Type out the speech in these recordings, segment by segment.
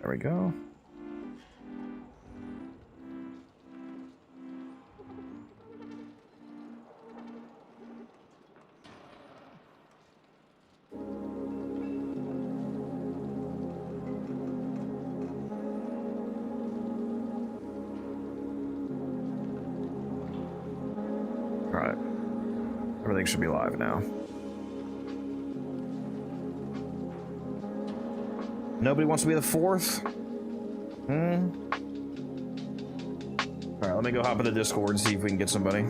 There we go. Alright. Everything should be live now. Nobody wants to be the fourth? Alright, let me go hop in the Discord and see if we can get somebody.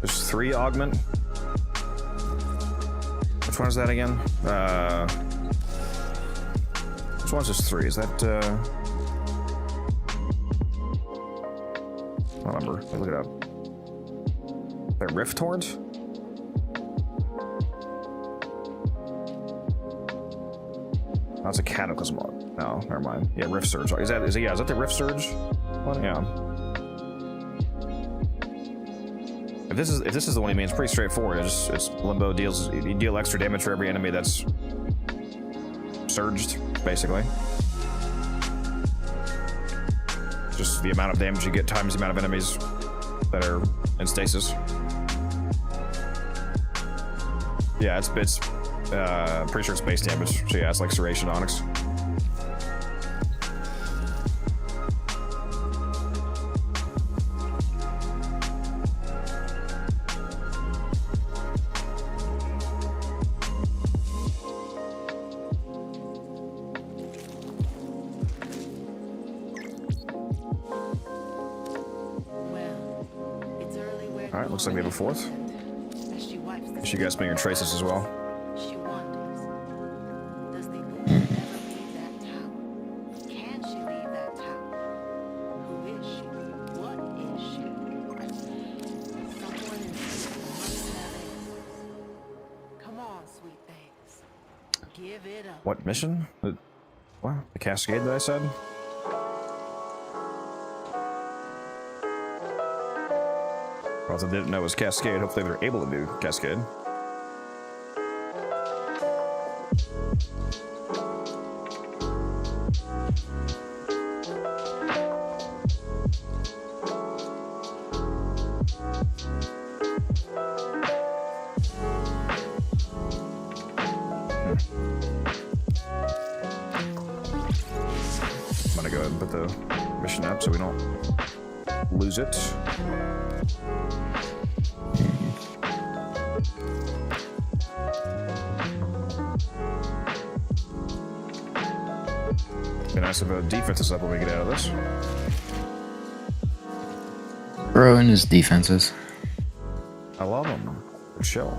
There's 3 augment. Which one is that again? Which one's this 3? Is that I don't remember. Let me look it up. That Rift Torrent? Oh, that's a Cataclysm mod. No, never mind. Yeah, Rift Surge. Is that the Rift Surge one? Yeah. If this is the one you mean, it's pretty straightforward. It's Limbo deals, you deal extra damage for every enemy that's surged, basically. Just the amount of damage you get times the amount of enemies that are in stasis. Yeah, it's pretty sure it's base damage. So yeah, it's like Serration Onyx. Alright, looks like we have a 4th. You guys make your traces as well. What mission? What? The Cascade that I said? Well, if they didn't know it was Cascade, hopefully they're able to do Cascade. I'm gonna go ahead and put the mission up so we don't lose it. Be nice if a defense is up when we get out of this. Growing his defenses. I love them. They're chill.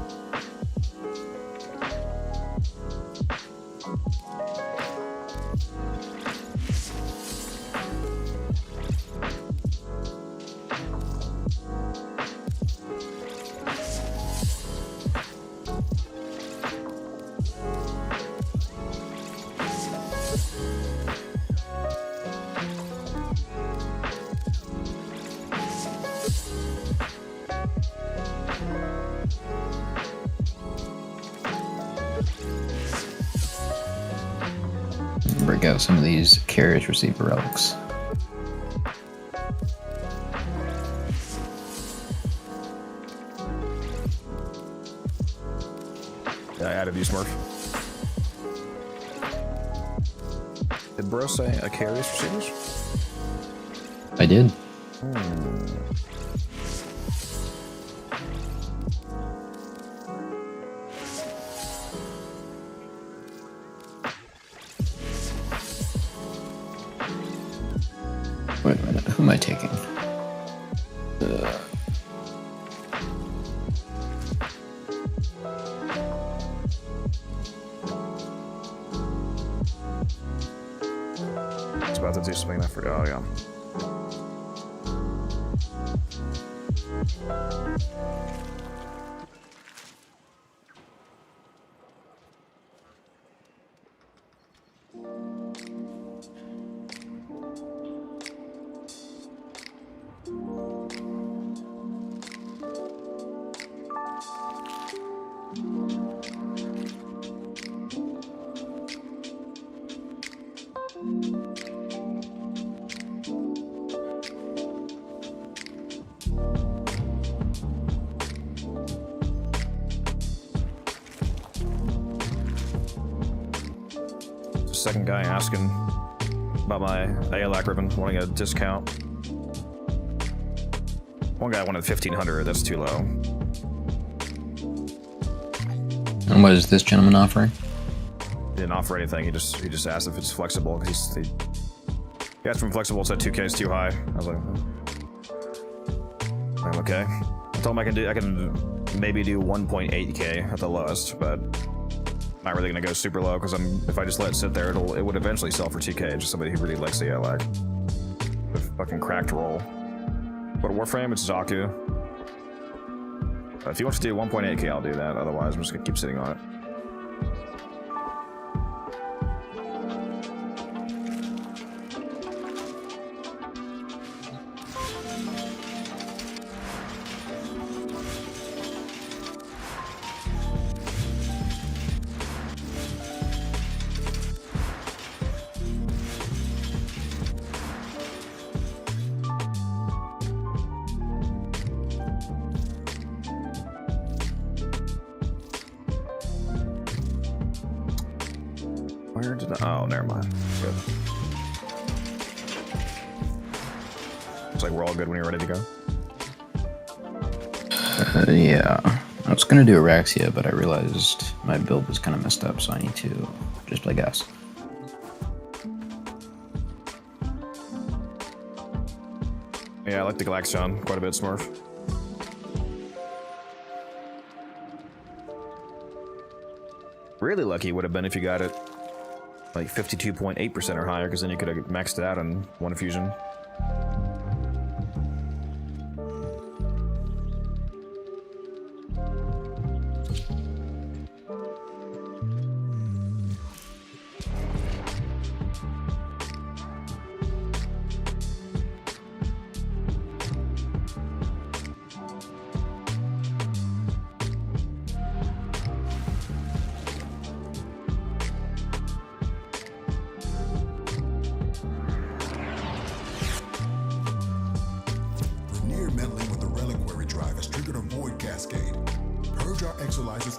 Break out some of these carriage receiver relics. Yeah, I added you, Smurf. Did bro say a carriage receivers? I did. Wait a minute, who am I taking? It's about to do something I forgot. Oh, yeah. Second guy asking about my ALAC ribbon, wanting a discount. One guy wanted 1,500. That's too low. And what is this gentleman offering? He didn't offer anything. He just asked if it's flexible because he asked for flexible. Said 2K is too high. I was like, I'm okay. I told him I can maybe do 1.8K at the lowest, but not really gonna go super low because if I just let it sit there, it would eventually sell for 2K. Just somebody who really likes the ALAC. The fucking cracked roll. But Warframe, it's Zaku. If he wants to do 1.8K, I'll do that. Otherwise, I'm just gonna keep sitting on it. Where did I? Oh, never mind. Good. Looks like we're all good when you're ready to go. Yeah. I was gonna do Araxia, but I realized my build was kind of messed up, so I need to just play gas. Yeah, I like the Galaxion quite a bit, Smurf. Really lucky would have been if you got it like 52.8% or higher, because then you could have maxed it out on one fusion.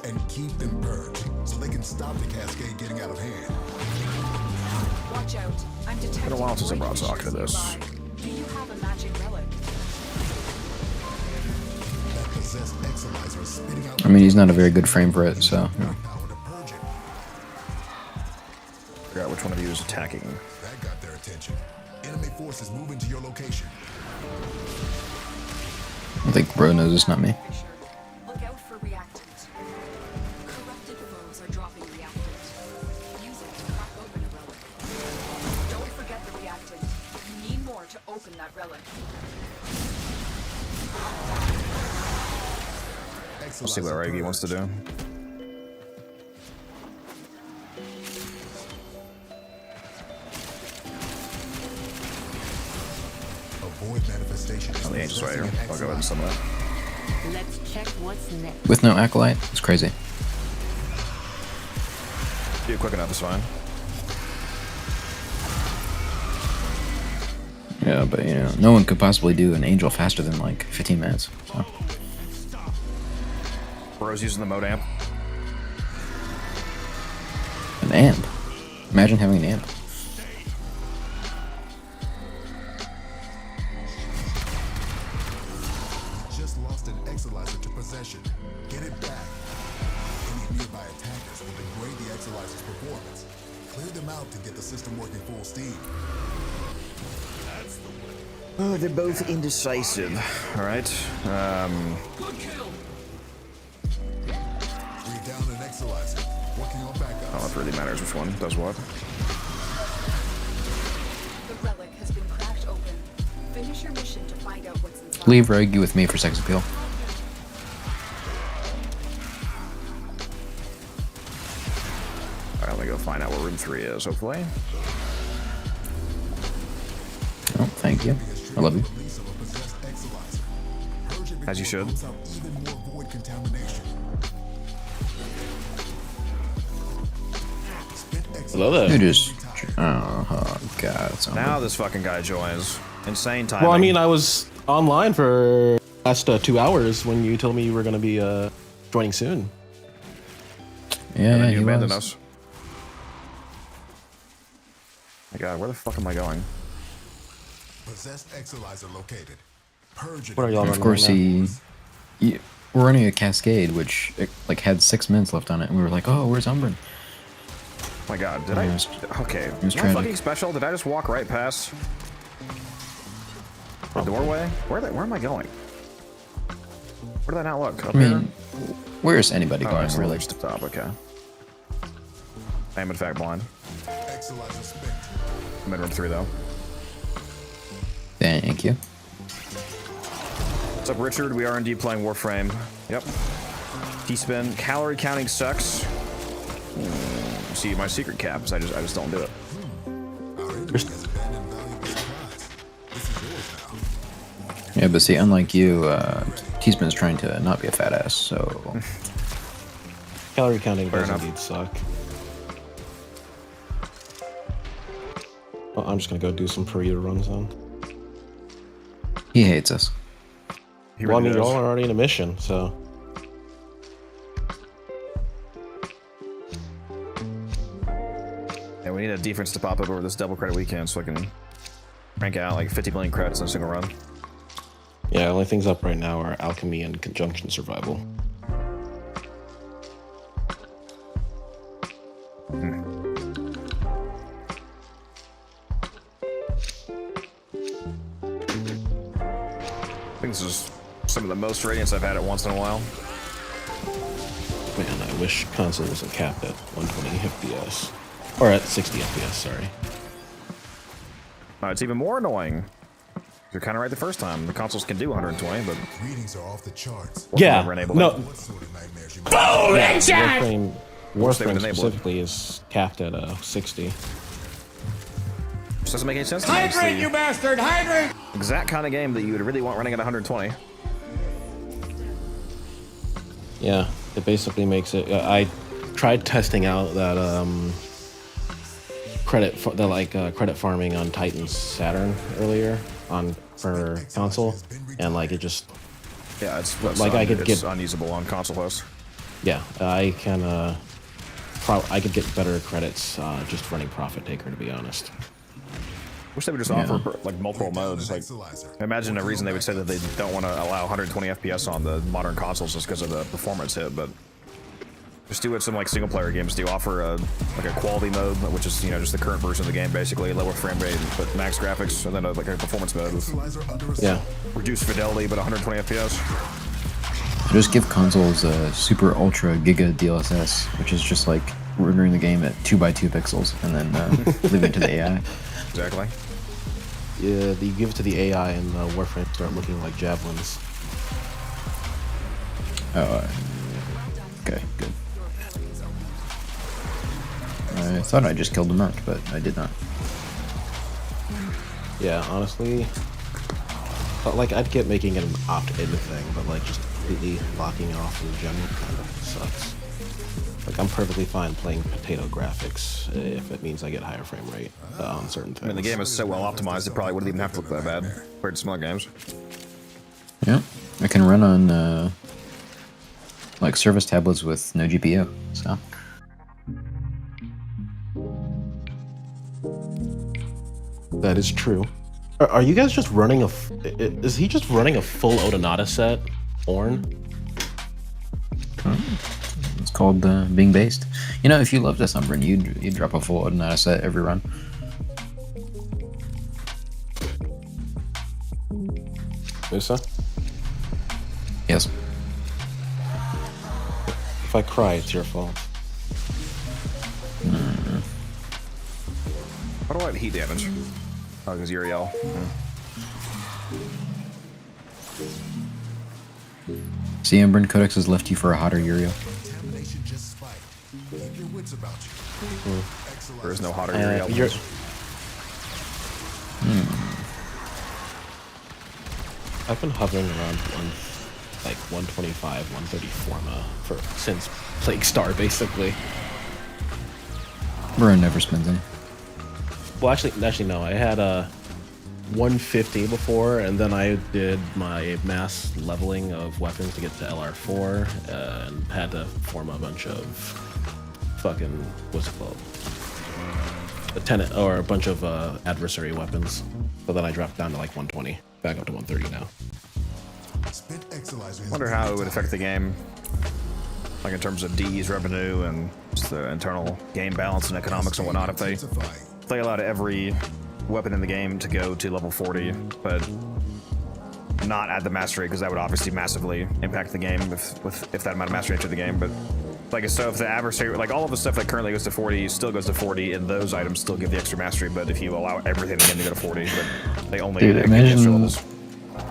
And keep them purged so they can stop the cascade getting out of hand. Watch out. I'm detecting. It's been a while since I brought Zoc to this. Do you have a magic relic? That possessed Exolizer is spitting out. I mean, he's not a very good frame for it, so. Yeah. Forgot which one of you is attacking. That got their attention. Enemy forces moving to your location. I think bro knows it's not me. Look out for reactant. Corrupted foes are dropping reactant. Use it to crack open a relic. Don't forget the reactant. You need more to open that relic. We'll see what Ragi wants to do. Avoid manifestation. Oh, the angel's right here. I'll go ahead and summon it. Let's check what's next. With no acolyte? It's crazy. Do it quick enough, it's fine. Yeah, but you know, no one could possibly do an angel faster than like 15 minutes. So. Bro's using the mode amp. An amp? Imagine having an amp. Just lost an Exolizer to possession. Get it back. Any nearby attackers will degrade the Exolizer's performance. Clear them out to get the system working full steam. Oh, they're both indecisive. All right. 3 down and Exalizer. Working on I don't know backups. if it really matters which one does what. The relic has been cracked open. Finish your mission to find out what's inside. Leave Regu with me for sex appeal. All right, let me go find out where room 3 is, hopefully. Oh, thank you. I love you. Release of a possessed Exalizer. Purge it As you before it should. pumps out even more void contamination. Spent Hello You there. just. Oh, God. It's Now this fucking guy joins. Insane timing. Well, I mean, I was online for the last 2 hours when you told me you were going to be joining soon. Yeah, and then he you abandoned was. us. My God, where the fuck am I going? Possessed Exalizer located. Purge it. What are y'all Of running course, right now? we're running a Cascade, which like had 6 minutes left on it, and we were like, "Oh, where's Umbrin?" My God, did Yeah, I? it was- Okay, was am I tragic. fucking special? Did I just walk right past the doorway? Where am I going? Where did I not look? Up I here? mean, where's anybody Oh, I going, saw really? reached the top. Okay. I am in fact blind. Exalizer spent. I'm in room 3 though. Thank you. What's up, Richard? We are indeed playing Warframe. Yep. T-spin. Calorie counting sucks. See, my secret caps. I just don't do it. Our enemy has abandoned valuable supplies. This is yours now. Yeah, but see, unlike you, T-Spin's trying to not be a fat ass, so Calorie counting Fair does enough. indeed suck. Well, I'm just going to go do some Purita runs then. he hates us. He Well, I really mean, y'all does. are already in a mission, so. Yeah, we need a defense to pop up over this double credit weekend so I can rank out like 50 million credits in a single run. Yeah, only things up right now are Alchemy and Conjunction Survival. I think this is some of the most radiance I've had at once in a while. Man, I wish console wasn't capped at 120 FPS. Or at 60 FPS, sorry. It's even more annoying. You're kind of right the first time. The consoles can do 120, but Readings are off the charts. Yeah, never enabled no, it. What sort of nightmares you Warframe, they would Warframe enable it. specifically is capped at 60. Just doesn't make any sense to me. It's the You bastard! Hydrate! exact kind of game that you would really want running at 120. Yeah, it basically makes it. I tried testing out that credit farming on Titan's Saturn earlier for console, and like it just Yeah, it's Like, I could it's get- unusable on console host. yeah I can I could get better credits just running Profit Taker, to be honest. Wish they would just offer like multiple down modes. an Like, Exalizer. imagine a reason they would say that they don't want to allow 120 FPS on the modern consoles just because of the performance hit, but just do what some like single player games do. Offer a like a quality mode, which is just the current version of the game, basically lower frame rate but max graphics, and then like a performance mode with Exalizer under assault. Yeah, reduced fidelity but 120 FPS. Just give consoles a super ultra giga DLSS, which is just like rendering the game at 2x2 pixels, and then leave it to the AI. Exactly. yeah. You give it to the AI, and Warframe start looking like javelins. Oh, okay, good. I thought I just killed the merc, but I did not. Yeah, honestly, but like I'd get making it an opt-in thing, but like just completely locking off in general kind of sucks. Like I'm perfectly fine playing potato graphics if it means I get higher frame rate on certain things. I mean, the game is so well optimized, it probably wouldn't even have to look that bad compared to some other games. Yeah, I can run on like Surface tablets with no GPU, so. That is true. Are you guys just running is he just running a full Odonata set, Orn? It's called being based. You know, if you loved this Umbrin, you'd drop a full Odonata set every run. Musa? Yes. If I cry, it's your fault. How do I have heat damage? Oh, because Uriel. See, Embrand Codex has left you for a hotter Uriel. Contamination just spiked. Keep your wits about you. Excellent. There is no hotter Uriel. I've been hovering around like 125, 130 Forma since Plague Star, basically. Ruin never spins any. Well, actually, no. I had a 150 before, and then I did my mass leveling of weapons to get to LR4, and had to form a bunch of fucking what's it called? A bunch of adversary weapons. So then I dropped down to like 120, back up to 130 now. Spent Exilizer has Wonder been how it would retired. affect the game, like in terms of D's revenue and just the internal game balance and economics and whatnot. If they allowed every weapon in the game to go to level 40, but not add the mastery, because that would obviously massively impact the game if that amount of mastery into the game. But like, so if the adversary, like all of the stuff that currently goes to 40 still goes to 40, and those items still give the extra mastery. But if you allow everything again to go to 40, but they only Dude, give the extra levels.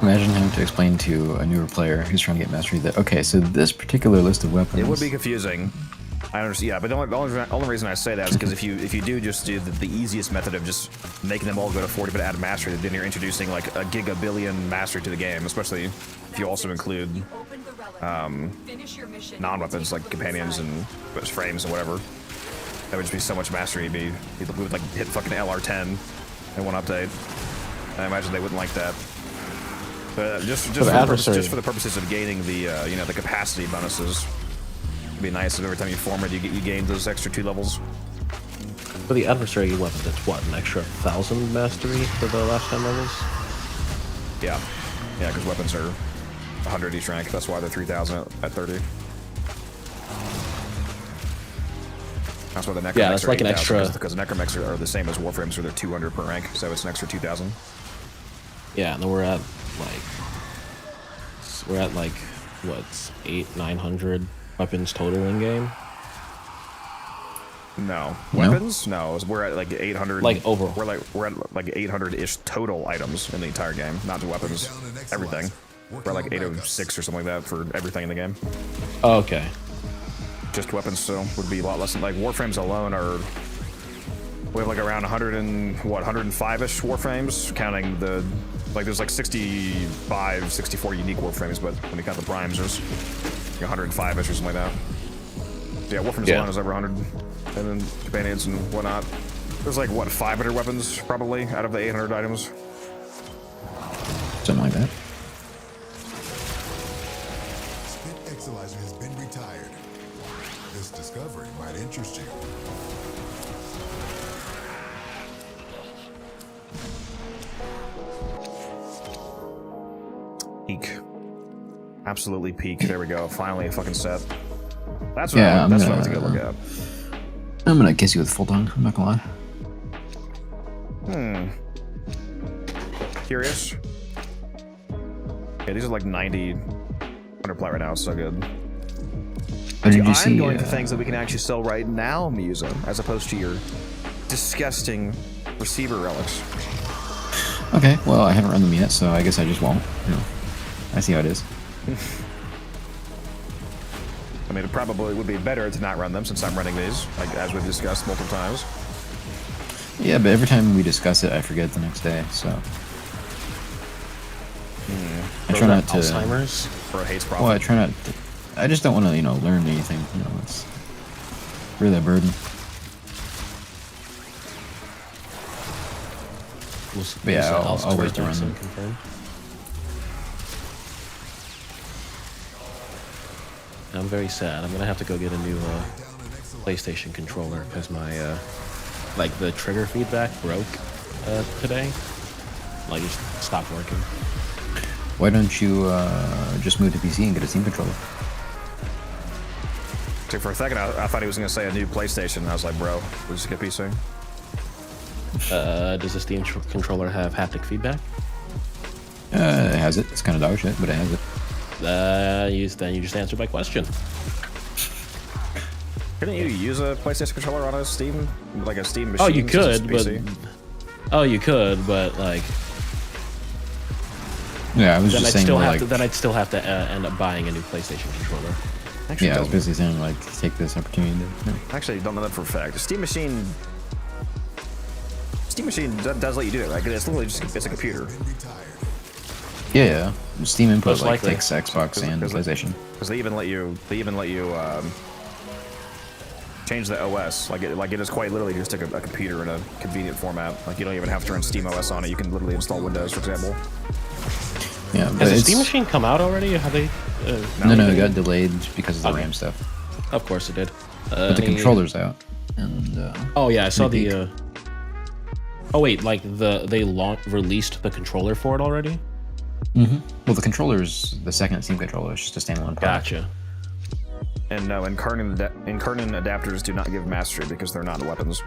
Imagine having to explain to a newer player who's trying to get mastery that, okay, so this particular list of weapons... It would be confusing. I understand, yeah, but the only reason I say that is because if you do just do the easiest method of just making them all go to 40 but add mastery, then you're introducing like a gigabillion mastery to the game, especially if you also include Open the relic. Finish your mission. non-weapons like companions and frames and whatever. That would just be so much mastery. We would like hit fucking LR10 in one update. I imagine they wouldn't like that. But just for the purposes of gaining the the capacity bonuses, it'd be nice if every time you form it, you gain those extra 2 levels. For the adversary weapons, it's what, an extra 1,000 mastery for the last 10 levels? Yeah, because weapons are 100 each rank. That's why they're 3,000 at 30. That's why the necromechs Yeah, that's are like an 8,000, extra. because necromechs are the same as warframes, so they're 200 per rank. So it's an extra 2,000. Yeah, and then we're at what, 900 weapons total in game. No weapons. No, we're at like 800. Like over. We're at like 800-ish total items in the entire game, not the weapons. Everything. We're at like 806 or something like that for everything in the game. Oh, okay. Just weapons still would be a lot less than, like, warframes alone are, we have like around 105-ish warframes, counting the, like, there's like 65, 64 unique warframes, but when you count the primes, there's like 105-ish or something like that. So yeah, warframes alone is over 100, and then companions and whatnot. There's like, what, 500 weapons, probably, out of the 800 items? Something like that. Spent Exilizer has been retired. This discovery might interest you. Peak. Absolutely peak. There we go. Finally a fucking set. That's what, Yeah, that's what I was gonna look at. I'm gonna kiss you with full tongue, I'm not gonna lie. Curious. Yeah, these are like 90 100 ply right now. It's so good. But did you I'm see, going for things that we can actually sell right now, Musa, as opposed to your disgusting receiver relics. Okay, well, I haven't run them yet, so I guess I just won't. You know, I see how it is. I mean, it probably would be better to not run them since I'm running these, like as we've discussed multiple times. Yeah, but every time we discuss it, I forget the next day, so... I try not to... Alzheimer's? Or a hates profit. Well, I try not to... I just don't want to, learn anything. It's really a burden. But yeah, I'll wait to run them. Confirmed. I'm very sad. I'm gonna have to go get a new PlayStation controller because my like the trigger feedback broke today. Like it just stopped working. Why don't you just move to PC and get a Steam controller? Dude, for a second, I thought he was going to say a new PlayStation. I was like, bro, we'll just get PC. Does the Steam controller have haptic feedback? It has it. It's kind of dog shit, but it has it. Then you just answered my question. Couldn't you use a PlayStation controller on a Steam, like a Steam machine? Oh, you since it's could, but like Yeah, I was then just I'd saying still more have like. to. Then I'd still have to end up buying a new PlayStation controller. Actually, Yeah, I was don't- basically saying like take this opportunity to. Actually, don't know that for a fact. Steam Machine does let you do it. Like it's literally just it's a computer. Yeah, Steam input Most like likely. takes Xbox and PlayStation. Because they even let you change the OS. Like it is quite literally just a computer in a convenient format. Like you don't even have to run Steam OS on it. You can literally install Windows, for example. Yeah, but Has the it's, Steam Machine come out already? Have they? no, it got delayed because of the Okay. RAM stuff. Of course it did. But the controller's out, and Oh yeah, I saw Repeat. the. Oh wait, like they released the controller for it already? well, the controller's the second Steam controller. It's just a standalone product. Gotcha. And no, incarnate adapters do not give mastery because they're not weapons.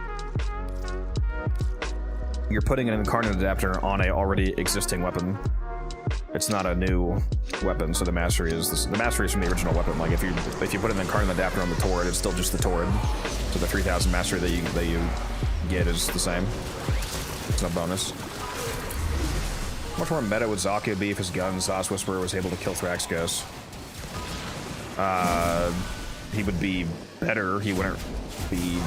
You're putting an incarnate adapter on a already existing weapon. It's not a new weapon, so the mastery is from the original weapon. Like if you put an incarnate adapter on the turret, it's still just the turret. So the 3000 mastery that you get is the same. It's no bonus. Much more meta would Zaku be if his gun, Zos Whisperer, was able to kill Thrax Ghost? He would be better. He wouldn't be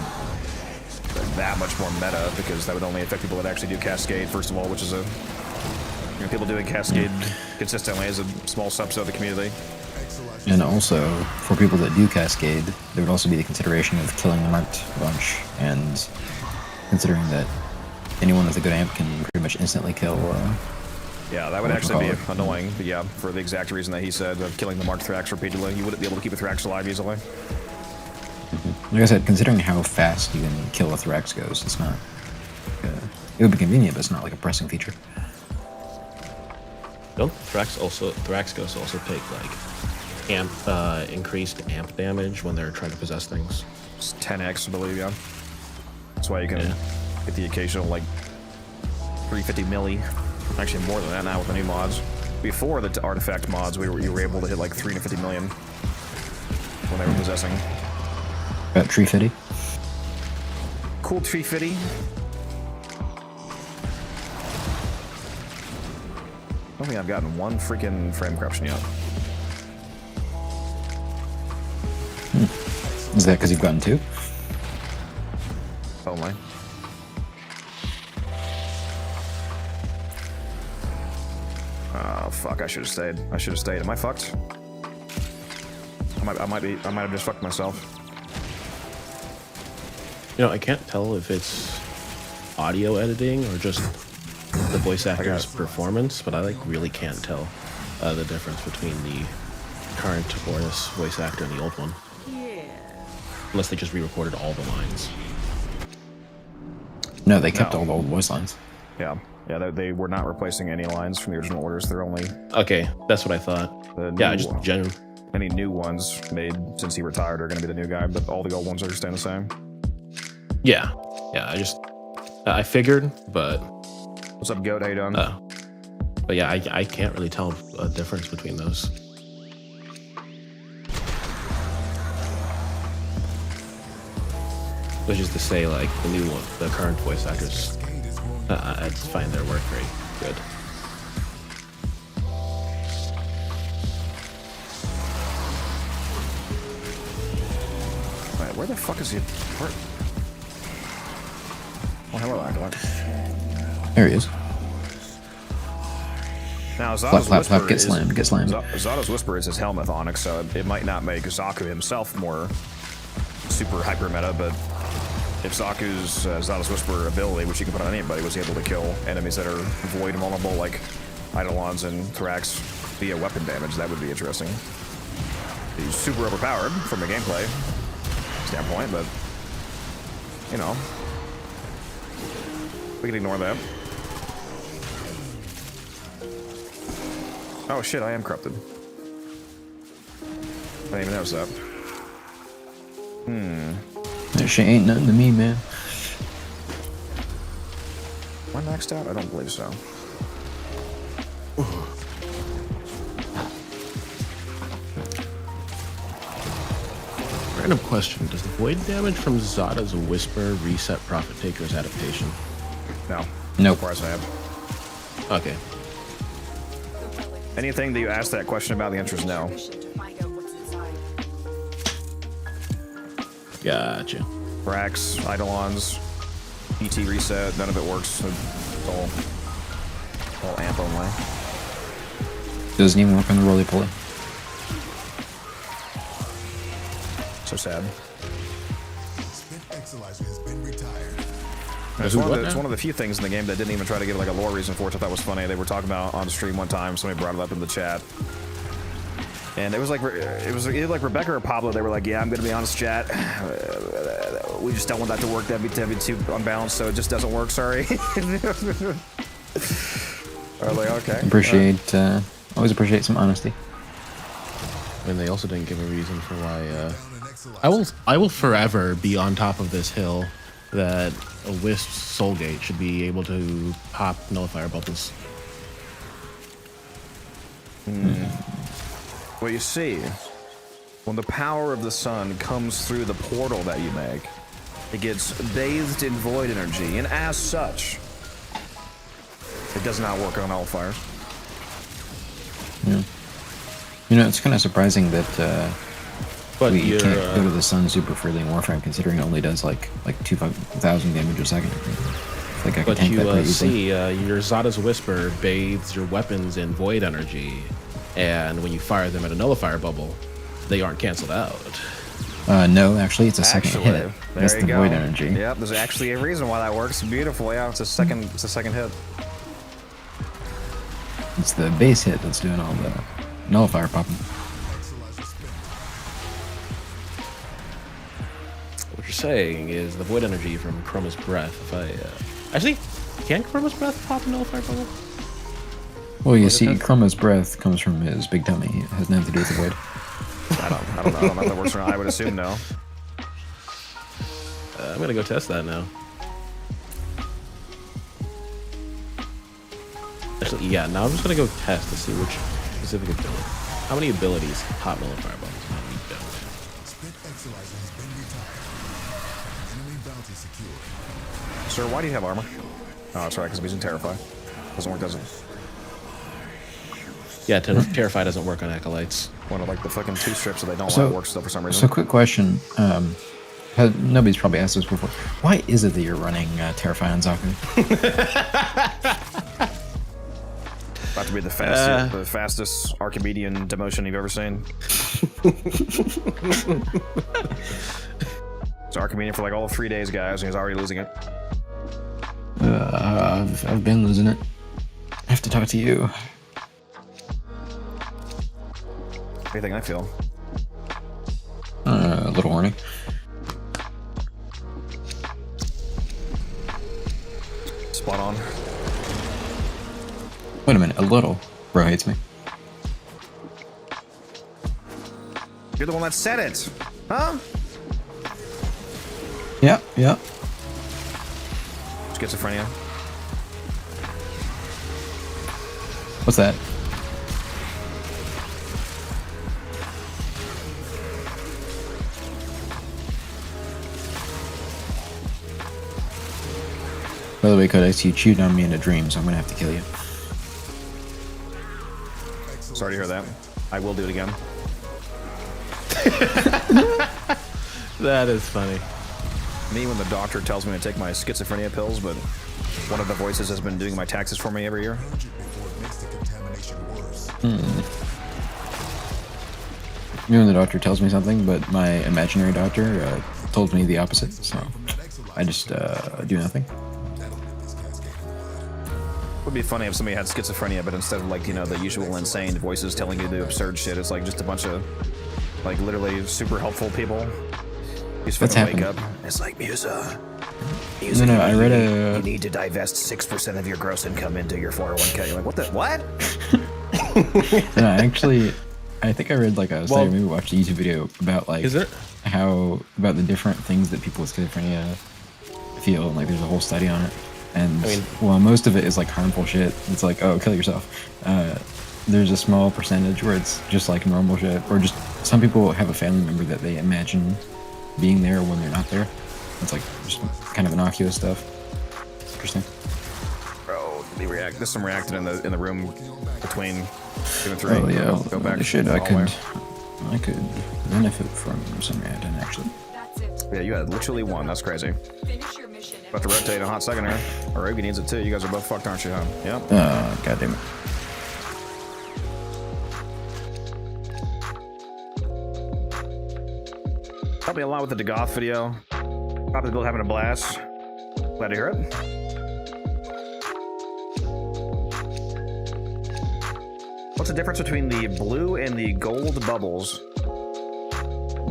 that much more meta because that would only affect people that actually do Cascade, first of all, which is people doing Cascade consistently is a small subset of the community. And also, for people that do Cascade, there would also be the consideration of killing the marked bunch, and considering that anyone with a good amp can pretty much instantly kill. Yeah, that would actually be Whatchamacallit. annoying, but yeah, for the exact reason that he said of killing the marked Thrax repeatedly, you wouldn't be able to keep a Thrax alive easily. Like I said, considering how fast you can kill a Thrax Ghost, it's not. It would be convenient, but it's not like a pressing feature. Don't Thrax Ghosts also take like increased amp damage when they're trying to possess things? It's 10x, I believe, yeah. That's why you can Yeah. get the occasional, like, 350 milli. Actually, more than that now with the new mods. Before the artifact mods, you were able to hit like 350 million when they were possessing. Tree Fitty. Cool 350. I don't think I've gotten one freaking frame corruption yet. Is that because you've gotten two? Only. Oh fuck! I should have stayed. Am I fucked? I might have just fucked myself. You know, I can't tell if it's audio editing or just the voice actor's performance, but I like really can't tell the difference between the current Horus voice actor and the old one. Yeah. Unless they just re-recorded all the lines. No, they kept No. all the old voice lines. Yeah, they were not replacing any lines from the original orders. They're only Okay, that's what I thought. the Yeah, new- just any new ones made since he retired are going to be the new guy, but all the old ones are staying the same. yeah. I figured, but What's up, Goat? How you doing? but yeah, I can't really tell a difference between those. Which is to say, like the new one, the current voice actors, I find their work very good. Wait, where the fuck is he? Where? Oh, hello, Acolyte. There he is. Now, Flap, Zato's flap, Whisper flap, get is- slammed, get slammed. Zato's Whisper is his helmet Onyx, so it might not make Zaku himself more super hyper meta, but if Zaku's Zato's Whisper ability, which you can put on anybody, was able to kill enemies that are void vulnerable, like Eidolons and Thrax, via weapon damage, that would be interesting. He's super overpowered from a gameplay standpoint, but you know, we can ignore that. Oh shit, I am corrupted. I didn't even notice that. That shit ain't nothing to me, man. Am I maxed out? I don't believe so. Random question: does the void damage from Zada's Whisper reset Prophet Taker's adaptation? No. Nope. Of course I have. Okay. Anything that you ask that question about, the answer is no. Mission to find out what's inside. Gotcha. Brax, Eidolons, ET reset, none of it works. It's all amp only. Doesn't even work on the roly-poly. So sad. Spent Exilizer has been retired. It's one of the few things in the game that didn't even try to give like a lore reason for it, which I thought was funny. They were talking about on stream one time, somebody brought it up in the chat. And it was either like Rebecca or Pablo. They were like, "Yeah, I'm gonna be honest, chat. We just don't want that to work. That'd be too unbalanced, so it just doesn't work. Sorry." I was like, "Okay." Always appreciate some honesty. And they also didn't give a reason for why. I will forever be on top of this hill that a Wisp Soulgate should be able to pop nullifier bubbles. Well, you see, when the power of the sun comes through the portal that you make, it gets bathed in void energy, and as such, it does not work on nullifiers. Yeah. You know, it's kind of surprising that But we you're, can't go to the sun super freely in Warframe, considering it only does like 2,000 damage a second. I think I could But tank that pretty you easily. see, your Zada's Whisper bathes your weapons in void energy, and when you fire them at a nullifier bubble, they aren't canceled out. No, actually, it's a second hit. There That's you the go. void energy. Yep, there's actually a reason why that works. Beautiful, yeah. It's a second hit. It's the base hit that's doing all the nullifier popping. What you're saying is the void energy from Chroma's Breath. If I actually, can Chroma's Breath pop a nullifier bubble? Well, you see, Chroma's breath comes from his big tummy. It has nothing to do with the void. I don't know if that works or not. I would assume no. I'm gonna go test that now. Actually, yeah. Now I'm just gonna go test to see which specific ability. How many abilities pop nullifier bubbles? How many don't? Spent Exilizer has been retired. Enemy bounty secured. Sir, why do you have armor? Oh, that's right, because I'm using Terrify. Doesn't work, does it? Yeah, Terrify doesn't work on Acolytes. One of like the fucking two strips that they don't So- want works still for some reason. So, quick question. Nobody's probably asked this before. Why is it that you're running Terrify on Zaku? About to be the fastest Archimedean demotion you've ever seen. It's Archimedean for like all 3 days, guys, and he's already losing it. I've been losing it. I have to talk to you. What do you think I feel? A little horny. Spot on. Wait a minute, a little. Bro hates me. You're the one that said it, huh? Yeah, yeah. Schizophrenia. What's that? By the way, Codex, you chewed on me in a dream, so I'm gonna have to kill you. Sorry to hear that. I will do it again. That is funny. Me when the doctor tells me to take my schizophrenia pills, but one of the voices has been doing my taxes for me every year. Purge it before it makes the contamination worse. You know, the doctor tells me something, but my imaginary doctor told me the opposite, so I just do nothing. That'll get this cascade of blood. Would be funny if somebody had schizophrenia, but instead of like, you know, the usual insane voices telling you to do absurd shit, it's like just a bunch of like literally super helpful people. You just That's fucking wake happened. up. It's like Musa. No, I read You a... need to divest 6% of your gross income into your 401k. You're like, what the what? No, actually, I think I read like a study, maybe watched a YouTube video about like Is it? how about the different things that people with schizophrenia feel, and like there's a whole study on it. And I mean- well, most of it is like harmful shit. It's like, oh, kill yourself. There's a small percentage where it's just like normal shit, or just some people have a family member that they imagine being there when they're not there. It's like just kind of innocuous stuff. Interesting. Bro, there's some reacted in the room between 2 and 3. Oh yeah, Go back. shit. to the hallway. I could benefit from some reactant actually. That's it. Yeah, you had literally 1. That's crazy. Finish your mission. About to rotate in a hot second here. Or Ogi needs it too. You guys are both fucked, aren't you? Huh? Yep. God damn it. Helped me a lot with the Degoth video. Probably Bill having a blast. Glad to hear it. What's the difference between the blue and the gold bubbles?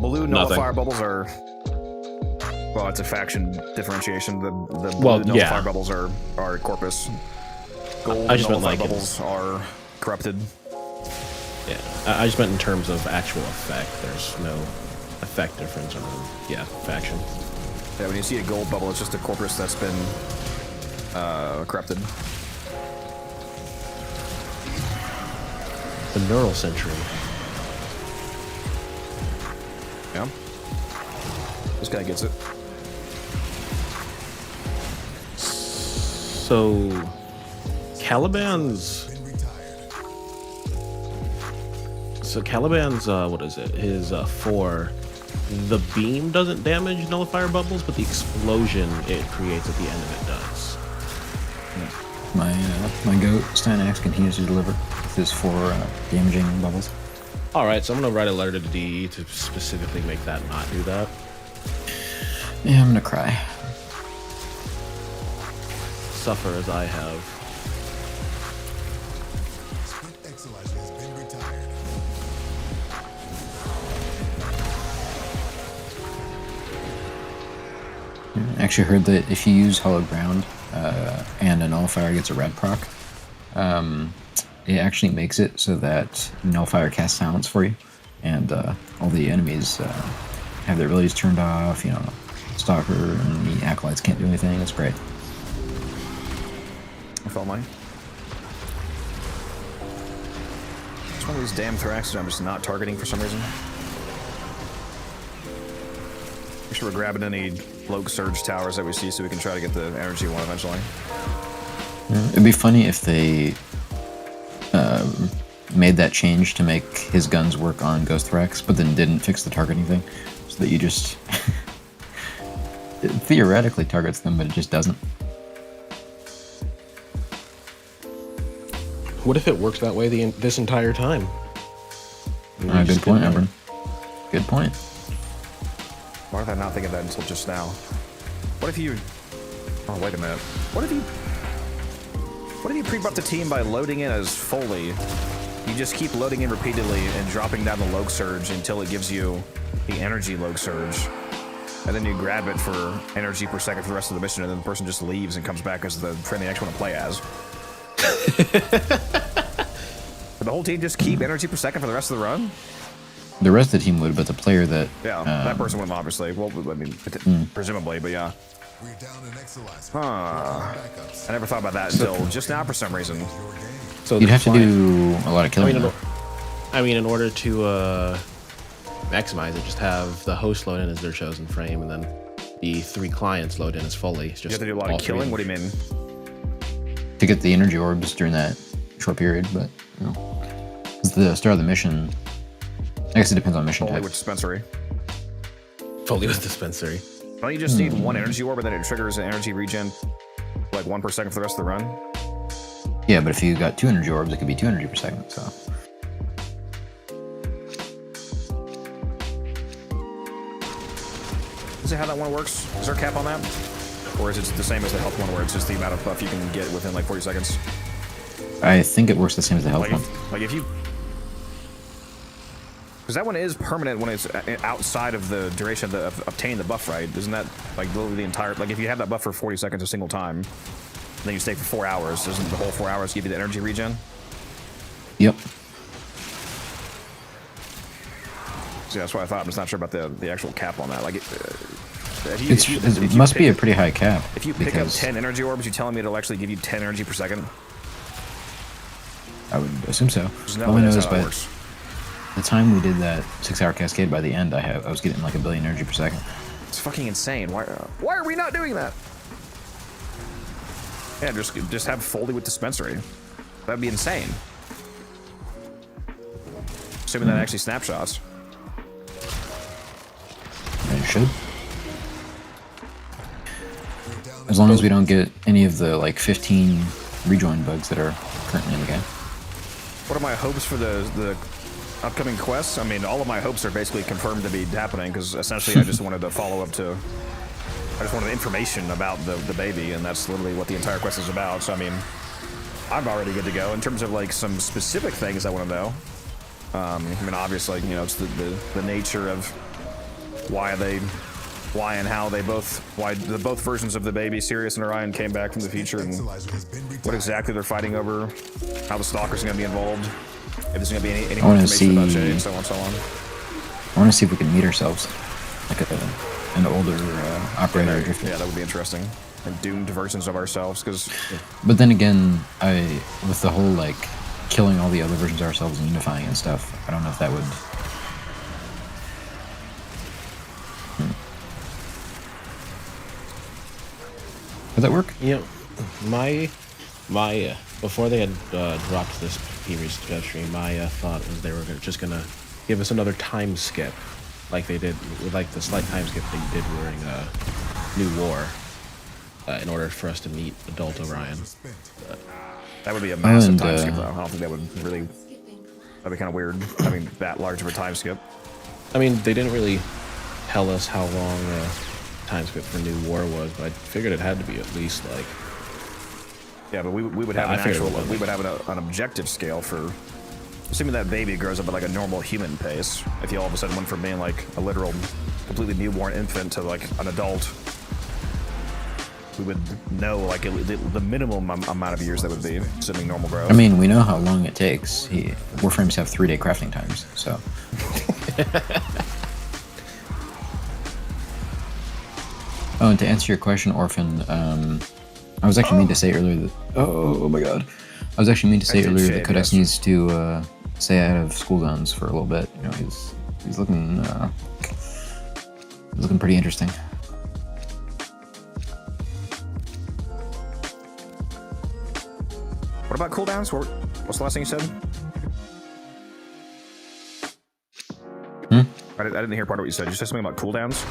Blue nullifier bubbles are... Well, it's a faction differentiation. The blue nullifier bubbles are corpus. Gold I just meant nullifier like bubbles are corrupted. Yeah, I just meant in terms of actual effect. There's no effect difference on faction. Yeah, when you see a gold bubble, it's just a corpus that's been corrupted. The neural sentry. Yeah. This guy gets it. So, Caliban's. So Caliban's what is it? His 4. The beam doesn't damage nullifier bubbles, but the explosion it creates at the end of it does. My goat Stynax continues to deliver with his 4 damaging bubbles. All right, so I'm gonna write a letter to the DE to specifically make that not do that. Yeah, I'm gonna cry. Suffer as I have. Sprint Exilizer has been retired. I actually heard that if you use Hollow Ground and a Nullifier gets a red proc, it actually makes it so that Nullifier casts Silence for you, and all the enemies have their abilities turned off. You know, Stalker and the Acolytes can't do anything. It's great. I felt mine. It's one of these damn Thraxes that I'm just not targeting for some reason. Make sure we're grabbing any Loke Surge towers that we see so we can try to get the energy one eventually. It'd be funny if they made that change to make his guns work on Ghost Thrax, but then didn't fix the targeting thing, so that you just it theoretically targets them, but it just doesn't. What if it works that way this entire time? Good point, Ember. Good point. Why did I not think of that until just now? What if you... Oh, wait a minute. What if you pre-buff the team by loading in as Foley? You just keep loading in repeatedly and dropping down the Loke Surge until it gives you the energy Loke Surge. And then you grab it for energy per second for the rest of the mission, and then the person just leaves and comes back as the friend they actually want to play as. Would the whole team just keep energy per second for the rest of the run? The rest of the team would, but the player that... Yeah, that person would obviously. Well, I mean, presumably, but yeah. We're down an Exilizer. Huh. I never thought about that until just now for some reason. So You'd have to do a lot of killing. I mean, in order to maximize it, just have the host load in as their chosen frame, and then the 3 clients load in as Foley. It's just You have to do a lot of killing? What do you mean? To get the energy orbs during that short period, but you know, it's the start of the mission. I guess it depends on mission Foley type. with dispensary. Foley with dispensary. Don't you just need 1 energy orb and then it triggers an energy regen like 1 per second for the rest of the run? Yeah, but if you got 2 energy orbs, it could be 2 energy per second. So Is it how that one works? Is there a cap on that? Or is it the same as the health one where it's just the amount of buff you can get within like 40 seconds? I think it works the same as the health one. Like if you... Because that one is permanent when it's outside of the duration of obtaining the buff, right? Isn't that like literally the entire... Like if you have that buff for 40 seconds a single time, then you stay for 4 hours, doesn't the whole 4 hours give you the energy regen? Yep. So that's what I thought. I'm just not sure about the actual cap on that. Like, It must be a pretty high cap. If you pick up 10 energy orbs, you're telling me it'll actually give you 10 energy per second? I would assume so. There's no All way I know that's is how that by works. the time we did that 6-hour cascade, by the end, I was getting like 1 billion energy per second. It's fucking insane. Why are we not doing that? Yeah, just have Foldy with dispensary. That'd be insane. Assuming that actually snapshots. And it should. As long as we don't get any of the like 15 rejoin bugs that are currently in the game. What are my hopes for the upcoming quests? I mean, all of my hopes are basically confirmed to be happening because essentially I just wanted to follow up to. I just wanted information about the baby, and that's literally what the entire quest is about. So I mean, I'm already good to go in terms of like some specific things I want to know. I mean, obviously, you know, it's the nature of why and how the both versions of the baby, Sirius and Orion, came back from the future, and what exactly they're fighting over, how the Stalkers are going to be involved, if there's going to be any more information about Jay, and so on and so on. I want to see if we can meet ourselves, like an older operator. Yeah, that would be interesting. Like doomed versions of ourselves, because. But then again, with the whole like killing all the other versions of ourselves and unifying and stuff, I don't know if that would. Would that work? You know, my before they had dropped this previous stream, my thought was they were just gonna give us another time skip, like they did, like the slight time skip they did during New War, in order for us to meet adult Orion. That would be a massive time skip, though. I don't think that would really. That'd be kind of weird having that large of a time skip. I mean, they didn't really tell us how long time skip for New War was, but I figured it had to be at least like. Yeah, but we would have we would have an objective scale for. Assuming that baby grows up at like a normal human pace. If you all of a sudden went from being like a literal, completely newborn infant to like an adult. We would know like the minimum amount of years that would be, assuming normal growth. I mean, we know how long it takes. Warframes have 3-day crafting times, so. Oh, and to answer your question, Orphan, I was actually meaning to say earlier that. Oh my god. I was actually meaning to say earlier that Codex needs to stay out of school zones for a little bit. You know, he's looking pretty interesting. What about cooldowns? What's the last thing you said? I didn't hear part of what you said. You said something about cooldowns?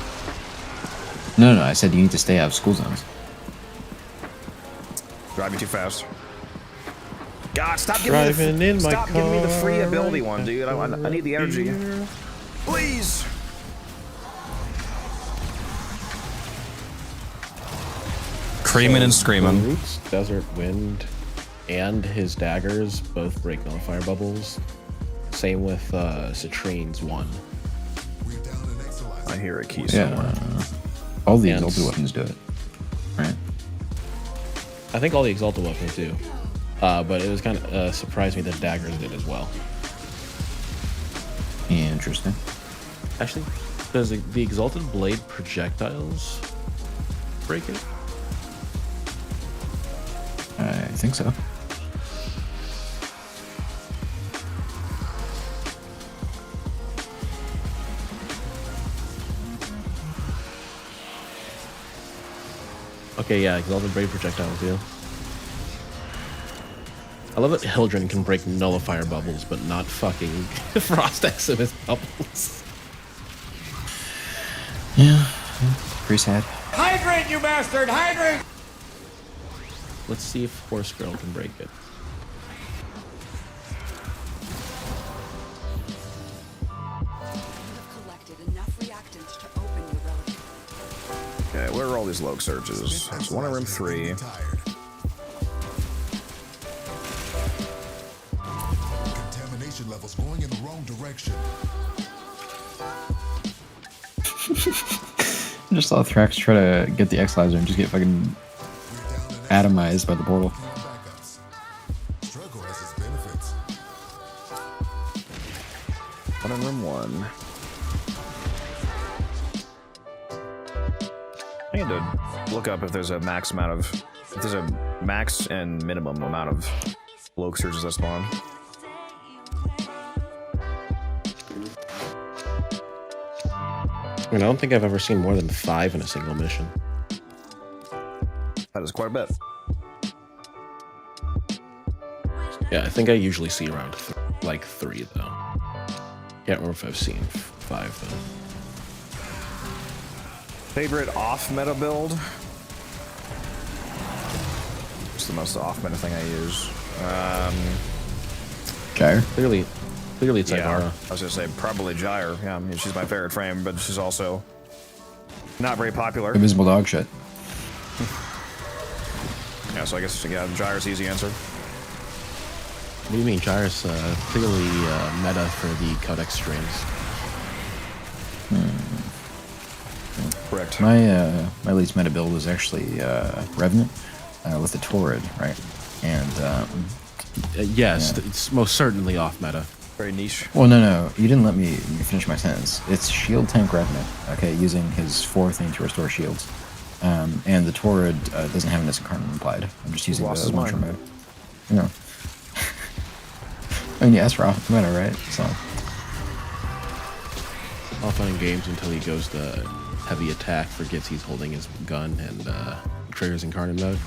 No, I said you need to stay out of school zones. Driving too fast. God, stop giving me the free ability one, dude. I need the energy. Please! Creaming and screaming. Roots, Desert Wind, and his daggers both break nullifier bubbles. Same with Citrine's one. I hear a key somewhere. All the exalted weapons do it, right? I think all the exalted weapons do. But it was kind of surprised me that daggers did as well. Interesting. Actually, does the exalted blade projectiles break it? I think so. Okay, yeah, exalted blade projectiles do. I love that Hildren can break nullifier bubbles, but not fucking Frost Eximus bubbles. Yeah, pretty sad. Hydrate, you bastard! Hydrate! Let's see if Horse Girl can break it. Okay, where are all these Loke surges? There's one in room 3. Contamination levels going in the wrong direction. I just saw Thrax try to get the X-Laser and just get fucking atomized by the portal. Struggle has its benefits. One in room 1. I need to look up if there's a max and minimum amount of Loke surges that spawn. I don't think I've ever seen more than 5 in a single mission. That is quite a bit. Yeah, I think I usually see around like 3 though. Can't remember if I've seen 5 though. Favorite off-meta build? What's the most off-meta thing I use? Gyre? Clearly it's Yeah, Ivara. I was gonna say probably Gyre. Yeah, I mean, she's my favorite frame, but she's also not very popular. Invisible dog shit. Yeah, so I guess Gyre's the easy answer. What do you mean? Gyre's clearly meta for the Codex streams. Correct. My least meta build was actually Revenant with the Torrid, right? And Yes, Yeah. it's most certainly off meta. Very niche. well, no, you didn't let me finish my sentence. It's shield tank Revenant, okay, using his 4 thing to restore shields. And the Torrid doesn't have this incarnate implied. I'm just using Lost the his launcher mind. mode. You know. I mean, yeah, that's off meta, right? So All fun and games until he goes to heavy attack, forgets he's holding his gun, and triggers incarnate mode.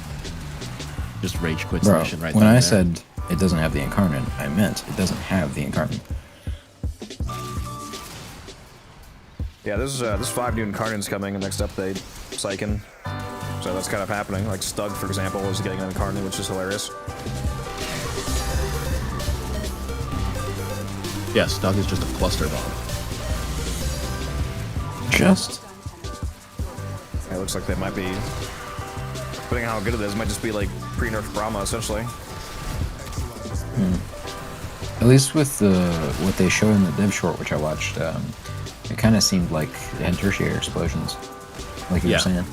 Just rage quits the bro, mission right when then I and there. said it doesn't have the incarnate, I meant it doesn't have the incarnate. Yeah, this 5 new incarnates coming in the next update. Psychen. So that's kind of happening. Like Stug, for example, is getting an incarnate, which is hilarious. Yeah, Stug is just a cluster bomb. Just It looks like they might be, depending on how good it is, it might just be like pre-nerf Brahma, essentially. at least with what they showed in the dev short, which I watched, it kind of seemed like it had tertiary explosions, like you Yeah. were saying.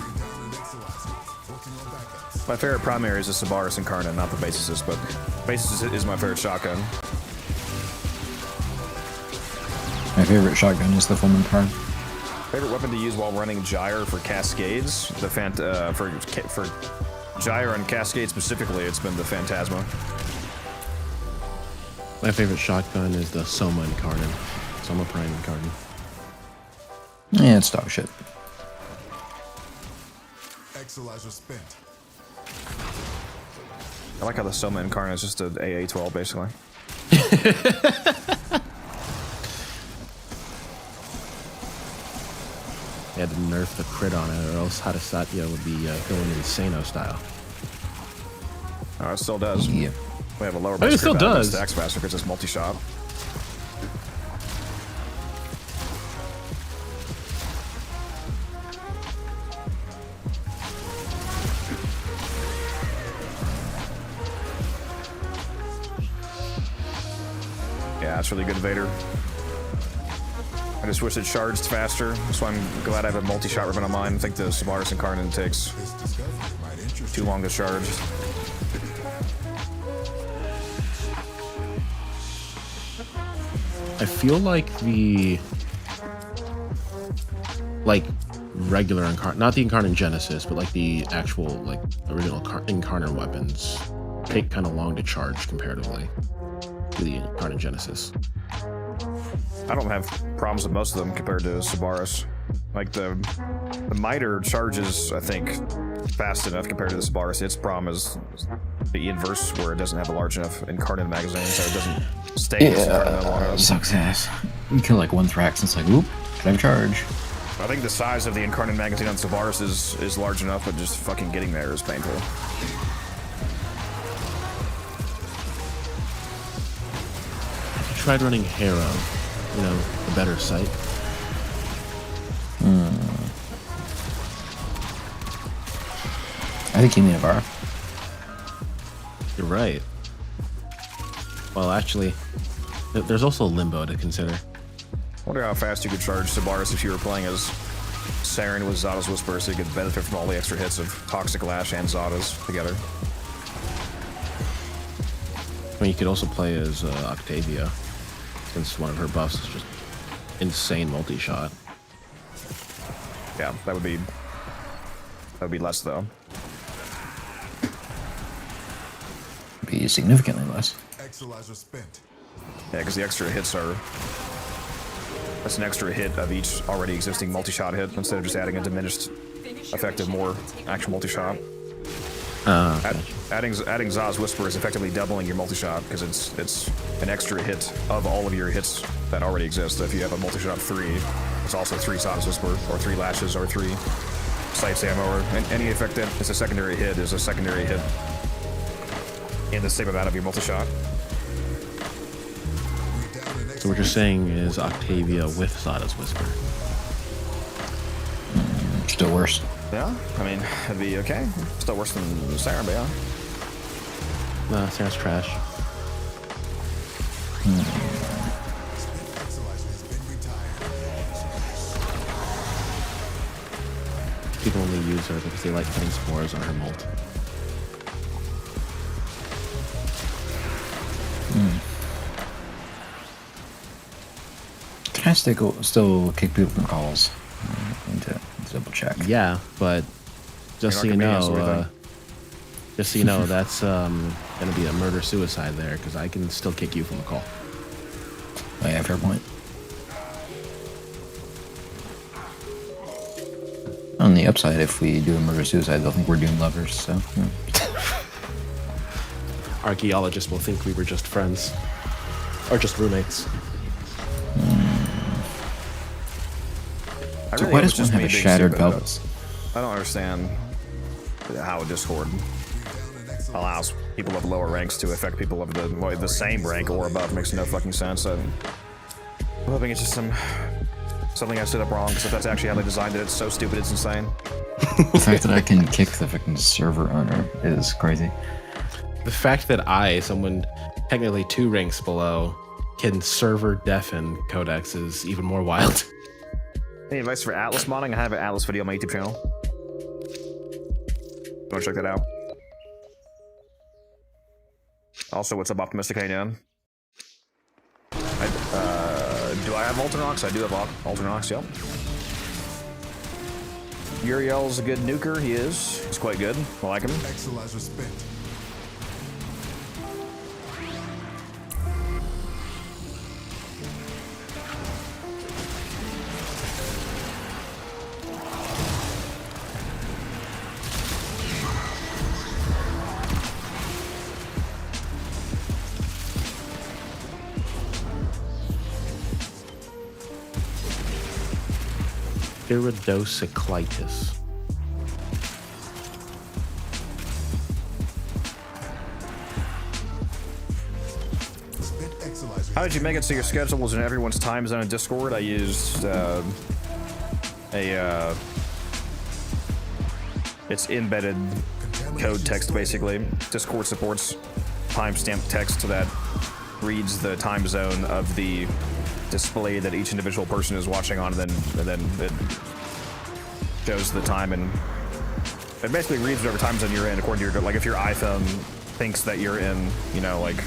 My favorite primary is the Sabaris Incarnate, not the Basisist, but Basisist is my favorite shotgun. My favorite shotgun is the Fulman card. Favorite weapon to use while running Gyre for Cascades? For Gyre and Cascade specifically, it's been the Phantasma. My favorite shotgun is the Soma Incarnate. Soma Prime Incarnate. Yeah, it's dog shit. Exolizer spent. I like how the Soma Incarnate is just an AA-12, basically. They had to nerf the crit on it, or else Hadasatya would be going Insano style. Oh, it still does. Yeah. We have a lower I mean, base it still crit value against does. the X-Master because it's multi-shot. Yeah, it's really good, Vader. I just wish it charged faster. That's why I'm glad I have a multi-shot ribbon on mine. I think the Sabaris Incarnate takes This discovery might interest too long to charge. I feel like the regular incarnate, not the incarnate Genesis, but like the actual original incarnate weapons take kind of long to charge comparatively to the incarnate Genesis. I don't have problems with most of them compared to Sabaris. Like the Miter charges, I think, fast enough compared to the Sabaris. Its problem is the inverse, where it doesn't have a large enough incarnate magazine, so it doesn't stay in its incarnate long enough. Sucks ass. You kill like 1 Thrax and it's like, oop, could I have charge? I think the size of the incarnate magazine on Sabaris is large enough, but just fucking getting there is painful. I tried running Harrow, a better sight. I think you mean Avara. You're right. Well, actually, there's also Limbo to consider. I wonder how fast you could charge Sabaris if you were playing as Saren with Zada's Whisper, so you could benefit from all the extra hits of Toxic Lash and Zada's together. I mean, you could also play as Octavia, since one of her buffs is just insane multi-shot. Yeah, that would be less though. Be significantly less. Exolizer spent. Yeah, because the extra hits are That's an extra hit of each already existing multi-shot hit instead of just adding a diminished effective more actual multi-shot. Adding Zaz Whisper is effectively doubling your multi-shot because it's an extra hit of all of your hits that already exist. So if you have a multi-shot 3, it's also 3 Zaz Whisper or 3 Lashes or 3 Sights Ammo or any effect that is a secondary hit is a secondary hit in the same amount of your multi-shot. So what you're saying is Octavia with Zada's Whisper. Still worse. Yeah, I mean, it'd be okay. Still worse than Siren, but yeah. Nah, Sarah's trash. People only use her because they like putting spores on her molt. Can I still kick people from calls? I need to double check. Yeah, but just so you know, that's gonna be a murder-suicide there because I can still kick you from a call. Oh, yeah, fair point. On the upside, if we do a murder-suicide, they'll think we're doing lovers, so... Archaeologists will think we were just friends. Or just roommates. So why does one have a shattered pelvis? I don't understand how Discord allows people of lower ranks to affect people of the same rank or above. Makes no fucking sense. I'm hoping it's just something I set up wrong, because if that's actually how they designed it, it's so stupid it's insane. The fact that I can kick the fucking server owner is crazy. The fact that someone technically 2 ranks below, can server deafen codex is even more wild. Any advice for Atlas modding? I have an Atlas video on my YouTube channel. Go check that out. Also, what's up, Optimistic? How you doing? Do I have Alternox? I do have Alternox, yep. Uriel's a good nuker, he is. He's quite good. I like him. Exilizer spent. Iridocyclitis. How did you make it so your schedule was in everyone's time zone in Discord? I used it's embedded code text, basically. Discord supports timestamp text that reads the time zone of the display that each individual person is watching on, and then it shows the time, and it basically reads whatever time zone you're in according to your, like, if your iPhone thinks that you're in, you know, like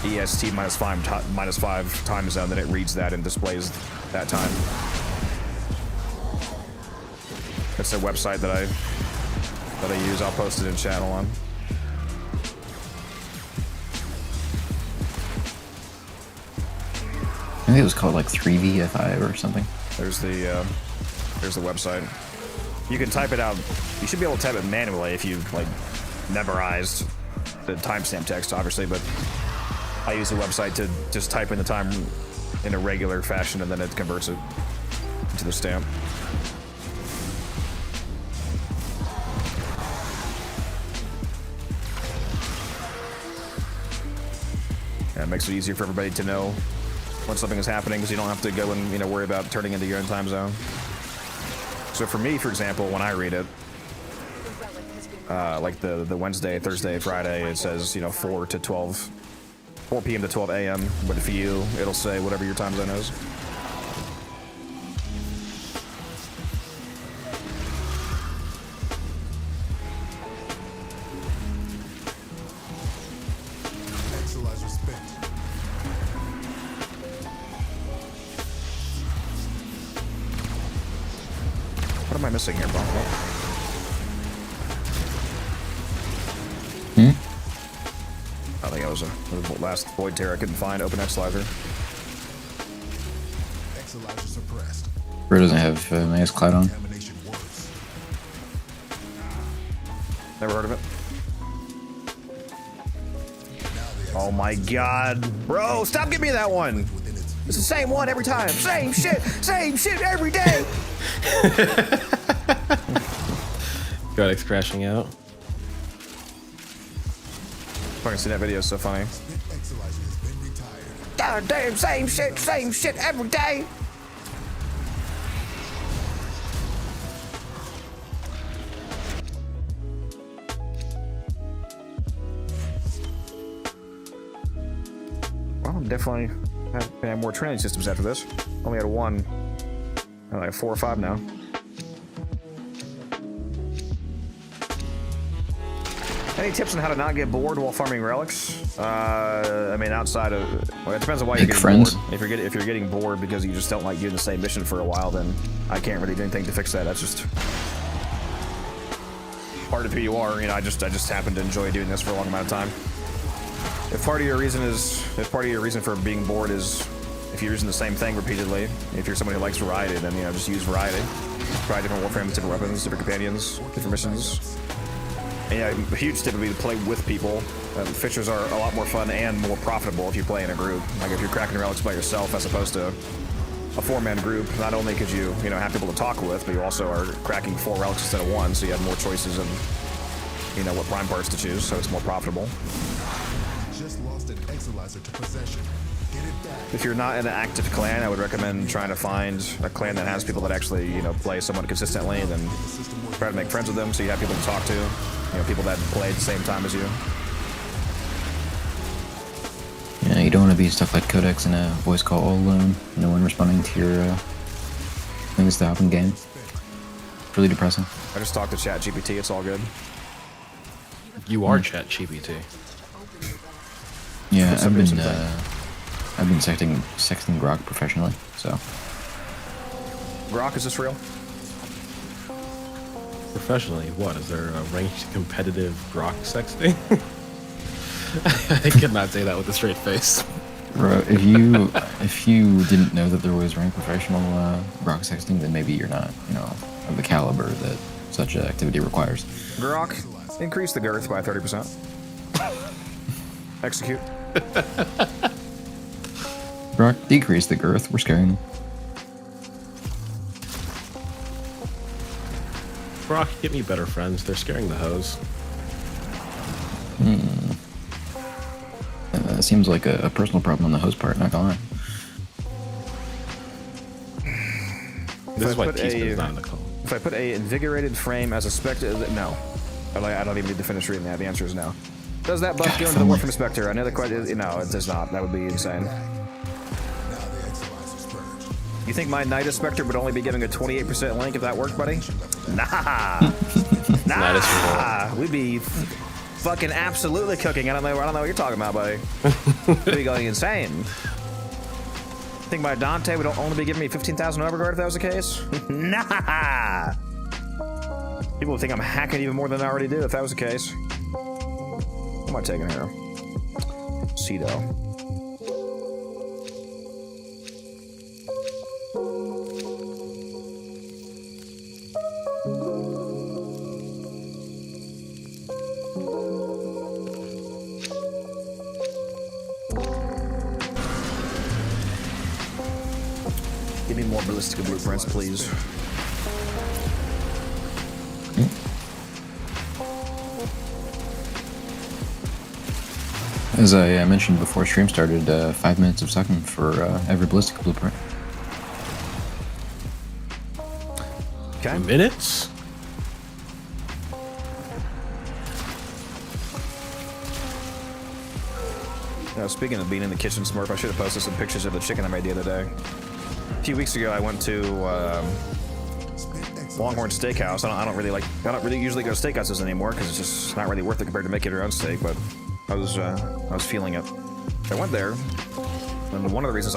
EST -5 time zone, then it reads that and displays that time. It's a website that I use. I'll post it in channel on. I think it was called like 3VFI or something. There's the website. You can type it out. You should be able to type it manually if you like memorized the timestamp text, obviously. But I use the website to just type in the time in a regular fashion, and then it converts it into the stamp. Yeah, it makes it easier for everybody to know when something is happening, because you don't have to go and, you know, worry about turning into your own time zone. So for me, for example, when I read it, like the Wednesday, Thursday, Friday, it says, you know, 4 p.m. to 12 a.m. But for you, it'll say whatever your time zone is. Exilizer spent. What am I missing here, Bob? I think that was the last Void Terror I couldn't find. Open Exilizer. Exolizer suppressed. Bro doesn't have Magus Cloud on. Contamination worse. Never heard of it. Oh my god. Bro, stop giving me that one. It's the same one every time. Same shit every day. Godix crashing out. Fucking see that video, it's so funny. Exolizer has been retired. God damn, same shit every day. Well, I'm definitely have more training systems after this. Only had one. I have 4 or 5 now. Any tips on how to not get bored while farming relics? I mean, outside of, well, it depends on why you're getting friends. bored. If you're getting bored because you just don't like doing the same mission for a while, then I can't really do anything to fix that. That's just part of who you are. You know, I just happen to enjoy doing this for a long amount of time. If part of your reason for being bored is if you're using the same thing repeatedly, if you're someone who likes variety, then you know just use variety. Try different warframes, different weapons, different companions, different missions. And yeah, a huge tip would be to play with people. Fixtures are a lot more fun and more profitable if you play in a group. Like if you're cracking relics by yourself as opposed to a 4-man group, not only could you have people to talk with, but you also are cracking 4 relics instead of 1, so you have more choices and what prime parts to choose, so it's more profitable. Just lost an Exolizer to possession. Get it back. If you're not in an active clan, I would recommend trying to find a clan that has people that actually, play somewhat consistently, and then try to make friends with them so you have people to talk to. People that play at the same time as you. Yeah, you don't want to be stuck like Codex in a voice call all alone. No one responding to your things that happen in game. It's really depressing. I just talked to ChatGPT, it's all good. You are ChatGPT. Yeah, Some I've been thing. sexting Grok professionally, so. Grok, is this real? Professionally, what? Is there a ranked competitive Grok sexting? I could not say that with a straight face. Bro, if you didn't know that there was ranked professional Grok sexting, then maybe you're not, of the caliber that such an activity requires. Grok, increase the girth by 30%. Execute. Grok, decrease the girth. We're scaring them. Brock, get me better friends. They're scaring the hoes. Seems like a personal problem on the host part, not gonna lie. This is why Teaspoon's not in the call. If I put a invigorated frame as a specter, no. I don't even need to finish reading that. The answer is no. Does that buff go into the Warframe Spectre? Another question is, no, it does not. That would be insane. Now the Exolizer's purged. You think my Nidus Spectre would only be giving a 28% link if that worked, buddy? Nah. Nah. We'd be fucking absolutely cooking. I don't know what you're talking about, buddy. We'd be going insane. Think my Dante would only be giving me 15,000 overguard if that was the case? Nah. People would think I'm hacking even more than I already do if that was the case. What am I taking here? Cedo. Give me more ballistic blueprints, please. As I mentioned before stream started, 5 minutes of sucking for every ballistic blueprint. Okay. Minutes? Speaking of being in the kitchen, Smurf, I should have posted some pictures of the chicken I made the other day. A few weeks ago, I went to Longhorn Steakhouse. I don't really usually go to steakhouses anymore because it's just not really worth it compared to making your own steak. But I was feeling it. I went there, and one of the reasons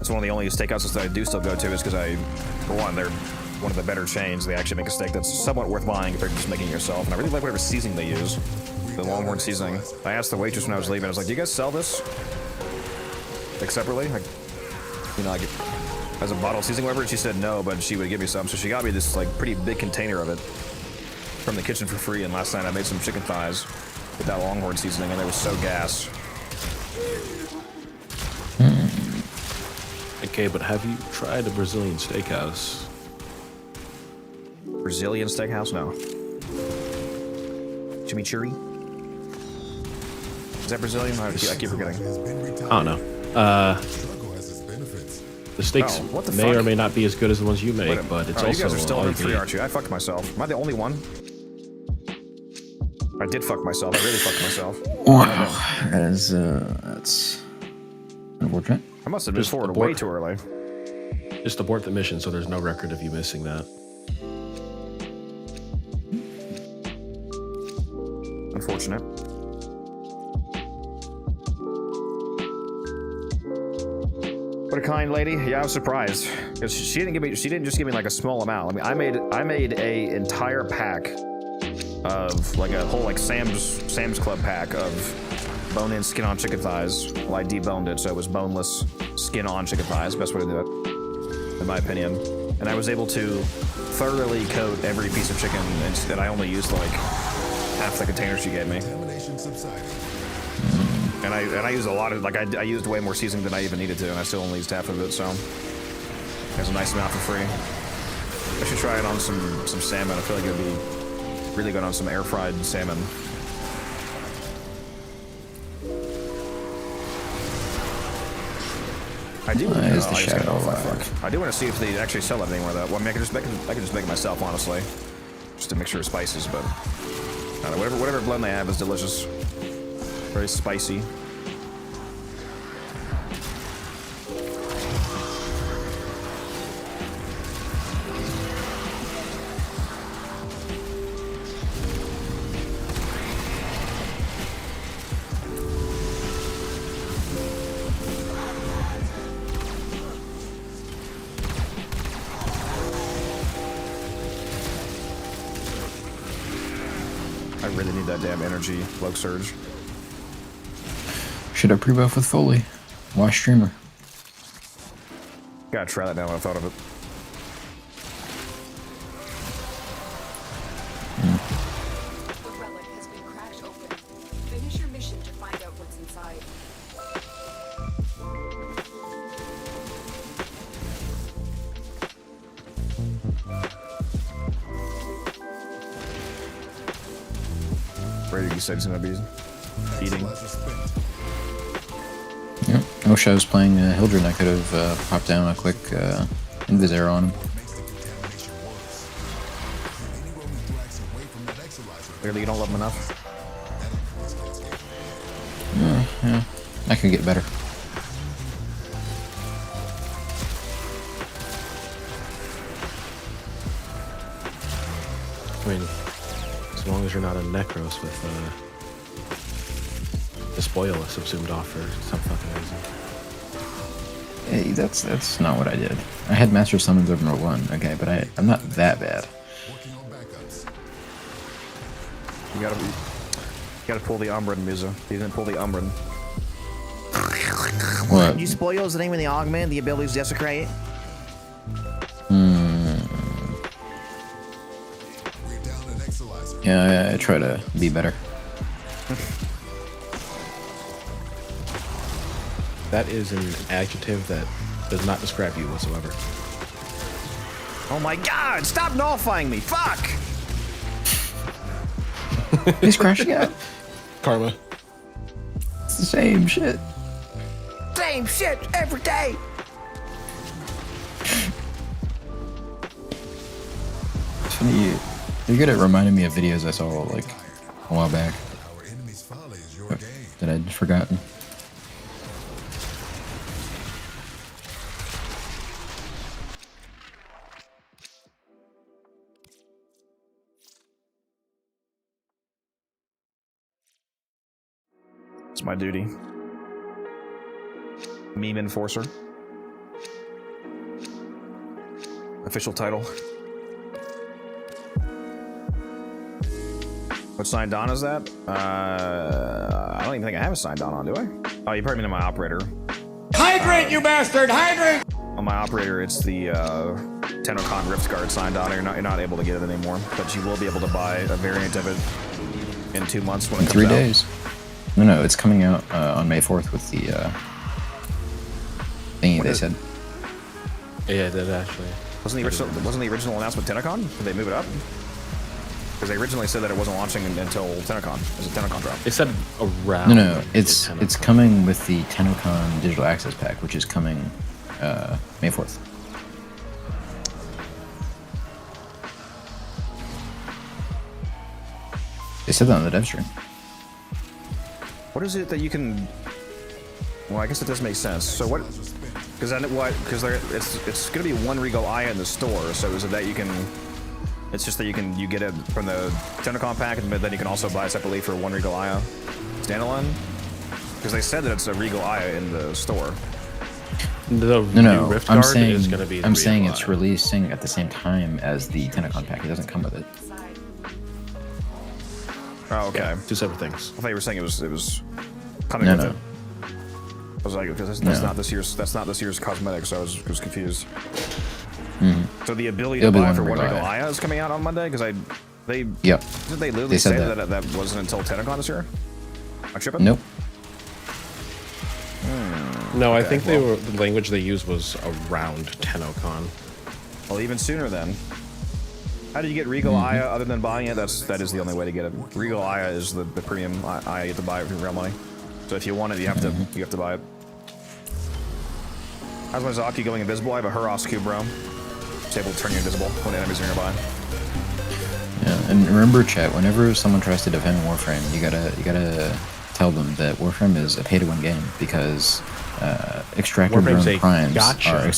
it's one of the only steakhouses that I do still go to is because for one, they're one of the better chains. They actually make a steak that's somewhat worth buying compared to just making it yourself. And I really like whatever seasoning they use. The Longhorn seasoning. I asked the waitress when I was leaving, I was like, do you guys sell this? Like separately? Like, you know, like as a bottle seasoning, whatever. And she said no, but she would give me some. So she got me this like pretty big container of it from the kitchen for free. And last night I made some chicken thighs with that Longhorn seasoning, and they were so gas. Okay, but have you tried a Brazilian steakhouse? Brazilian steakhouse? No. Chimichurri? Is that Brazilian? I keep forgetting. I don't know. The steaks what the may fuck? or may not be as good as the ones you make, but it's Oh, also you guys are still all in you free, can aren't you? I fucked myself. Am I the only one? I did fuck myself. I really fucked myself. Wow, that's unfortunate. I must have moved forward abort. way too early. eat. Just abort the mission so there's no record of you missing that. Unfortunate. What a kind lady. Yeah, I was surprised. 'Cause she didn't just give me like a small amount. I mean, I made a entire pack of like a whole like Sam's Club pack of bone-in, skin-on chicken thighs. Well, I deboned it, so it was boneless, skin-on chicken thighs. Best way to do it, in my opinion. And I was able to thoroughly coat every piece of chicken, and I only used like half the container she gave me. And I used a lot of, like, I used way more seasoning than I even needed to, and I still only used half of it, so there's a nice amount for free. I should try it on some salmon. I feel like it would be really good on some air-fried salmon. I do. Is the I just shadow got off my alive? fuck. I do want to see if they actually sell it anywhere though. Well, I mean, I can just make it myself, honestly, just to make sure it spices. But I don't know, whatever blend they have is delicious. Very spicy. I really need that damn energy flow surge. Should have pre-buff with Foley. Watch streamer. Gotta try that now when I thought of it. The relic has been cracked open. Finish your mission to find out what's inside. Brady, you said he's gonna be eating. Yep. I wish I was playing Hildren. I could have popped down a quick Invis arrow on him. Clearly, you don't love him enough. Yeah, I could get better. I mean, as long as you're not a Necros with Despoil subsumed off for some fucking reason. Hey, that's not what I did. I had Master Summons over number 1, okay, but I'm not that bad. You gotta pull the Umbran, Musa. He didn't pull the Umbran. What? You spoil is the name of the augment, the ability to desecrate. Yeah, I try to be better. That is an adjective that does not describe you whatsoever. Oh my god! Stop nullifying me! Fuck! He's crashing out. Karma. It's the same shit. Same shit every day. It's funny, you're good at reminding me of videos I saw like a while back that I'd forgotten. It's my duty. Meme enforcer. Official title. What signed on is that? I don't even think I have a signed on, do I? Oh, you probably mean my operator. Hydrate, you bastard! Hydrate! On my operator, it's the TennoCreate Rift Guard signed on. You're not able to get it anymore, but you will be able to buy a variant of it in 2 months when it comes 3 out. days. No, it's coming out on May 4th with the thingy they said. Yeah, it did actually. Wasn't the original announcement TennoCon? Did they move it up? Because they originally said that it wasn't launching until TennoCon. As a TennoCon drop. They said around. No, it's coming with the TennoCon Digital Access Pack, which is coming May 4th. They said that on the dev stream. What is it that you can? Well, I guess it does make sense. So what? Because it's going to be one Regal Aya in the store. So is it that you can? It's just that you get it from the TennoCon pack, but then you can also buy separately for one Regal Aya standalone. Because they said that it's a Regal Aya in the store. The No, new Rift I'm Guard saying is going to be. I'm saying it's releasing at the same time as the TennoCon pack. It doesn't come with it. Oh, okay. Yeah, two separate things. I thought you were saying it was coming No, with no. it. I was like, because that's No. not this year's cosmetic, so I was confused. So the ability It'll to be buy one for one Regal Regal Aya. Aya is coming out on Monday because they Yep. did they literally They said say that. that wasn't until TennoCon this year? I'm shipping? Nope. No, I Okay, think well. the language they used was around TennoCon. Well, even sooner then. How do you get Regal Aya other than buying it? That is the only way to get it. Regal Aya is the premium Aya. You have to buy it for real money. So if you want it, you have to buy it. How's my Zaki going invisible? I have a Huros cube, bro. It's able to turn you invisible when enemies are nearby. Yeah, and remember, chat. Whenever someone tries to defend Warframe, you gotta tell them that Warframe is a pay-to-win game because extractor Warframe's drone a primes gotcha.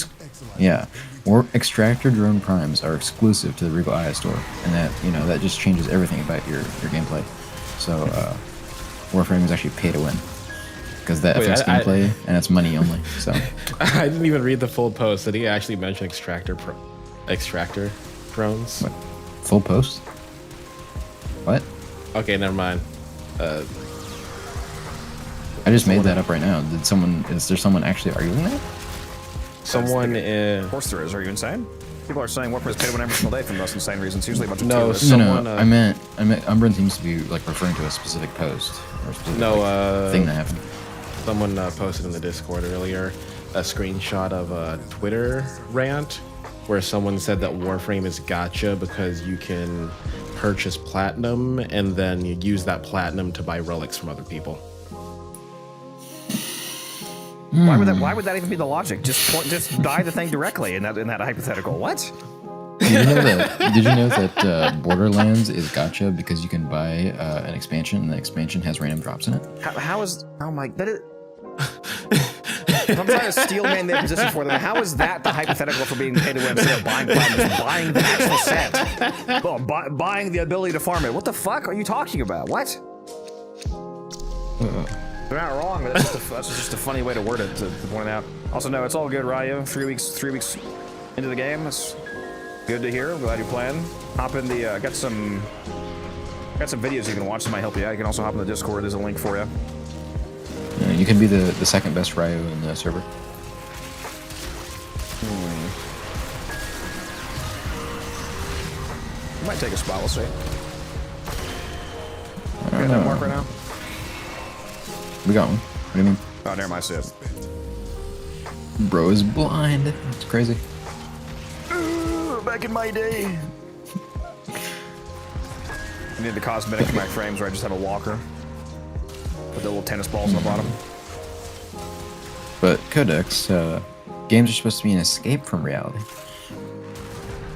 extractor drone primes are exclusive to the Regal Aya store, and that just changes everything about your gameplay. So Warframe is actually pay-to-win because that affects gameplay and it's money only. So I didn't even read the full post. Did he actually mention extractor drones? what? Full post? What? Okay, never mind. I just made that up right now. Is there someone actually arguing that? Someone Of course there is. Are you insane? People are saying Warframe is paid to win every single day for the most insane reasons. Usually a bunch of No, tier lists. Someone, I meant Umbrin seems to be like referring to a specific post or a specific thing that happened. someone posted in the Discord earlier a screenshot of a Twitter rant where someone said that Warframe is gacha because you can purchase platinum and then you use that platinum to buy relics from other people. Why would that even be the logic? Just buy the thing directly in that hypothetical. What? Did you know that Borderlands is gacha because you can buy an expansion and the expansion has random drops in it? How is? Oh my! That is. I'm trying to steel man their position for them. How is that the hypothetical for being paid to win instead of buying platinum, buying the actual set? Well, buying the ability to farm it. What the fuck are you talking about? What? They're not wrong, but that's just a funny way to word it to point out. Also, no, it's all good, Ryu. 3 weeks into the game. It's good to hear. I'm glad you're playing. Hop in the got some videos you can watch that might help you out. You can also hop in the Discord. There's a link for you. Yeah, you can be the second best Ryu in the server. You might take a spot. We'll see. I You don't got that know. mark right now? We got one. What do you mean? Oh, never mind. I see it. Bro is blind. It's crazy. Back in my day. I need the cosmetic for my frames where I just have a walker with the little tennis balls on the bottom. But Codex, games are supposed to be an escape from reality.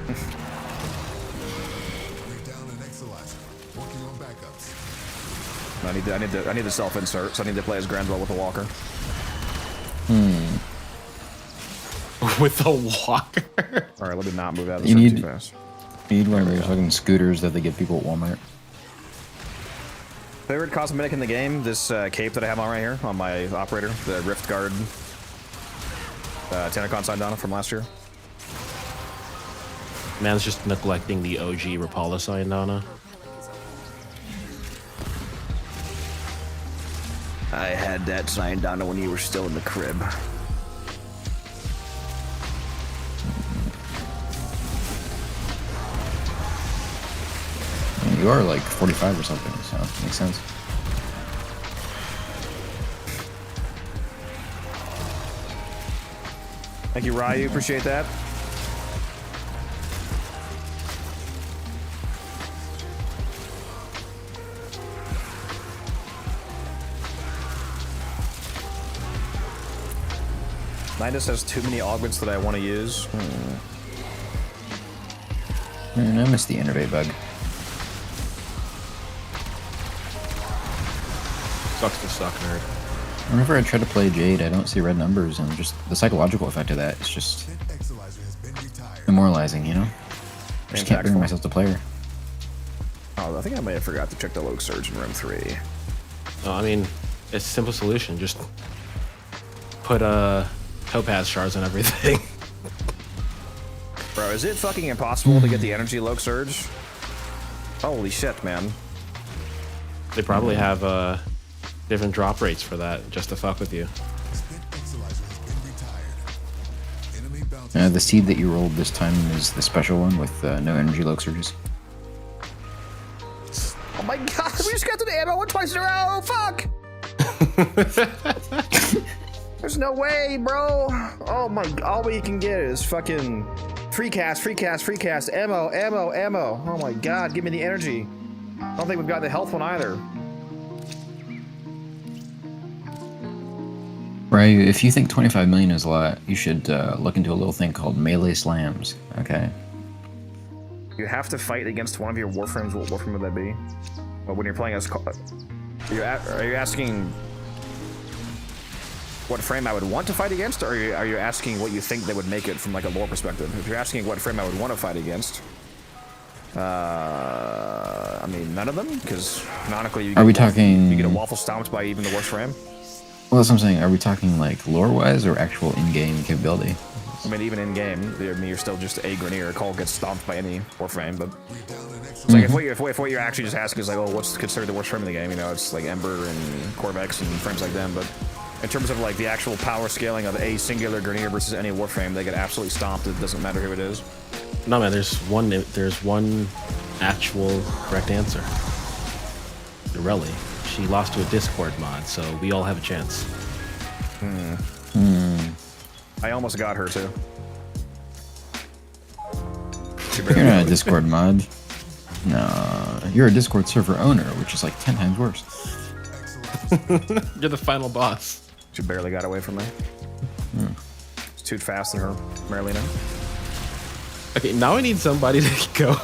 We're down an Exalizer. Working on backups. I need the self-insert, so I need to play as Granville with a walker. With a walker. All right, let me not move out of the You circle need- too fast. You need one of those fucking scooters that they give people at Walmart. Favorite cosmetic in the game? This cape that I have on right here on my operator, the Rift Guard TennoCreate Sindana from last year. Man's just neglecting the OG Rapala Sayonara. I had that Sindana when you were still in the crib. You are like 45 or something, so it makes sense. Thank you, Ryu. Appreciate that. Nidus has too many augments that I want to use. I missed the innervate bug. Sucks to suck, nerd. Whenever I try to play Jade, I don't see red numbers, and just the psychological effect of that is just demoralizing, you know? I just can't bring Impactful. myself to play her. Oh, I think I may have forgot to check the Loke Surge in room 3. No, I mean, it's a simple solution. Just put topaz shards on everything. Bro, is it fucking impossible to get the energy Loke Surge? Holy shit, man. They probably have different drop rates for that, just to fuck with you. The seed that you rolled this time is the special one with no energy Loke surges. Oh my god, we just got to the ammo one twice in a row! Fuck! There's no way, bro! Oh my, all we can get is fucking free cast, ammo. Oh my god, give me the energy. I don't think we've got the health one either. Ryu, if you think 25 million is a lot, you should look into a little thing called melee slams, okay? You have to fight against one of your Warframes. What Warframe would that be? Well, when you're playing as... Are you asking what frame I would want to fight against, or are you asking what you think they would make it from like a lore perspective? If you're asking what frame I would want to fight against, I mean, none of them, because canonically you get, you get a waffle stomped by even the worst frame. Well, that's what I'm saying. Are we talking like lore-wise or actual in-game capability? I mean, even in game, you're still just a Grenier. Call gets stomped by any Warframe, but it's like if what you're actually just asking is like, oh, what's considered the worst frame in the game? You know, it's like Ember and Corvex and frames like them. But in terms of like the actual power scaling of a singular Grenier versus any Warframe, they get absolutely stomped. It doesn't matter who it is. No, man, there's one actual correct answer. Dorelli. She lost to a Discord mod, so we all have a chance. I almost got her too. You're not a Discord mod. No, you're a Discord server owner, which is like 10 times worse. You're the final boss. She barely got away from me. It's too fast in her Marilena. Okay, now I need somebody to go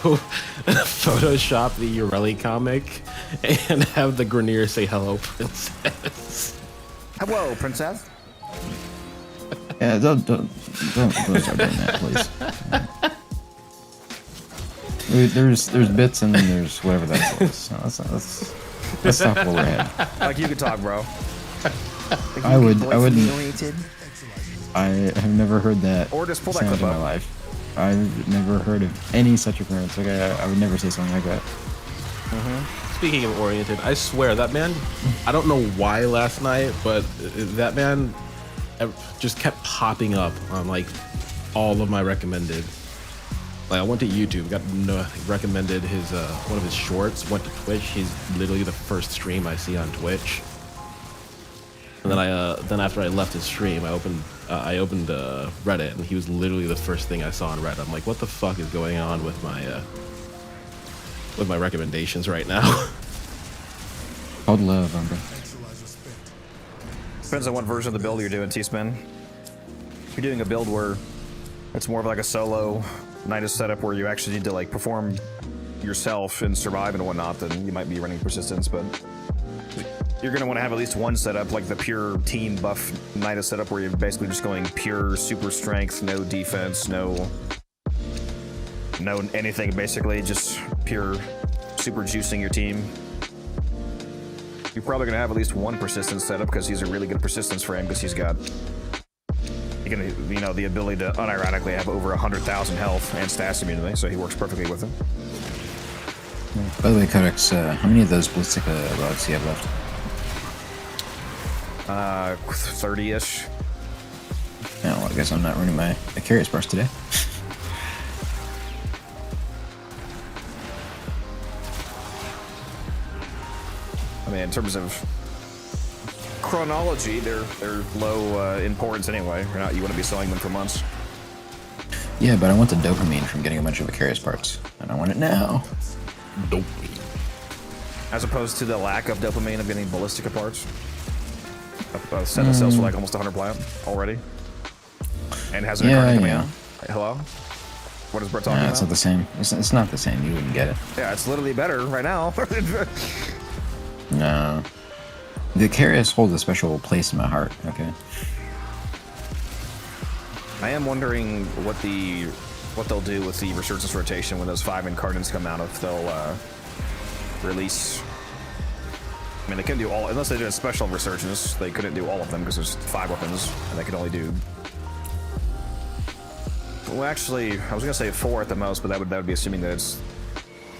Photoshop the Urelli comic and have the Grenier say hello, princess. Hello, princess. Yeah, don't start doing that, please. There's bits and then there's whatever that was. So let's stop where we're at. Like you could talk, bro. I wouldn't. I have never heard that. Or just pull that sound clip in my up. life. I've never heard of any such occurrence. Like I would never say something like that. Speaking of oriented, I swear that man, I don't know why last night, but that man just kept popping up on like all of my recommended. Like I went to YouTube, got recommended his one of his shorts, went to Twitch. He's literally the first stream I see on Twitch. And then after I left his stream, I opened Reddit, and he was literally the first thing I saw on Reddit. I'm like, what the fuck is going on with my recommendations right now? Called love, Umbra. Depends on what version of the build you're doing, T-Spin. If you're doing a build where it's more of like a solo Nidus setup where you actually need to like perform yourself and survive and whatnot, then you might be running persistence, but you're going to want to have at least one setup, like the pure team buff Nidus setup, where you're basically just going pure super strength, no defense, no anything, basically just pure super juicing your team. You're probably going to have at least one persistence setup because he's a really good persistence frame, because he's got the ability to unironically have over 100,000 health and stats immunity, so he works perfectly with him. By the way, Codex, how many of those ballistic rods do you have left? 30-ish. Yeah, well, I guess I'm not running my Curious Burst today. mean, in terms of chronology, they're low importance anyway. You want to be selling them for months. Yeah, but I want the dopamine from getting a bunch of Vicarious parts, and I want it now. Dopamine. As opposed to the lack of dopamine of getting ballistica parts. Senna sells for like almost 100 plat already. And hasn't Yeah, coming yeah. out. Hello? What is Brett talking Nah, about? it's not the same. It's not the same. You wouldn't get it. Yeah, it's literally better right now. No. The Vicarious holds a special place in my heart, okay? I am wondering what they'll do with the Resurgence rotation when those 5 incarnates come out, if they'll release... I mean, they couldn't do all... Unless they did a special Resurgence, they couldn't do all of them because there's 5 weapons, and they could only do... Well, actually, I was gonna say 4 at the most, but that would be assuming that it's...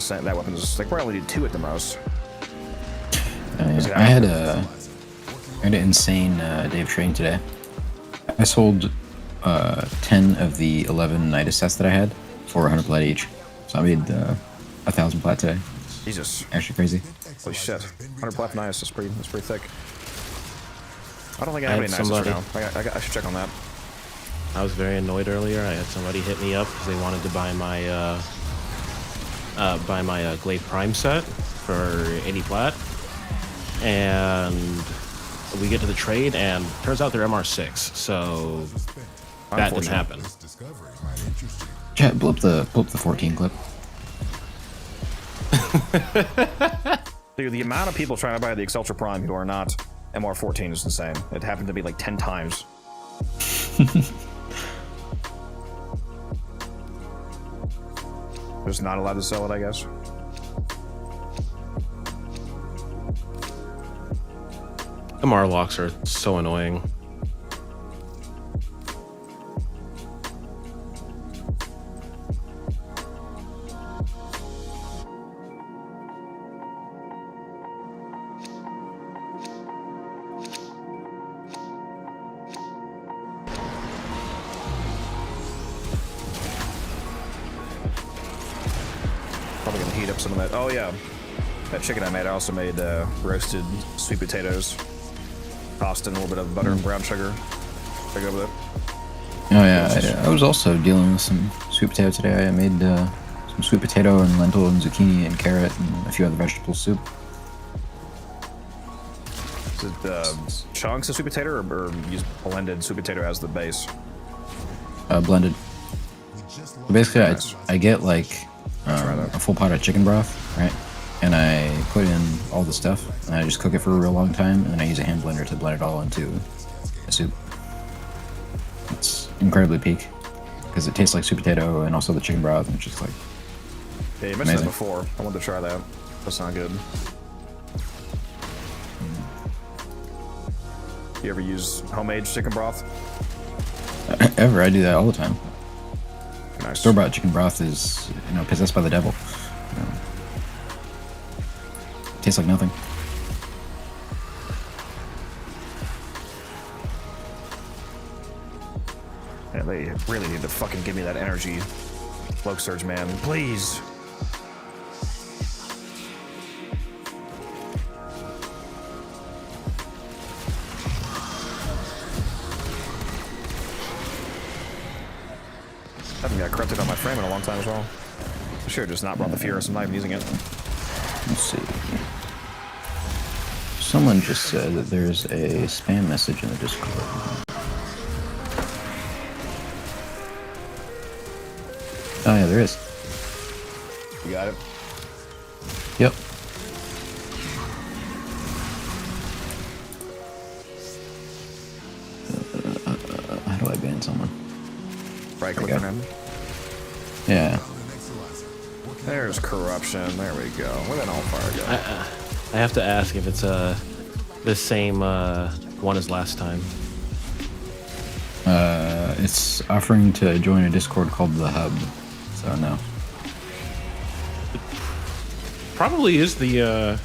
That weapon is... They probably only do 2 at the most. I had an insane day of trading today. I sold 10 of the 11 Nidus sets that I had for 100 plat each. So I made 1,000 plat today. Jesus. Actually crazy. Holy shit. 100 plat nice. That's pretty thick. I don't think I have any nice right now. I should check on that. I was very annoyed earlier. I had somebody hit me up because they wanted to buy my Glaive Prime set for 80 plat. And we get to the trade, and turns out they're MR6, so that didn't happen. Chat, blow up the 14 clip. Dude, the amount of people trying to buy the Exceltra Prime who are not MR14 is insane. It happened to be like 10 times. Just not allowed to sell it, I guess. MR locks are so annoying. Probably gonna heat up some of that. Oh yeah, that chicken I made. I also made roasted sweet potatoes, tossed in a little bit of butter and brown sugar. I go with it. Oh yeah, I was also dealing with some sweet potato today. I made some sweet potato and lentil and zucchini and carrot and a few other vegetable soup. Is it chunks of sweet potato or use blended sweet potato as the base? Blended. So basically, I get like a full pot of chicken broth, right? And I put in all the stuff, and I just cook it for a real long time, and then I use a hand blender to blend it all into a soup. It's incredibly peak, because it tastes like sweet potato and also the chicken broth, and it's just like... Yeah, you mentioned that before. I wanted to try that. That's not good. You ever use homemade chicken broth? Ever, I do that all the time. Nice. Store-bought chicken broth is, possessed by the devil. Tastes like nothing. Yeah, they really need to fucking give me that energy. Cloak surge, man. Please. I haven't got corrupted on my frame in a long time as well. I should have just not brought the Furus. I'm not even using it. Let's see. Someone just said that there's a spam message in the Discord. Oh yeah, there is. You got it? Yep. How do I ban someone? Right click on him. Yeah. There's corruption. There we go. Where did all fire go? I have to ask if it's the same one as last time. It's offering to join a Discord called The Hub. So no. Probably is the...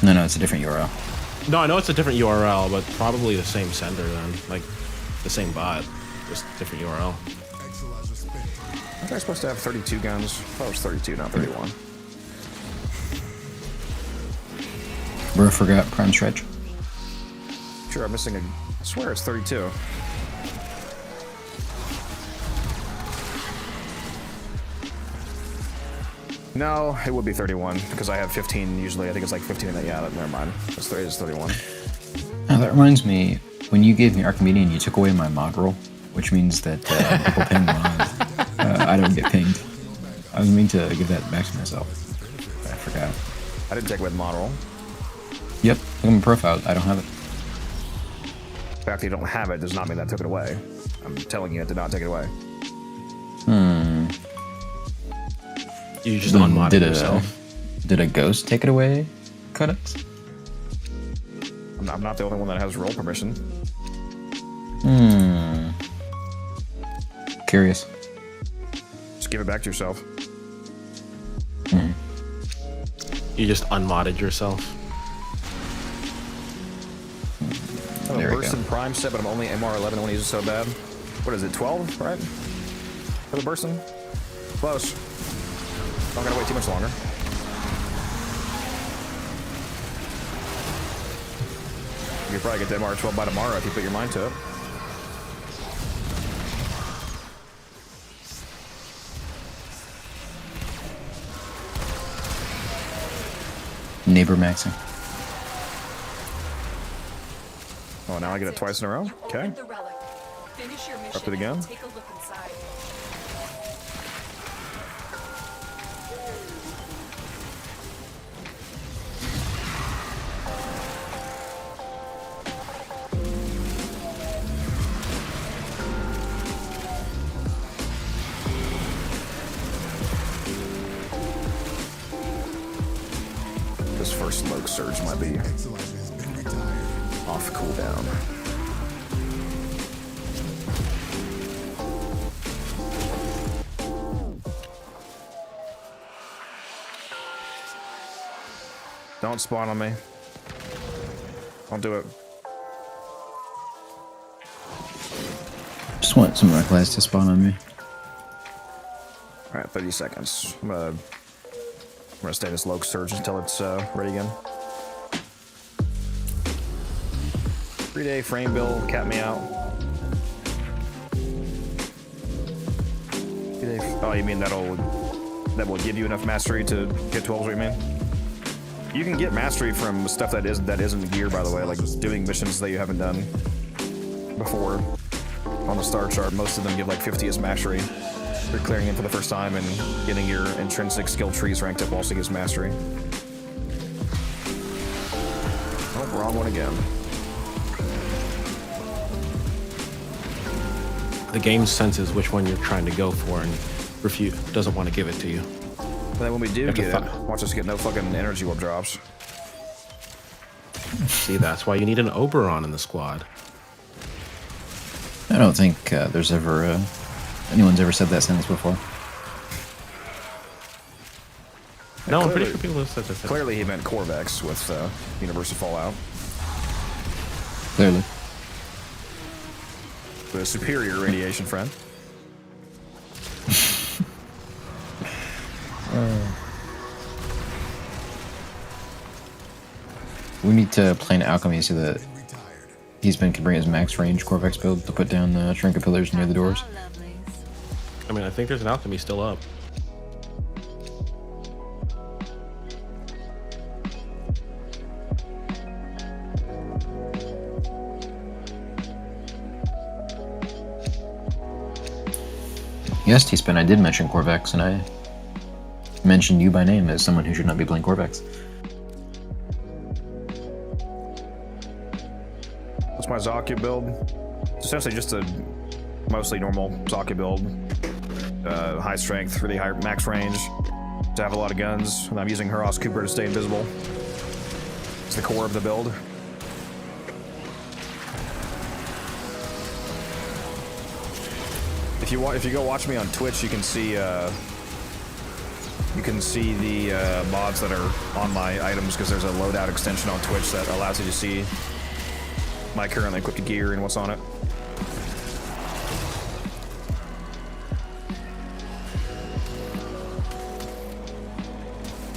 No, it's a different URL. No, I know it's a different URL, but probably the same sender then. Like, the same bot, just different URL. I think I'm supposed to have 32 guns. I thought it was 32, not 31. Bro forgot prime stretch. Sure, I'm missing a. I swear it's 32. No, it would be 31 because I have 15 usually. I think it's like 15. Yeah, never mind. It's 31. Oh, that reminds me, when you gave me Archimedean, you took away my mod roll, which means that people ping mods. I don't get pinged. I was meaning to give that back to myself, but I forgot. I didn't take away the mod roll. Yep, look at my profile. I don't have it. The fact that you don't have it does not mean that I took it away. I'm telling you, I did not take it away. You just unmodded yourself. Did a ghost take it away, Codex? I'm not the only one that has role permission. Curious. Just give it back to yourself. You just unmodded yourself. I have There a we burst go. in prime set, but I'm only MR11 when he's so bad. What is it, 12, right? For the bursting? Close. Not gonna wait too much longer. You could probably get the MR12 by tomorrow if you put your mind to it. Neighbor maxing. Oh, now I get it twice in a row? Okay. Open the relic. Finish your mission Up it again. and take a look inside. This first Loke Surge might be Exilizer has been retired. off cooldown. Don't spawn on me. Don't do it. Just want some reckless to spawn on me. Alright, 30 seconds. I'm gonna stay this Loke Surge until it's ready again. 3-day frame build, cap me out. 3-day oh, you mean that will give you enough mastery to get 12s, what you mean? You can get mastery from stuff that isn't gear, by the way, like doing missions that you haven't done before on the star chart. Most of them give like 50 as mastery. You're clearing it for the first time and getting your intrinsic skill trees ranked up also gives mastery. Oh, wrong one again. The game senses which one you're trying to go for and doesn't want to give it to you. But then when we do have to get it, watch us get no fucking energy warp drops. See, that's why you need an Oberon in the squad. I don't think there's ever anyone's ever said that sentence before. No, I'm clearly- pretty sure people have said this. Clearly he meant Corvex with Universal Fallout. Clearly. The superior radiation friend. We need to play an alchemy so that Heatspin can bring his max range Corvex build to put down the trinket pillars near the doors. I mean, I think there's an alchemy still up. Yes, Heatspin, I did mention Corvex, and I mentioned you by name as someone who should not be playing Corvex. That's my Zaku build. It's essentially just a mostly normal Zaku build. High strength, really high max range, to have a lot of guns. And I'm using Haros Cooper to stay invisible. It's the core of the build. If you go watch me on Twitch, you can see the mods that are on my items because there's a loadout extension on Twitch that allows you to see my currently equipped gear and what's on it.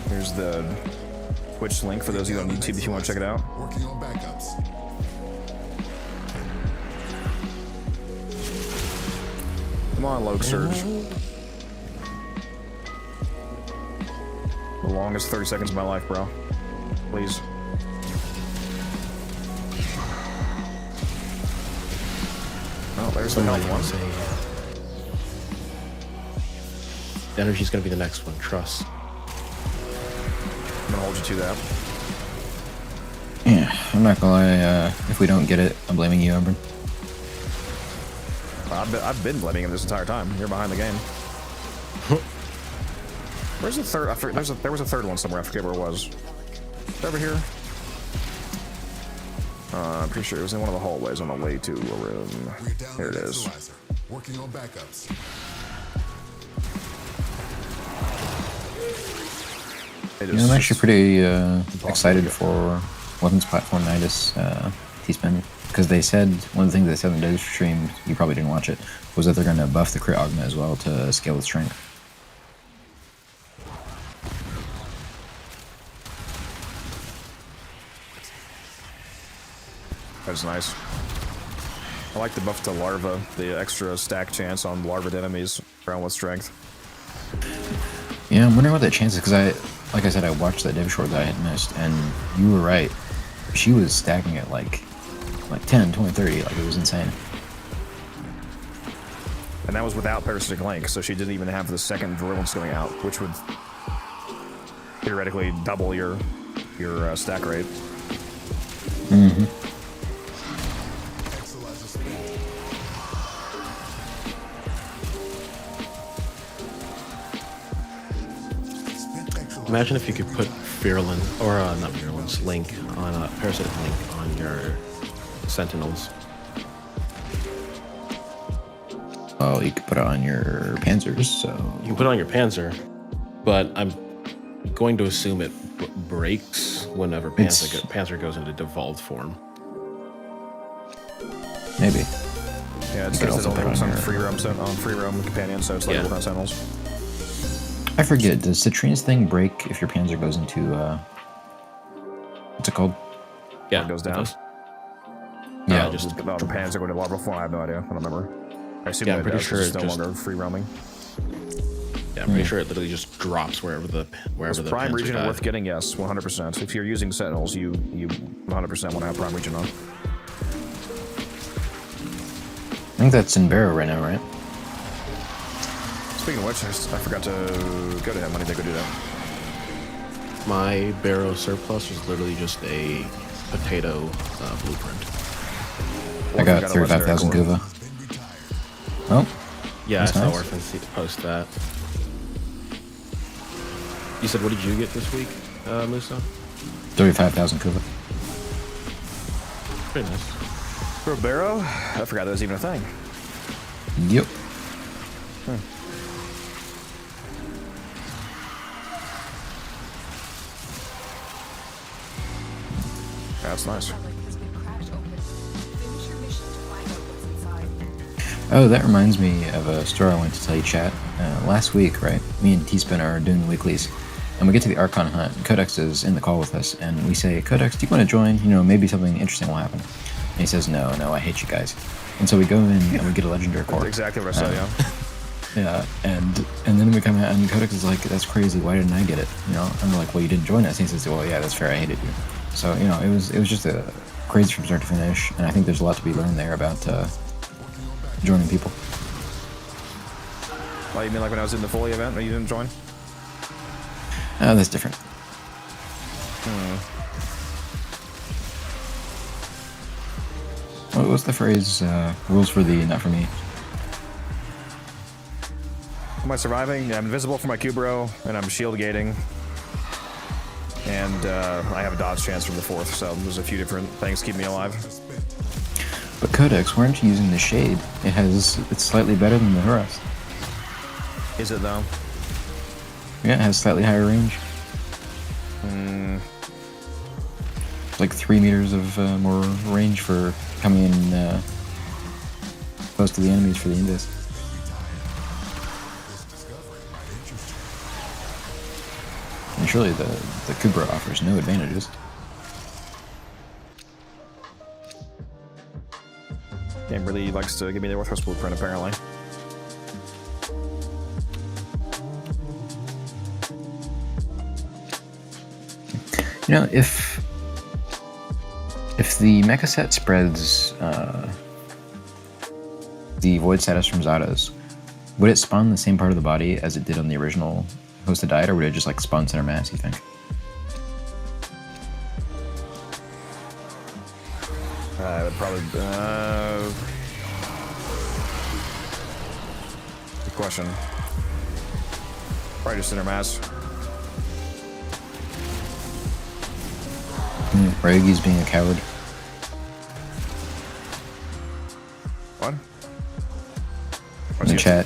Here's the Twitch link for those of you on YouTube if you want to check it out. Working on backups. Come on, Loke Surge. The longest 30 seconds of my life, bro. Please. Oh, there's the health one. The energy's gonna be the next one, trust. I'm gonna hold you to that. Yeah, I'm not gonna lie. If we don't get it, I'm blaming you, Auburn. I've been blaming him this entire time. You're behind the game. Where's the third? I forget, there was a third one somewhere. I forget where it was. Is it over here? I'm pretty sure it was in one of the hallways on the way to a room. We're down Here it to is. Exolizer. Working on backups. Yeah, I'm actually pretty excited for Weapons Platform Nidus T-Spin, because they said, one of the things they said in the Doge stream, you probably didn't watch it, was that they're going to buff the crit augment as well to scale with strength. That's nice. I like the buff to larva, the extra stack chance on larva enemies around with strength. Yeah, I'm wondering what that chance is, because like I said, I watched that dev short that I had missed, and you were right. She was stacking it like 10, 20, 30, like it was insane. And that was without Parasitic Link, so she didn't even have the second Virulence going out, which would theoretically double your stack rate. Mm-hmm. Exolizer spent. Spent Exolizer. Imagine if you could put Virulent, or not Virulence, Link on Parasitic Link on your Sentinels. Well, you could put it on your Panzers, so... You can put it on your Panzer, but I'm going to assume it breaks whenever Panzer goes into devolved form. Maybe. Yeah, it's You could because it also only put works on on your- free roam companion, so it's like Yeah. working on Sentinels. I forget, does Citrine's thing break if your Panzer goes into, what's it called? Yeah, It goes it down. does. Yeah, just The pans are going to larva form. I have no idea. I don't remember. I assume Yeah, I'm that pretty it does, sure it's it no just- longer free roaming. Yeah, I'm pretty sure it literally just drops wherever the Prime Panzer region died. worth getting? Yes, 100%. If you're using Sentinels, you 100% want to have Prime region on. I think that's in Barrow right now, right? Speaking of which, I forgot to go to him. I need to go do that. My Barrow surplus was literally just a potato blueprint. I got a legendary 35,000 core. Kuva. Oh, Yeah, That's I saw nice. Orphan post that. You said, what did you get this week, Musa? 35,000 Kuva. Pretty nice. For a Barrow? I forgot that was even a thing. Yep. That's nice. Relic has been cracked open. Finish your mission to find out what's inside. Oh, that reminds me of a story I wanted to tell you, chat. Last week, right, me and T-Spin are doing the weeklies, and we get to the Archon hunt, and Codex is in the call with us, and we say, Codex, do you want to join? You know, maybe something interesting will happen. And he says, no, I hate you guys. And so we go in, and we get a legendary core. That's exactly what I said, yeah. Yeah, and then we come out, and Codex is like, that's crazy, why didn't I get it? You know, and we're like, well, you didn't join us. And he says, well, yeah, that's fair, I hated you. So, you know, it was just a crazy from start to finish, and I think there's a lot to be learned there about joining people. Oh, you mean like when I was in the Foley event and you didn't join? Oh, that's different. What was the phrase, rules for thee, not for me? Am I surviving? Yeah, I'm invisible for my Cubro, and I'm shield gating. And I have a dodge chance from the fourth, so there's a few different things keeping me alive. But Codex, weren't you using the Shade? It's slightly better than the Horas. Is it though? Yeah, it has slightly higher range. Like 3 meters of more range for coming in close to the enemies for the invis. And surely the Kubra offers no advantages. Game really likes to give me the Orthos blueprint, apparently. You know, if the mecha set spreads the void status from Zados, would it spawn the same part of the body as it did on the original host that died, or would it just like spawn center mass, you think? It would probably good question. Probably just center mass. Ryogi's being a coward. What? In the chat.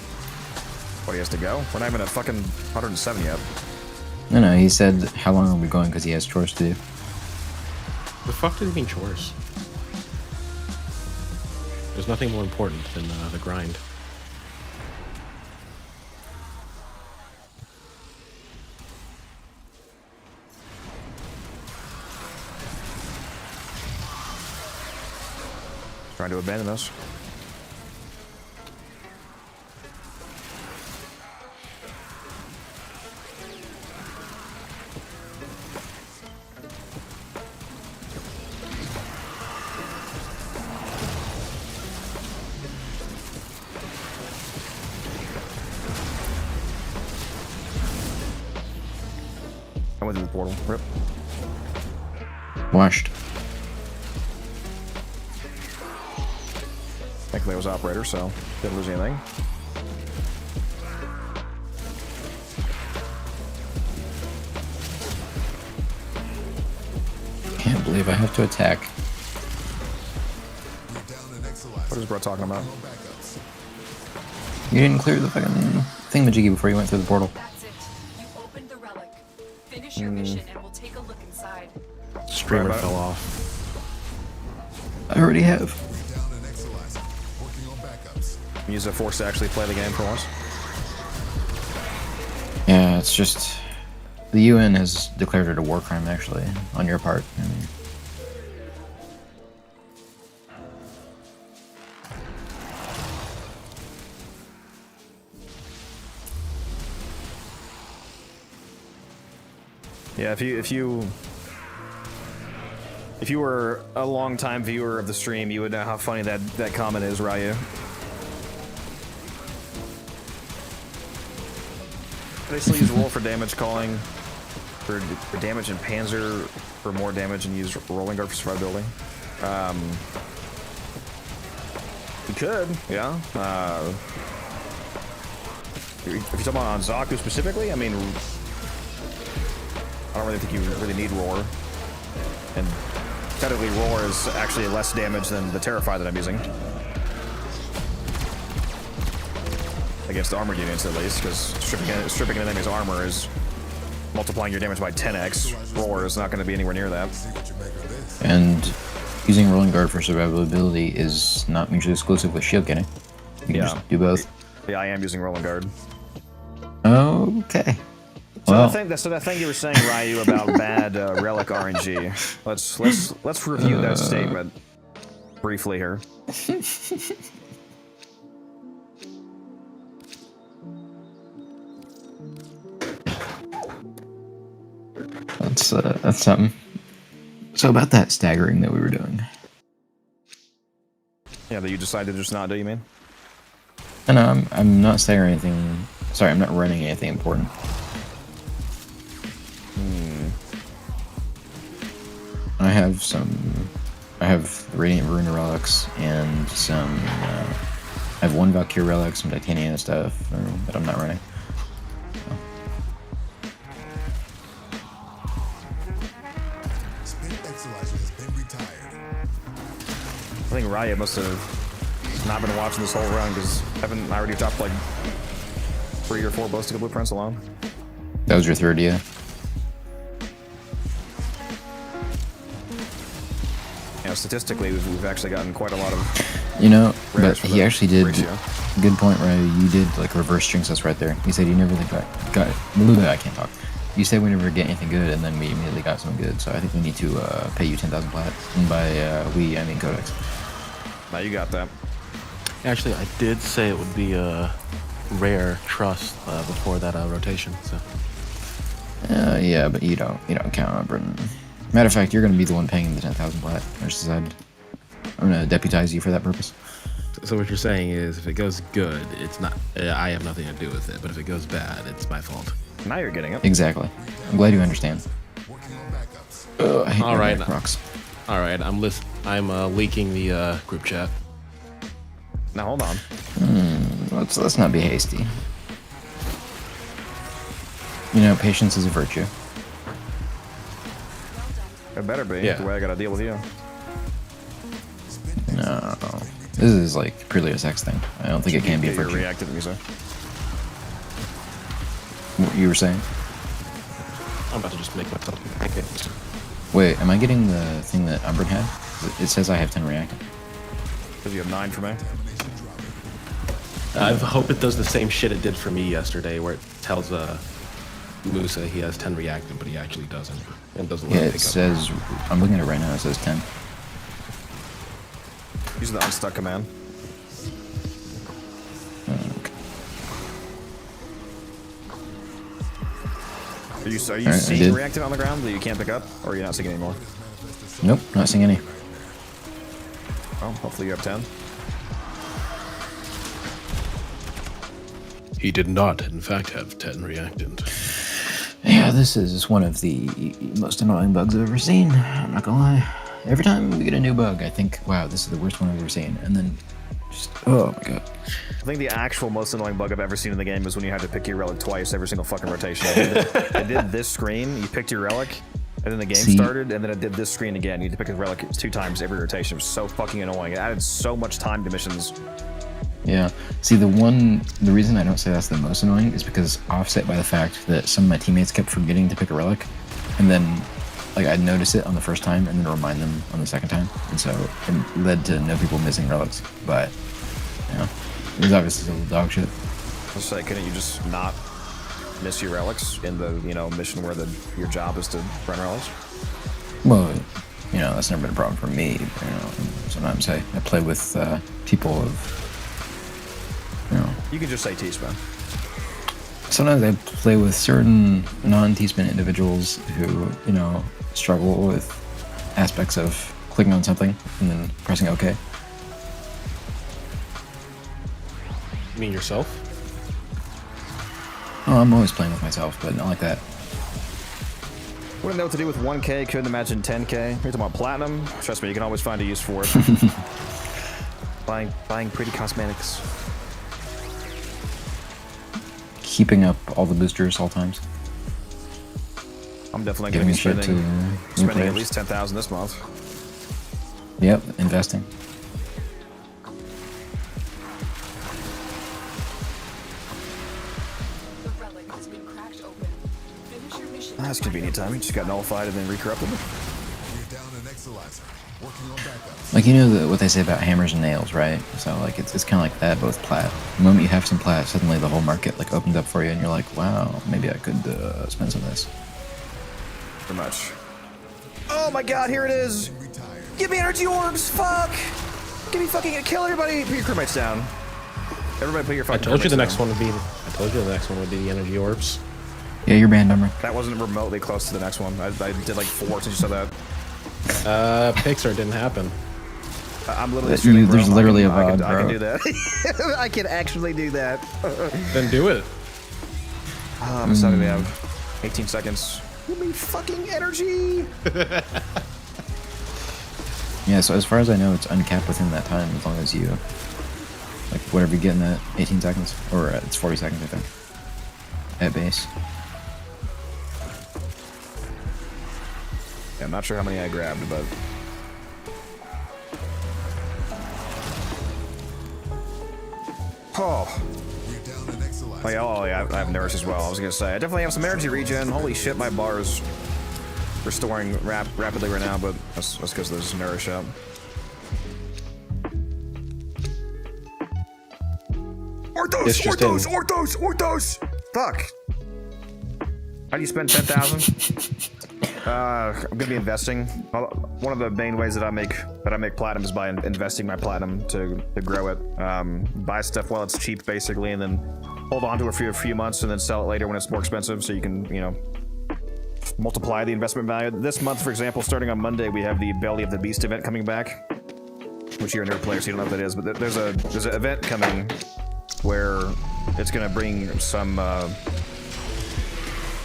What, he has to go? We're not even at fucking 107 yet. No, he said, how long are we going because he has chores to do. The fuck does he mean chores? There's nothing more important than the grind. Trying to abandon us. I went through the portal. Rip. Washed. Thankfully, I was operator, so didn't lose anything. Can't believe I have to attack. What is bro talking about? You didn't clear the fucking thingamajiggy before you went through the portal. That's it. You opened the relic. Finish your mission and we'll take a look inside. Streamer Right, fell off. I already have. Use a force to actually play the game for once. Yeah, it's just the UN has declared it a war crime actually on your part. And Yeah, if you were a long-time viewer of the stream, you would know how funny that comment is, Ryu. They still use roll for damage calling for damage and Panzer for more damage and use rolling guard for survivability. You could, yeah. If you're talking about on Zaku specifically, I mean, I don't really think you really need roar. And technically roar is actually less damage than the Terrify that I'm using. Against the armored units, at least, because stripping an enemy's armor is multiplying your damage by 10x. Roar is not going to be anywhere near that. And using rolling guard for survivability is not mutually exclusive with shield getting. You can just do both. Yeah, I am using rolling guard. Okay. So Well, that thing you were saying, Ryu, about bad relic RNG. Let's review that statement briefly here. that's something. So about that staggering that we were doing. Yeah, that you decided to just not do, you mean? No, I'm not staggering anything. Sorry, I'm not running anything important. I have Radiant Rune relics and some. I have one Valkyrie relic, some Titanium stuff that I'm not running. I think Riot must have not been watching this whole run because haven't I already dropped like 3 or 4 ballistic blueprints alone? That was your third, yeah. Yeah, statistically, we've actually gotten quite a lot of. You know, rares but for he the actually did. ratio. Good point, Ryu. You did like reverse string us right there. He said he never got it. I can't talk. you say we never get anything good, and then we immediately got something good. So I think we need to pay you 10,000 plat. And by we, I mean Codex. Now you got that. Actually, I did say it would be a rare trust before that rotation. So Yeah, but you don't count on Britain. Matter of fact, you're gonna be the one paying the 10,000 plat. I just decided. I'm gonna deputize you for that purpose. So what you're saying is, if it goes good, it's not. I have nothing to do with it. But if it goes bad, it's my fault. Now you're getting it. Exactly. I'm glad you understand. I hate All right. rocks. All right, I'm leaking the group chat. Now hold on. Let's not be hasty. You know, patience is a virtue. It better be. Yeah. The way I gotta deal with you. No, this is like purely a sex thing. I don't think it can be a Get your virtue. reactive music. What you were saying? I'm about to just make myself pancakes. Wait, am I getting the thing that Umbrin had? It says I have 10 reactive. Because you have 9 for me. I hope it does the same shit it did for me yesterday, where it tells Musa he has 10 reactive, but he actually doesn't. And doesn't let Yeah, him it pick up. says. I'm looking at it right now. It says 10. Use the unstuck command. Okay. Are you Alright, I seeing did. reactive on the ground that you can't pick up? Or are you not seeing it anymore? Nope, not seeing any. Well, hopefully you have 10. He did not, in fact, have 10 reactant. Yeah, this is one of the most annoying bugs I've ever seen. I'm not gonna lie. Every time we get a new bug, I think, wow, this is the worst one I've ever seen. And then just, oh my god. I think the actual most annoying bug I've ever seen in the game is when you had to pick your relic twice every single fucking rotation. It did this screen, you picked your relic, and then the game See? started, and then it did this screen again. You had to pick a relic 2 times every rotation. It was so fucking annoying. It added so much time to missions. Yeah. See, the reason I don't say that's the most annoying is because offset by the fact that some of my teammates kept forgetting to pick a relic, and then, like, I'd notice it on the first time and then remind them on the second time, and so it led to no people missing relics. But, you know, it was obviously still dog shit. I was like, couldn't you just not miss your relics in the, mission where your job is to run relics? Well, you know, that's never been a problem for me. You know, sometimes I play with people of, you know. You could just say T-Spin. Sometimes I play with certain non-T-spin individuals who, you know, struggle with aspects of clicking on something and then pressing OK. You mean yourself? Oh, I'm always playing with myself, but not like that. Wouldn't know what to do with 1K, couldn't imagine 10K. You're talking about platinum? Trust me, you can always find a use for it. buying pretty cosmetics. Keeping up all the boosters all times. I'm definitely going to be Giving shit to new spending at players. least 10,000 this month. Yep, investing. The relic has been cracked open. Finish your mission. That's convenient time. You just got nullified and then recorrupted. We're down an Exalizer. Working on backups. Like, you know what they say about hammers and nails, right? So, like, it's kind of like that, but with plat. The moment you have some plat, suddenly the whole market, like, opens up for you, and you're like, wow, maybe I could spend some of this. Pretty much. Oh my god, here it is! Give me energy orbs! Fuck! Give me fucking kill everybody! Put your crewmates down. Everybody put your I fucking told you the crewmates next down. one would be. I told you the next one would be the energy orbs. Yeah, you're banned, Umber. That wasn't remotely close to the next one. I did like 4 since you said that. Pixar didn't happen. I'm literally There's Rome. literally a I VOD, can bro. do that. I can actually do that. Then do it. I'm sorry, we have 18 seconds. Give me fucking energy! Yeah, so as far as I know, it's uncapped within that time, as long as you, like, whatever you get in that 18 seconds, or it's 40 seconds, I think, at base. Yeah, I'm not sure how many I grabbed, but... Oh. We're down an Exalizer. Oh yeah, I have nurse as well. I was gonna say I definitely have some energy regen. Holy shit, my bar is restoring rapidly right now, but that's because there's nourish up. It's just Orthos! Fuck! How do you spend 10,000? I'm gonna be investing. One of the main ways that I make platinum is by investing my platinum to grow it. Buy stuff while it's cheap, basically, and then hold on to it for a few months and then sell it later when it's more expensive, so you can, you know, multiply the investment value. This month, for example, starting on Monday, we have the Belly of the Beast event coming back, which you're a nerd player, so you don't know what that is, but there's an event coming where it's gonna bring some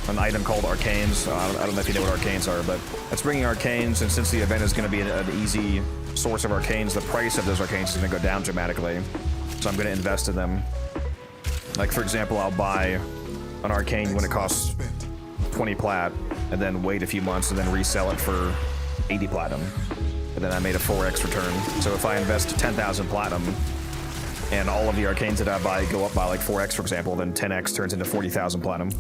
an item called arcanes. I don't know if you know what arcanes are, but it's bringing arcanes, and since the event is going to be an easy source of arcanes, the price of those arcanes is going to go down dramatically. So I'm going to invest in them. Like, for example, I'll buy an arcane when it costs 20 plat, and then wait a few months and then resell it for 80 platinum. And then I made a 4x return. So if I invest 10,000 platinum, and all of the arcanes that I buy go up by like 4x, for example, then 10x turns into 40,000 platinum.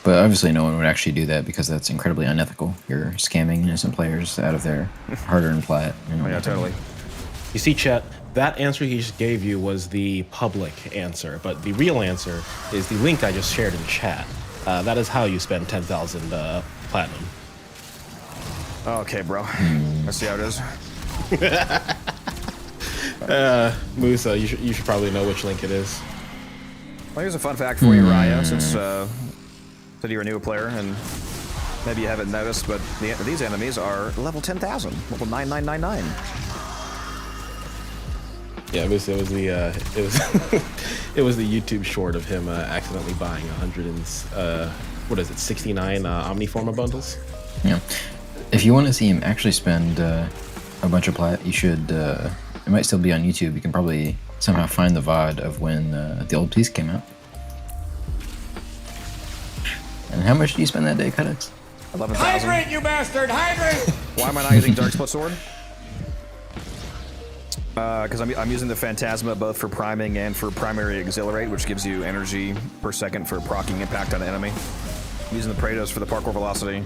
But obviously no one would actually do that because that's incredibly unethical. You're scamming innocent players out of their hard-earned plat. You know? Oh, yeah, totally. You see, chat, that answer he just gave you was the public answer, but the real answer is the link I just shared in chat. That is how you spend 10,000 platinum. Okay, bro. Let's see how it is. Musa, you should probably know which link it is. Well, here's a fun fact for you, Raya, since said you're a new player, and maybe you haven't noticed, but these enemies are level 10,000, level 9999. Yeah, Musa, it was the it was the YouTube short of him accidentally buying 100 and what is it, 69 Omniforma bundles. Yeah. If you want to see him actually spend a bunch of plat, you should. It might still be on YouTube. You can probably somehow find the VOD of when the old piece came out. And how much do you spend that day, Cudex? 11,000. Hydrate, you bastard! Hydrate! Why am I not using Dark Split Sword? Because I'm using the Phantasma both for priming and for primary Exhilarate, which gives you energy per second for proccing impact on an enemy. I'm using the Praetos for the parkour velocity.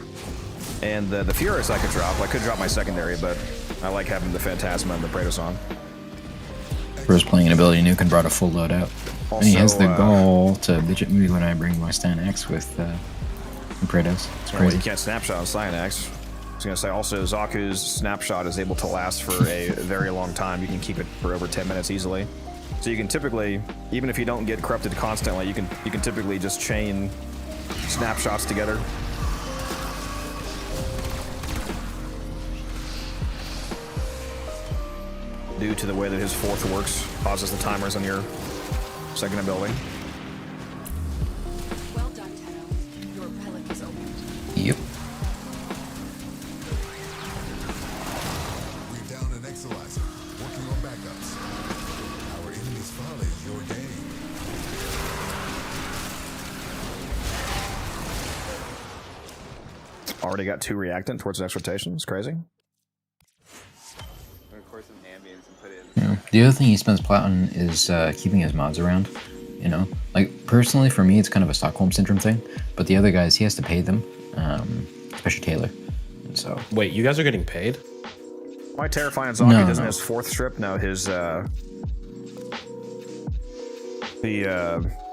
And the Furus I could drop. I could drop my secondary, but I like having the Phantasma and the Praetos on. Bro's playing an ability nuke brought a full load out. Also, and he has the goal to bitch at me when I bring my Stan X with Praetos. It's well, crazy. you can't snapshot on Cyanax. I was going to say, also, Zaku's snapshot is able to last for a very long time. You can keep it for over 10 minutes easily. So you can typically, even if you don't get corrupted constantly, you can typically just chain snapshots together. Due to the way that his fourth works, pauses the timers on your second ability. Well done, Tenno. Your relic is opened. Yep. We're down an Exalizer, working on backups. Our enemy's folly is your game. Already got 2 reactant towards exhortation. It's crazy. Yeah. The other thing he spends plat on is keeping his mods around. You know, like personally for me, it's kind of a Stockholm syndrome thing. But the other guys, he has to pay them, especially Taylor. And so. Wait, you guys are getting paid? Why Terrifying Zaku doesn't his 4th strip? No, his the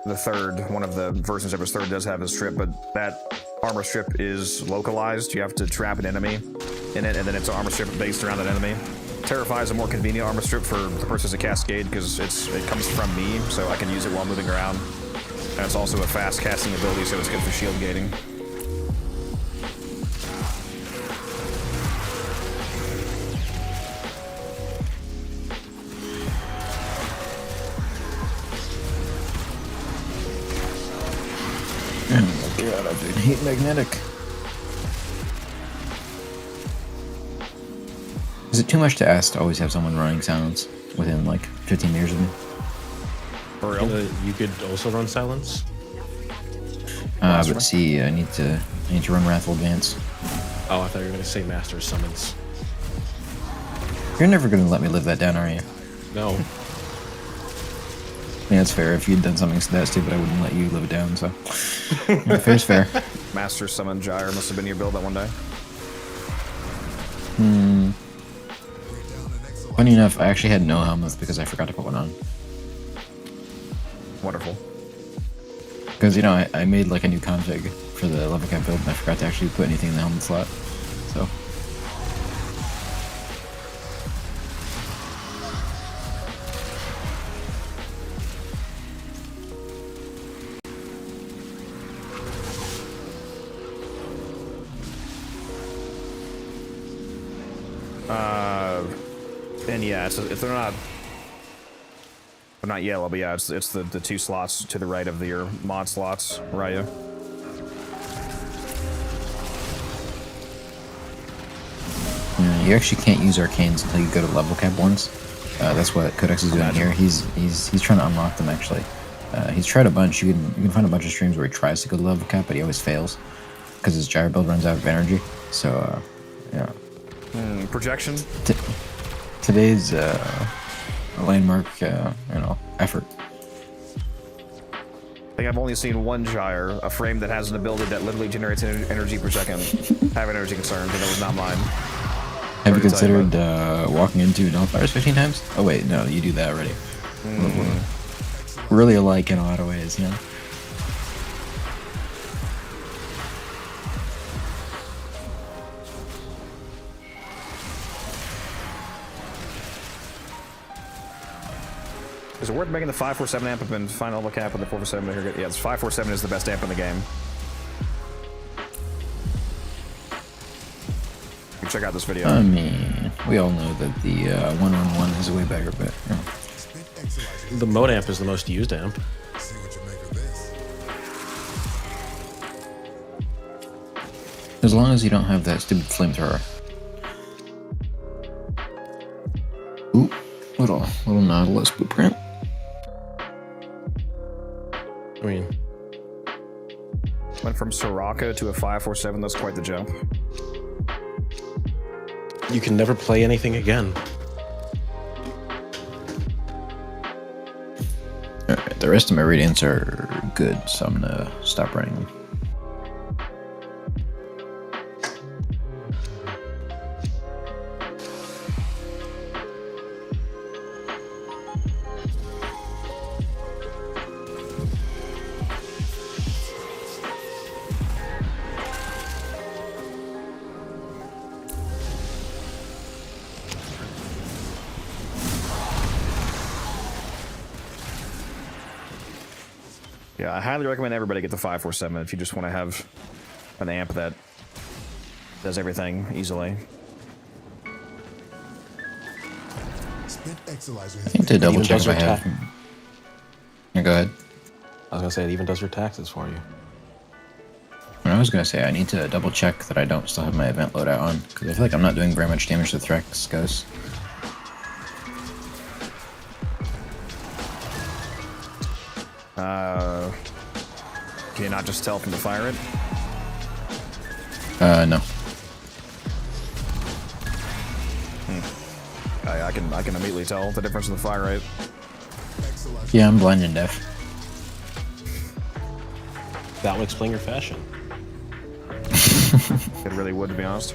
3rd, one of the versions of his 3rd does have his strip, but that armor strip is localized. You have to trap an enemy in it, and then it's an armor strip based around that enemy. Terrify is a more convenient armor strip for the person as a cascade because it comes from me, so I can use it while moving around. And it's also a fast casting ability, so it's good for shield gating. Oh my god, I did hate magnetic. Is it too much to ask to always have someone running silence within like 15 meters of me? For real? You could also run silence. But see, I need to run Wrathful Dance. Oh, I thought you were gonna say Master Summons. You're never gonna let me live that down, are you? No. Yeah, that's fair. If you'd done something that stupid, I wouldn't let you live it down, so. Yeah, fair's fair. Master Summon Gyre must have been your build that one day. Funny enough, I actually had no helmets because I forgot to put one on. Wonderful. Because, you know, I made like a new config for the level cap build and I forgot to actually put anything in the helmet slot. So. And yeah, if they're not yellow, but yeah, it's the two slots to the right of your mod slots, Raya. Yeah, you actually can't use arcanes until you go to level cap ones. That's what Codex is doing here. He's trying to unlock them actually. He's tried a bunch. You can find a bunch of streams where he tries to go to level cap, but he always fails because his gyro build runs out of energy. So yeah. Projection. Today's landmark, effort. I think I've only seen one gyre, a frame that has an ability that literally generates energy per second. Have energy concerns, and that was not mine. Have you considered walking into Nullfires 15 times? Oh wait, no, you do that already. We're really alike in a lot of ways, you know? Is it worth making the 547 amp and final level cap with the 447? Yeah, 547 is the best amp in the game. You can check out this video. I mean, we all know that the 111 is way better, but you know. The mode amp is the most used amp. See what you make of this. As long as you don't have that stupid flamethrower. Ooh, little Nautilus blueprint. I mean, Went from Soraka to a 547. That's quite the jump. you can never play anything again. Alright, the rest of my radiants are good, so I'm gonna stop running them. Yeah, I highly recommend everybody get the 547 if you just want to have an amp that does everything easily. Spent Exalizer I has need to been double Even check does if I your have. Yeah, go ahead. I was gonna say it even does your taxes for you. I was gonna say I need to double check that I don't still have my event loadout on because I feel like I'm not doing very much damage to Threx Ghosts. Can you not just tell from the fire rate? No. I can immediately tell the difference in the fire rate. Yeah, I'm blind and deaf. That would explain your fashion. It really would, to be honest.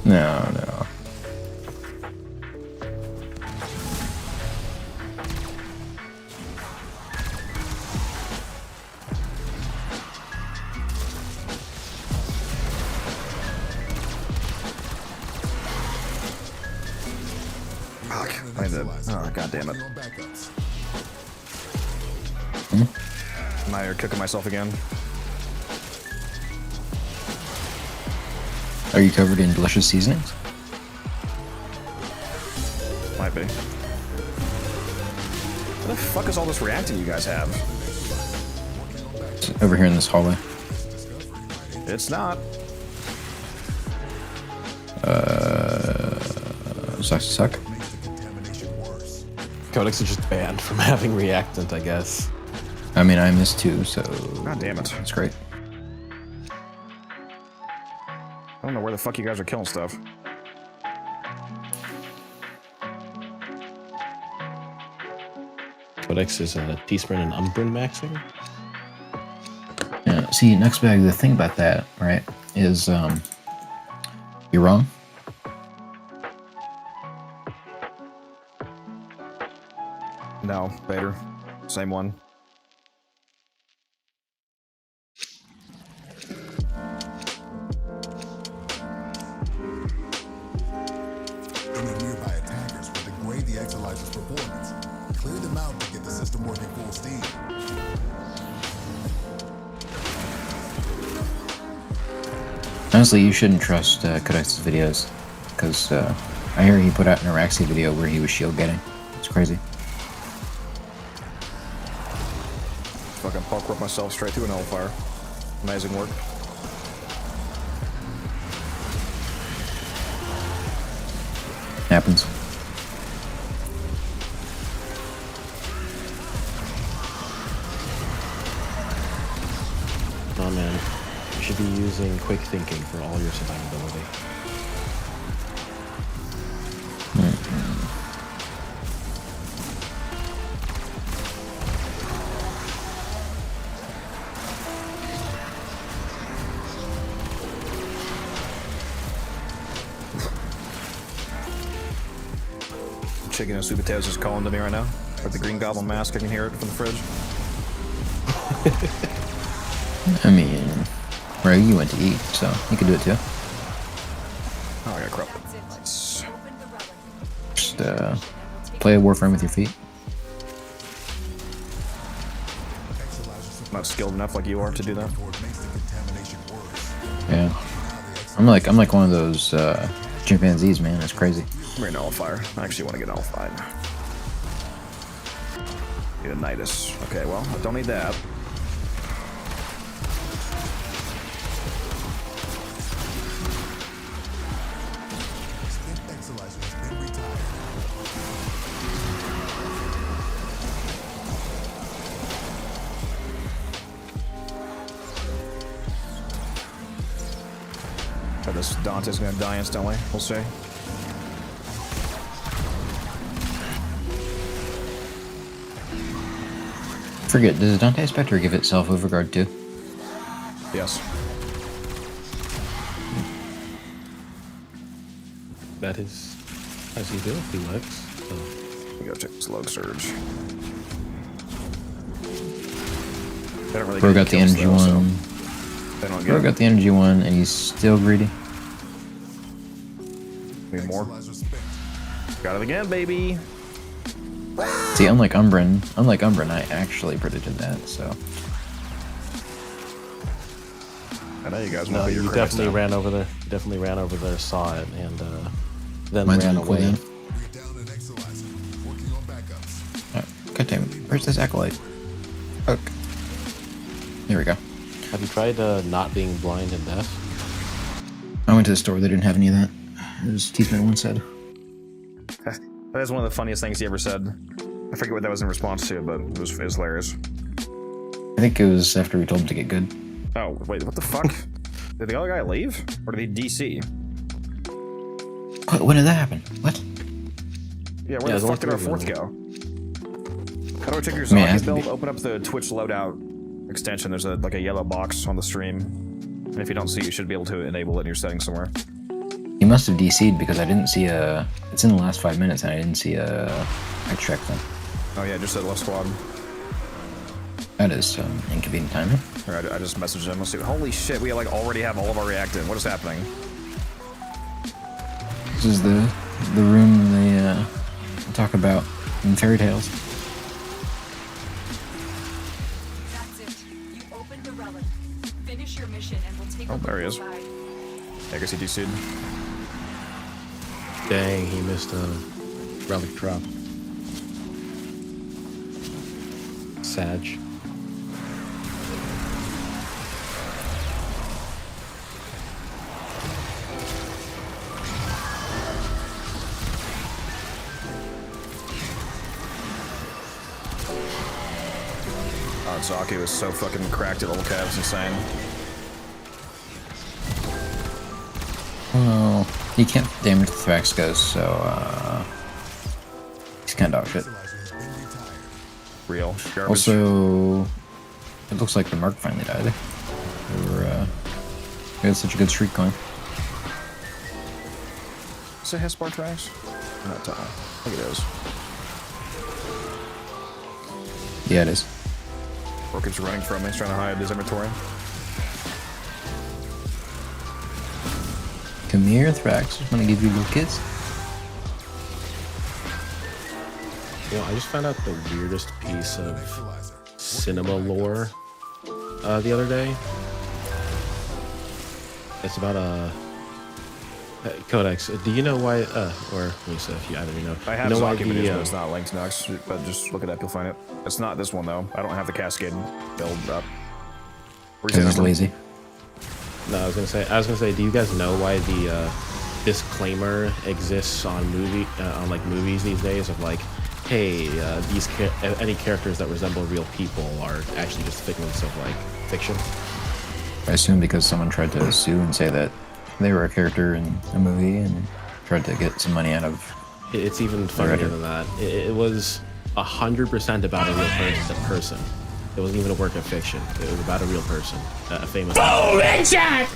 No. Oh, god damn it. on backups. Am I cooking myself again? Are you covered in delicious seasonings? Might be. What the fuck is all this reacting you guys have? It's over here in this hallway. It's not. Suck. Makes the contamination worse. Codex is just banned from having reactant, I guess. I mean, I missed too, so God damn it. it's great. I don't know where the fuck you guys are killing stuff. Codex is a Teespring and Umbrin maxing. Yeah. See, next bag. The thing about that, right, is you're wrong. No, Vader. Same one. performance. Clear them out to get the system working full steam. Honestly, you shouldn't trust Kodak's videos, because I hear he put out an Araxi video where he was shield getting. It's crazy. Fucking parkour myself straight through an hellfire. Amazing work. Happens. Oh man, you should be using quick thinking for all your survivability. Chicken and sweet potatoes is calling to me right now. Like the green goblin mask, I can hear it from the fridge. I mean, Ray, you went to eat, so you can do it too. Oh, I got crap. That's it. Nice. Open the relic. Just play a Warframe with your feet. Exolizer I'm not skilled enough like you are to do that. support makes the contamination worse. Yeah, I'm like one of those chimpanzees, man. It's crazy. I'm ready to hellfire. I actually want to get nullified. Need a Nidus. Okay, well, I don't need that. Spent Exolizer has been retired. But this Dante's gonna die instantly. We'll see. Forget, does Dante Spectre give itself overguard too? Yes. That is as you do if he likes. So. We gotta check this log surge. They don't really Bro get got the kills, energy though, so one. They don't Bro get got the energy one, and he's still greedy. Need more. Exolizer spent. Got it again, baby. See, unlike Umbran, I actually predicted that. So I know you guys No, want to be you your critics definitely now. ran over there. Definitely ran over there, saw it, and then mine's ran on away. cooldown. We're down an Exolizer. Working on backups. God damn it! Where's this acolyte? Okay. There we go. Have you tried not being blind and deaf? I went to the store. They didn't have any of that. It was T-Spin one said. That is one of the funniest things he ever said. I forget what that was in response to, but it was hilarious. I think it was after we told him to get good. Oh, wait, what the fuck? Did the other guy leave? Or did he DC? What, when did that happen? What? Yeah, where Yeah, the there's fuck did our only fourth three go? How do I check your I mean, it has Zombie to build? be- Open up the Twitch loadout extension. There's like a yellow box on the stream. And if you don't see it, you should be able to enable it in your settings somewhere. He must have DC'd because I didn't see a. It's in the last 5 minutes and I didn't see a extract thing. Oh yeah, just said left squad. That is inconvenient timing. Or I just messaged him. Let's see. Holy shit, we like already have all of our reactant. What is happening? This is the room they talk about in fairy tales. That's it. You opened the relic. Finish your mission and we'll take Oh, a look there he is. inside. I guess he DC'd. Dang, he missed a relic drop. Sag. Oh, Zaki was so fucking cracked at level cap. It's insane. Well, he can't damage the Thrax goes, so he's kind of dog shit. Exolizer has been retired. Real garbage. Also, it looks like the Mark finally died. We had such a good streak going. Is it Hespar tracks? Not I think it is. Yeah, it is. Orchid's running from me. He's trying to hide his inventory. Come here, Thrax. Just want to give you little kiss. You know, I just found out the weirdest piece of cinema lore the other day. It's about a Codex. Do you know why? Or Lisa, if you either know. I have you know some why videos, but the it's not linked next. But just look it up, you'll find it. It's not this one though. I don't have the Cascade build up. Because he's lazy. no, I was gonna say, do you guys know why the disclaimer exists on movies these days of like, hey, any characters that resemble real people are actually just figments of like fiction? I assume because someone tried to sue and say that they were a character in a movie and tried to get some money out of. It's even funnier than that. It was 100% about a real person. It wasn't even a work of fiction. It was about a real person, a famous. Oh, headshot!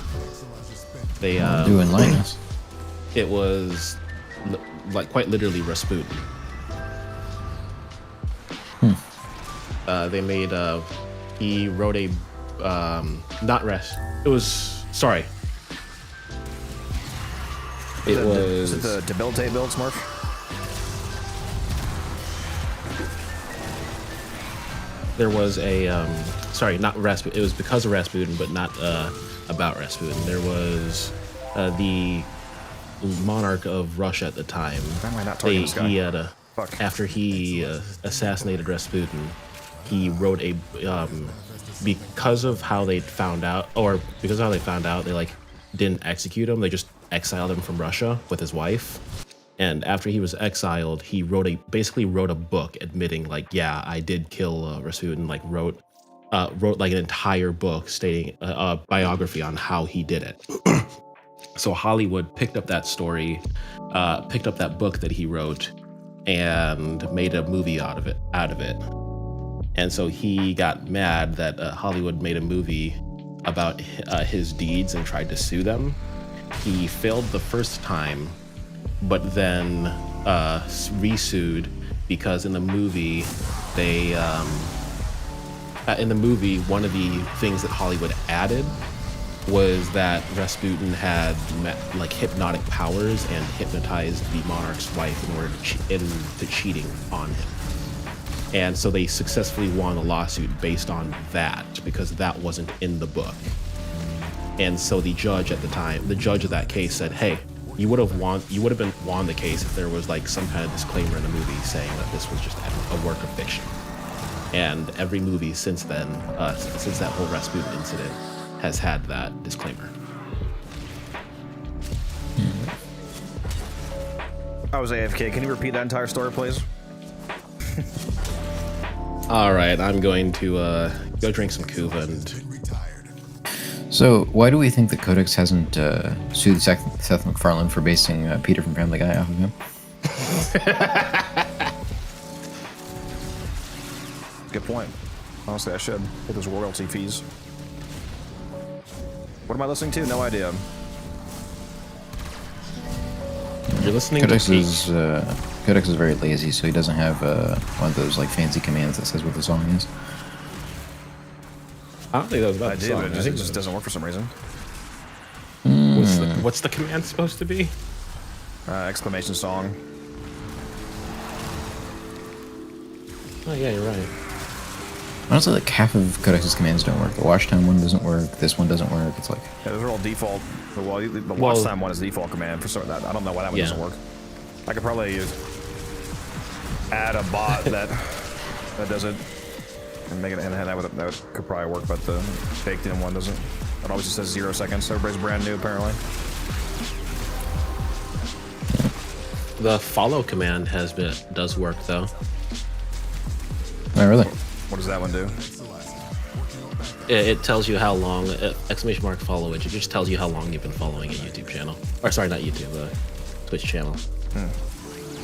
They doing Linus. It was like quite literally Rasputin. They made he wrote a not rest. It was sorry. It was. Is it the debilitate build, Smurf? There was a sorry, not Rasputin. It was because of Rasputin, but not about Rasputin. There was the monarch of Russia at the time. Why am I not talking to this guy? He had After he assassinated Rasputin, he wrote a because of how they found out, they like didn't execute him. They just exiled him from Russia with his wife. And after he was exiled, he basically wrote a book admitting like, yeah, I did kill Rasputin. Like wrote like an entire book stating a biography on how he did it. So Hollywood picked up that story, picked up that book that he wrote, and made a movie out of it. And so he got mad that Hollywood made a movie about his deeds and tried to sue them. He failed the first time, but then resued because in the movie one of the things that Hollywood added was that Rasputin had like hypnotic powers and hypnotized the monarch's wife in order into cheating on him. And so they successfully won a lawsuit based on that because that wasn't in the book. And so the judge of that case said, "Hey, you would have won the case if there was like some kind of disclaimer in the movie saying that this was just a work of fiction." And every movie since then, since that whole Rasputin incident, has had that disclaimer. I was AFK. Can you repeat that entire story, please? All right, I'm going to go drink some Kuva and. So, why do we think the Codex hasn't sued Seth MacFarlane for basing Peter from Family Guy off of him? Good point. Honestly, I should get those royalty fees. What am I listening to? No idea. You're listening Codex to Codex is very lazy, so he doesn't have one of those like fancy commands that says what the song is. I don't think that was about I the do, song. but it just doesn't work for some reason. What's the command supposed to be? Exclamation song. Oh yeah, you're right. Honestly, like half of Codex's commands don't work. The watch time one doesn't work. This one doesn't work. It's like Yeah, those are all default. Well, the watch time one is the default command for some of that. I don't know why that one doesn't work. I could probably add a bot that does it and make it, and that could probably work. But the baked in one doesn't. It always just says 0 seconds. Everybody's brand new apparently. The follow command does work though. oh really? What does that one do? It tells you how long exclamation mark follow it. It just tells you how long you've been following a YouTube channel. Or sorry, not YouTube, Twitch channel.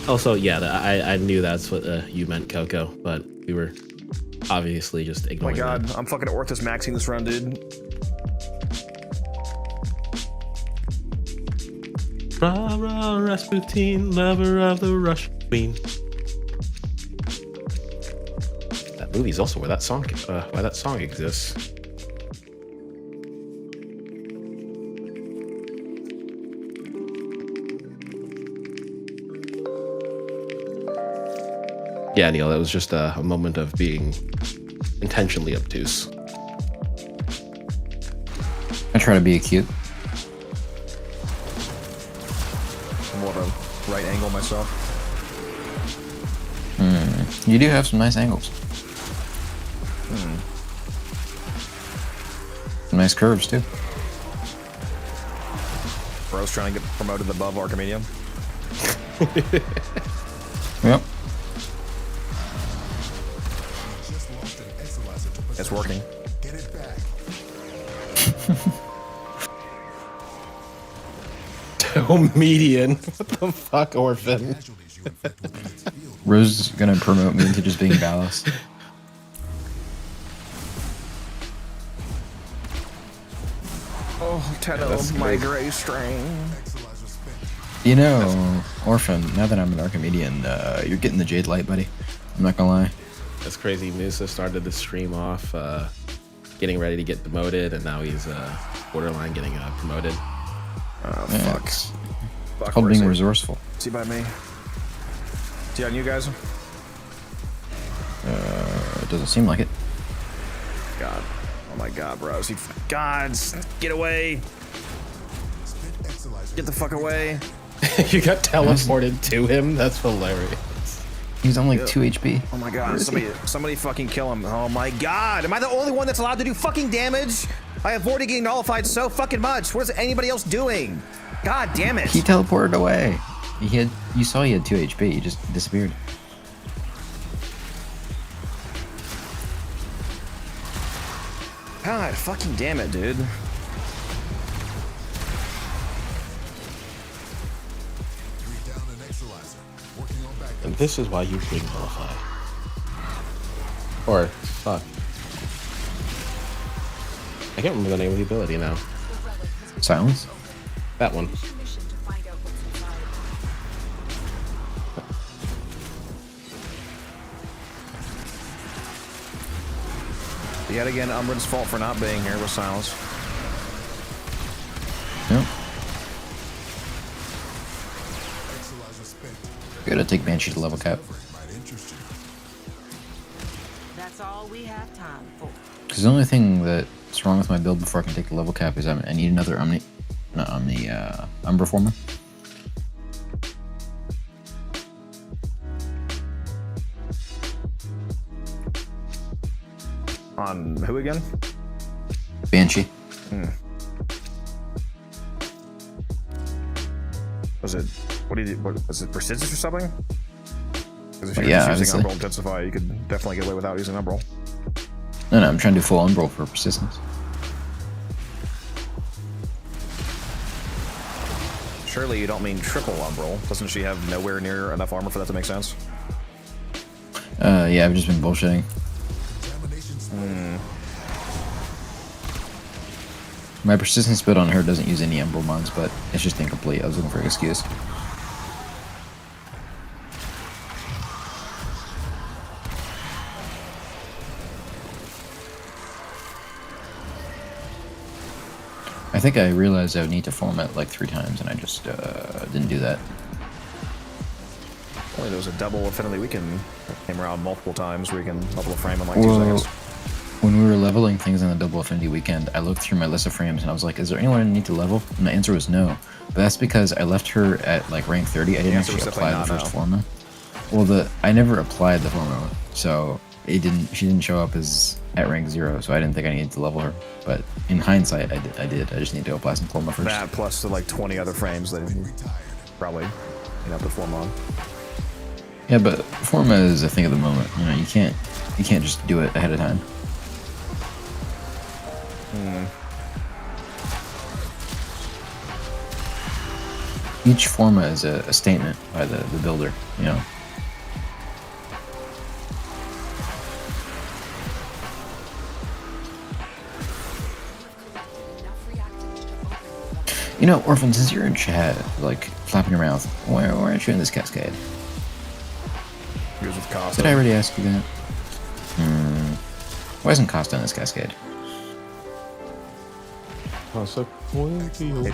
Also, yeah, I knew that's what you meant, Coco, but we were obviously just Oh my ignoring god, that. I'm fucking Orthus maxing this run, dude. Rah, rah, Rasputin, lover of the Russian queen. That movie's also why that song exists. Yeah, Neil, that was just a moment of being intentionally obtuse. I try to be cute. More of a right angle myself. You do have some nice angles. Some nice curves too. Bro's trying to get promoted above Archimedium. Yep. Just lost an Exilizer to possession. It's working. Get it back. Median. What the fuck, Orphan? Casualties you inflict within its field. Rose is gonna promote me into just being ballast. Oh, Tenno, that's my great. gray string. Exilizer spent. You know, Orphan, now that I'm an Archimedian, you're getting the Jade Light, buddy. I'm not gonna lie. That's crazy. Musa started the stream off getting ready to get demoted, and now he's borderline getting promoted. Oh, Yeah, fuck. it's Fuck, called where is being he? resourceful. See by me. See on you guys? It doesn't seem like it. God. Oh my god, bro. See, God, get away. Spent Exilizer. Get the fuck away. You got teleported to him? That's hilarious. He's on like 2 HP. Oh my god, somebody fucking kill him. Oh my god. Am I the only one that's allowed to do fucking damage? I have already getting nullified so fucking much. What is anybody else doing? God damn it. He teleported away. You saw he had 2 HP. He just disappeared. God fucking damn it, dude. Three down an Exilizer. Working on backup. And this is why you bring Nullify. Or, fuck. I can't remember the name of the ability now. Silence? That one. Mission to find out what's inside. Yet again, Umbren's fault for not being here with Silence. Yep. Exilizer spent. Gotta take Banshee to level cap. Might interest you. That's all we have time for. Because the only thing that's wrong with my build before I can take the level cap is I need another Umbra Former. On who again? Banshee. Was it, what do you do? What, was it persistence or something? Because if you're Yeah, just using obviously. Umbral Intensify, you could definitely get away without using Umbral. No, I'm trying to do full Umbral for persistence. Surely you don't mean triple Umbral. Doesn't she have nowhere near enough armor for that to make sense? Yeah, I've just been bullshitting. Contamination's My persistence build on her doesn't use any Umbral mods, but it's just incomplete. I was looking for an excuse. I think I realized I would need to format like 3 times, and I just didn't do that. Only there was a double Affinity Weekend that came around multiple times where you can level a frame in like 2 Well, seconds. when we were leveling things on the Double Affinity Weekend, I looked through my list of frames and I was like, is there anyone I need to level? And the answer was no. But that's because I left her at like rank 30. I didn't answer actually was apply the definitely first not no. forma. Well, I never applied the forma, so she didn't show up as at rank 0, so I didn't think I needed to level her. But in hindsight, I did. I just need to apply some forma first. That plus the like 20 other frames that probably perform on. Yeah, but forma is a thing of the moment. You know, you can't just do it ahead of time. Each forma is a statement by the builder, you know. Enough reactant to open the level. You know, Orphan, since you're in chat, like, flapping your mouth, why aren't you in this cascade? He was with Costa. Did I already ask you that? Why isn't Costa in this cascade? Hates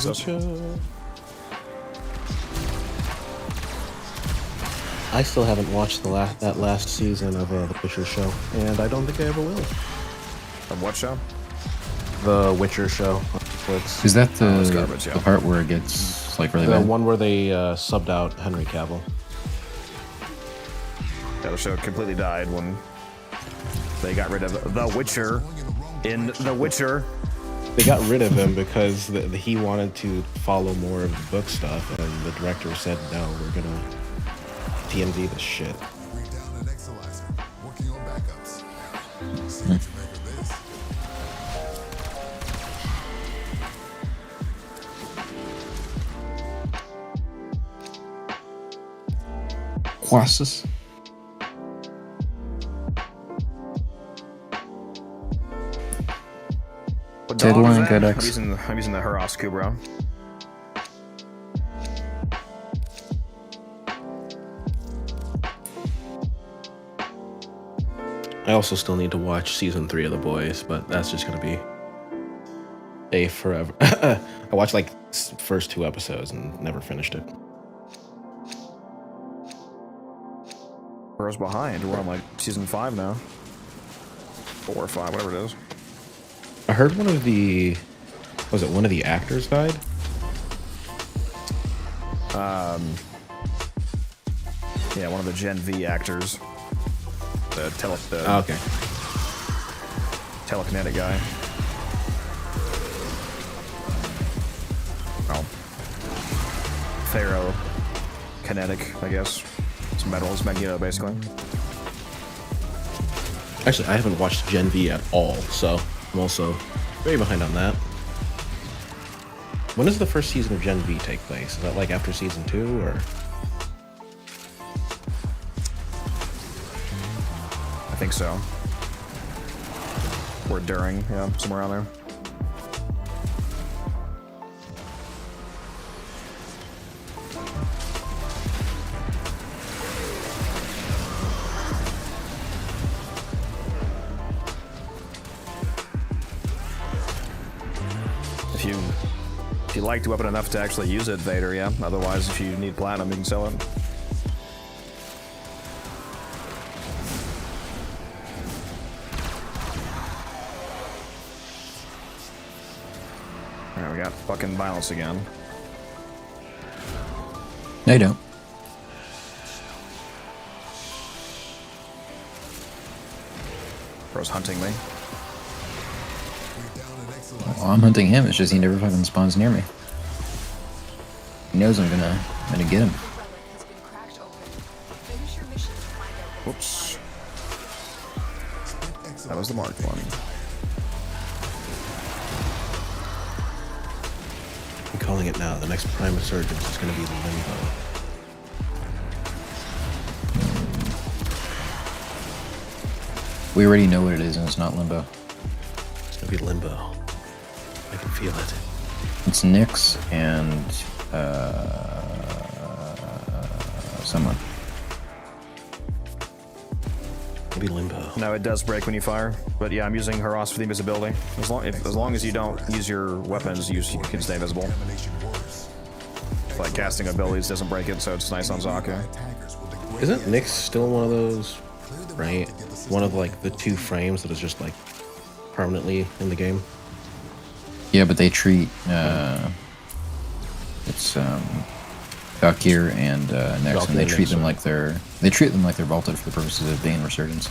us. I still haven't watched that last season of The Witcher show, and I don't think I ever will. From what show? The Witcher show on Netflix. Is that it's garbage, yeah. the part where it gets like really The bad? one where they subbed out Henry Cavill. Yeah, the show completely died when they got rid of The Witcher in The Witcher. They got rid of him because he wanted to follow more of the book stuff, and the director said, no, we're gonna TMZ this shit. We're down an Exalizer, working on backups. See what you make of this. Quasis. What Table dog is and that? Codex. I'm using the Haras Kubra. I also still need to watch season 3 of The Boys, but that's just gonna be a forever. I watched like first 2 episodes and never finished it. We're behind. We're on like season 5 now. 4 or 5, whatever it is. I heard one of the actors died? Yeah, one of the Gen V actors. The Okay. telekinetic guy. Oh. Pharaoh kinetic, I guess. It's metal, it's Magneto, basically. Actually, I haven't watched Gen V at all, so I'm also very behind on that. When does the first season of Gen V take place? Is that like after season 2 or? I think so. Or during, yeah, somewhere around there. If you like the weapon enough to actually use it, Vader, yeah. Otherwise, if you need platinum, you can sell it. Alright, we got fucking violence again. No, you don't. Bro's hunting me. Well, I'm hunting him. It's just he never fucking spawns near me. He knows I'm gonna get him. The relic has been cracked open. Finish your mission to find out what Whoops. That was the marked one. I'm calling it now. The next Prime Resurgence is going to be the Limbo. We already know what it is, and it's not Limbo. It's going to be Limbo. I can feel it. It's Nyx and someone. Maybe Limbo. No, it does break when you fire. But yeah, I'm using Haras for the invisibility. As long as you don't use your weapons, you can stay invisible. Like casting abilities doesn't break it, so it's nice on Zaku. Isn't Nyx still one of those, right? One of like the 2 frames that is just like permanently in the game? Yeah, but they treat it's Valkyr and Nyx, Valkyr and they and treat Nyx, them right. like they're vaulted for the purposes of Bane Resurgence.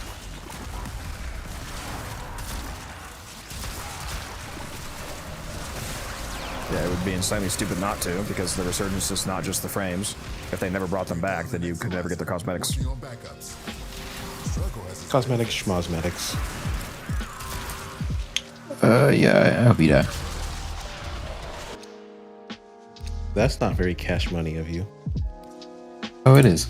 Yeah, it would be insanely stupid not to, because the resurgence is not just the frames. If they never brought them back, then you could never get their cosmetics. Cosmetics, schmosmetics. Yeah, I hope you die. That's not very cash money of you. Oh, it is.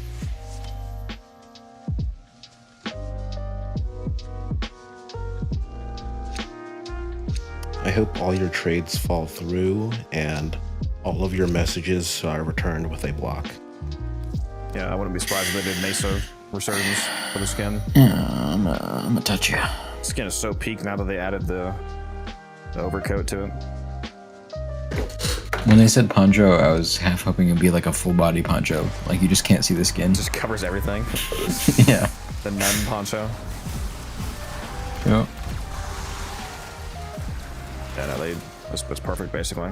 I hope all your trades fall through and all of your messages are returned with a block. Yeah, I wouldn't be surprised if they did Mesa resurgence for the skin. Yeah, I'm gonna touch you. Skin is so peak now that they added the overcoat to it. When they said poncho, I was half hoping it'd be like a full body poncho. Like you just can't see the skin. Just covers everything. Yeah. The nun poncho. Yep. Yeah, no, it's perfect basically.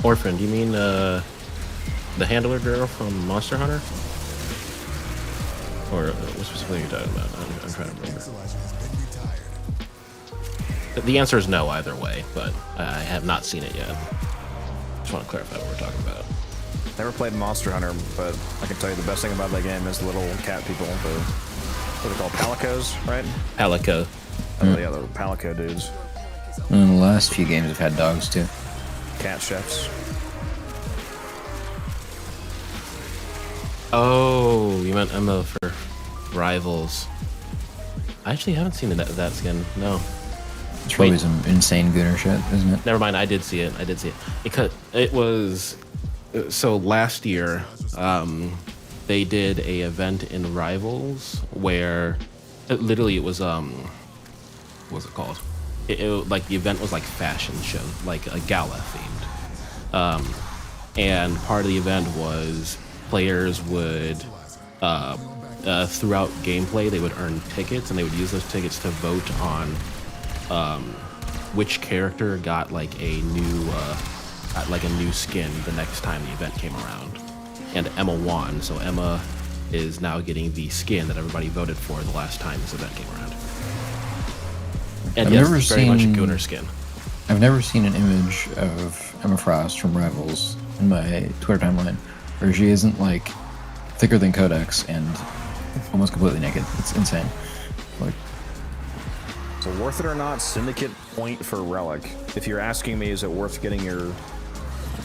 Orphan, do you mean the handler girl from Monster Hunter? Or what specifically are you talking about? I'm trying to remember. The answer is no either way, but I have not seen it yet. Just want to clarify what we're talking about. Never played Monster Hunter, but I can tell you the best thing about that game is the little cat people. What are they called? Palicos, right? Palico. Oh, yeah, the Palico dudes. And the last few games have had dogs too. Cat chefs. Oh, you meant Emma for Rivals. I actually haven't seen that skin. No. It's probably some insane gooner shit, isn't it? Never mind. I did see it. Because it was so last year. They did a event in Rivals where it was what was it called? Like the event was like fashion show, like a gala themed. And part of the event was players would throughout gameplay they would earn tickets, and they would use those tickets to vote on which character got like a new skin the next time the event came around. And Emma won, so Emma is now getting the skin that everybody voted for the last time this event came around. And I've yes, never it's very much a seen- Gooner skin. I've never seen an image of Emma Frost from Rivals in my Twitter timeline where she isn't like thicker than Codex and almost completely naked. It's insane. Like, So worth it or not, Syndicate point for Relic. If you're asking me, is it worth getting your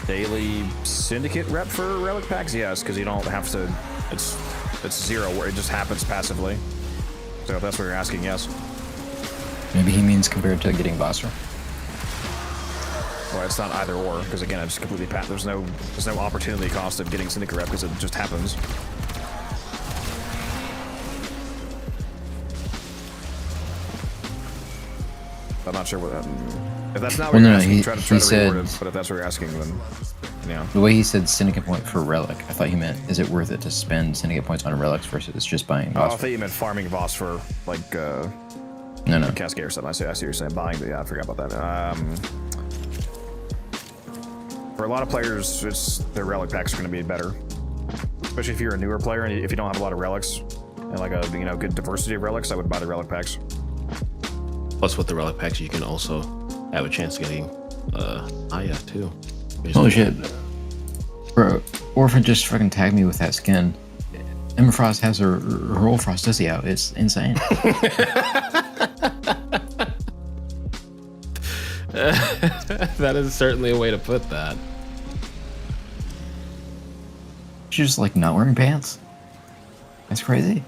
daily Syndicate rep for Relic packs? Yes, because you don't have to. It's zero, where it just happens passively. So if that's what you're asking, yes. maybe he means compared to getting Bosser. Well, it's not either or, because again, it's completely there's no opportunity cost of getting Syndicate rep because it just happens. I'm not sure what that. If that's not what Well, you're no, asking, he try to said- reword it. But if that's what you're asking, then yeah. The way he said Syndicate point for Relic, I thought he meant, is it worth it to spend Syndicate points on Relics versus just buying Oh, I Bosser? thought you meant farming Voss for like No. Cascade or something. I see what you're saying. Buying, but yeah, I forgot about that. For a lot of players, their relic packs are going to be better, especially if you're a newer player and if you don't have a lot of relics and like a good diversity of relics. I would buy the relic packs. Plus, with the relic packs, you can also have a chance of getting Aya too. Holy shit. Bro, Orphan just fucking tagged me with that skin. Emma Frost has her Rollfrost Dizzy out. It's insane. That is certainly a way to put that. She's just like not wearing pants. That's crazy.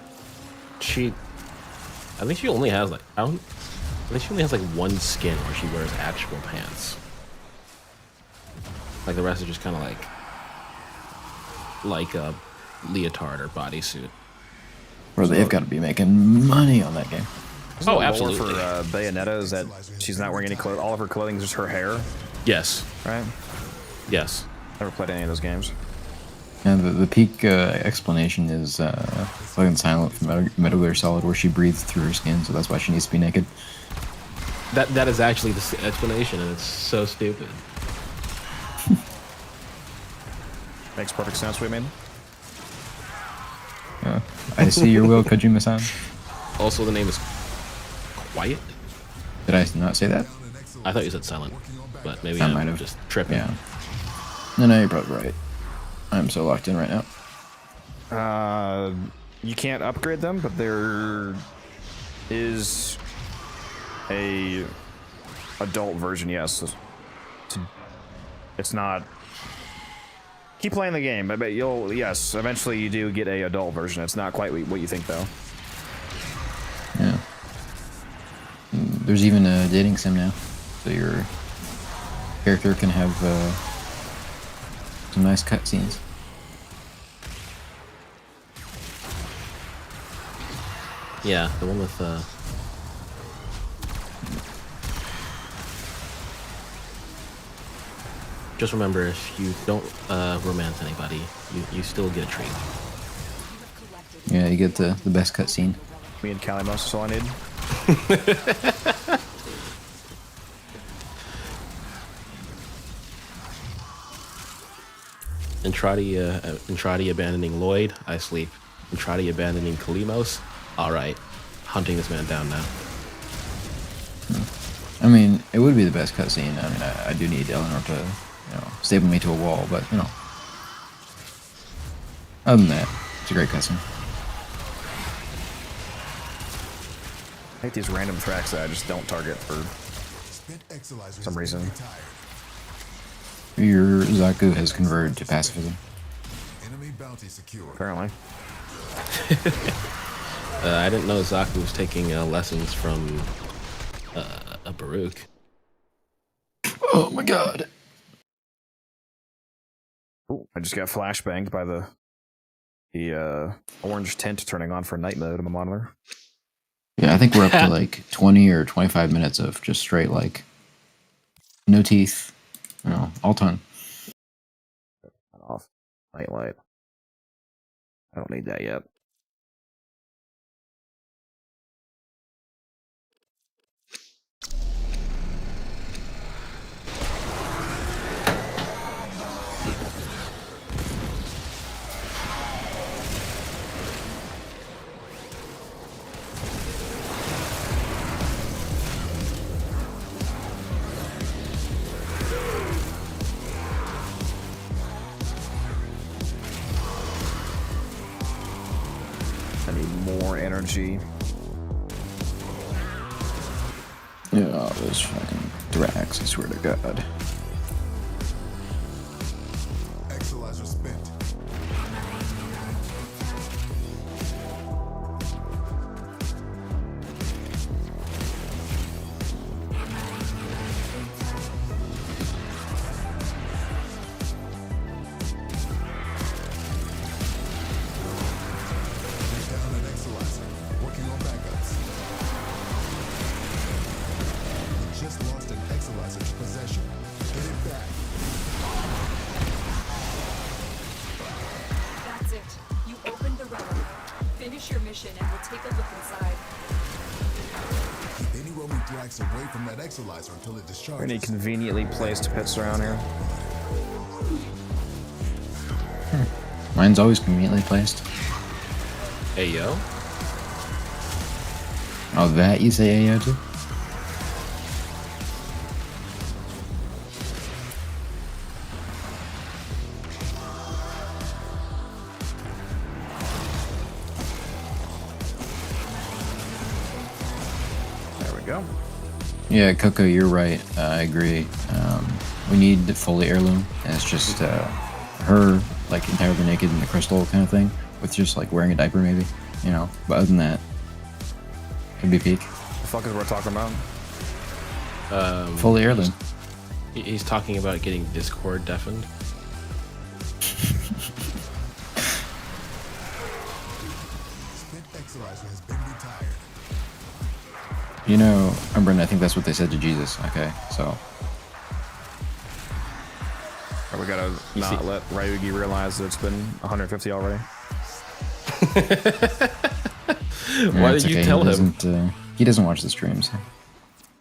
I think she only has I think she only has like one skin where she wears actual pants. Like the rest is just kind of like a leotard or bodysuit. Bro, they've got to be making money on that game. Isn't the lore absolutely. For Bayonetta is that she's not wearing any clothes. All of her clothing is just her hair, Yes. right? Yes. Never played any of those games. And the peak explanation is fucking Silent from Metal Gear Solid, where she breathes through her skin, so that's why she needs to be naked. That is actually the explanation, and it's so stupid. Makes perfect sense. What I mean? I see your will, Kojima-san. Also, the name is Quiet. Did I not say that? I thought you said Silent, but maybe I I'm might have. just tripping. Yeah. No, you're probably right. I'm so locked in right now. You can't upgrade them, but there is a adult version. Yes, it's not. Keep playing the game. I bet you'll. Yes, eventually you do get a adult version. It's not quite what you think, though. Yeah. There's even a dating sim now, so your character can have some nice cutscenes. Yeah, the one with just remember, if you don't romance anybody, you still get a treat. Yeah, you get the best cutscene. Me and Calimos is all I need. Entrati abandoning Lloyd, I sleep. Entrati abandoning Kalimos, alright. Hunting this man down now. I mean, it would be the best cutscene. I mean, I do need Eleanor to, stable me to a wall, but, other than that, it's a great cutscene. I hate these random tracks that I just don't target for some reason. Your Zaku has converted to pacifism. Enemy bounty secure. Apparently. I didn't know Zaku was taking lessons from a Baruch. Oh my god. Ooh, I just got flashbanged by the orange tint turning on for night mode on my monitor. Yeah, I think we're up to like 20 or 25 minutes of just straight, like, no teeth, all tongue. Off. Night light. I don't need that yet. I need more energy. Yeah, those fucking Drax, I swear to God. Exalizer spent. Down an Exalizer. Working on backups. We just lost an Exalizer to possession. Get it back. That's it. You opened the relic. Finish your mission and we'll take a look inside. Keep any roaming Drax away from that Exalizer until it discharges. Any conveniently placed pits around here? Mine's always conveniently placed. Hey yo. Oh, that you say AO to? There we go. Yeah, Coco, you're right. I agree. We need the fully heirloom, and it's just her, like, entirely naked in the crystal kind of thing, with just, like, wearing a diaper, maybe, But other than that, it'd be peak. The fuck is what we're talking about? Fully heirloom. He's talking about getting Discord deafened. Spent Exalizer has been retired. Brendan, I think that's what they said to Jesus. Okay, so. Or we gotta not let Ryugi realize that it's been 150 already. Why it's did you okay. tell him? He doesn't watch the streams.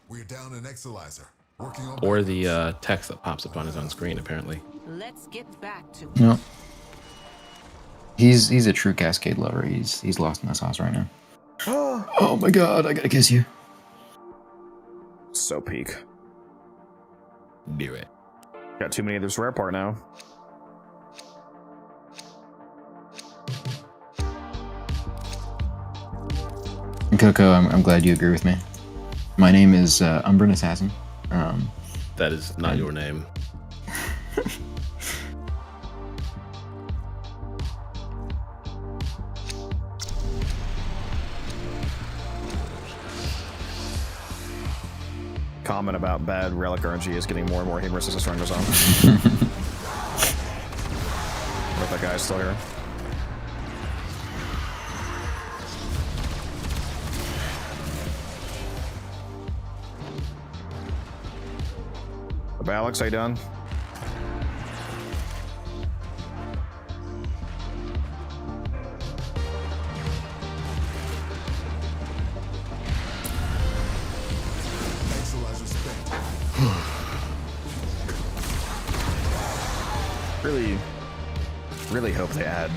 We're down an Exalizer. Working on Or the text that pops up on his own screen, apparently. Let's get back to No. He's a true Cascade lover. He's lost in the sauce right now. Oh my god, I gotta kiss you. So peak. Do it. Got too many of this rare part now. And Coco, I'm glad you agree with me. My name is Umbran Assassin. That is not your name. comment about bad relic RNG is getting more and more humorous as this run goes on. But that guy's still here. Alex, how you done? Really hope they add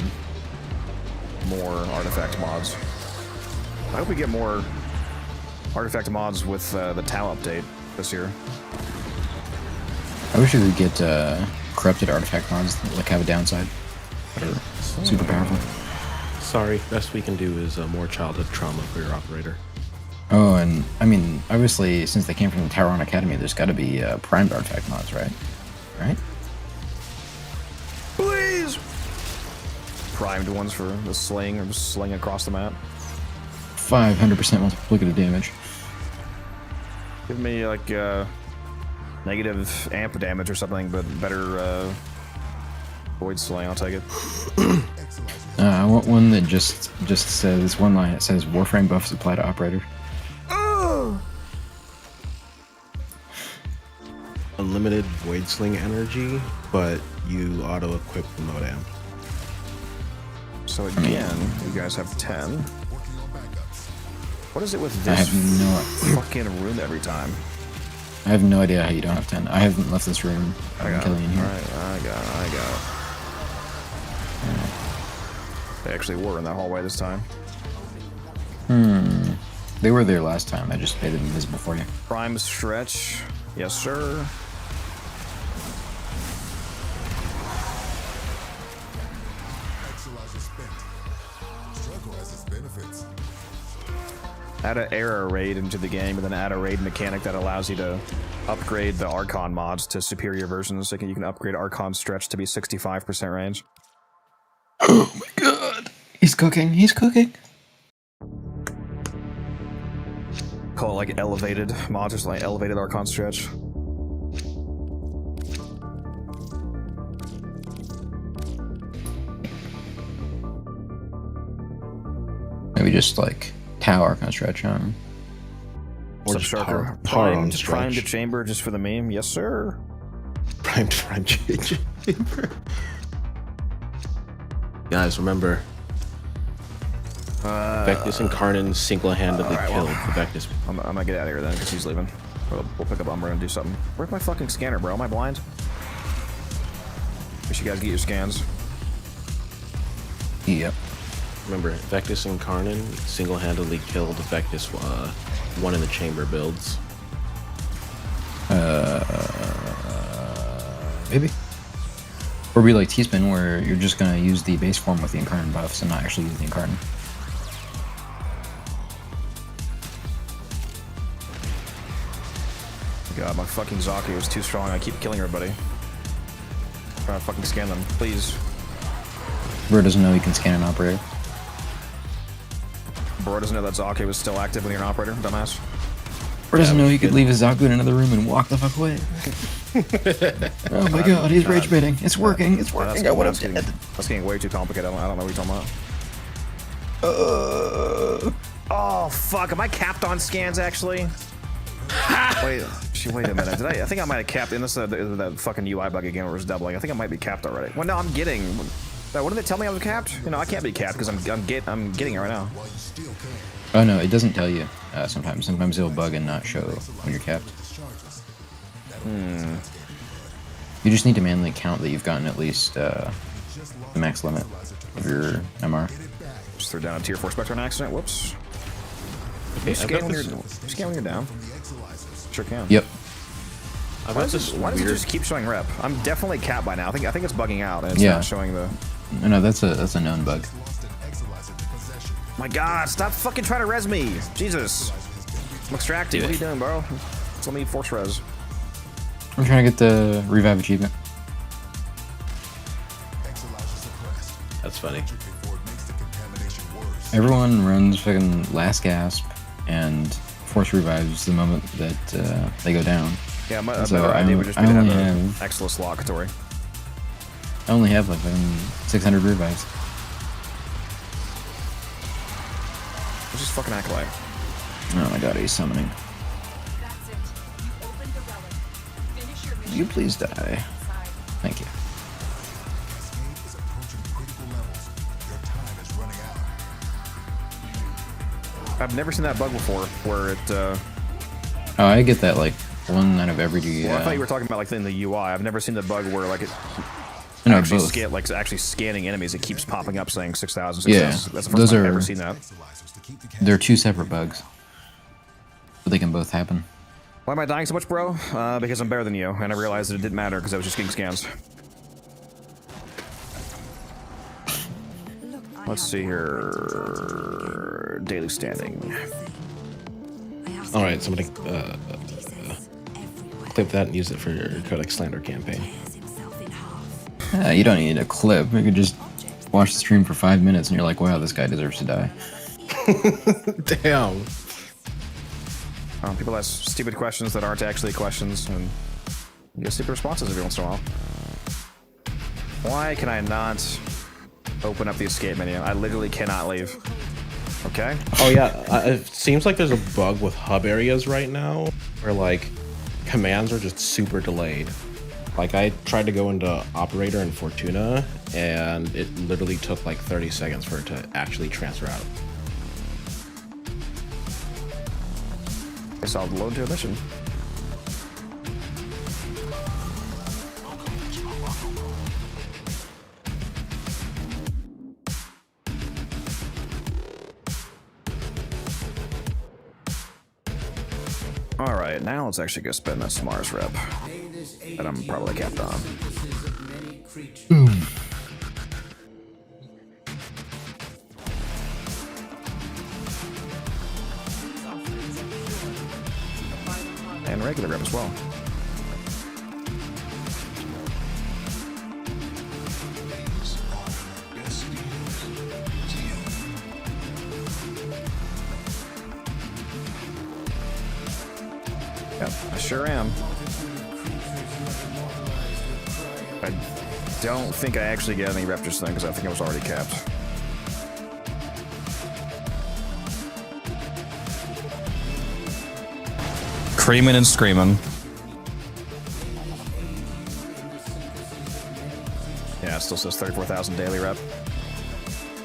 more artifact mods. I hope we get more artifact mods with the Tau update this year. I wish we could get corrupted artifact mods that like have a downside that are super powerful. Sorry, best we can do is more childhood trauma for your operator. Oh, and I mean, obviously, since they came from the Tauron Academy, there's got to be primed artifact mods, right? Right? Please! Primed ones for the sling or just sling across the map. 500% multiplicative damage. Give me like negative amp damage or something, but better void sling. I'll take it. I want one that just says one line. It says Warframe buffs apply to operator. Unlimited void sling energy, but you auto-equip the modem. So again, you guys have 10. What is it with I this have no fucking room every time? I have no idea how you don't have 10. I haven't left this room. I'm killing in here. Alright, I got it. They actually were in that hallway this time. They were there last time. I just made them invisible for you. Prime stretch. Yes, sir. Actualizer spent. Struggle has its benefits. Add an error raid into the game, and then add a raid mechanic that allows you to upgrade the Archon mods to superior versions. So you can upgrade Archon stretch to be 65% range. Oh my god! He's cooking. He's cooking. Call it like elevated mods or something, like elevated Archon stretch. Maybe just like Tau Archon stretch on. Or Some just sharker. power on Primed stretch. chamber just for the meme. Yes, sir. Primed chamber. Guys, remember, Vectis and Karnan single-handedly killed the Vectis. I'm gonna get out of here then, because he's leaving. We'll pick up Umbra and do something. Where's my fucking scanner, bro? Am I blind? Wish you guys get your scans. Yep. Remember, Vectis and Karnan single-handedly killed Vectis one in the chamber builds. Maybe. Or be like T-Spin, where you're just gonna use the base form with the Incarnate buffs and not actually use the Incarnate. God, my fucking Zaku is too strong. I keep killing everybody. I'm trying to fucking scan them, please. Bro doesn't know he can scan an operator. Bro doesn't know that Zaku was still active when you're an operator, dumbass. Bro doesn't know he could leave his Zaku in another room and walk the fuck away. Oh my god, he's rage baiting. It's working. It's working. I want him dead. That's getting way too complicated. I don't know what you're talking about. Oh fuck! Am I capped on scans actually? wait a minute. I think I might have capped in this that fucking UI bug again where it's doubling. I think I might be capped already. Well, no, I'm getting. What did they tell me I was capped? You know, I can't be capped because I'm getting it right now. Oh no, it doesn't tell you. Sometimes. Sometimes it'll bug and not show when you're capped. You just need to manually count that you've gotten at least the max limit of your MR. Just threw down a tier 4 Spectre on accident. Whoops. Okay, Scan when you're down. Sure can. Yep. Why does it just keep showing rep? I'm definitely capped by now. I think it's bugging out and it's not showing the. No, that's a known bug. My God! Stop fucking trying to res me! Jesus! I'm extracting. What are you doing, bro? Just let me force res. I'm trying to get the revive achievement. That's funny. Everyone runs fucking last gasp and force revives the moment that they go down. Yeah, my So better I idea on- would just I be to only have an have- Exilus locatory. I only have like 600 revives. Let's just fucking acolyte. Oh my god, he's summoning. That's it. You opened the relic. Finish your mission. You please die. Inside. Thank you. Cascade is approaching critical levels. Your time is running out. I've never seen that bug before, where it. Oh, I get that like 1 out of every. Well, I thought you were talking about like in the UI. I've never seen the bug where like it no, actually both. actually scanning enemies. It keeps popping up saying 6,000. Yeah, That's the first those time I've are- ever seen that. Exilizers to keep the They're 2 separate bugs, but they can both happen. Why am I dying so much, bro? Because I'm better than you, and I realized that it didn't matter because I was just getting scans. Let's see here. Daily standing. All right, somebody clip that and use it for your Codex Slander campaign. You don't need a clip. You could just watch the stream for 5 minutes, and you're like, "Wow, this guy deserves to die." Damn. People ask stupid questions that aren't actually questions, and you get stupid responses every once in a while. Why can I not open up the escape menu? I literally cannot leave. Okay? Oh yeah, it seems like there's a bug with hub areas right now where like commands are just super delayed. Like I tried to go into Operator in Fortuna and it literally took like 30 seconds for it to actually transfer out. Guess I'll load to a mission. Alright, now let's actually go spend this Mars rep that I'm probably capped on. And regular rep as well. Yep, I sure am. I don't think I actually get any rep just then because I think I was already capped. Creaming and screaming. Yeah, it still says 34,000 daily rep.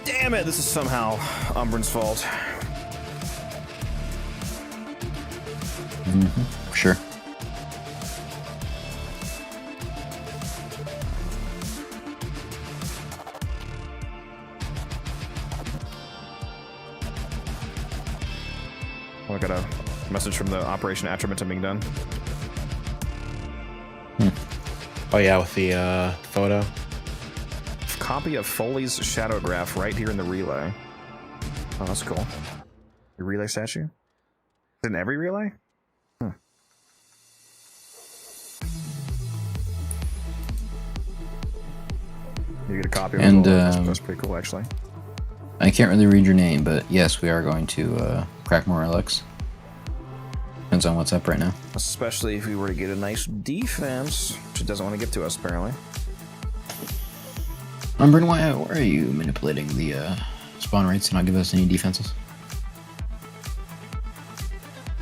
Damn it, this is somehow Umbran's fault. Sure. Oh, I got a message from the Operation Attribution being done. Oh yeah, with the photo. Copy of Foley's shadow graph right here in the relay. Oh, that's cool. The relay statue? In every relay? You get a copy of it. And, That's pretty cool, actually. I can't really read your name, but yes, we are going to crack more relics. Depends on what's up right now. Especially if we were to get a nice defense, which it doesn't want to give to us, apparently. Umbran, why are you manipulating the spawn rates to not give us any defenses?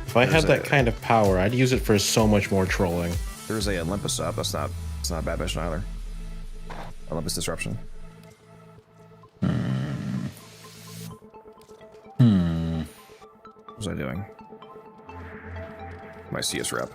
If I There's had that kind of power, I'd use it for so much more trolling. There's a Olympus up. It's not a bad mission either. Olympus Disruption. What was I doing? My CS rep.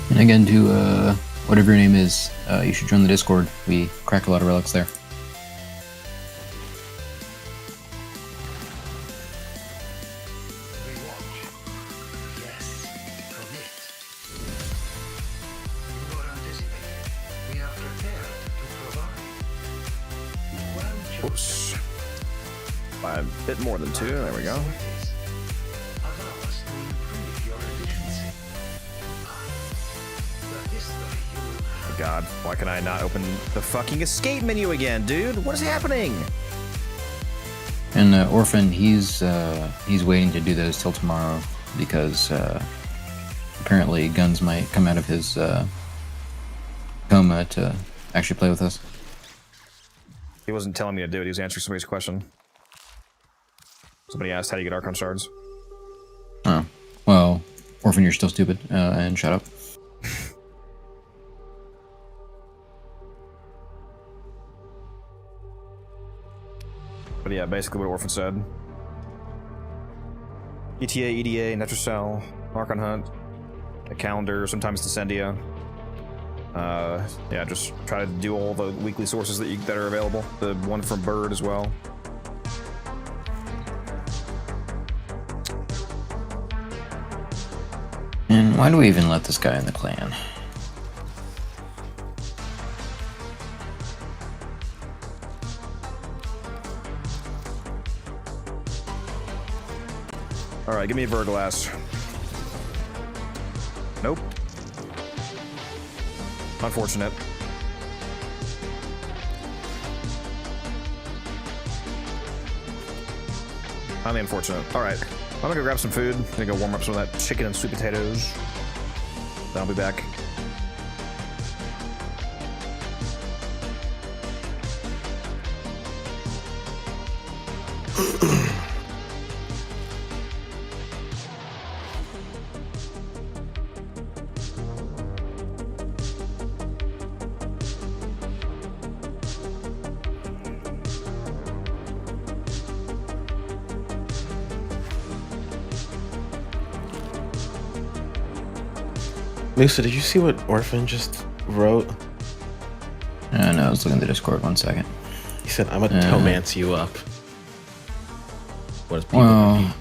And again, to whatever your name is, you should join the Discord. We crack a lot of relics there. close. By a bit more than 2. There we go. Oh God, why can I not open the fucking escape menu again, dude? What is happening? And Orphan, he's waiting to do those till tomorrow because apparently guns might come out of his coma to actually play with us. He wasn't telling me to do it. He was answering somebody's question. Somebody asked, how do you get Archon shards? Oh, well, Orphan, you're still stupid, and shut up. But yeah, basically what Orphan said. ETA, EDA, Netrocell, Archon Hunt, a calendar, sometimes Descendia. Yeah, just try to do all the weekly sources that are available. The one from Bird as well. And why do we even let this guy in the clan? Alright, give me a Verglass. Nope. Unfortunate. Highly unfortunate. Alright. I'm gonna go grab some food. I'm gonna go warm up some of that chicken and sweet potatoes. Then I'll be back. Musa, did you see what Orphan just wrote? No, I was looking at the Discord. 1 second. He said, "I'm gonna tomance you up." What does people Well, mean?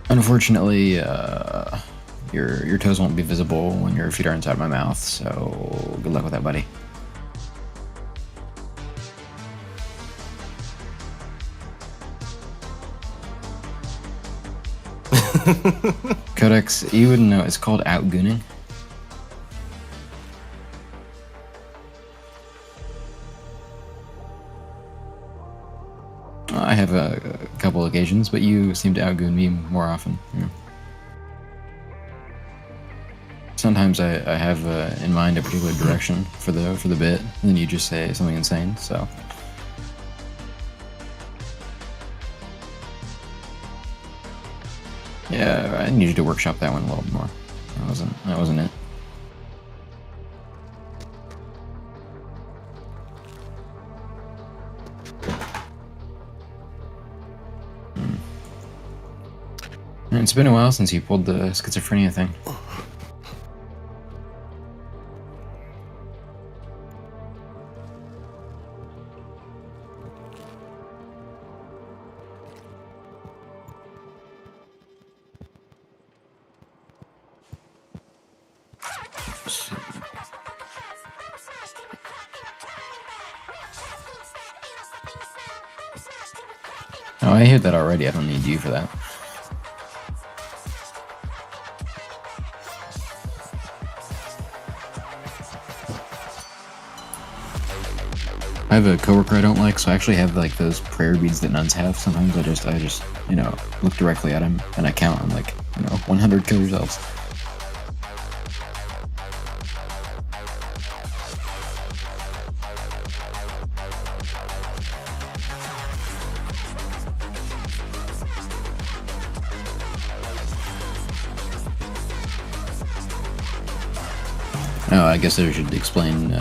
unfortunately, your toes won't be visible when your feet are inside my mouth. So good luck with that, buddy. Codex, you wouldn't know. It's called outgooning. I have a couple occasions, but you seem to outgoon me more often. Yeah. Sometimes I have in mind a particular direction for the bit, and then you just say something insane. So. Yeah, I needed to workshop that one a little more. That wasn't it. And it's been a while since you pulled the schizophrenia thing. Oh, I heard that already. I don't need you for that. I have a coworker I don't like, so I actually have like those prayer beads that nuns have. Sometimes I just, look directly at him and I count. I'm like, 100 kill yourselves. Oh, I guess I should explain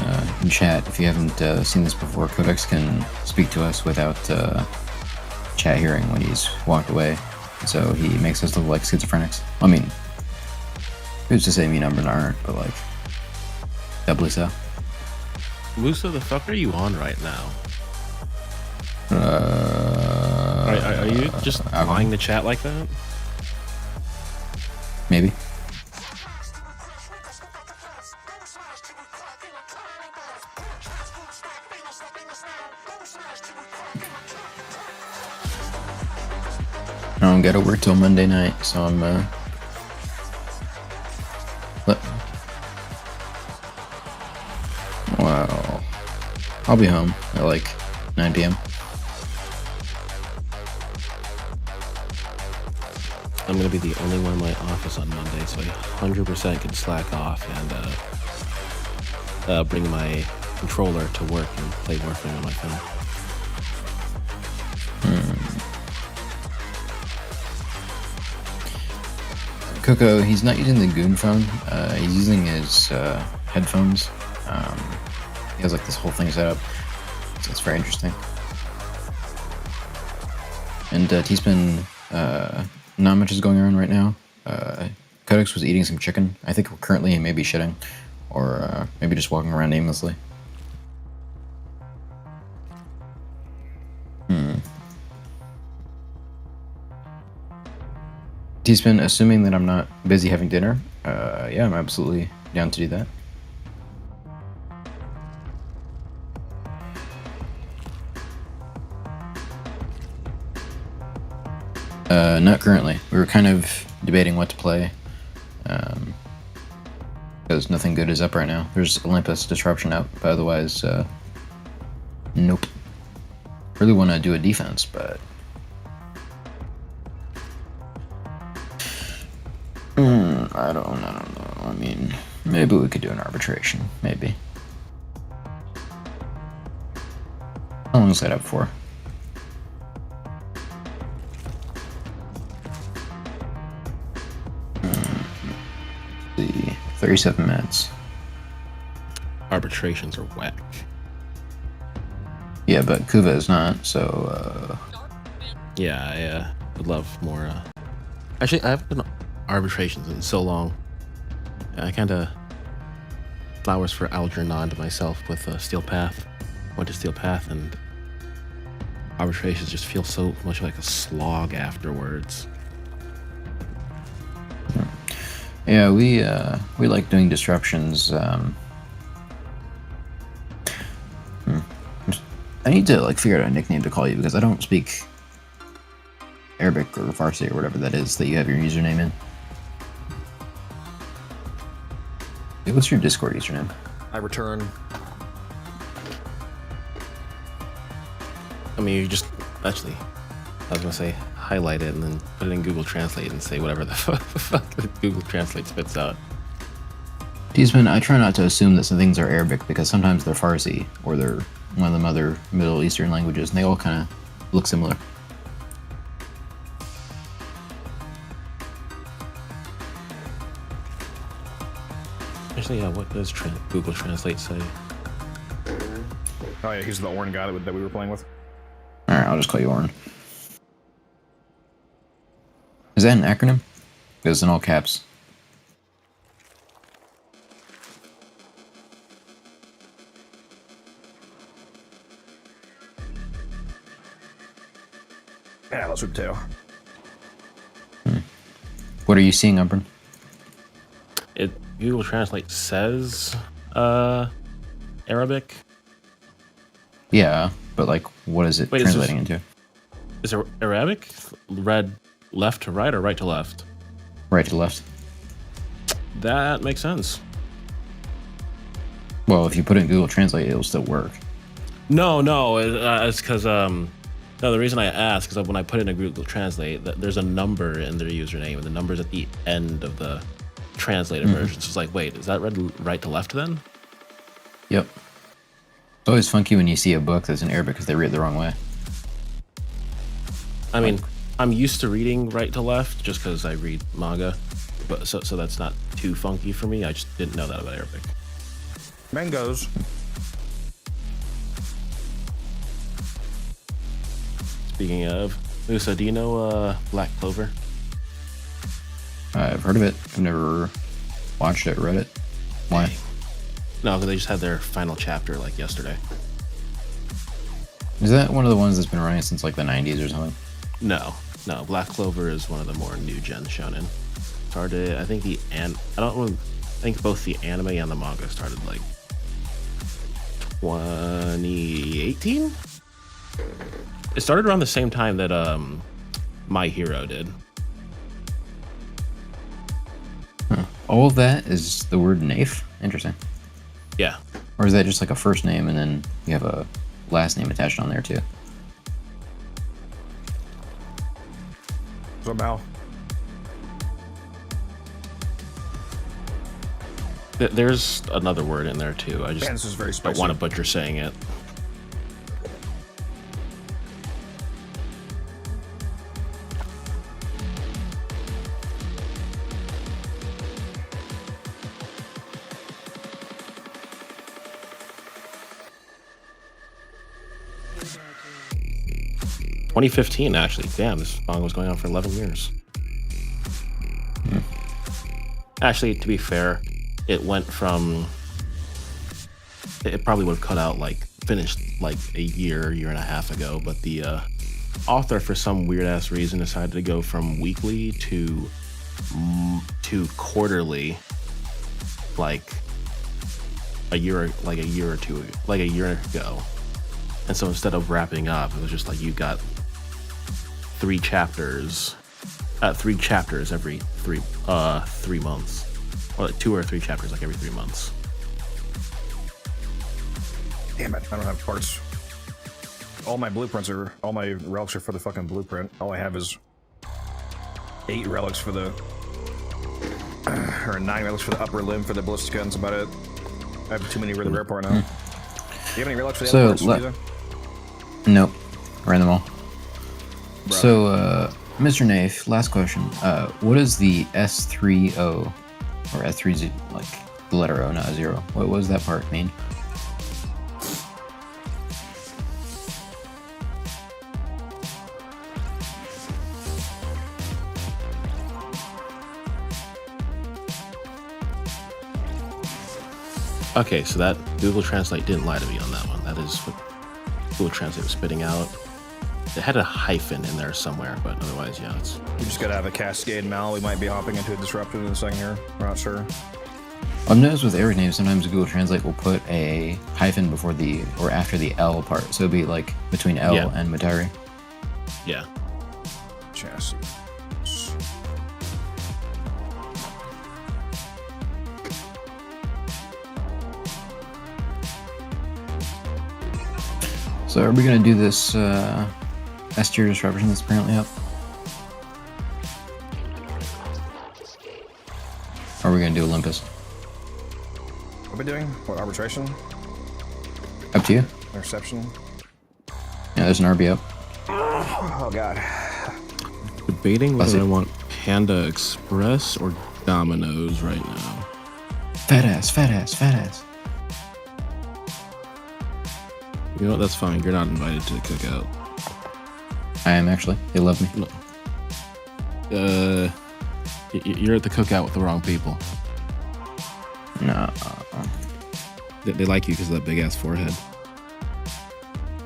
in chat. If you haven't seen this before, Codex can speak to us without chat hearing when he's walked away. So he makes us look like schizophrenics. I mean, who's to say me numbers aren't, but like, doubly so. Musa, the fuck are you on right now? Are you just lying to chat like that? Maybe. don't gotta work till Monday night, so I'm Wow. I'll be home at like 9 p.m. I'm gonna be the only one in my office on Monday, so I 100% can slack off and bring my controller to work and play Warframe on my phone. Coco, he's not using the Goon phone. He's using his headphones. He has like this whole thing set up. So it's very interesting. And T-Spin, not much is going on right now. Codex was eating some chicken. I think currently he may be shitting, or maybe just walking around aimlessly. T-Spin, assuming that I'm not busy having dinner, yeah, I'm absolutely down to do that. Not currently. We were kind of debating what to play, because nothing good is up right now. There's Olympus Disruption out, but otherwise, nope. Really want to do a defense, but I don't know. I mean, maybe we could do an arbitration. Maybe. How long is that up for? 37 minutes. Arbitrations are whack. Yeah, but Kuva is not, so Yeah, I would love more. Actually, I haven't done arbitrations in so long. I kind of flowers for Algernon to myself with Steel Path. Went to Steel Path, and arbitrations just feel so much like a slog afterwards. yeah, we like doing disruptions. I need to like figure out a nickname to call you because I don't speak Arabic or Farsi or whatever that is that you have your username in. Hey, what's your Discord username? I return. I mean, you just actually, I was gonna say highlight it and then put it in Google Translate and say whatever the fuck Google Translate spits out. T-Spin, I try not to assume that some things are Arabic because sometimes they're Farsi or they're one of the other Middle Eastern languages and they all kind of look similar. Actually, yeah, what does Google Translate say? Oh yeah, he's the Orin guy that we were playing with. Alright, I'll just call you Orin. Is that an acronym? It's in all caps. Yeah, let's swoop tail. What are you seeing, Umbrin? It Google Translate says Arabic. Yeah, but like, what is it Wait, translating into? Is it Arabic? Read left to right or right to left? Right to left. That makes sense. Well, if you put it in Google Translate, it'll still work. No, it's because no. The reason I ask is that when I put it in Google Translate, there's a number in their username, and the number's at the end of the translated version. So it's like, wait, is that read right to left then? Yep. It's always funky when you see a book that's in Arabic because they read it the wrong way. I mean, I'm used to reading right to left just because I read manga, but so that's not too funky for me. I just didn't know that about Arabic. Mangoes. Speaking of, Musa, do you know Black Clover? I've heard of it. I've never watched it or read it. Why? No, because they just had their final chapter like yesterday. Is that one of the ones that's been running since like the 90s or something? No. Black Clover is one of the more new gen shonen. Started, I think I think both the anime and the manga started like 2018. It started around the same time that my hero did. All of that is the word Nafe? Interesting. Yeah. Or is that just like a first name and then you have a last name attached on there too? Somehow. There's another word in there too. I just Man, this is very don't spicy. want to butcher saying it. ...2015, actually. Damn, this song was going on for 11 years. Actually, to be fair, it went from... It probably would have cut out, like, finished, like, a year and a half ago, but the author, for some weird-ass reason, decided to go from weekly to quarterly, like a year or two, like a year ago. And so instead of wrapping up, it was just like you got 3 chapters every 3 months, or like 2 or 3 chapters like every 3 months. Damn it, I don't have parts. All my relics are for the fucking blueprint. All I have is 8 relics for the, or 9 relics for the upper limb for the ballistic gun. That's about it. I have too many for the rare part now. Do you have any relics for the other parts, Lisa? Nope. Ran them all. Bruh. So, Mr. Nafe, last question. What is the S30 or S30, like the letter O, not a 0? What does that part mean? Okay, so that Google Translate didn't lie to me on that one. That is what Google Translate was spitting out. It had a hyphen in there somewhere, but otherwise, yeah, it's... We just gotta have a cascade Mal. We might be hopping into a disruption in a second here. We're not sure. I've noticed with every name, sometimes Google Translate will put a hyphen before the, or after the L part. So it'd be like between L Yeah. and Matari. Yeah. Chassis. So are we gonna do this S tier disruption that's apparently up? Or are we gonna do Olympus? What are we doing? What, arbitration? Up to you. Interception? Yeah, there's an RB up. Oh god. Debating whether Buzz it. I want Panda Express or Domino's right now. Fat ass, fat ass, fat ass. You know what? That's fine. You're not invited to the cookout. I am actually. They love me. No. You're at the cookout with the wrong people. No. They like you because of that big ass forehead.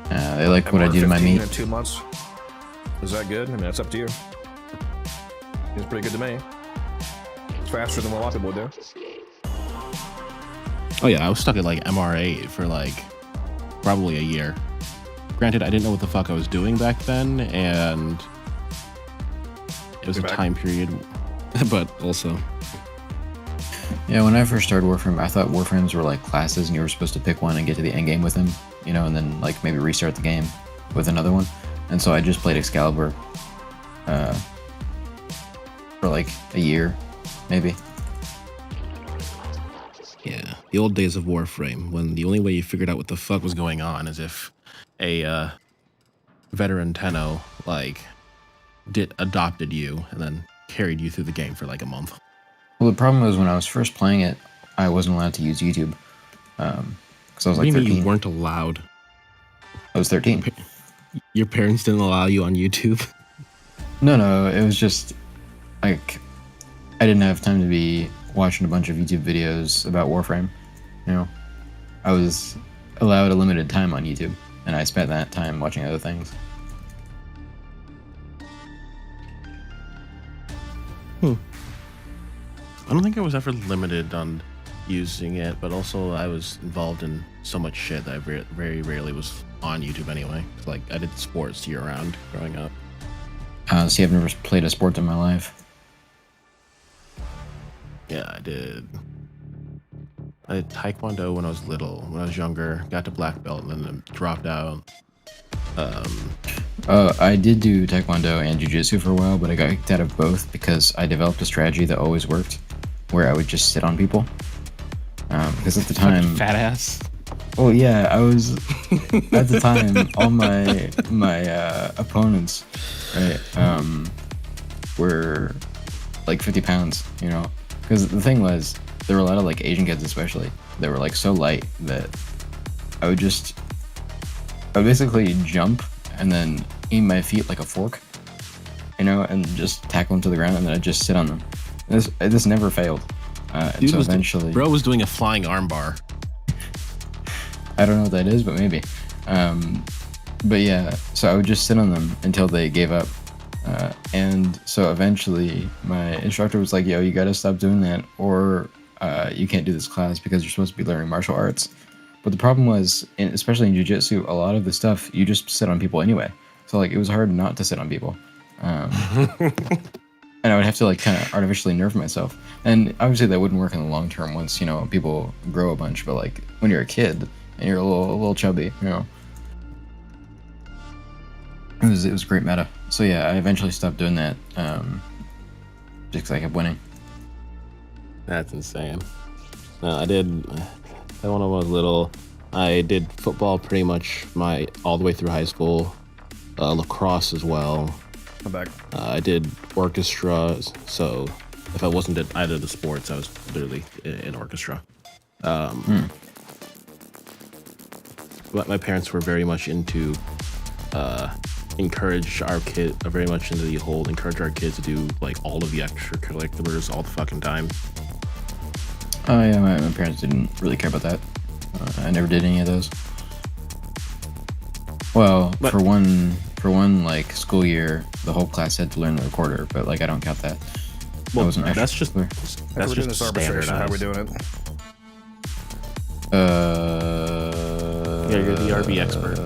They like what I do to my 15 meat. in 2 months. Is that good? I mean, that's up to you. It's pretty good to me. It's faster than what a lot of people would do. Oh yeah, I was stuck at like MR8 for like probably a year. Granted, I didn't know what the fuck I was doing back then, and it was a time period, but also... Yeah, when I first started Warframe, I thought Warframes were like classes and you were supposed to pick one and get to the end game with them, you know, and then like maybe restart the game with another one. And so I just played Excalibur for like a year, maybe. Yeah, the old days of Warframe, when the only way you figured out what the fuck was going on is if a veteran Tenno, like, adopted you and then carried you through the game for like a month. Well, the problem was when I was first playing it, I wasn't allowed to use YouTube. Because I was What like do you mean 13. you weren't allowed? I was 13. Your parents didn't allow you on YouTube? No, it was just like I didn't have time to be watching a bunch of YouTube videos about Warframe. You know, I was allowed a limited time on YouTube, and I spent that time watching other things. I don't think I was ever limited on using it, but also I was involved in so much shit that I very rarely was on YouTube anyway. Like, I did sports year round growing up. See, I've never played a sport in my life. Yeah, I did. I did Taekwondo when I was little. When I was younger, got to black belt and then dropped out. I did do Taekwondo and Jiu-Jitsu for a while, but I got kicked out of both because I developed a strategy that always worked, where I would just sit on people. Because at the time, Fat ass. oh yeah, I was at the time. All my opponents, right, were like 50 pounds. You know, because the thing was, there were a lot of like Asian kids, especially. They were like so light that I would basically jump and then aim my feet like a fork, you know, and just tackle them to the ground, and then I'd just sit on them. This never failed. And so eventually, bro was doing a flying armbar. I don't know what that is, but maybe. But yeah, so I would just sit on them until they gave up. And so eventually my instructor was like, yo, you gotta stop doing that, or you can't do this class because you're supposed to be learning martial arts. But the problem was, especially in jiu-jitsu, a lot of the stuff, you just sit on people anyway. So like, it was hard not to sit on people. And I would have to like kind of artificially nerve myself. And obviously that wouldn't work in the long term once, you know, people grow a bunch. But like when you're a kid and you're a little chubby, you know, it was great meta. So yeah, I eventually stopped doing that just because I kept winning. That's insane. No, I did. When I was little, I did football pretty much all the way through high school. Lacrosse as well. I'm back. I did orchestra, so if I wasn't at either of the sports, I was literally in orchestra. But my parents were very much into encourage our kids to do like all of the extracurriculars all the fucking time. Oh yeah, my parents didn't really care about that. I never did any of those. Well, but, for one like school year, the whole class had to learn the recorder, but like I don't count that. Well, that wasn't that's just clear. that's just this arbitration. How are we doing it? Yeah, you're the RB expert.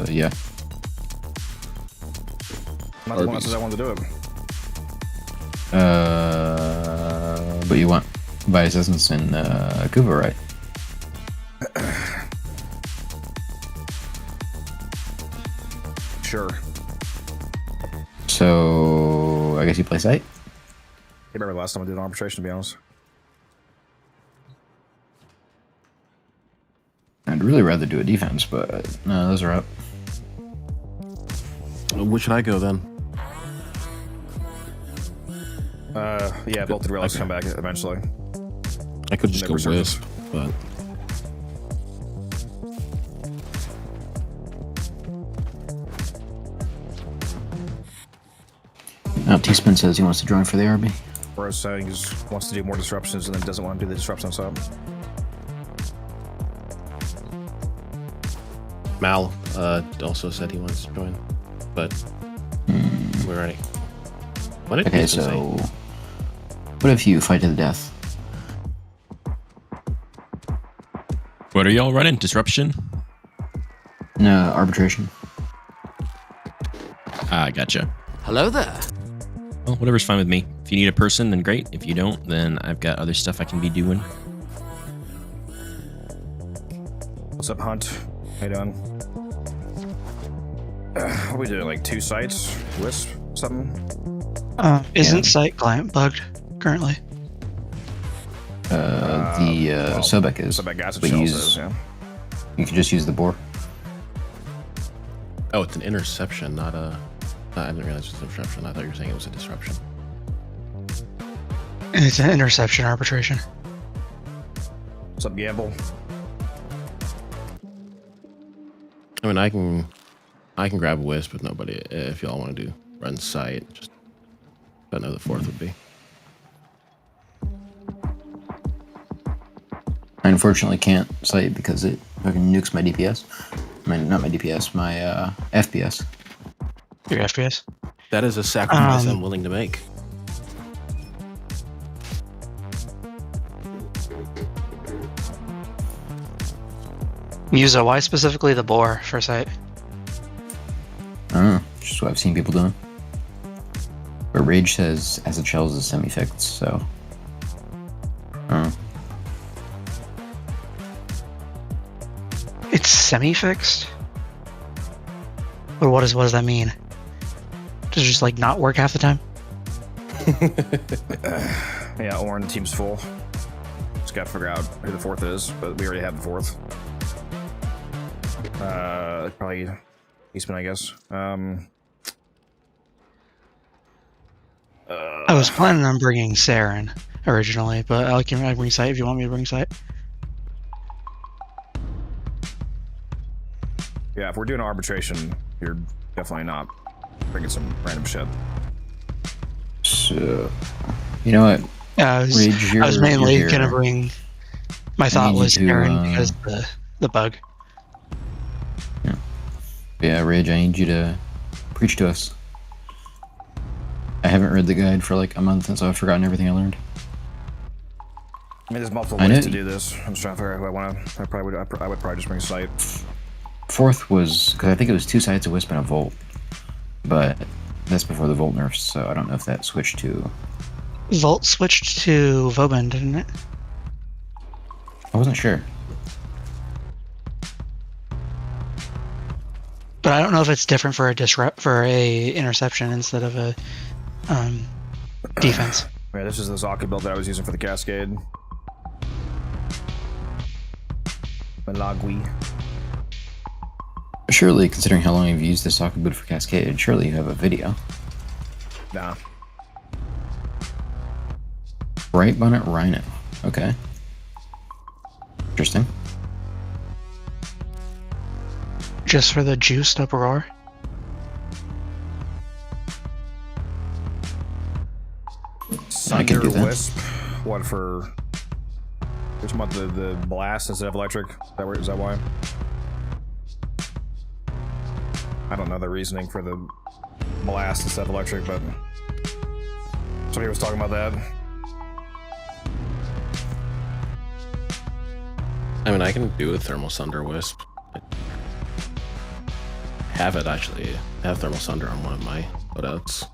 Yeah. I'm not the one that says I wanted to do it. But you want Vice Essence and Kuva, right? Sure. So I guess you play Sight? I remember the last time I did an arbitration, to be honest. I'd really rather do a defense, but no, those are up. Where should I go then? Yeah, both the relics come back eventually. I could just Never go Wisp, but T-Spin says he wants to join for the RB. Whereas saying he just wants to do more disruptions and then doesn't want to do the disruption sub. Mal also said he wants to join, but we're ready. What did Okay, Jason say? so what if you fight to the death? What are y'all running? Disruption? No, arbitration. Ah, gotcha. Hello there. Well, whatever's fine with me. If you need a person, then great. If you don't, then I've got other stuff I can be doing. What's up, Hunt? How you doing? What are we doing? Like 2 sites? Wisp? Something? Isn't site client bugged currently? Sobek is. Sobek gas but yeah. You can just use the bore. Oh, it's an interception, not a. I didn't realize it was a disruption. I thought you were saying it was a disruption. It's an interception arbitration. What's up, Gamble? I mean, I can grab a Wisp with nobody if y'all want to do run site. Just don't know the fourth would be. I unfortunately can't site because it fucking nukes my DPS. I mean, not my DPS, my FPS. Your FPS? That is a sacrifice I'm willing to make. Musa, why specifically the bore for site? I don't know, just what I've seen people doing. But Rage says Acid Shells is semi-fixed, so... It's semi-fixed? But what does that mean? Does it just like not work half the time? Yeah, Orin, team's full. Just gotta figure out who the fourth is, but we already have the fourth. Probably Eastman, I guess. I was planning on bringing Saren originally, but I can bring Sight if you want me to bring Sight. Yeah, if we're doing arbitration, you're definitely not bringing some random shit. So, you know what? Yeah, I was mainly gonna bring. My thought was Saren because the bug. Yeah, Rage, I need you to preach to us. I haven't read the guide for like a month, and so I've forgotten everything I learned. I mean, there's multiple ways to do this. I'm just trying to figure out who I want to. I would probably just bring Sight. Fourth was because I think it was 2 Sights, a Wisp, and a Volt, but that's before the Volt nerfs, so I don't know if that switched to. Volt switched to Vauban, didn't it? I wasn't sure. But I don't know if it's different for a interception instead of a defense. Yeah, this is the Zaka build that I was using for the Cascade. Malagui. Surely, considering how long you've used this Sokka boot for Cascade, surely you have a video. Nah. Bright Bonnet Rhino. Okay. Interesting. Just for the juiced up roar? I can do that. Wisp. What for? Which one? The blast instead of electric? Is that why? I don't know the reasoning for the blast instead of electric, but somebody was talking about that. I mean, I can do a Thermal Sunder Wisp. I have it, actually. I have Thermal Sunder on one of my loadouts.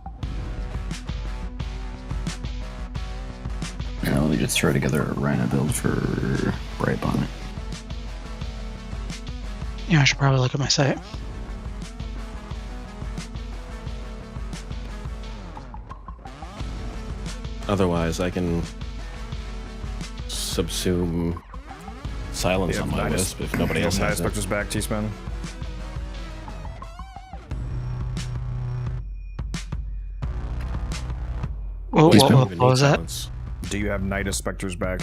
Yeah, let me just throw together a Rhino build for Bright Bonnet. Yeah, I should probably look at my site. Otherwise, I can subsume silence on my Wisp if nobody else has it. Spectre's back, T-Spin. What was that? Do you have Nidus Spectre's back?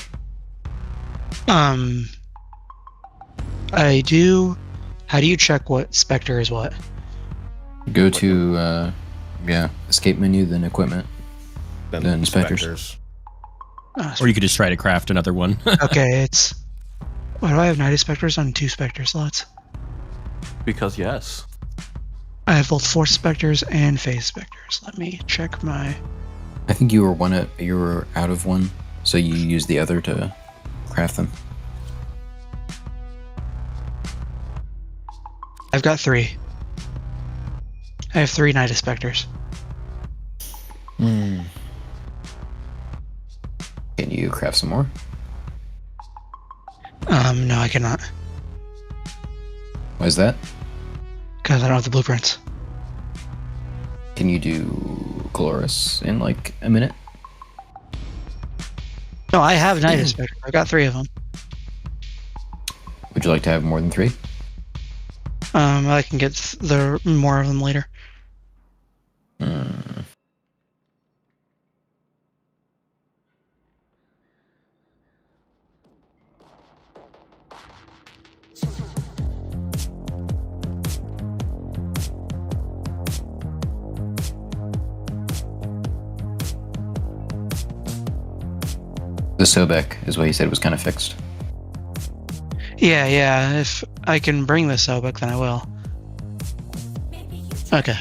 I do. How do you check what Spectre is what? Go to, escape menu, then equipment, then Spectres. Or you could just try to craft another one. Okay, it's... Why do I have 90 Spectres on 2 Spectre slots? Because yes. I have both Force Spectres and Phase Spectres. Let me check my... I think you were out of one, so you used the other to craft them. I've got 3. I have 3 Nidus Spectres. Can you craft some more? No, I cannot. Why is that? Because I don't have the blueprints. Can you do Coloris in like a minute? No, I have Nidus Spectres. I got 3 of them. Would you like to have more than 3? I can get more of them later. The Sobek is what he said was kind of fixed. Yeah. If I can bring the Sobek, then I will. Okay.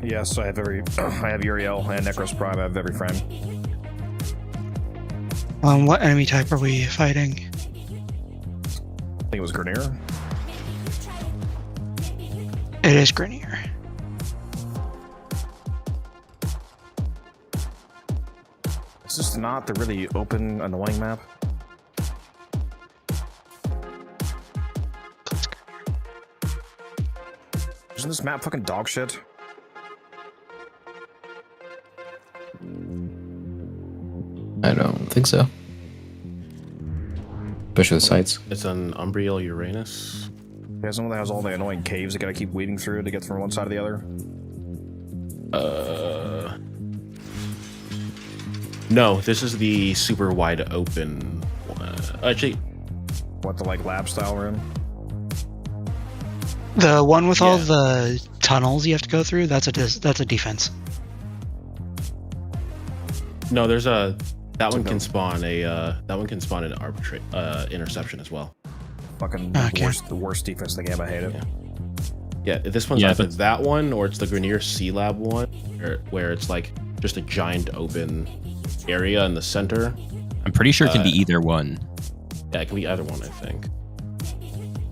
Yes, I have I have Uriel and Necros Prime. I have every frame. What enemy type are we fighting? I think it was Grenier. It is Grenier. Is this not the really open, annoying map? Isn't this map fucking dog shit? I don't think so. Especially the sites. It's an Umbriel Uranus. Yeah, someone that has all the annoying caves that gotta keep weaving through to get from one side to the other. No, this is the super wide open one. Actually, What, the like lab style room? The one with all Yeah. the tunnels you have to go through, that's a defense. no, there's a that one can spawn an arbitrate interception as well. Fucking Okay. the worst defense in the game, I hate it. Yeah, this one's Yeah, either but- that one or it's the Grenier Sea Lab one, where it's like just a giant open area in the center. I'm pretty sure it can be either one. Yeah, it can be either one, I think.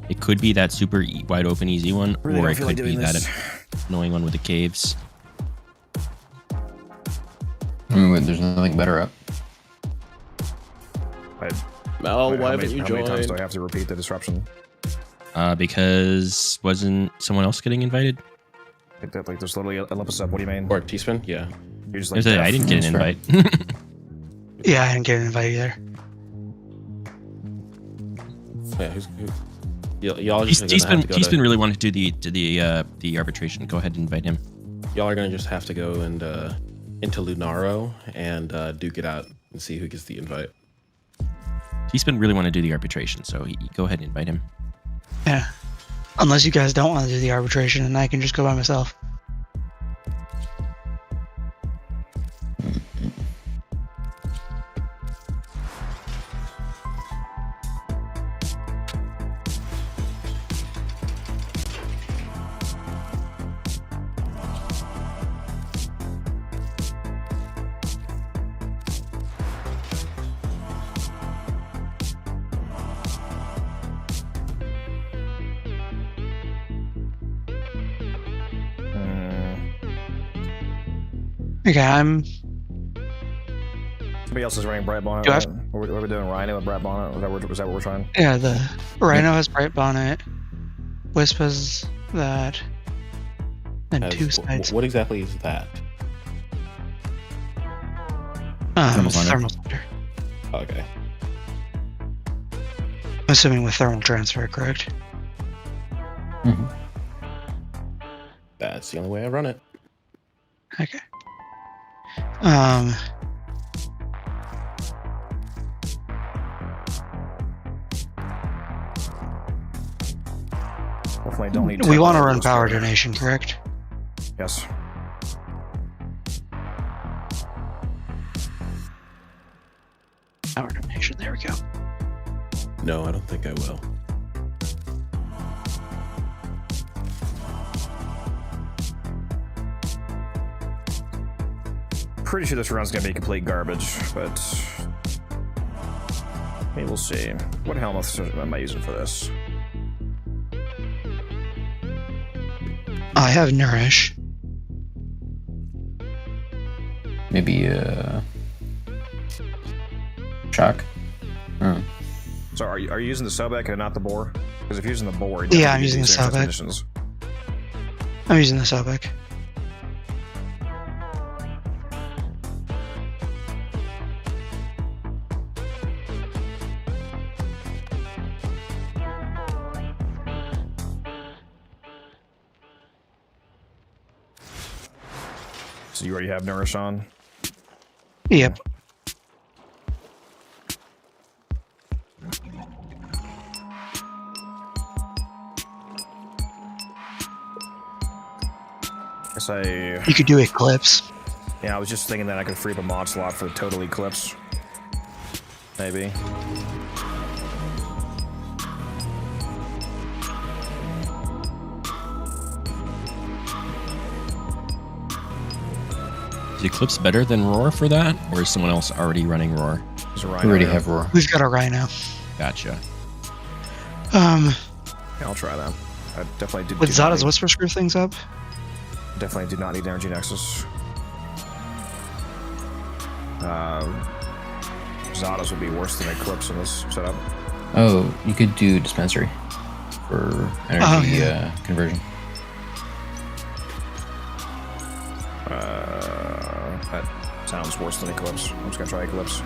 It could be that super wide open easy one, Really or don't it feel like could be doing that this. annoying one with the caves. I mean, wait, there's nothing better up. Mel, why haven't you how many times joined? do I have to repeat the disruption? Because wasn't someone else getting invited? Like there's literally Olympus up. What do you mean? Or Teaspoon? Yeah. You're just like, There's a, I deaf. didn't get an That's invite. Yeah, I didn't get an invite either. Yeah, y'all just gonna have to go Teaspoon to, really wanted to do the arbitration. Go ahead and invite him. y'all are gonna just have to go and into Lunaro and duke it out and see who gets the invite. Teaspoon really wanted to do the arbitration, so go ahead and invite him. Yeah. Unless you guys don't want to do the arbitration and I can just go by myself. Okay, I'm. Somebody else is running Bright Bonnet. Do I have- What are we doing? Rhino with Bright Bonnet? Was that what we're trying? Yeah, the Rhino has Bright Bonnet. Wisp has that. And As- two sides. What exactly is that? Thermal Thunder. Thermal Thunder. Okay. I'm assuming with thermal transfer, correct? Mm-hmm. That's the only way I run it. Okay. Definitely don't need. We want to run those power for- donation, correct? Yes. Power donation, there we go. No, I don't think I will. Pretty sure this run's gonna be complete garbage, but maybe we'll see. What helmets am I using for this? I have Nourish. Maybe shock. Oh. So are you using the Sobek and not the Boar? Because if you're using the Boar, Yeah, I'm using the Sobek. Sobek. I'm using the Sobek. So you already have Nourish on? Yep. Guess I... You could do Eclipse. Yeah, I was just thinking that I could free up a mod slot for the Total Eclipse. Maybe. Is Eclipse better than Roar for that, or is someone else already running Roar? There's a We Rhino already here. have Roar. We've got a Rhino. Gotcha. Yeah, I'll try that. I definitely do. Would do not Zada's need- Whisper screw things up? Definitely do not need Energy Nexus. Zadas would be worse than Eclipse in this setup. Oh, you could do dispensary for energy conversion. That sounds worse than Eclipse. I'm just gonna try Eclipse.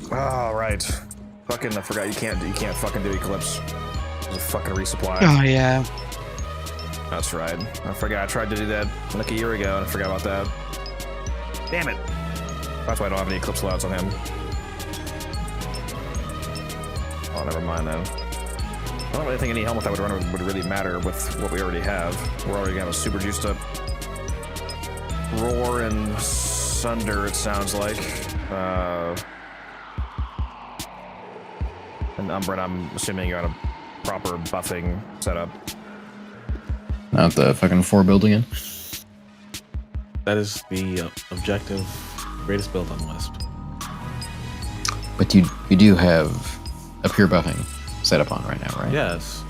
Oh, right. Fucking, I forgot you can't fucking do Eclipse. There's a fucking resupply. Oh yeah. That's right. I forgot. I tried to do that like a year ago and I forgot about that. Damn it. That's why I don't have any Eclipse slots on him. Oh, never mind then. I don't really think any helmet that would run would really matter with what we already have. We're already gonna have a super juiced up Roar and Sunder, it sounds like. And Umbra, I'm assuming you're on a proper buffing setup. Not the fucking 4 build again. That is the objective greatest build on Wisp. But you do have a pure buffing setup on right now, right? Yes.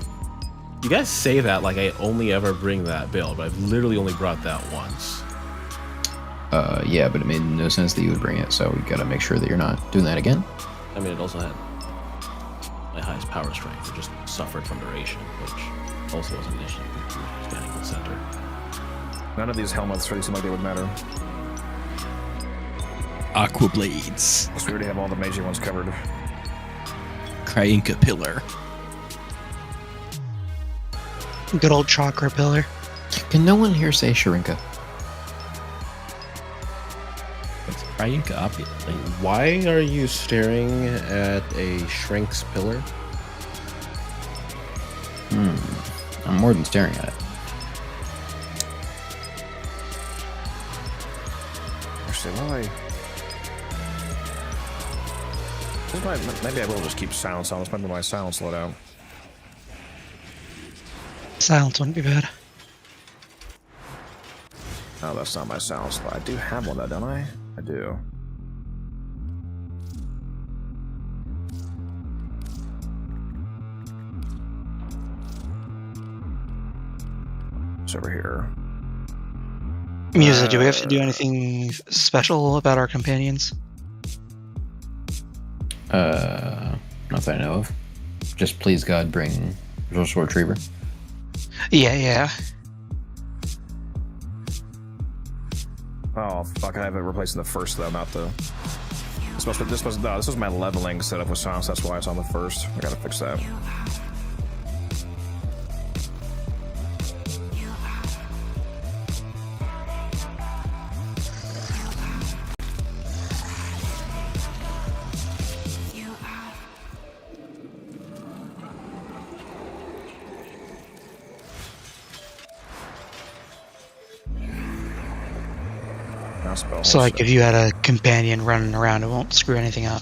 You guys say that like I only ever bring that build, but I've literally only brought that once. Yeah, but it made no sense that you would bring it, so we gotta make sure that you're not doing that again. I mean, it also had my highest power strength. It just suffered from duration, which also was an issue with standing in the center. None of these helmets really seem like they would matter. Aqua Blades. Because we already have all the major ones covered. Kryinka Pillar. Good old chakra pillar. Can no one here say Sharinka? What's Kryinka Opulent? Why are you staring at a Shrink's pillar? I'm more than staring at it. Actually, why? Maybe I will just keep silence on. This might be my silence loadout. Silence wouldn't be bad. Oh, that's not my silence. I do have one though, don't I? I do. It's over here. Musa, do we have to do anything special about our companions? Not that I know of. Just please God bring Resourceful Retriever. Yeah. Oh fuck! I have it replacing the first though, not the. This was my leveling setup with silence. That's why it's on the first. I gotta fix that. So like if you had a companion running around, it won't screw anything up.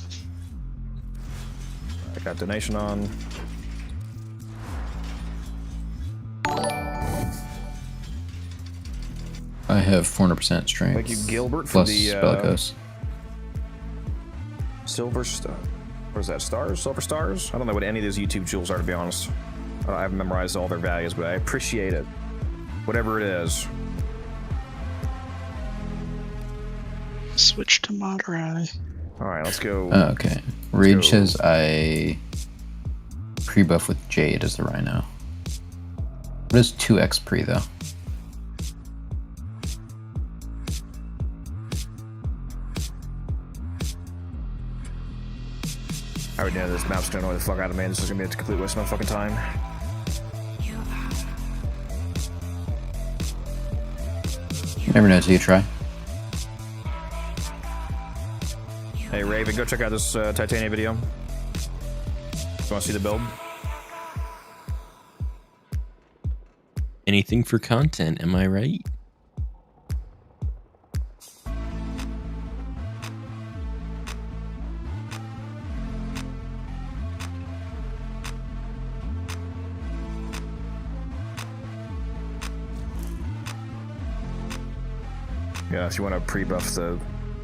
I got donation on. I have 400% strength. Thank you, Gilbert, for plus the Bellicose. Silver Star. What is that? Stars? Silver Stars? I don't know what any of these YouTube jewels are, to be honest. I haven't memorized all their values, but I appreciate it. Whatever it is. Switch to Moderai. Alright, let's go. Okay. Rage says I pre-buff with Jade as the Rhino. What is 2x pre, though? I already know this map's gonna annoy the fuck out of me. This is gonna be a complete waste of my fucking time. You never know until you try. Hey Raven, go check out this Titania video. You wanna see the build? Anything for content, am I right? Yeah, if you want to pre-buff the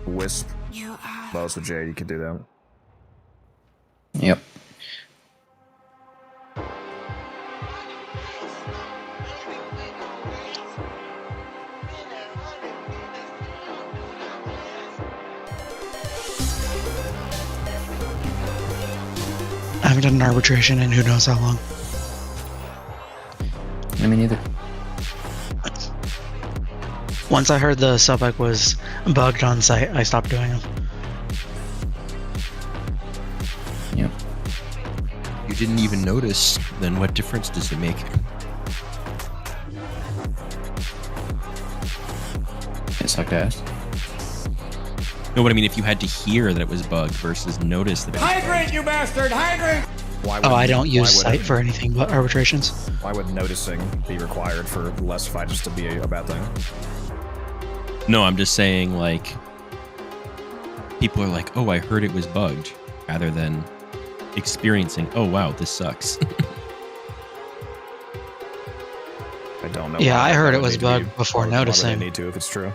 Wisp, Lois with Jade, you can do that. I haven't done an arbitration in who knows how long. I mean, neither. Once I heard the subbug was bugged on site, I stopped doing them. Yep. You didn't even notice, then what difference does it make? It sucked ass. No, but I mean, if you had to hear that it was bugged versus notice that it was Hydrant, bugged. you bastard! Hydrant! Why Oh, I don't why use would- site for anything but arbitrations. Why would noticing be required for less fighters to be a bad thing? No, I'm just saying, like, people are like, oh, I heard it was bugged, rather than experiencing, oh, wow, this sucks. I don't know. Yeah, why- I heard why it would was need to bugged be- before why would they noticing. need to if it's true.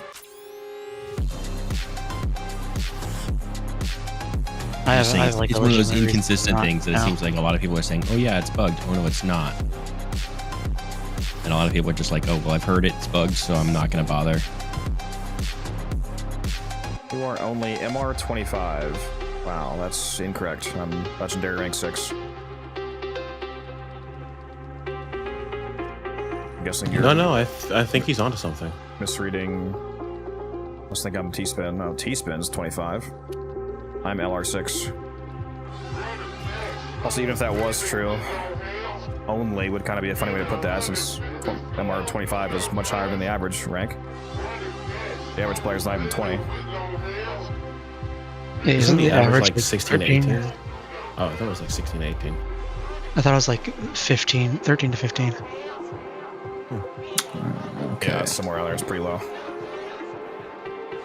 I have Saying like it's a one of those legitimate reason inconsistent not things that it now. seems like a lot of people are saying, oh, yeah, it's bugged. Oh, no, it's not. And a lot of people are just like, oh, well, I've heard it's bugged, so I'm not going to bother. You are only MR25. Wow, that's incorrect. I'm legendary rank 6. I'm guessing you're No, I think he's onto something. misreading. I was thinking I'm T-Spin. No, T-Spin's 25. I'm LR6. Also, even if that was true, only would kind of be a funny way to put that, since MR25 is much higher than the average rank. The average player is not even 20. Isn't the average like like 16 to 13? 18? Oh, I thought it was like 16 to 18. I thought it was like 13 to 15. Okay. Yeah, somewhere out there, it's pretty low.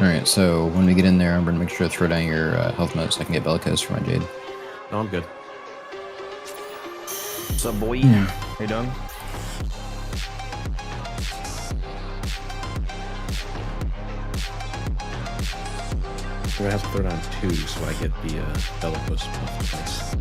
Alright, so when we get in there, I'm going to make sure to throw down your health notes so I can get Bellicose for my Jade. No, I'm good. What's up, boy? You done? I'm gonna have to throw down 2 so I get the Bellicose buff twice.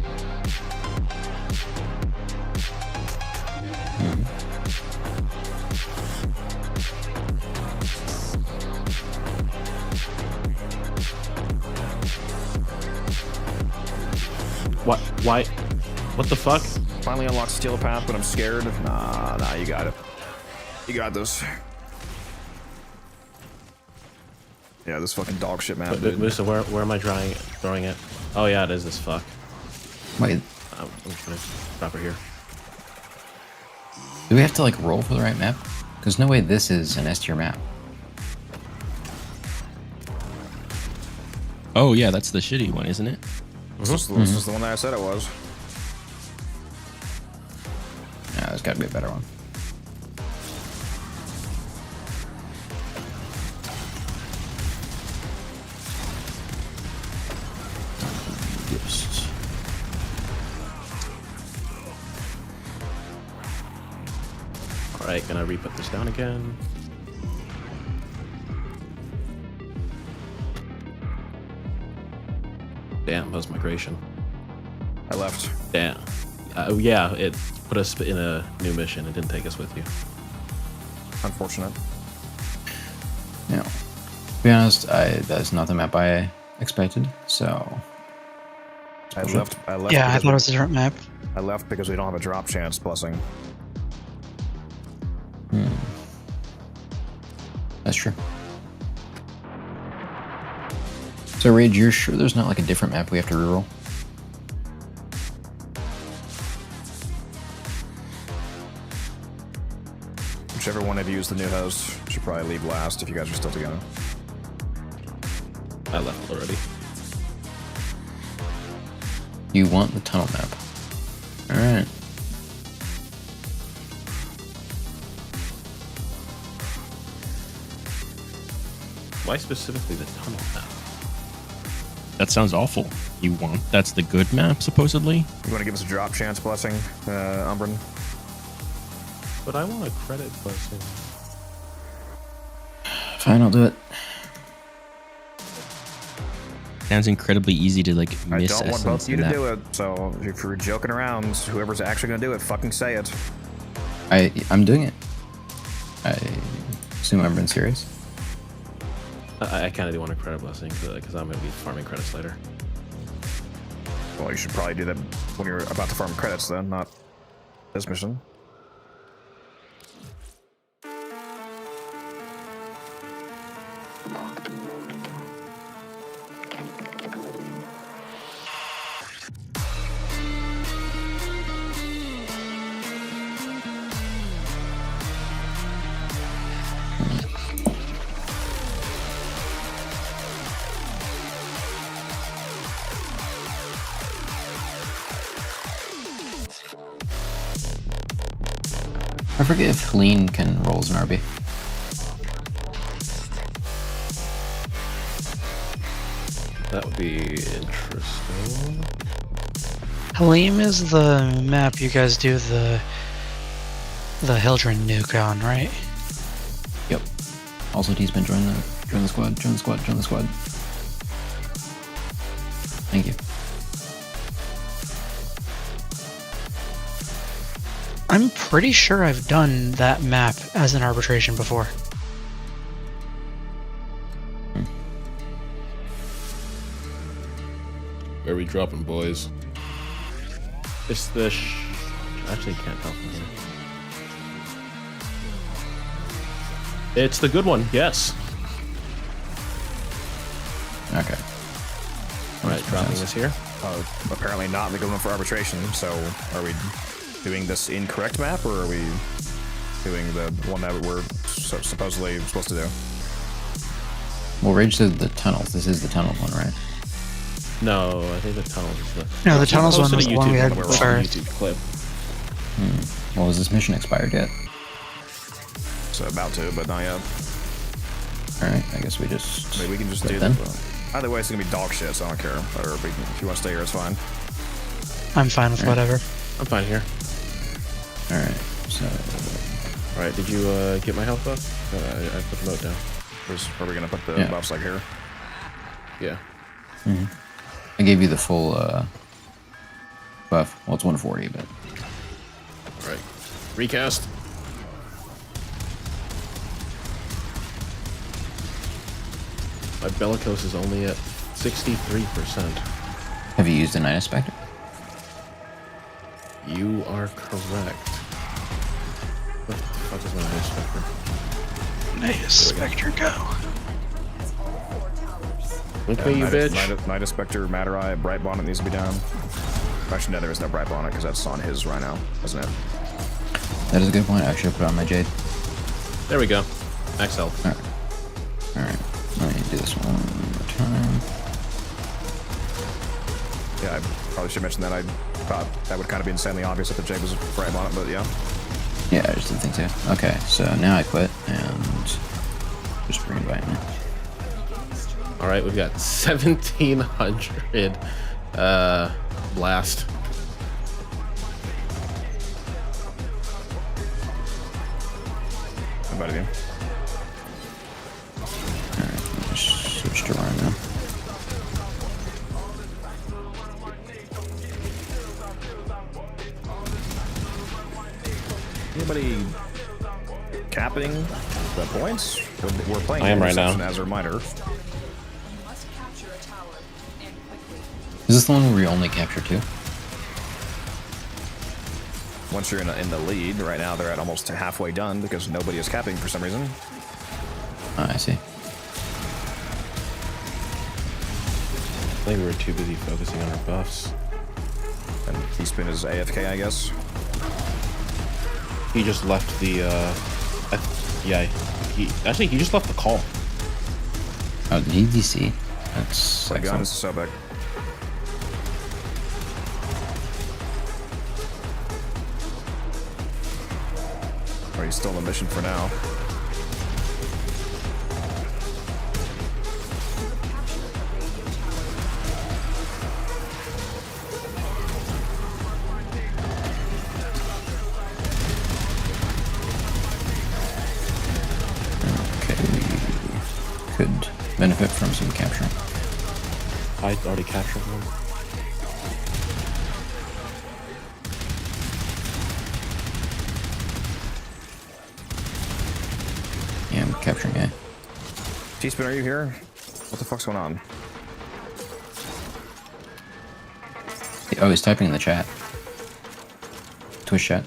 What? Why? What the fuck? Finally unlocked Steel Path, but I'm scared. Nah, you got it. You got this. Yeah, this fucking dog shit map. dude. Musa, where am I throwing it? Oh yeah, it is this fuck. Wait, I'm just gonna drop her here. do we have to like roll for the right map? Because no way this is an S tier map. Oh, yeah, that's the shitty one, isn't it? This is the one that I said it was. No, there's got to be a better one. Yes. Alright, gonna re-put this down again. Damn, that was migration. I left. Damn. Yeah, it put us in a new mission. It didn't take us with you. Unfortunate. No. To be honest, that's not the map I expected, so... I left. Yeah, I because thought it was a different map. I left because we don't have a drop chance blessing. That's true. So, Rage, you're sure there's not like a different map we have to reroll? Whichever one of you is the new host should probably leave last if you guys are still together. I left already. You want the tunnel map. Alright. Why specifically the tunnel map? That sounds awful. That's the good map, supposedly? You want to give us a drop chance blessing, Umbran? But I want a credit blessing. Fine, I'll do it. Sounds incredibly easy to, like, I miss don't want essence both of you in to that. do it, so if you're joking around, whoever's actually going to do it, fucking say it. I'm doing it. I assume I'm being serious. I kind of do want a credit blessing because I'm going to be farming credits later. Well, you should probably do that when you're about to farm credits, then, not this mission. I forget if Lean can roll as an RB. That would be interesting. Halim is the map you guys do the Hildren nuke on, right? Yep. Also, he's been join the squad. Join the squad. Thank you. I'm pretty sure I've done that map as an arbitration before. Where are we dropping, boys? It's the actually can't tell from here. It's the good one, yes. Okay. Alright, dropping this here. Apparently not the good one for arbitration, so are we doing this incorrect map, or are we doing the one that we're supposedly supposed to do? Well, Rage did the tunnels. This is the tunnel one, right? No, I think the tunnels is the... No, the tunnels one was the one we had YouTube first. YouTube clip. Well, is this mission expired yet? So about to, but not yet. Alright, I guess we just... Maybe we can just quit do then. that. Either way, it's gonna be dog shit, so I don't care. Or if you want to stay here, it's fine. I'm fine with whatever. I'm fine here. Alright, so... Alright, did you get my health buff? I put the note down. Are we gonna put the buffs like here? Yeah. I gave you the full buff. Well, it's 140, but... Alright. Recast. My Bellicose is only at 63%. Have you used a Night Inspector? You are correct. What the fuck is my Night Inspector? Nice, Spectre, go. Look me, you bitch. Night Inspector, Matter Eye, Bright Bonnet needs to be down. Actually, no, there is no Bright Bonnet because that's on his right now, isn't it? That is a good point. I should have put on my Jade. There we go. Max health. Alright. Let me do this one more time. Yeah, I probably should mention that. I thought that would kind of be insanely obvious if the Jade was Bright Bonnet, but yeah. Yeah, I just didn't think so. Okay, so now I quit and just re-invite me. Alright, we've got 1700 blast. How about you? Alright, just switch to Ryan now. Anybody capping the points? We're playing I am right Interception now. as a reminder. Must capture a tower, and quickly. Is this the one where you only capture 2? Once you're in the lead, right now they're at almost halfway done because nobody is capping for some reason. Oh, I see. I think we were too busy focusing on our buffs. And T-Spin is AFK, I guess. He just left the, yeah, he just left the call. Oh, did he DC? That's My gun excellent. is so big. Or he's still in the mission for now. Okay, we could benefit from some capturing. I already captured one. Yeah, I'm capturing A. T-Spin, are you here? What the fuck's going on? Oh, he's typing in the chat. Twitch chat.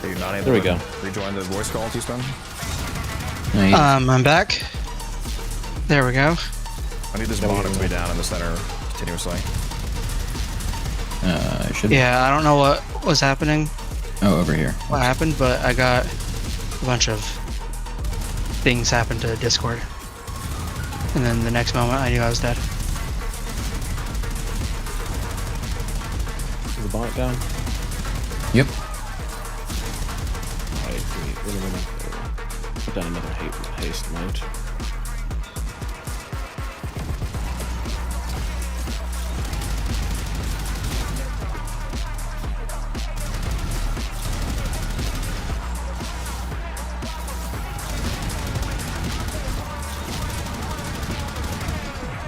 Are you not able There we to go. rejoin the voice call, T-Spin? No, he- I'm back. There we go. I need this bottom to be down in the center continuously. it should. Yeah, I don't know what was happening, Oh, over here. what happened, but I got a bunch of things happen to Discord. And then the next moment I knew I was dead. Is the bonnet down? Yep. Alright, we're gonna put down another haste mode.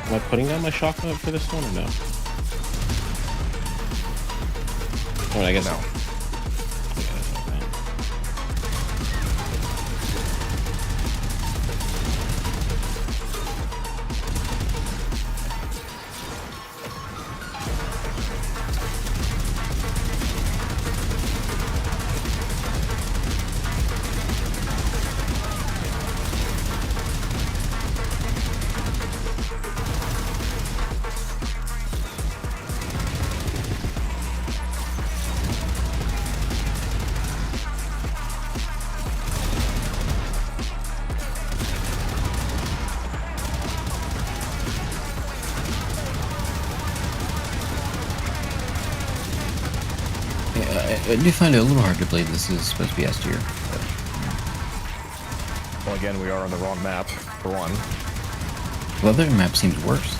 Am I putting down my shock mode for this one or no? Oh, I guess No. I do find it a little hard to believe this is supposed to be S tier. Well, again, we are on the wrong map, for one. Well, the other map seems worse.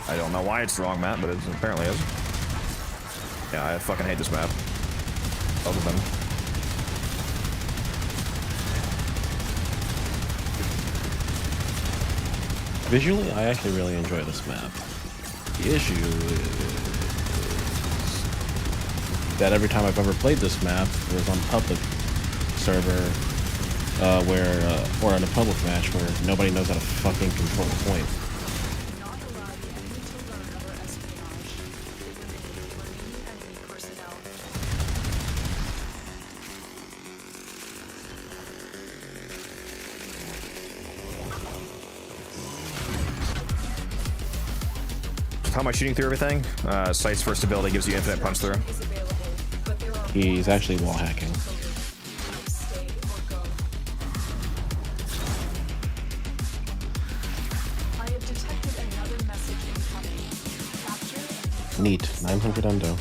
I don't know why it's the wrong map, but it apparently is. Yeah, I fucking hate this map. Both of them. Visually, I actually really enjoy this map. The issue is that every time I've ever played this map, it was on public server, or in a public match where nobody knows how to fucking control the point. Not allow the enemy to learn of our espionage. Eliminate remaining enemy personnel. How am I shooting through everything? Sight's first ability gives you infinite punch through. Is available, but there are He's actually wall hacking. stay or go. I have detected another message incoming. Capture Neat. 900 endo.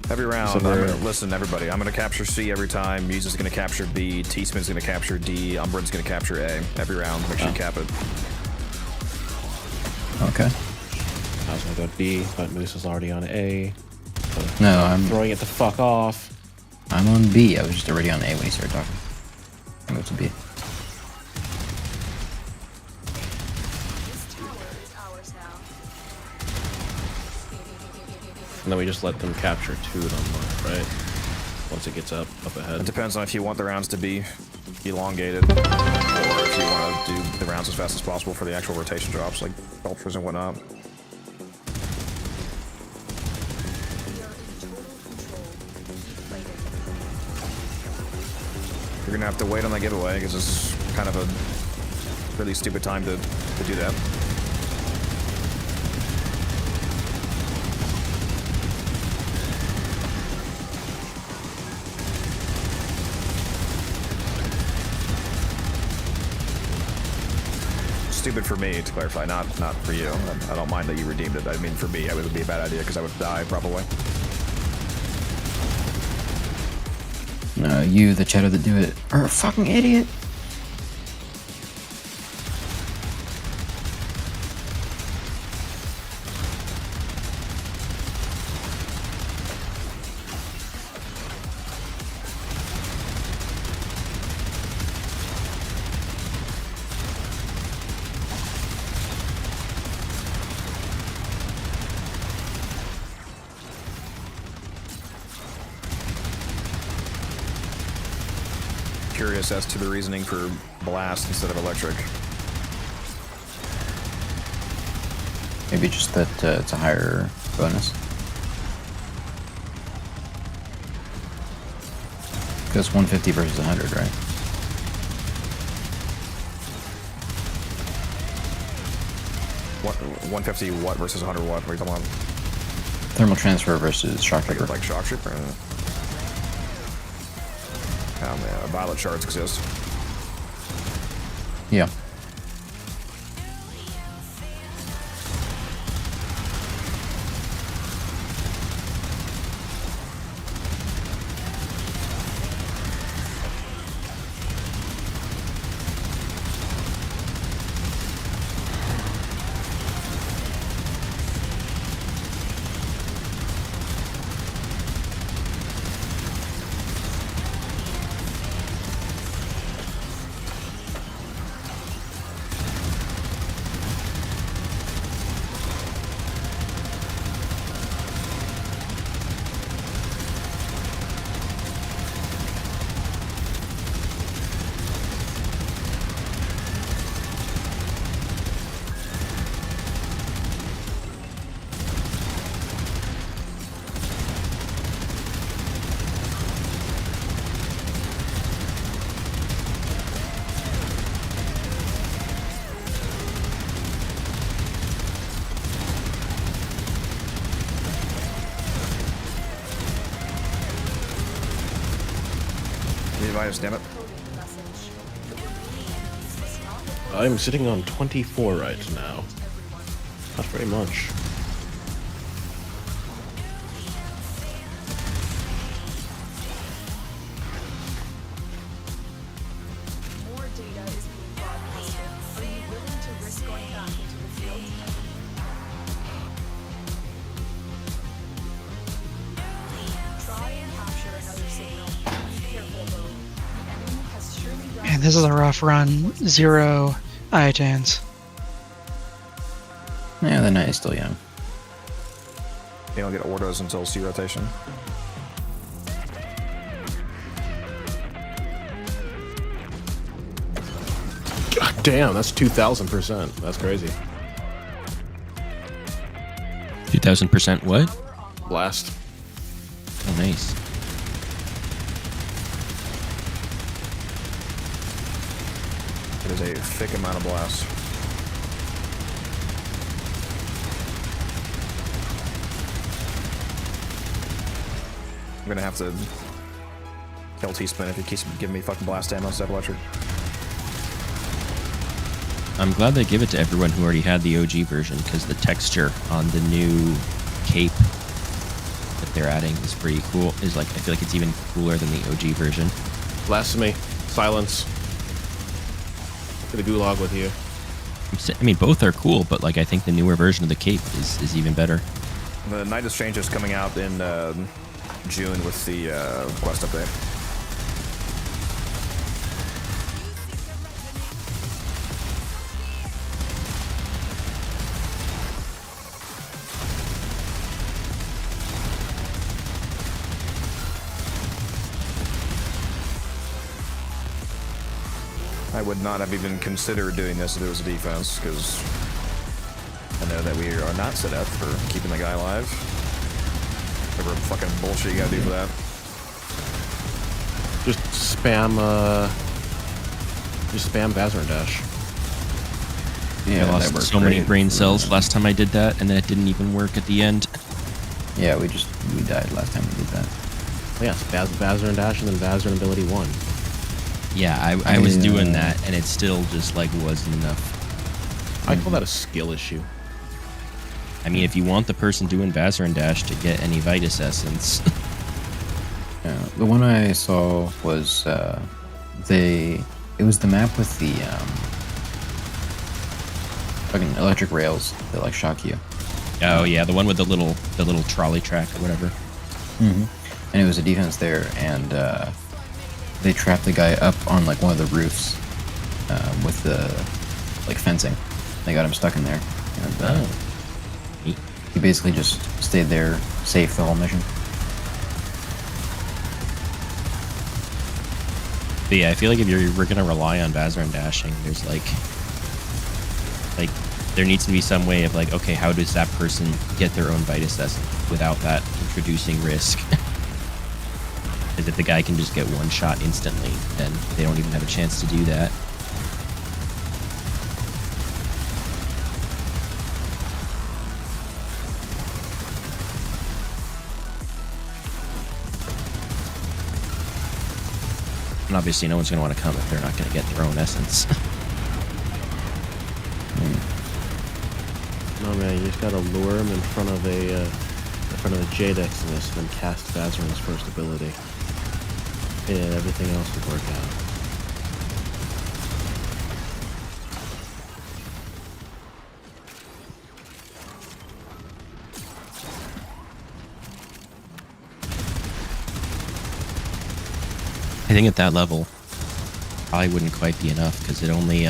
Every round, So they're- listen, everybody, I'm going to capture C every time. Muse is going to capture B. T-Spin's going to capture D. Umbrid's going to capture A. Every round, make sure you cap it. Okay. I was gonna go B, but Moose is already on A. So No, I'm throwing it the fuck off. I'm on B. I was just already on A when you started talking. I moved to B. this tower is ours now. And then we just let them capture 2 of them, right? Once it gets up It ahead. depends on if you want the rounds to be elongated, or if you want to do the rounds as fast as possible for the actual rotation drops, like ultras and whatnot. We are in total control. Deflated. You're gonna have to wait on that giveaway because this is kind of a really stupid time to do that. Stupid for me, to clarify, not for you. I don't mind that you redeemed it. I mean, for me, it would be a bad idea because I would die probably. No, you, the chatter that do it, are a fucking idiot. curious as to the reasoning for blast instead of electric. Maybe just that it's a higher bonus. Because 150 versus 100, right? What 150 what versus 100 what? What are you talking about? Thermal transfer versus shock trooper. Like shock trooper. Yeah, violet shards exist. Yeah. Virus, damn it. I'm sitting on 24 right now. Not very much. More data is being broadcasted. Are you willing to risk going back into the field? Try and capture another signal. Be careful though. The enemy has surely done. Man, this is a rough run. 0 items. Yeah, the night is still young. You don't get orders until C rotation. God damn, that's 2,000%. That's crazy. 2000% what? Blast. Oh, nice. It is a thick amount of blast. I'm gonna have to kill T-Spin if he keeps giving me fucking blast ammo instead of electric. I'm glad they give it to everyone who already had the OG version, because the texture on the new cape that they're adding is pretty cool. Is like, I feel like it's even cooler than the OG version. Blasphemy. Silence. To the gulag with you. I mean, both are cool, but like I think the newer version of the cape is even better. The Night Exchange is coming out in June with the quest update. I would not have even considered doing this if it was a defense, because I know that we are not set up for keeping the guy alive. Whatever fucking bullshit you gotta do for that. Just spam, Bazar Dash. Yeah, I that lost worked so many great. brain cells last time I did that, and then it didn't even work at the end. Yeah, we died last time we did that. Oh, yeah, Bazar and Dash and then Bazar and Ability 1. Yeah, I was doing that, and it still just like wasn't enough. I call that a skill issue. I mean, if you want the person doing Bazar and Dash to get any Vitus Essence, Yeah, the one I saw was it was the map with the fucking electric rails that like shock you. oh yeah, the one with the little trolley track or whatever. Mm-hmm. And it was a defense there, and they trapped the guy up on like one of the roofs with the like fencing. They got him stuck in there, and he basically just stayed there safe the whole mission. But yeah, I feel like if we're gonna rely on Vazarin dashing, there's like there needs to be some way of like, okay, how does that person get their own Vitus Essence without that introducing risk? Because if the guy can just get one shot instantly, then they don't even have a chance to do that. And obviously no one's going to want to come if they're not going to get their own essence. No man, you just gotta lure him in front of a Jade Exodus, then cast Vazarin's first ability. And everything else would work out. I think at that level, probably wouldn't quite be enough because it only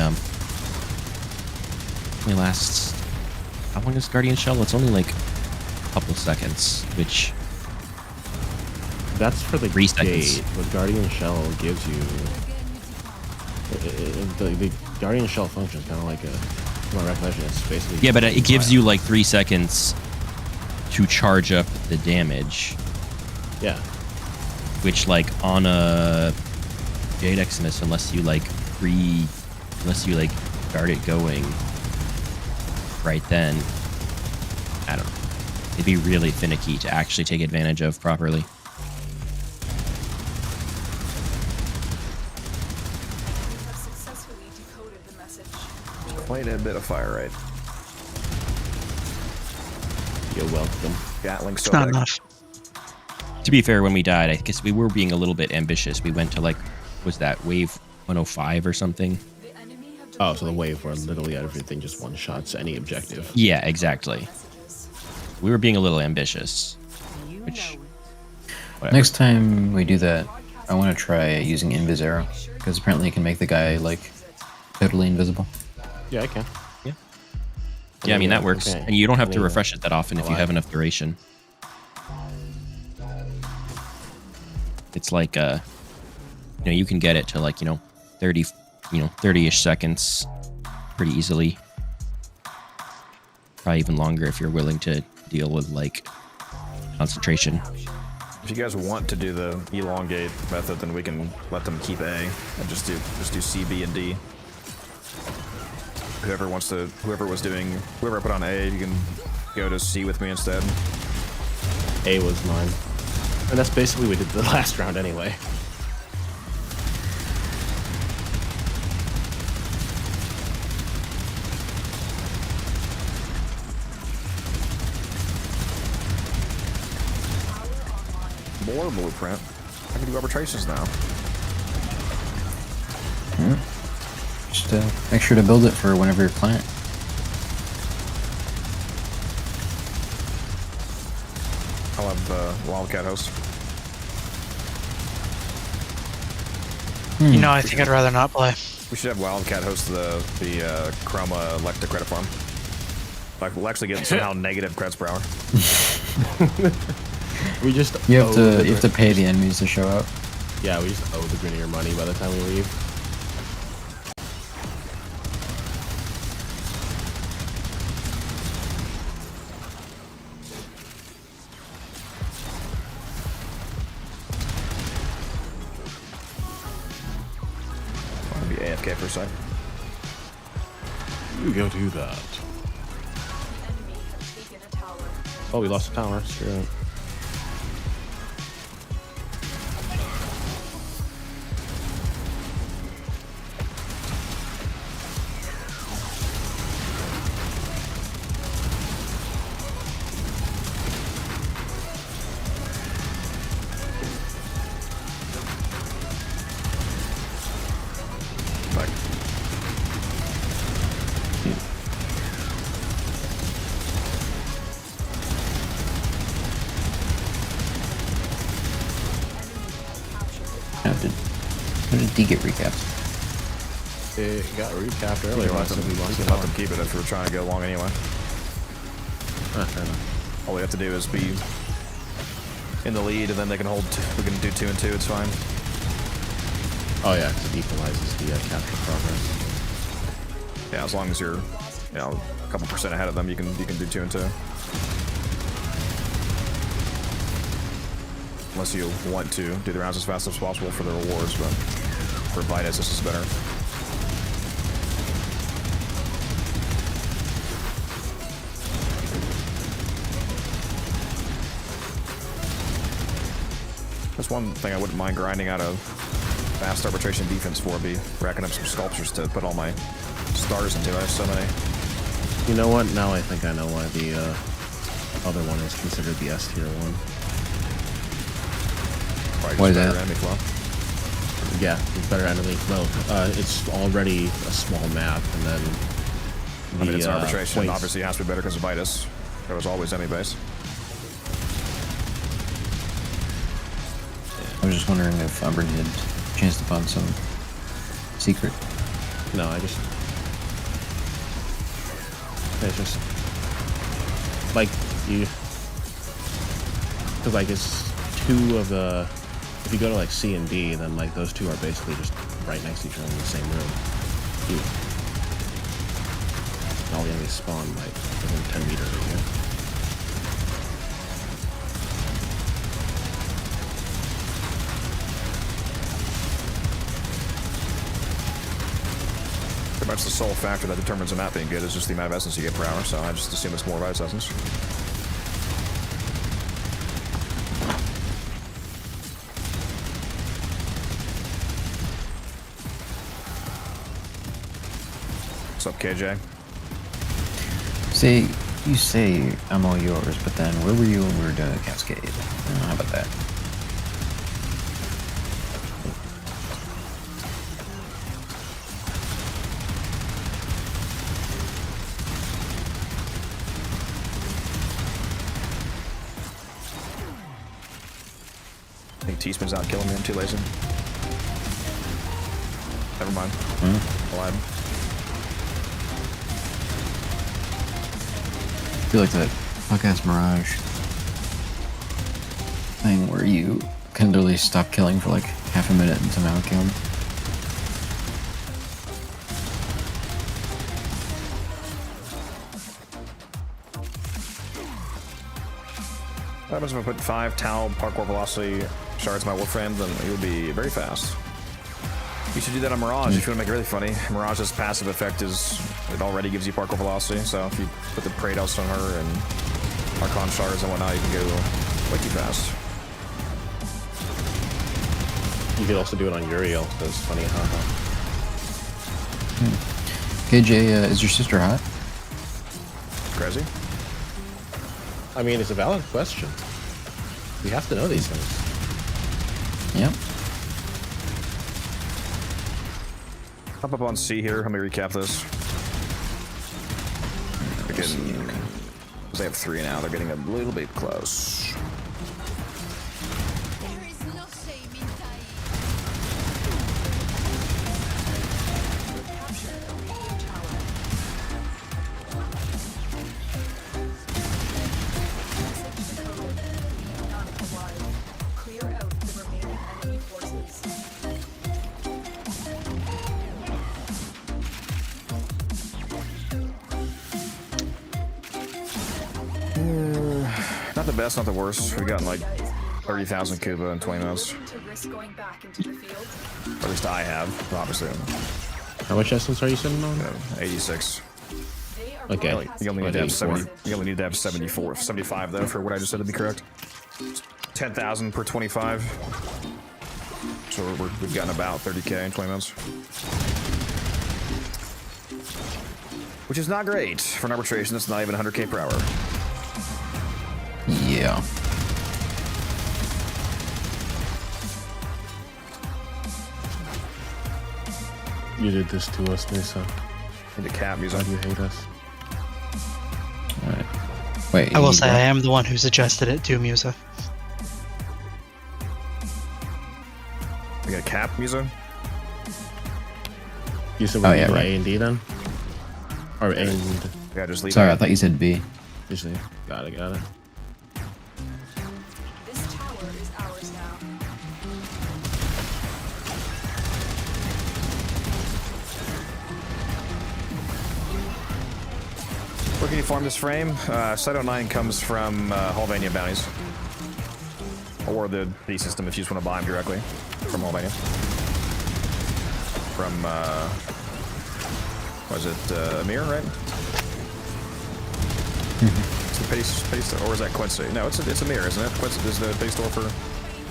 lasts. How long is Guardian Shell? It's only like a couple seconds, which That's for the 3 gate. seconds. What Guardian Shell gives you, the Guardian Shell function is kind of like from my recollection, it's basically. Yeah, but it gives you like 3 seconds to charge up the damage. Yeah. Which like on a Jade Exodus, unless you like start it going right then, I don't know. It'd be really finicky to actually take advantage of properly. You have successfully decoded the message. Quite a bit of fire rate. You're welcome. Gatling It's still not big. enough. To be fair, when we died, I guess we were being a little bit ambitious. We went to like, was that wave 105 or something? The enemy have Oh, so the wave where literally everything just one shots any objective. Yeah, exactly. We were being a little ambitious. Which, whatever. Next time we do that, I want to try using Invis Arrow, because apparently it can make the guy, like, totally invisible. Yeah, I can. Yeah, I mean, that works. Okay. And you don't have to Yeah. refresh it that often if you have enough duration. It's like, you can get it to like, 30, 30-ish seconds pretty easily. Probably even longer if you're willing to deal with like concentration. If you guys want to do the elongate method, then we can let them keep A and just do C, B, and D. Whoever I put on A, you can go to C with me instead. A was mine. And that's basically what we did the last round anyway. More blueprint. I can do arbitrations now. Just make sure to build it for whenever you're client. I'll have Wildcat host. You know, I think I'd rather not play. We should have Wildcat host the Chroma Electa credit farm. Like, we'll actually get somehow negative creds per hour. We just You have to pay the enemies to show up. Yeah, we just owe the Grenier money by the time we leave. I'll be AFK for a sec. You go do that. Enemy have taken a tower. Oh, we lost the tower. Sure. Like, How did D get recapped? It got recapped earlier. we can let Last them, time we lost we the can let tower. them keep it if we're trying to go long anyway. Fair enough. All we have to do is be in the lead, and then they can hold. We can do 2 and 2. It's fine. Oh yeah, 'cause it equalizes the capture progress. Yeah, as long as you're, you know, a couple percent ahead of them, you can do 2 and 2. Unless you want to do the rounds as fast as possible for the rewards, but for Vitus, this is better. That's one thing I wouldn't mind grinding out of fast arbitration defense for, be racking up some sculptures to put all my stars into. I have so many. You know what? Now I think I know why the other one is considered the S tier one. Why is that? Enemy flow. Yeah, it's better enemy flow. It's already a small map, and then I mean, it's arbitration. points. Obviously, it has to be better because of Vitus. There was always enemy base. I was just wondering if Umbrin had chanced upon some secret. No, it's just like you, because like it's 2 of the. If you go to like C and D, then like those 2 are basically just right next to each other in the same room. And all the enemies spawn like within 10 meters of you. Pretty much the sole factor that determines a map being good is just the amount of essence you get per hour, so I just assume it's more Vitus essence. What's up, KJ? You say I'm all yours, but then where were you when we were doing Cascade? How about that? I think T-Spin's out killing me. I'm too lazy. Never mind. Alive. I feel like that fuck-ass Mirage thing where you can literally stop killing for like half a minute and somehow kill him. What happens if I put 5 Tau parkour velocity shards in my Warframe? Then it would be very fast. You should do that on Mirage if you want to make it really funny. Mirage's passive effect is it already gives you parkour velocity, so if you put the Praetos on her and Archon shards and whatnot, you can go way too fast. You could also do it on Uriel. That's funny, haha. KJ, is your sister hot? Crazy. I mean, it's a valid question. We have to know these things. Yep. Hop up on C here. Let me recap this. They're getting, they have 3 now. They're getting a little bit close. There is no shame in dying. Capture the leading tower. None alive. Clear out the remaining enemy forces. Not the best, not the worst. We've gotten like 30,000 Kuba in 20 minutes. To risk going back into the field. Or at least I have, obviously. How much essence are you sitting on? 86. They are Okay. You only need to have 84. 70. You only need to have 75 though for what I just said to be correct. 10,000 per 25. So we've gotten about 30k in 20 minutes. Which is not great for an arbitration that's not even 100k per hour. Yeah. You did this to us, Mesa. Need to cap music. Why do you hate us? Alright. Wait. I will you say got- I am the one who suggested it to Musa. We got a cap music. You said Oh, we yeah, do right. A and D then? Or A and Yeah, just leave Sorry, I it. thought you said B. usually. Got it. This tower is ours now. can you farm this frame? Cyto 9 comes from Halvania bounties. Or the B system if you just want to buy them directly from Halvania. From, was it Amir, right? It's the pay store, or is that Quincy? No, it's Amir, isn't it? Quincy is the pay store for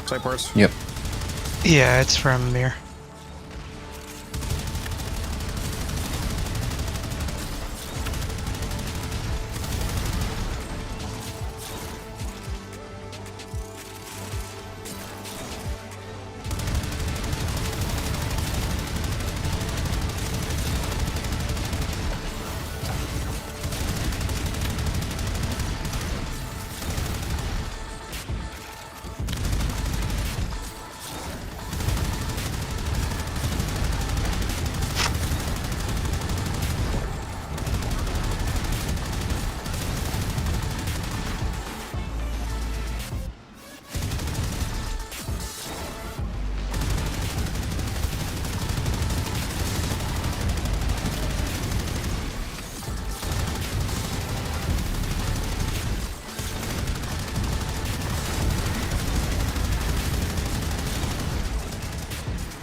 site parts? Yep. Yeah, it's from Mir.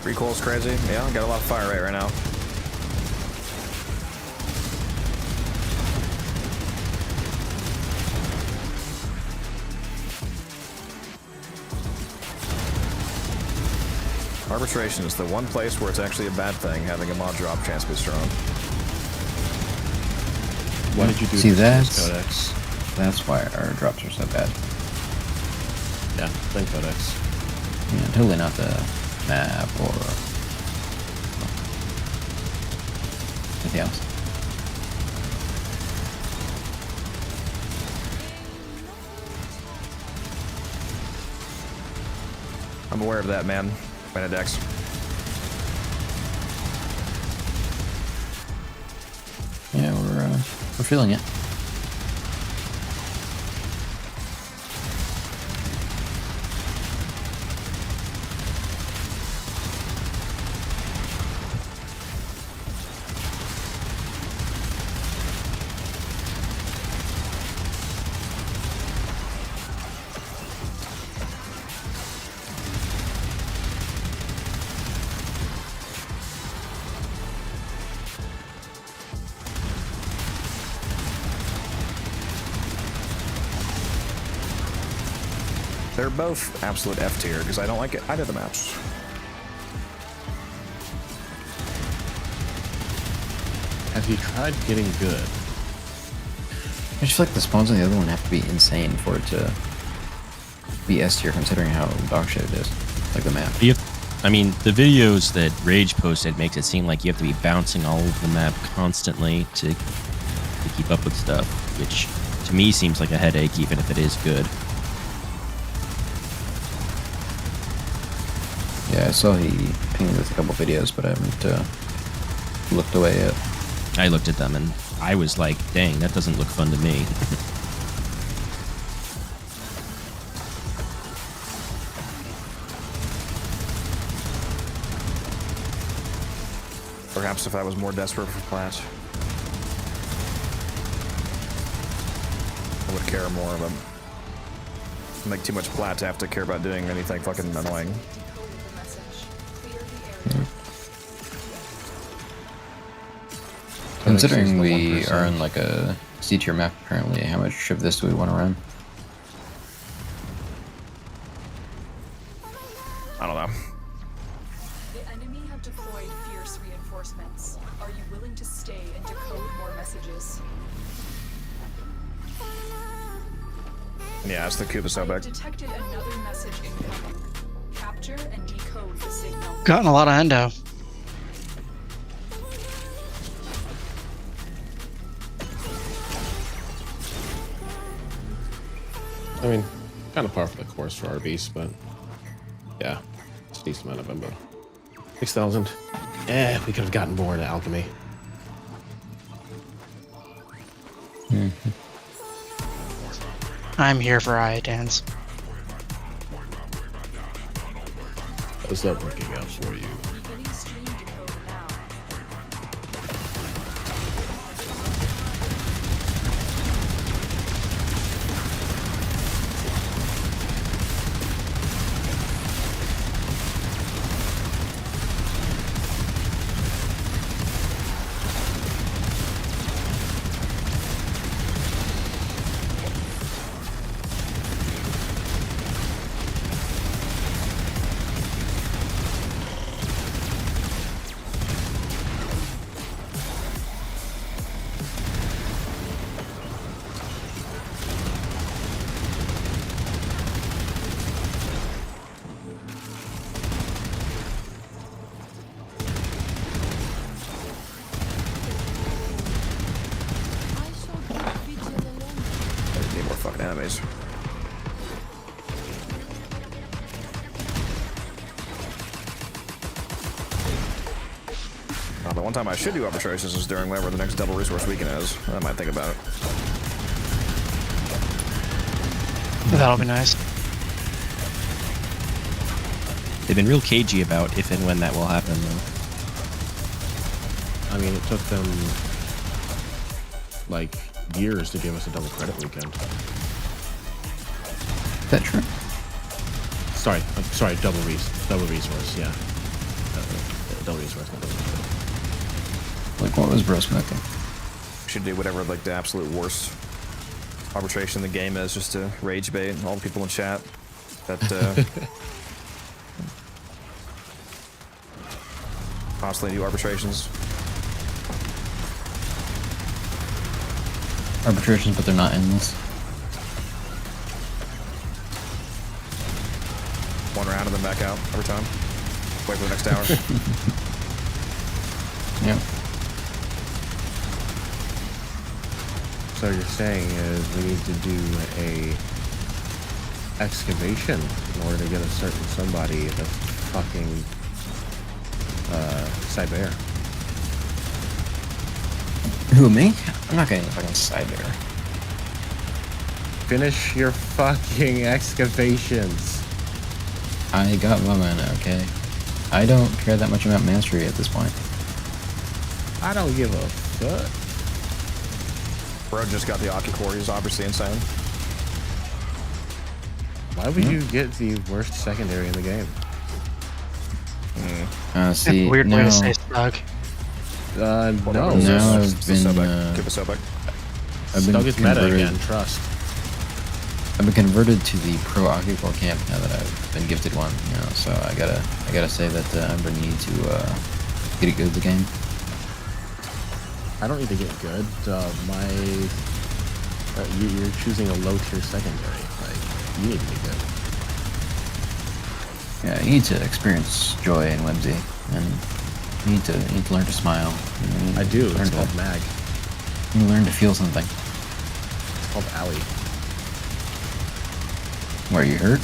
Recoil's crazy. Yeah, got a lot of fire rate right now. Arbitration is the one place where it's actually a bad thing, having a mod drop chance be strong. Why did you do See, this Codex? that's why our drops are so bad. Yeah, then Codex. Yeah, totally not the map or anything else. I'm aware of that, man. Benedex. Yeah, we're feeling it. They're both absolute F tier because I don't like either of the maps. Have you tried getting good? I just feel like the spawns on the other one have to be insane for it to be S tier, considering how dog shit it is. Like the map. I mean, the videos that Rage posted makes it seem like you have to be bouncing all over the map constantly to keep up with stuff, which to me seems like a headache, even if it is good. Yeah, I saw he pinged with a couple videos, but I haven't looked away yet. I looked at them and I was like, dang, that doesn't look fun to me. Perhaps if I was more desperate for plat, I would care more, but I make too much plat to have to care about doing anything fucking annoying. Considering we are on like a C tier map currently, how much of this do we want to run? I don't know. The enemy have deployed fierce reinforcements. Are you willing to stay and decode more messages? Yeah, it's the Kubiso back. Detected another message incoming. Capture and decode the signal. Gotten a lot of endo. I mean, kind of par for the course for our beast, but yeah, it's a decent amount of embo. 6,000. We could have gotten more into alchemy. I'm here for Iodans. How's that working out for you? Beginning stream decoder now. The one time I should do arbitrations is during whenever the next double resource weekend is. I might think about it. That'll be nice. They've been real cagey about if and when that will happen, though. I mean, it took them like years to give us a double credit weekend. Is that true? Sorry, double resource, yeah. Double resource, not double credit. Like, what was bro smoking? We should do whatever like the absolute worst arbitration in the game is, just to rage bait all the people in chat. That constantly do arbitrations. Arbitrations, but they're not endless. One round and then back out every time. Wait for the next hour. Yep. So you're saying is we need to do a excavation in order to get a certain somebody the fucking Cyber. Who, me? I'm not getting the fucking side there. Finish your fucking excavations. I got my mana, okay? I don't care that much about mastery at this point. I don't give a fuck. Bro just got the Aki core. He's obviously insane. Why would you get the worst secondary in the game? See, Weird way now, to say Stug. No. now I've been, Give a Sobek. I've been Stug is meta converted. again, trust. I've been converted to the pro Occupal camp now that I've been gifted one. You know, so I gotta say that I'm gonna need to get good at the game. I don't need to get good. You're choosing a low tier secondary. Like, you need to be good. Yeah, you need to experience joy and whimsy, and you need to learn to smile. I do. Learn It's to, called Mag. you learn to feel something. It's called Allie. Where you hurt?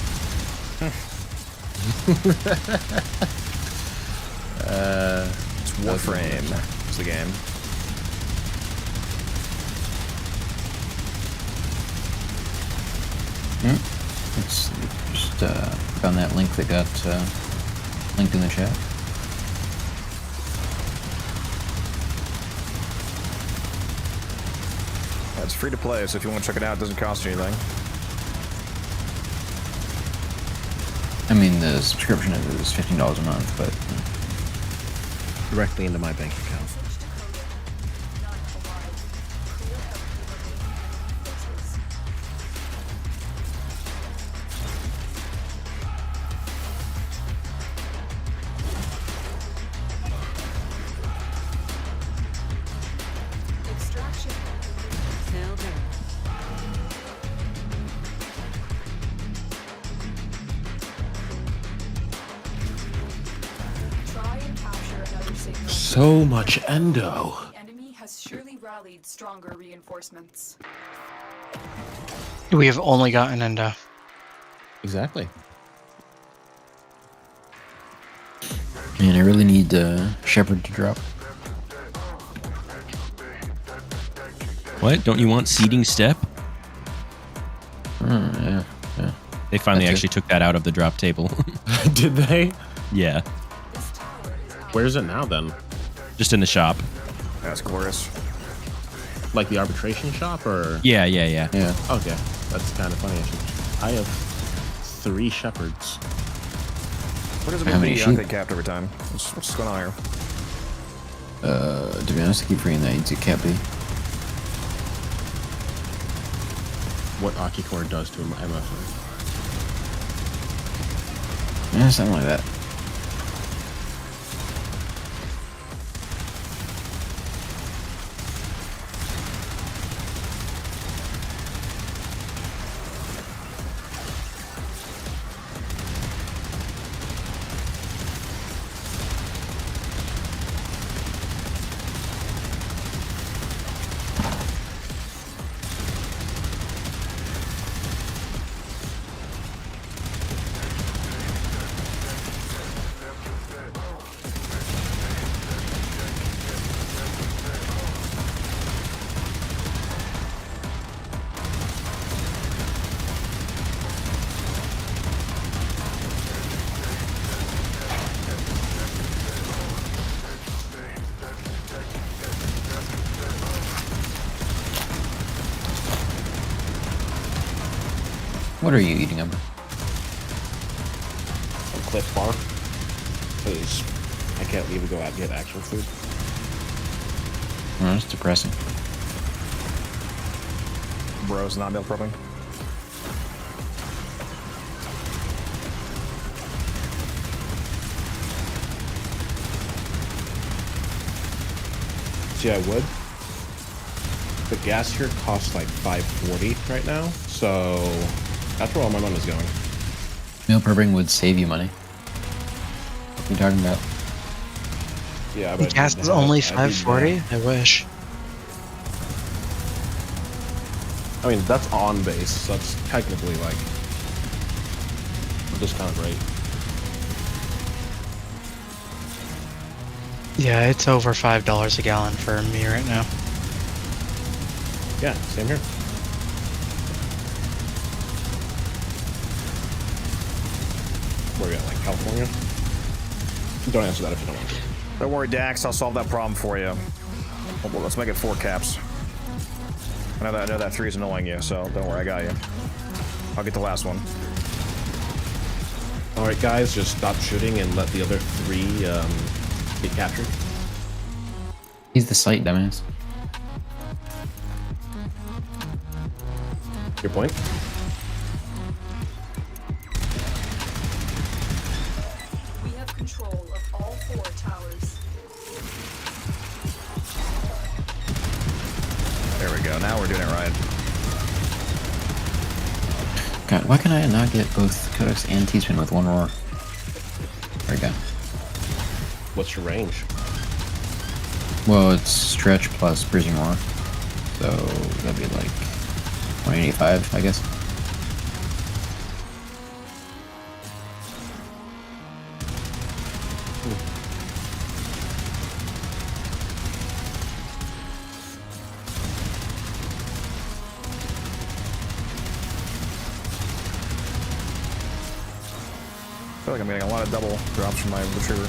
It's Warframe. It's the game. It's just found that link that got linked in the chat. It's free to play, so if you want to check it out, it doesn't cost you anything. I mean, the subscription is $15 a month, but Directly into my bank account. Extraction. Tell them. Try and capture another signal. So much endo. The enemy has surely rallied stronger reinforcements. We have only gotten into. Exactly. man, I really need Shepherd to drop. What? Don't you want seeding step? Yeah. They finally That's actually took that out of the drop table. Did they? Yeah, Where's it now then? just in the shop. That's glorious. Like the arbitration shop or? Yeah. Yeah. Okay, that's kind of funny actually. I have 3 shepherds. What does it How mean many to sheep? be capped every time? What's going on here? To be honest, I keep forgetting that into Cappy. What Akicore does to him, MF. Yeah, something like that. What are you eating, Umber? A Cliff Bar. Because I can't even go out and get actual food. Oh, that's depressing. Bro's not meal prepping. See, I would. The gas here costs like $5.40 right now, so that's where all my money's going. Meal prepping would save you money. What are you talking about? Yeah, The but gas is only $5.40. I wish. I mean, that's on base, so that's technically like a discount rate. Yeah, it's over $5 a gallon for me right now. Yeah, same here. Where are you at, like California? Don't answer that if you don't want to. Don't worry, Dax. I'll solve that problem for you. Well, let's make it 4 caps. I know that 3 is annoying you, so don't worry, I got you. I'll get the last one. All right, guys, just stop shooting and let the other 3 get captured. He's the site, dumbass. Your point? We have control of all 4 towers. There we go. Now we're doing it right. God, why can I not get both Codex and T-Spin with one roar? There we go. What's your range? Well, it's stretch plus bruising roar. So that'd be like 185, I guess. I feel like I'm getting a lot of double drops from my retriever.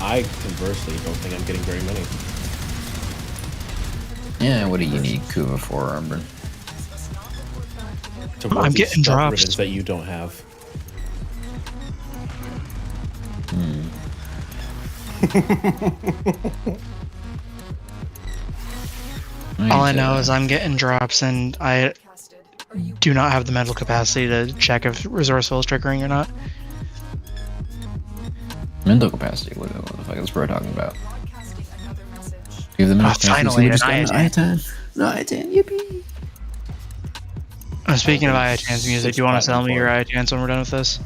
I conversely don't think I'm getting very many. Yeah, what do you need Kuva for, Umber? To I'm work these getting stealth drops. ribbons that you don't have. All I know is I'm getting drops, and I Casted. Are you do not have the mental capacity to check if resourceful is triggering or not. Mental capacity. What the fuck is bro talking about? broadcasting another message? You have the mental capacity. finally, We just an got an I-10. Yippee! Speaking of IATAN's music, do you want to sell me your IATANs when we're done with this?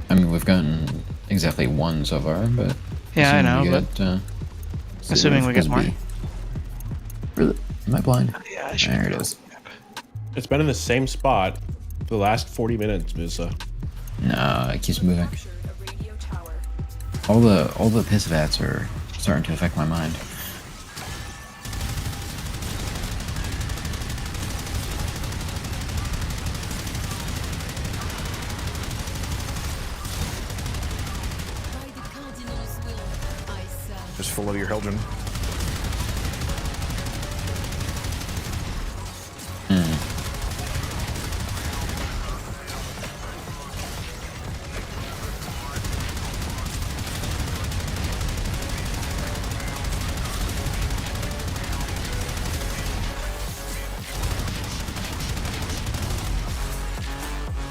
I mean, we've gotten exactly 1 so far, but Yeah, I assuming know, we get, assuming we get more. Really? Am I blind? Yeah, I should. There it is. It's been in the same spot for the last 40 minutes, Musa. No, it keeps moving. Captured a radio tower. All the piss vats are starting to affect my mind. Just follow your Hildren.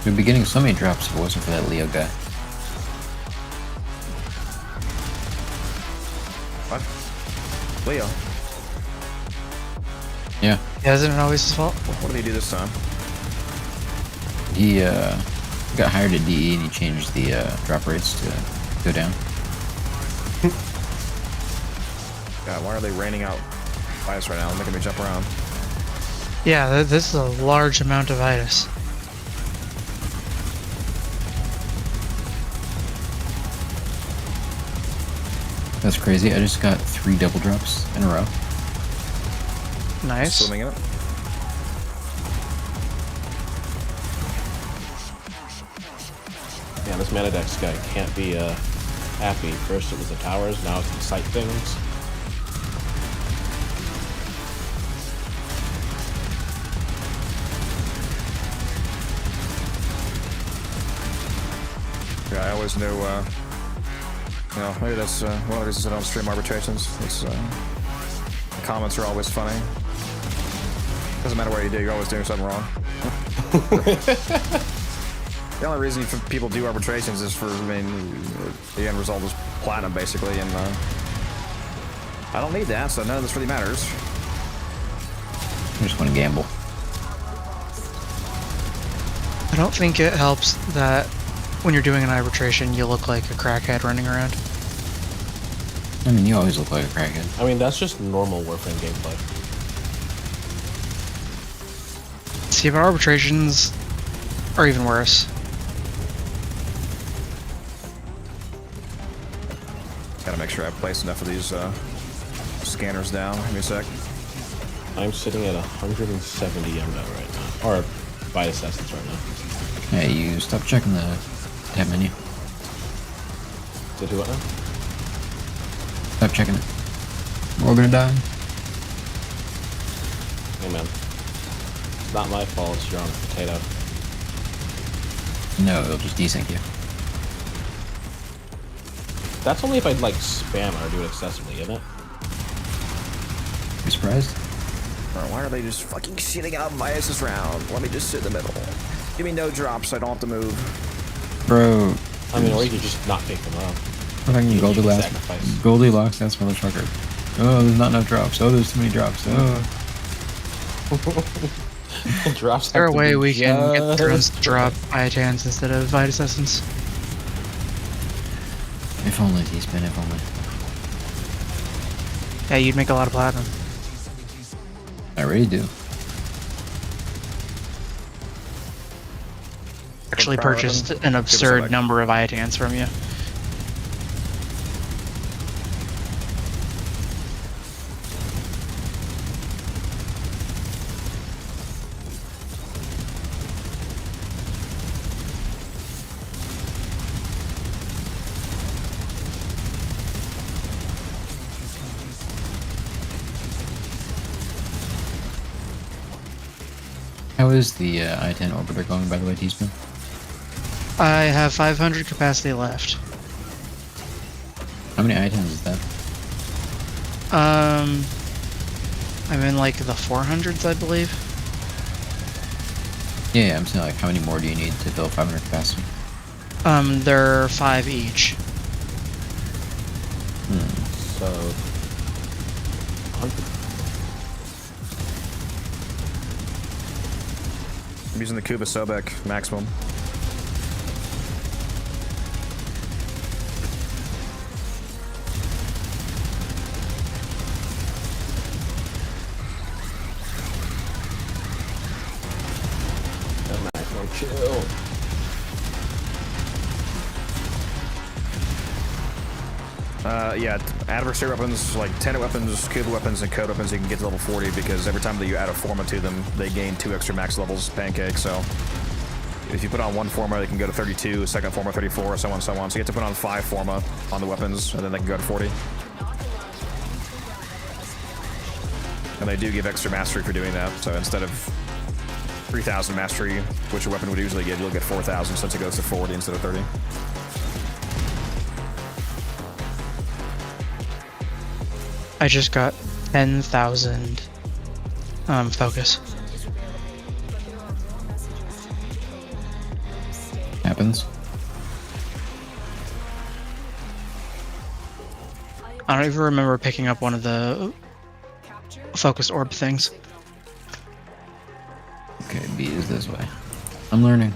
We'd be getting so many drops if it wasn't for that Leo guy. What? Leo, Yeah, Yeah, isn't it always his fault? what did he do this time? he got hired at DE and he changed the drop rates to go down. God, why are they raining out ice right now? Making me jump around. Yeah, this is a large amount of itis. That's crazy. I just got 3 double drops in a row. Nice. Swimming in it. Yeah, this Manadex guy can't be happy. First it was the towers, now it's the sight things. Yeah, I always knew, maybe that's one of the reasons I don't stream arbitrations. It's, the comments are always funny. Doesn't matter what you do, you're always doing something wrong. The only reason people do arbitrations is for, the end result is platinum, basically, and I don't need that, so none of this really matters. I just want to gamble. I don't think it helps that when you're doing an arbitration, you look like a crackhead running around. I mean, you always look like a crackhead. I mean, that's just normal Warframe gameplay. See, but arbitrations are even worse. Gotta make sure I place enough of these scanners down. Give me a sec. I'm sitting at 170 MNO right now. Or Vitus Essence right now. Hey, you stop checking the tab menu. Did do what now? Stop checking it. We're gonna die. Hey man. It's not my fault, it's your own potato. No, it'll just desync you. That's only if I'd like spam or do it excessively, isn't it? You surprised? Bro, why are they just fucking shitting out Vitus round? Let me just sit in the middle. Give me no drops so I don't have to move. Bro. I mean, or you could just not pick them up. Fucking Goldilocks. Sacrifice. Goldilocks, that's motherfucker. Oh, there's not enough drops. Oh, there's too many drops. Oh. Drops. Is there a have to way be we can get drones just to drop Iotans instead of Vitus Essence? If only, T-Spin, if only. Yeah, you'd make a lot of platinum. I already do. Actually Power purchased weapon? an Give us a absurd sec. number of Iotans from you. How is the I-10 orbiter going, by the way, T-Spin? I have 500 capacity left. How many I-10s is that? I'm in like the 400s, I believe. Yeah, I'm saying, like, how many more do you need to fill 500 capacity? They're 5 each. So 100. I'm using the Kuba Sobek maximum. The maximum chill. Yeah, adversary weapons, like Tenet weapons, Kuba weapons, and code weapons, you can get to level 40 because every time that you add a forma to them, they gain 2 extra max levels, pancake, so if you put on one forma, they can go to 32, second forma 34, so on and so on. So you have to put on 5 forma on the weapons, and then they can go to 40. And they do give extra mastery for doing that, so instead of 3,000 mastery, which a weapon would usually give, you'll get 4,000 since it goes to 40 instead of 30. I just got 10,000 focus. Happens. I don't even remember picking up one of the focus orb things. Okay, B is this way. I'm learning.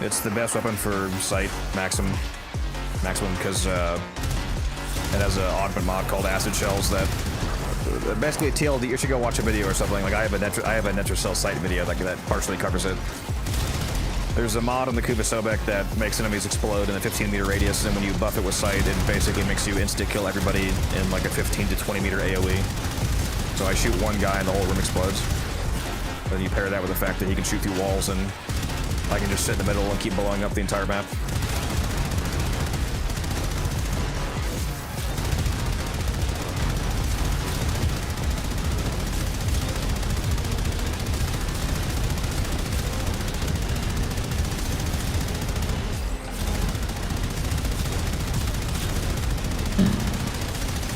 It's the best weapon for sight maximum because it has an augment mod called Acid Shells that basically TLD. You should go watch a video or something. Like I have a Netracell sight video that partially covers it. There's a mod on the Kuba Sobek that makes enemies explode in a 15-meter radius, and when you buff it with sight, it basically makes you insta kill everybody in like a 15 to 20 meter AOE. So I shoot one guy and the whole room explodes. Then you pair that with the fact that he can shoot through walls, and I can just sit in the middle and keep blowing up the entire map.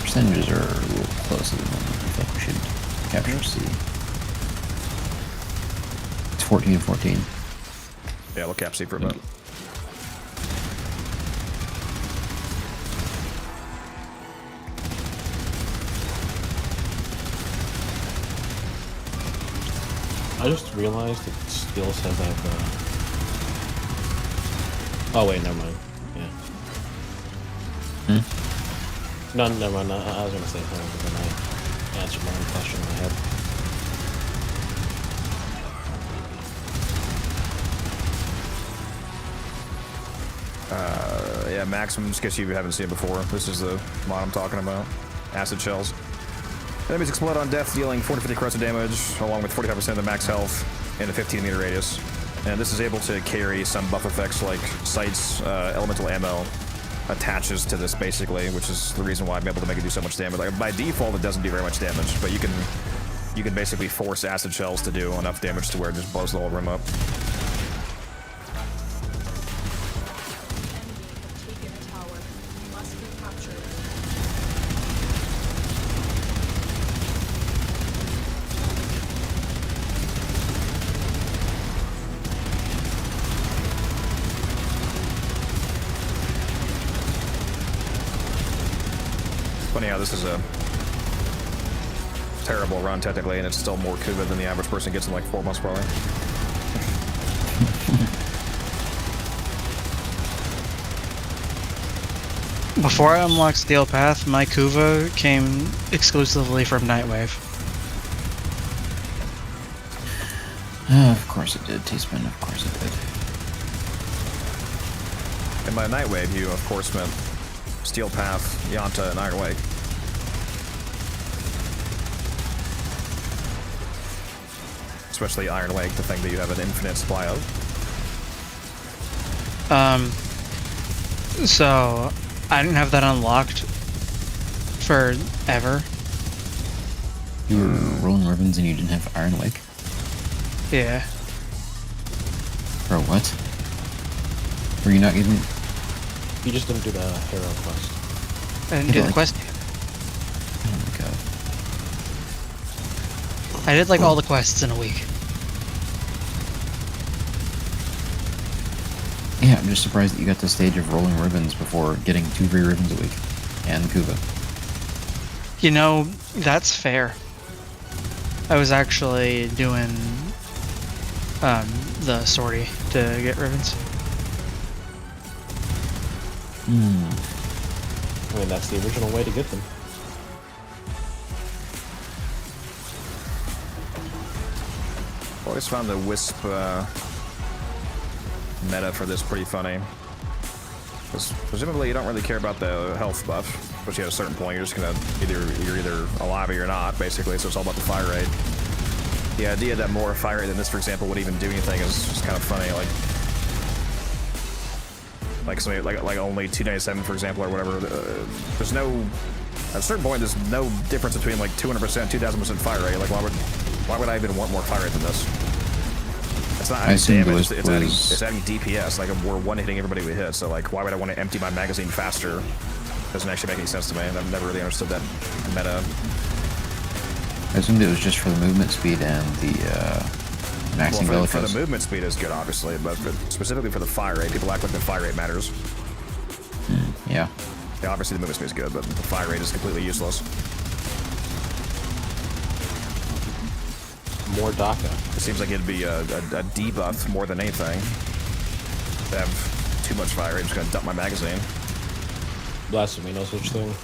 Percentages are a little close at the moment. I think we should capture C. It's 14-14. Yeah, we'll cap C for a bit. I just realized that Steel says I've. Oh wait, never mind. Yeah. No, never mind. I was gonna say something, but then I answered my own question in my head. Yeah, maximum, just in case you haven't seen it before. This is the mod I'm talking about. Acid shells. Enemies explode on death, dealing 450 corrosive damage, along with 45% of the max health in a 15-meter radius. And this is able to carry some buff effects like sights, elemental ammo attaches to this basically, which is the reason why I'm able to make it do so much damage. Like, by default, it doesn't do very much damage, but you can basically force acid shells to do enough damage to where it just blows the whole room up. Taken a tower. Must be captured. Funny how this is a terrible run technically, and it's still more Kuba than the average person gets in like 4 months probably. Before I unlocked Steel Path, my Kuva came exclusively from Nightwave. Of course it did, T-Spin, of course it did. And by Nightwave, you of course meant Steel Path, Yanta, and Iron Wake. Especially Iron Wake, the thing that you have an infinite supply of. So I didn't have that unlocked forever. You were rolling ribbons and you didn't have Iron Wake? Yeah. Bro, what? Were you not even... You just didn't do the hero quest. I didn't do the like- quest. Oh my god. I did like all the quests in a week. Yeah, I'm just surprised that you got to the stage of rolling ribbons before getting 2 free ribbons a week. And Kuba. You know, that's fair. I was actually doing the sortie to get ribbons. I mean, that's the original way to get them. Always found the Wisp meta for this pretty funny. Because presumably you don't really care about the health buff, especially at a certain point. You're just gonna you're either alive or you're not, basically. So it's all about the fire rate. The idea that more fire rate than this, for example, would even do anything is just kind of funny. Like something like only 297, for example, or whatever. There's no at a certain point. There's no difference between like 200%, 2,000% fire rate. Like why would I even want more fire rate than this? It's not adding damage, it's adding DPS. Like, we're one-hitting everybody we hit, so like, why would I want to empty my magazine faster? Doesn't actually make any sense to me, and I've never really understood that meta. I assumed it was just for the movement speed and the maxing Well, for bellicose. the movement speed is good, obviously, but specifically for the fire rate, people act like the fire rate matters. Yeah. Yeah, obviously the movement speed is good, but the fire rate is completely useless. More DACA. It seems like it'd be a debuff more than anything. To have too much fire rate, I'm just gonna dump my magazine. Blasphemy, no such thing.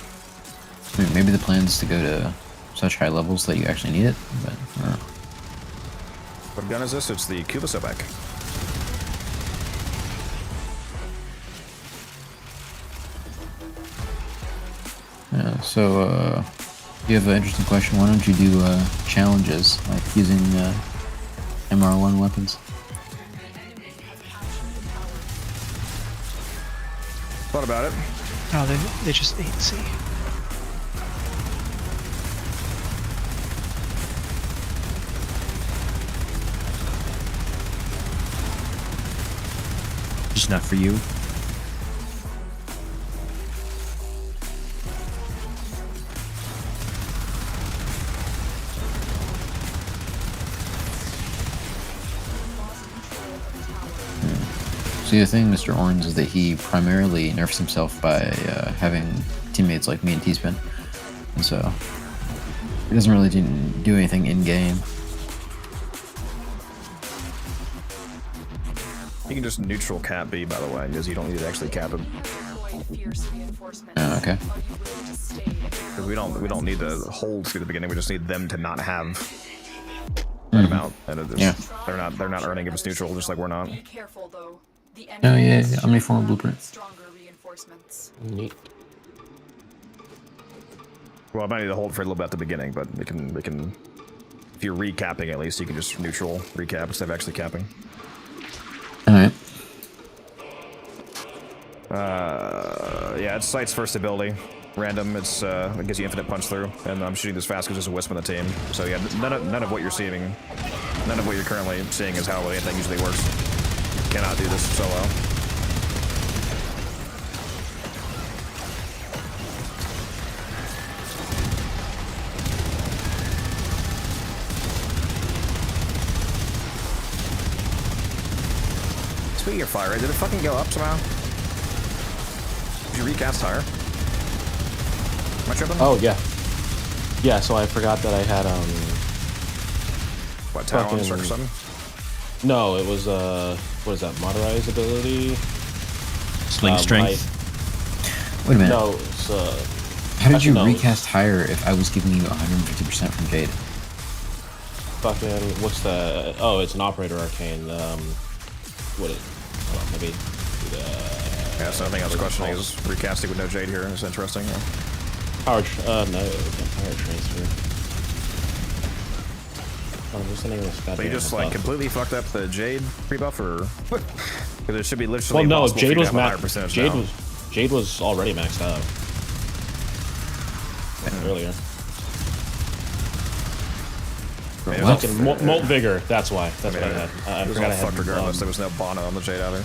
I mean, maybe the plan is to go to such high levels that you actually need it, but I don't know. What gun is this? It's the Kuba Sobek. Yeah, so, you have an interesting question. Why don't you do challenges, like using MR1 weapons. Thought about it. No, they just ate C. Just not for you. See, the thing, Mr. Orange, is that he primarily nerfs himself by having teammates like me and T-Spin. And so, he doesn't really do anything in-game. You can just neutral cap B, by the way, because you don't need to actually cap him. Okay. Because we don't need to hold through the beginning. We just need them to not have right amount, and it just, they're not earning if it's neutral, just like we're not. Careful though. The Oh yeah, Omniform Blueprint. stronger reinforcements. Neat. Well, I might need to hold for a little bit at the beginning, but we can. If you're recapping, at least you can just neutral recap instead of actually capping. All right. Yeah, it's Sight's first ability. Random, it gives you infinite punch through, and I'm shooting this fast because there's a wisp on the team. So yeah, none of what you're seeing, none of what you're currently seeing is how anything usually works. Cannot do this solo. Speaking of fire rate, did it fucking go up somehow? Did you recast higher? Am I tripping? Oh yeah. Yeah, so I forgot that I had What, talons or fucking- something? no, it was what is that, motorized ability? Sling strength. Wait a minute. No, it's How did actually, you no, recast higher if I was giving you 150% from Jade? fucking what's the it's an operator arcane. What is hold on, maybe Yeah, so I think I was questioning is recasting with no Jade here. It's interesting. Yeah. power transfer. Oh, what's the name of this So you goddamn just like buff? completely fucked up the Jade pre-buff, or because it should be literally Well, no, impossible for you Jade to was have a higher maxed. percentage Jade now. Jade was already maxed out earlier. I mean, it was Fucking all- Molt Vigor. That's why. That's I what mean, I had. I it was forgot all I had. fucked regardless. There was no Bono on the Jade either.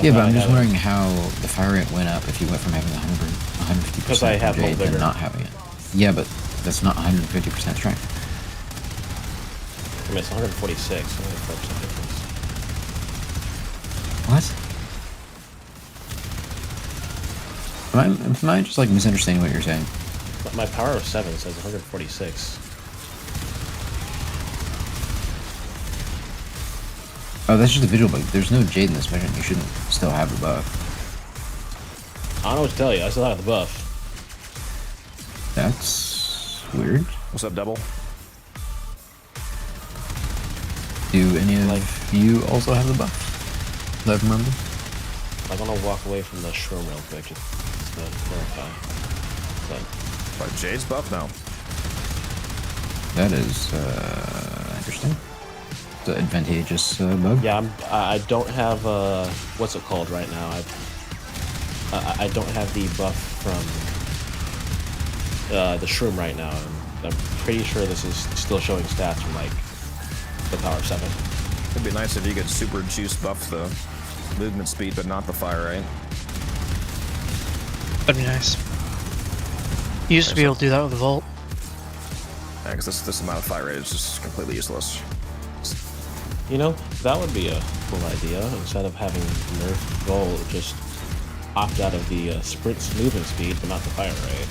Yeah, but I'm just wondering how the fire rate went up if you went from having 150% Because I have from Jade Molt to Vigor. not having it. Yeah, but that's not 150% strength. I mean, it's 146. Only 4% difference. What? Am I just like misunderstanding what you're saying? But my power of 7 says 146. Oh, that's just a visual bug. There's no Jade in this mission. You shouldn't still have the buff. I don't know what to tell you. I still have the buff. That's weird. What's up, Double? Do any of Like- you also have the buff? Do I remember? I'm gonna walk away from the shroom real quick just to verify. But What, Jade's buff? No. That is interesting. It's an advantageous bug. yeah, I don't have what's it called right now? I don't have the buff from the shroom right now. And I'm pretty sure this is still showing stats from like the power of 7. It'd be nice if you could super juice buff the movement speed, but not the fire rate. That'd be nice. You used to be able to do that with the Volt. Yeah, because this amount of fire rate is just completely useless. You know, that would be a cool idea. Instead of having nerf Gold, just opt out of the sprint's movement speed, but not the fire rate.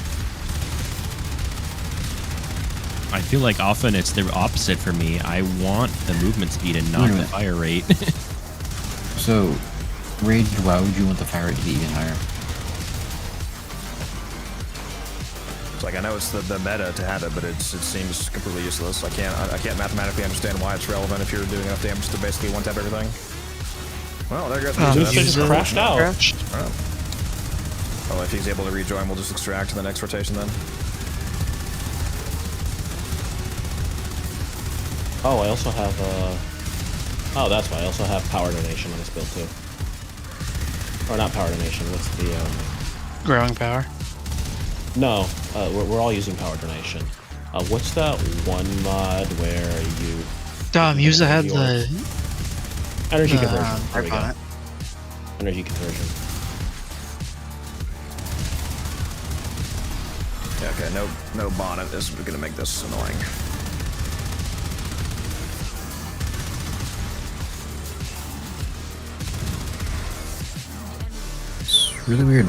I feel like often it's the opposite for me. I want the movement speed and not the fire rate. So, Rage, why would you want the fire rate to be even higher? It's like I know it's the meta to have it, but it seems completely useless. I can't mathematically understand why it's relevant if you're doing enough damage to basically one tap everything. Well, there goes my Zeus just crashed out. Crashed. Well, if he's able to rejoin, we'll just extract in the next rotation then. Oh, I also have oh, that's why I also have power donation on this build too. Or not power donation. What's the Growing power. No, we're all using power donation. What's that one mod where you Use the head your the energy the, conversion? There we go. bonnet. Energy conversion. Yeah, okay, no bonnet is gonna make this annoying. It's really weird.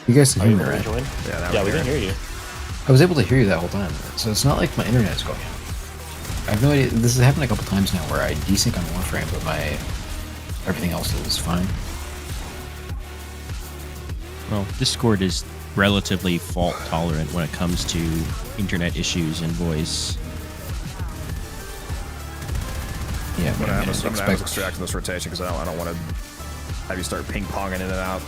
You guys can Are hear you me, able to right? join? Yeah, now Yeah, we we're can here. hear you. I was able to hear you that whole time, so it's not like my internet's going out. I have no idea. This has happened a couple times now where I desync on Warframe, but my everything else is fine. Well, Discord is relatively fault tolerant when it comes to internet issues and voice. Yeah, I'm gonna have us expect. extract in this rotation because I don't want to have you start ping-ponging in and out.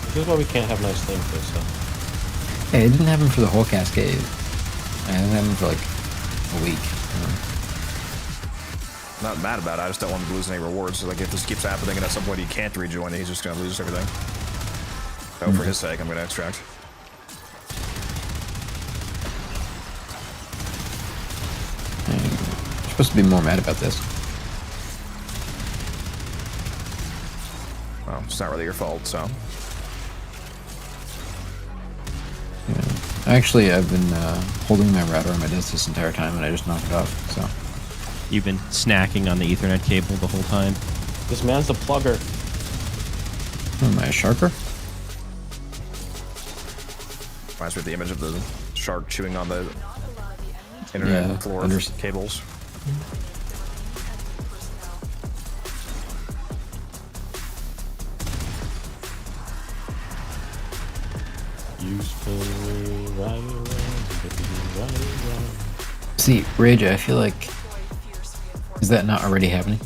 This is why we can't have nice things though, so. Hey, it didn't happen for the whole cascade. It didn't happen for like a week. I'm not mad about it, I just don't want him to lose any rewards. So, like, if this keeps happening and at some point he can't rejoin, he's just gonna lose everything. So for his sake, I'm gonna extract. You're supposed to be more mad about this. Well, it's not really your fault, so. Actually, I've been holding my router on my desk this entire time, and I just knocked it off. So, You've been snacking on the Ethernet cable the whole time. This man's the plugger. am I a sharper? Reminds me of the image of the shark chewing on the internet Yeah, floor cables. You spin me right around, right around. See, Rage, I feel like is that not already happening?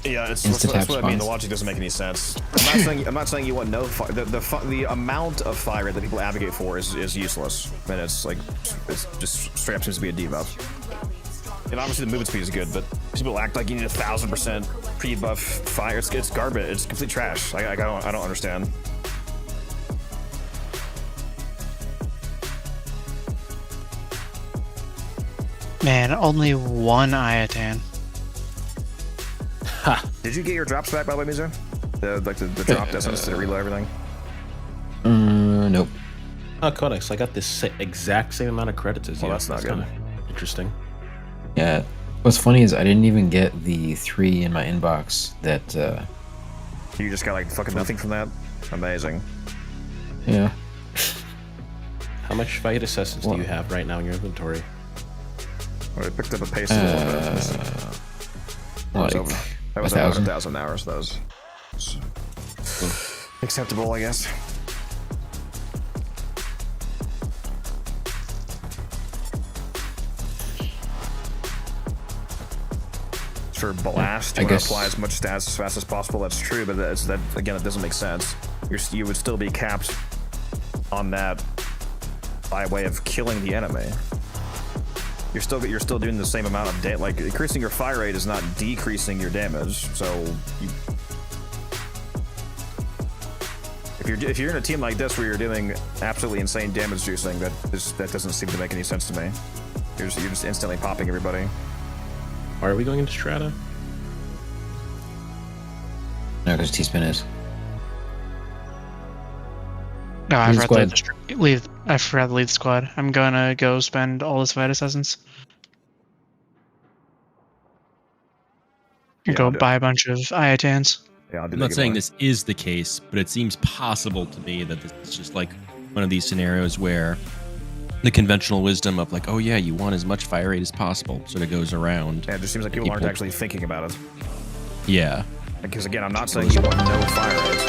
Yeah, it's Insta-tap that's what I mean. The spawns. logic doesn't make any sense. I'm not saying you want no fire. The amount of fire rate that people advocate for is useless, and it's just straight up seems to be a debuff. And obviously the movement speed is good, but people act like you need 1000% pre-buff fire. It's garbage. It's complete trash. I don't understand. Man, only one Iatan. Ha! Did you get your drops back by the way, Mizu? The drop distance to reload everything. Nope. Oh, Codex, I got this exact same amount of credits as you. Well, that's not good. kinda interesting. Yeah. What's funny is I didn't even get the 3 in my inbox that. You just got like fucking nothing from that. Amazing. Yeah. How much fight assassins do you have right now in your inventory? Well, I picked up a pace a little bit. Like That was 1,000. 1,000 hours. That was acceptable, I guess. For blast, I you want guess- to apply as much stats as fast as possible. That's true, but that again, it doesn't make sense. You would still be capped on that by way of killing the enemy. You're still doing the same amount of damage. Like increasing your fire rate is not decreasing your damage. So if you're in a team like this where you're doing absolutely insane damage juicing, that doesn't seem to make any sense to me. You're just instantly popping everybody. Why are we going into Strata? No, because T-Spin is. No, I Leave forgot squad. to leave. I forgot to leave the squad. I'm gonna go spend all this fight assassins. Yeah, Go I'll do buy a bunch of Iatans. Yeah, I'll do I'm that not saying goodbye. this is the case, but it seems possible to me that this is just like one of these scenarios where the conventional wisdom of like, oh yeah, you want as much fire rate as possible sort of goes around. Yeah, it just seems like people aren't actually thinking about it. Yeah. Because again, I'm not saying you want no fire rate.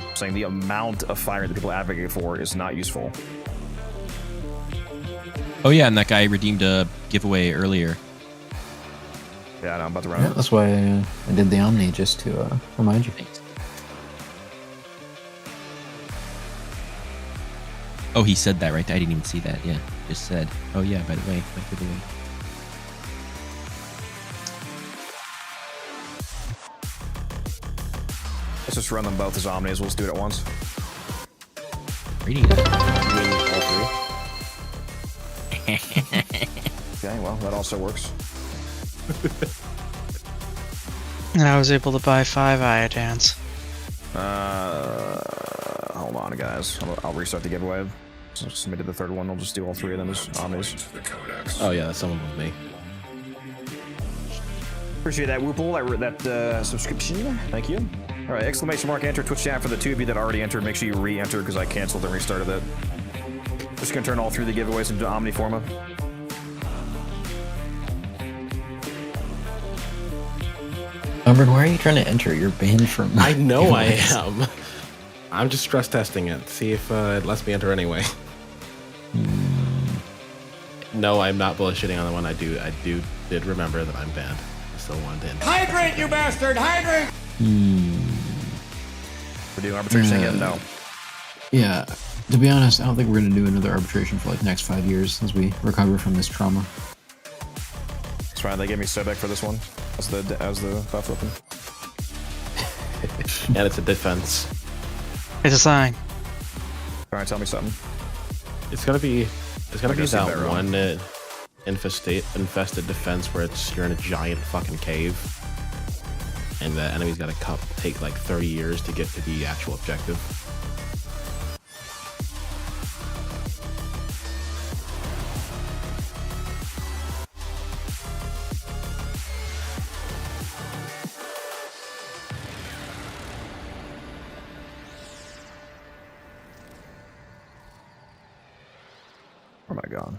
I'm saying the amount of fire that people advocate for is not useful. Oh yeah, and that guy redeemed a giveaway earlier. Yeah, no, I'm about to run Yeah, it. that's why I did the Omni, just to remind you. Oh, he said that, right? I didn't even see that. Yeah, just said. Oh yeah, by the way, my giveaway. Let's just run them both as Omnis. We'll just do it at once. Reading it. I mean, all three. Okay, well, that also works. And I was able to buy 5 Iodans. Hold on, guys. I'll restart the giveaway. So submitted the third one. I'll just do all 3 of them as Omnis. Oh yeah, that's someone with me. Appreciate that, Whoople, that subscription. Thank you. All right, exclamation mark enter Twitch chat for the 2 of you that already entered. Make sure you re-enter because I canceled and restarted it. Just gonna turn all 3 of the giveaways into Omniforma. Albert, why are you trying to enter? You're banned from. I know I am. I'm just stress testing it. See if it lets me enter anyway. No, I'm not bullshitting on the one. I did remember that I'm banned. I still wanted in. Hydrate, you bastard! Hydrate! We're doing arbitration again? No. Yeah. To be honest, I don't think we're gonna do another arbitration for like the next 5 years as we recover from this trauma. It's fine. They gave me Sobek for this one. As the buff weapon. And it's a defense. It's a sign. All right, tell me something. It's gonna be guess you bet that wrong. one infested defense where you're in a giant fucking cave, and the enemy's got to take like 30 years to get to the actual objective. Oh my god.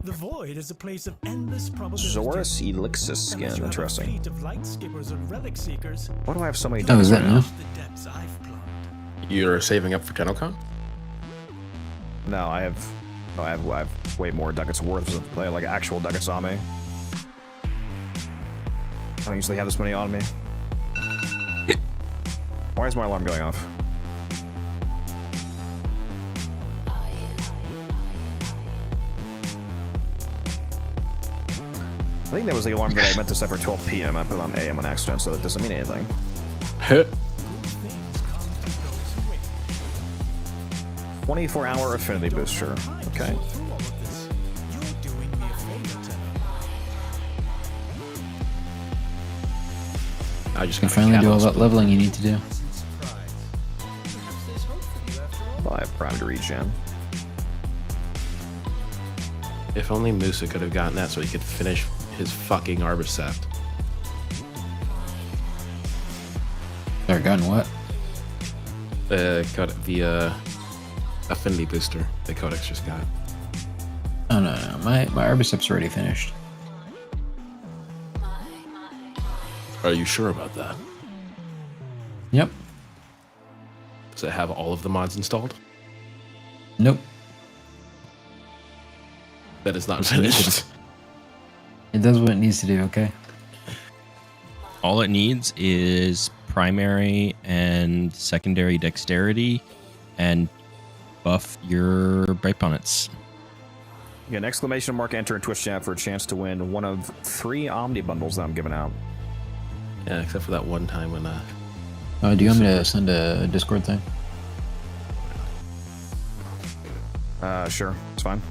The void is a place of endless probability. Zorus Elixir skin. Interesting. Of light skippers and relic seekers. Why do I have so many? Oh, is that right now? new? The depths I've plumbed. You're saving up for TennoCon? No, I have way more ducats worth to play, like actual ducats on me. I don't usually have this many on me. Why is my alarm going off? I think that was the alarm that I meant to set for 12 p.m. I put it on AM on accident, so that doesn't mean anything. 24-hour affinity booster. Okay. I just You can finally do all that leveling you need to do. Well, I have Prime to regen. If only Musa could have gotten that so he could finish his fucking Arbicept. Sorry, gotten what? The affinity booster the Codex just got. Oh no, my Arbicept's already finished. Are you sure about that? Yep. Does it have all of the mods installed? Nope. That is not finished. It does what it needs to do, okay? All it needs is primary and secondary dexterity and buff your Brightbonnets. Again, exclamation mark enter in Twitch chat for a chance to win one of 3 Omni bundles that I'm giving out. Yeah, except for that one time when Do you want me to send a Discord thing? Sure, it's fine.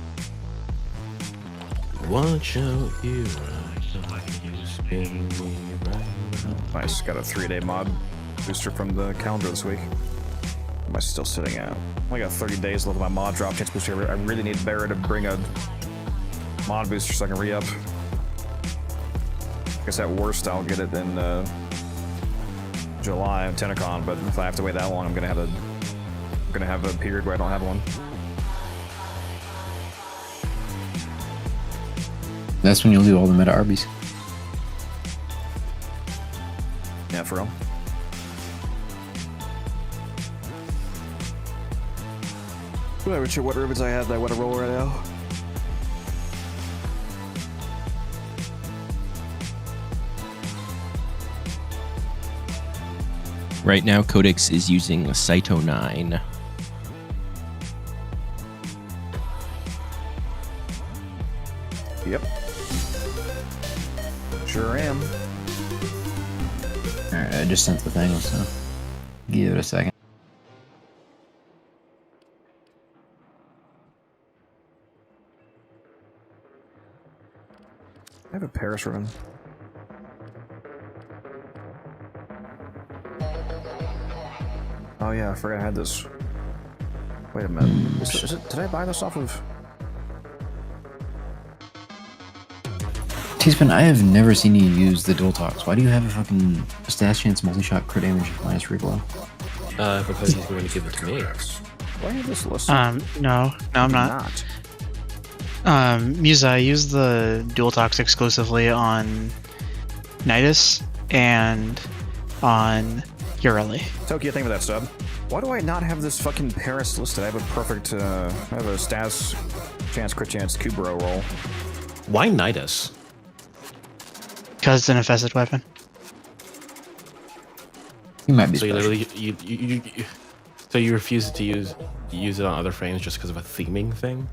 watch out you right, you spin me right. Nice, got a 3-day mod booster from the calendar this week. What am I still sitting at? I got 30 days left of my mod drop chance booster. I really need Barra to bring a mod booster so I can re-up. I guess at worst I'll get it in July of TennoCon, but if I have to wait that long, I'm gonna have a period where I don't have one. That's when you'll do all the meta Arby's. Yeah, for real. Whatever, what ribbons I have that I want to roll right now. Right now, Codex is using a Saito 9. Yep. Sure am. Alright, I just sent the thing, so give it a second. I have a Paris run. Oh yeah, I forgot I had this. Wait a minute. Is it, did I buy this off of... T-Spin, I have never seen you use the dual talks. Why do you have a fucking stash chance multi-shot crit damage minus reroll? Because he's going to give it to me. Why have this listed? No, I'm not. Musa, I use the dual talks exclusively on Nidus and on Ureli. Tokyo, thank you for that sub. Why do I not have this fucking Paris listed? I have a perfect, I have a Stas chance, crit chance, Kubro roll. Why Nidus? Because it's an infested weapon. You might be So special. so you refuse to use it on other frames just because of a theming thing?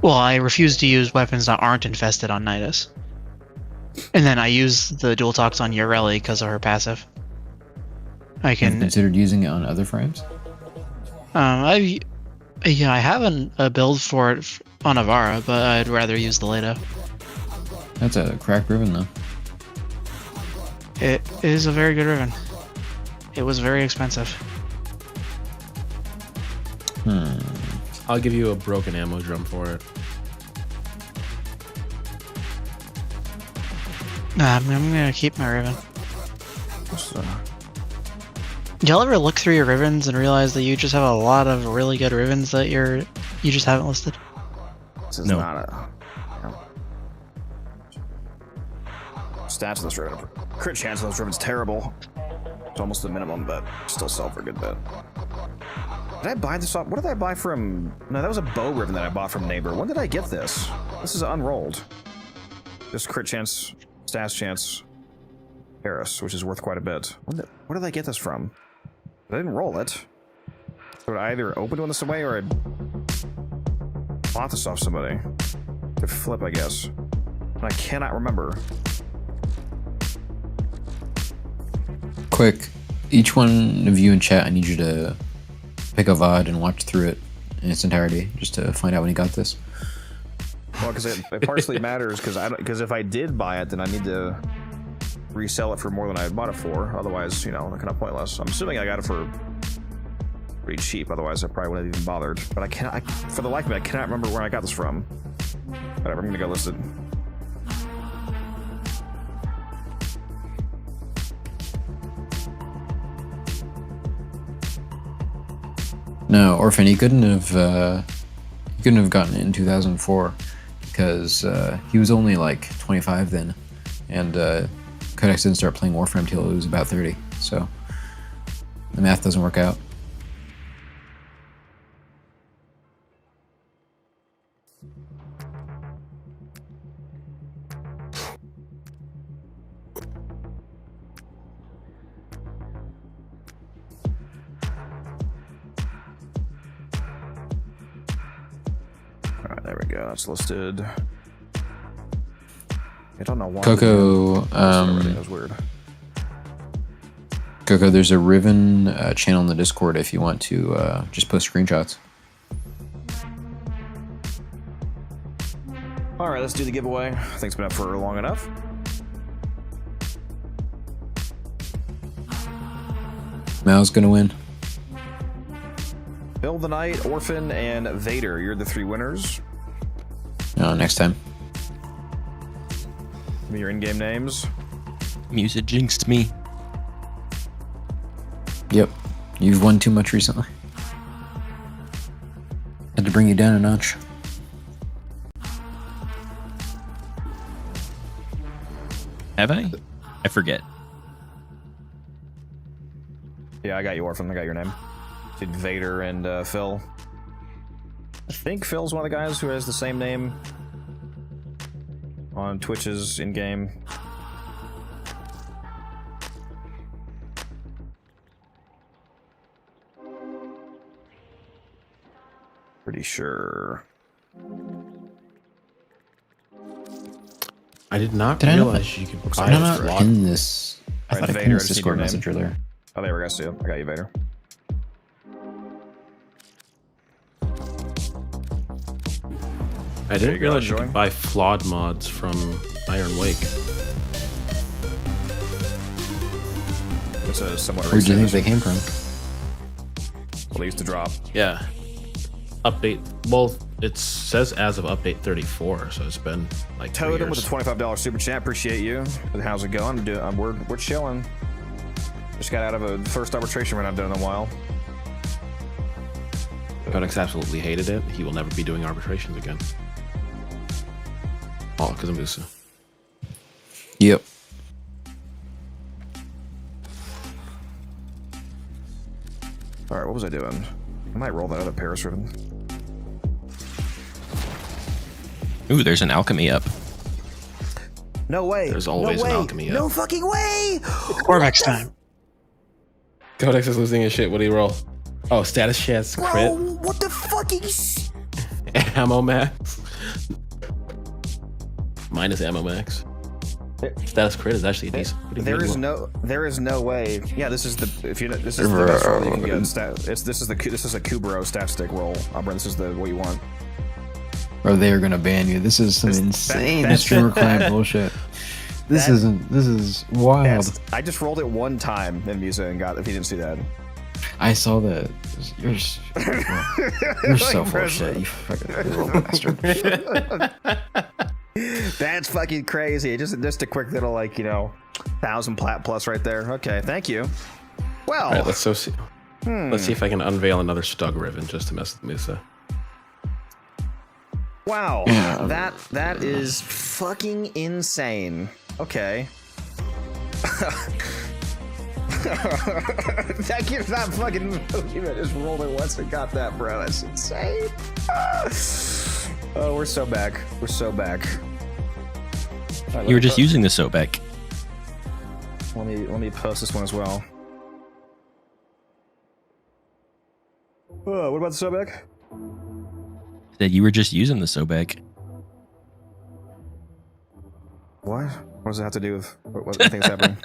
Well, I refuse to use weapons that aren't infested on Nidus. And then I use the dual talks on Ureli because of her passive. I Have you can. considered using it on other frames? I have a build for it on Avara, but I'd rather use the Leto. That's a cracked ribbon, though. It is a very good ribbon. It was very expensive. I'll give you a broken ammo drum for it. I'm gonna keep my ribbon. What's Y'all ever look through your ribbons and realize that you just have a lot of really good ribbons that you just haven't listed? This is No. not a... Stats of this ribbon. Crit chance of this ribbon's terrible. It's almost the minimum, but still sell for a good bit. Did I buy this off? What did I buy from... No, that was a bow ribbon that I bought from Neighbor. When did I get this? This is unrolled. Just crit chance, stats chance, Paris, which is worth quite a bit. Where did I get this from? I didn't roll it. So I either opened one this away or I bought this off somebody. To flip, I guess. And I cannot remember. Quick, each one of you in chat, I need you to pick a VOD and watch through it in its entirety, just to find out when you got this. Well, because it partially matters, because if I did buy it, then I need to resell it for more than I bought it for. Otherwise, you know, kind of pointless. I'm assuming I got it for pretty cheap. Otherwise, I probably wouldn't have even bothered. But I cannot, for the life of me, I cannot remember where I got this from. Whatever, I'm gonna go list it. No, Orphan, he couldn't have gotten it in 2004 because he was only like 25 then, and Codex didn't start playing Warframe till he was about 30. So the math doesn't work out. Alright, there we go. That's listed. I don't know why. Coco, that was weird. Coco, there's a Riven channel in the Discord if you want to just post screenshots. Alright, let's do the giveaway. I think it's been up for long enough. Mao's gonna win. Bill the Knight, Orphan, and Vader. You're the three winners. No, next time. Give me your in-game names. Musa jinxed me. Yep, you've won too much recently. Had to bring you down a notch. Have I? I forget. Yeah, I got you, Orphan. I got your name. Did Vader and Phil. I think Phil's one of the guys who has the same name on Twitch's in-game. Pretty sure. I did not Did I not- realize you could buy Did I a not slot. pin this? I Alright, thought I Vader, pinned I this just need your Discord name. message earlier. Oh, there we go, Stu. I got you, Vader. I There you didn't go, realize you enjoy. could buy flawed mods from Iron Wake. It's a somewhat Where do you think recent. they came from? Well, they used to drop. Yeah. Update. Well, it says as of update 34, so it's been like 3 Totem years. with a $25 super chat. Appreciate you. How's it going? We're chilling. Just got out of a first arbitration run I've done in a while. Codex absolutely hated it. He will never be doing arbitrations again. Oh, because I'm Musa. Yep. All right, what was I doing? I might roll that other Paris ribbon. Ooh, there's an alchemy up. No way. There's always no an way. alchemy No up. fucking way. Corvex time. Codex is losing his shit. What do you roll? Oh, status chance Bro, crit. what the fucking? Ammo max. Minus ammo max. Status crit is actually a decent. pretty There good is one. there is no way. Yeah, this is the this is the best roll you can get. This is a Kubero stat stick roll. This is the what you want. Or they are gonna ban you. This is some insane streamer client bullshit. This is wild. I just rolled it one time in Musa and got. If you didn't see that, I saw that. You're so full of shit, you fucking little bastard. that's fucking crazy. Just a quick little 1,000 plat plus right there. Okay, thank you. Well, All right, let's see. Let's see if I can unveil another Stug Riven just to mess with Musa. wow, Yeah. that is fucking insane. Okay. That kid's not fucking moving. I just rolled it once and got that, bro. That's insane. Oh, we're so back. We're so back. All right, You were just using the Sobek. Let me post this one as well. What about the Sobek? That you were just using the Sobek. What? What does it have to do with what things happening?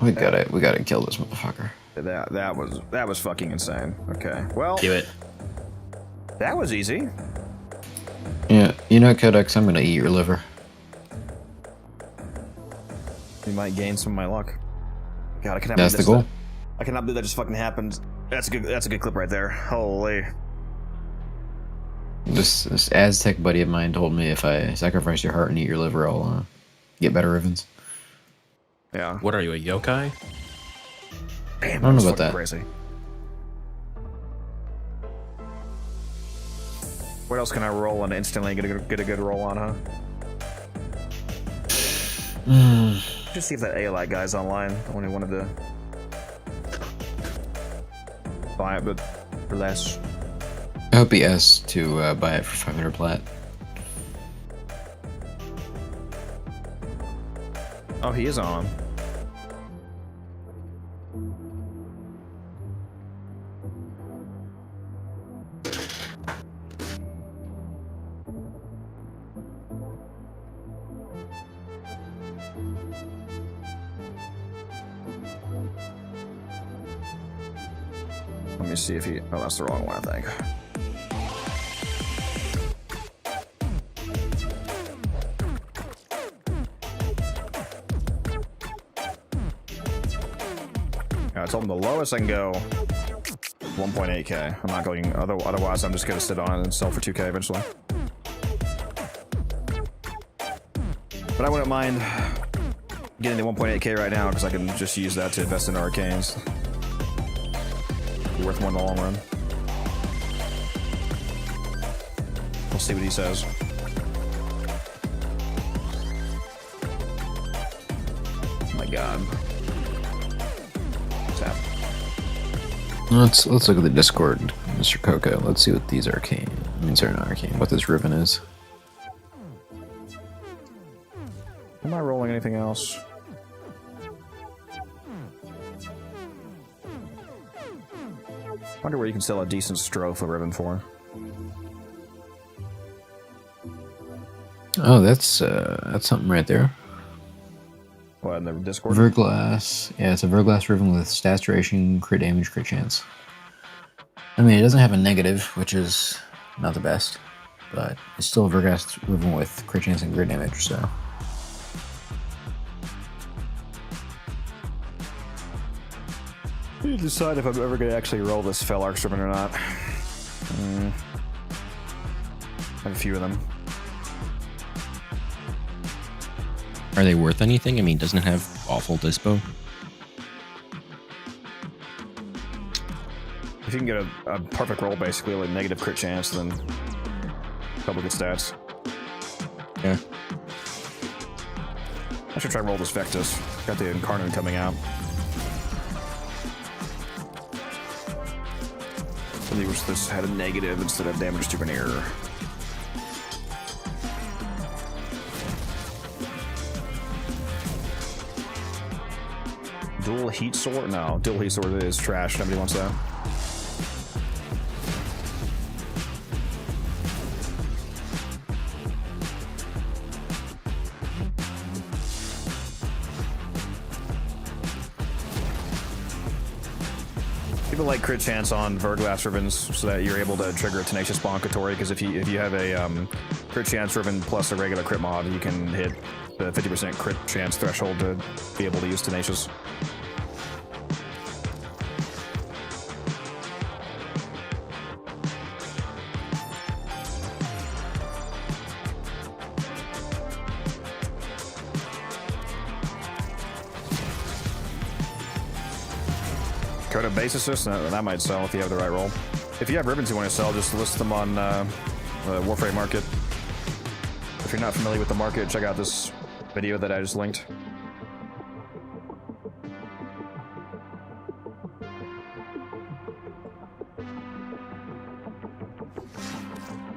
We gotta kill this motherfucker. That was fucking insane. Okay. Well, Do it. that was easy. Yeah, you know, Codex, I'm gonna eat your liver. You might gain some of my luck. God, I cannot. That's believe the this- goal. I cannot believe that just fucking happened. That's a good clip right there. Holy. This Aztec buddy of mine told me if I sacrifice your heart and eat your liver, I'll get better Rivens. Yeah. What are you, a yokai? Damn, I don't was know about fucking that. Crazy. What else can I roll and instantly get a good roll on, huh? Just see if that ALI guy's online. I only wanted to buy it, but for less. I hope he asks to buy it for 500 plat. Oh, he is on. Let me see if he. Oh, that's the wrong one, I think. I told him the lowest I can go 1.8k. I'm not going. Otherwise, I'm just gonna sit on it and sell for 2k eventually. But I wouldn't mind getting the 1.8k right now because I can just use that to invest in arcanes. Be worth more in the long run. We'll see what he says. Oh my god. What's happening? Let's look at the Discord, Mr. Coco. Let's see what these arcane. I mean, sorry, not arcane. What this Riven is. Am I rolling anything else? Wonder where you can sell a decent Strophe ribbon for. Oh, that's something right there. What, in the Discord? Verglass. Yeah, it's a Verglass ribbon with stats duration, crit damage, crit chance. I mean, it doesn't have a negative, which is not the best, but it's still a Verglass ribbon with crit chance and crit damage, so. I need to decide if I'm ever going to actually roll this Fell Arcs ribbon or not. I have a few of them. Are they worth anything? I mean, doesn't it have awful dispo? If you can get a perfect roll, basically, like negative crit chance, then a couple good stats. Yeah. I should try and roll this Vectus. Got the Incarnate coming out. I wish this had a negative instead of damage to an error. Dual heat sword? No, dual heat sword is trash. Nobody wants that. People like crit chance on Verglass ribbons so that you're able to trigger a Tenacious Bonkatori, because if you have a crit chance ribbon plus a regular crit mod, you can hit the 50% crit chance threshold to be able to use Tenacious. Code of Base Assist, that might sell if you have the right roll. If you have ribbons you want to sell, just list them on the Warframe Market. If you're not familiar with the market, check out this video that I just linked.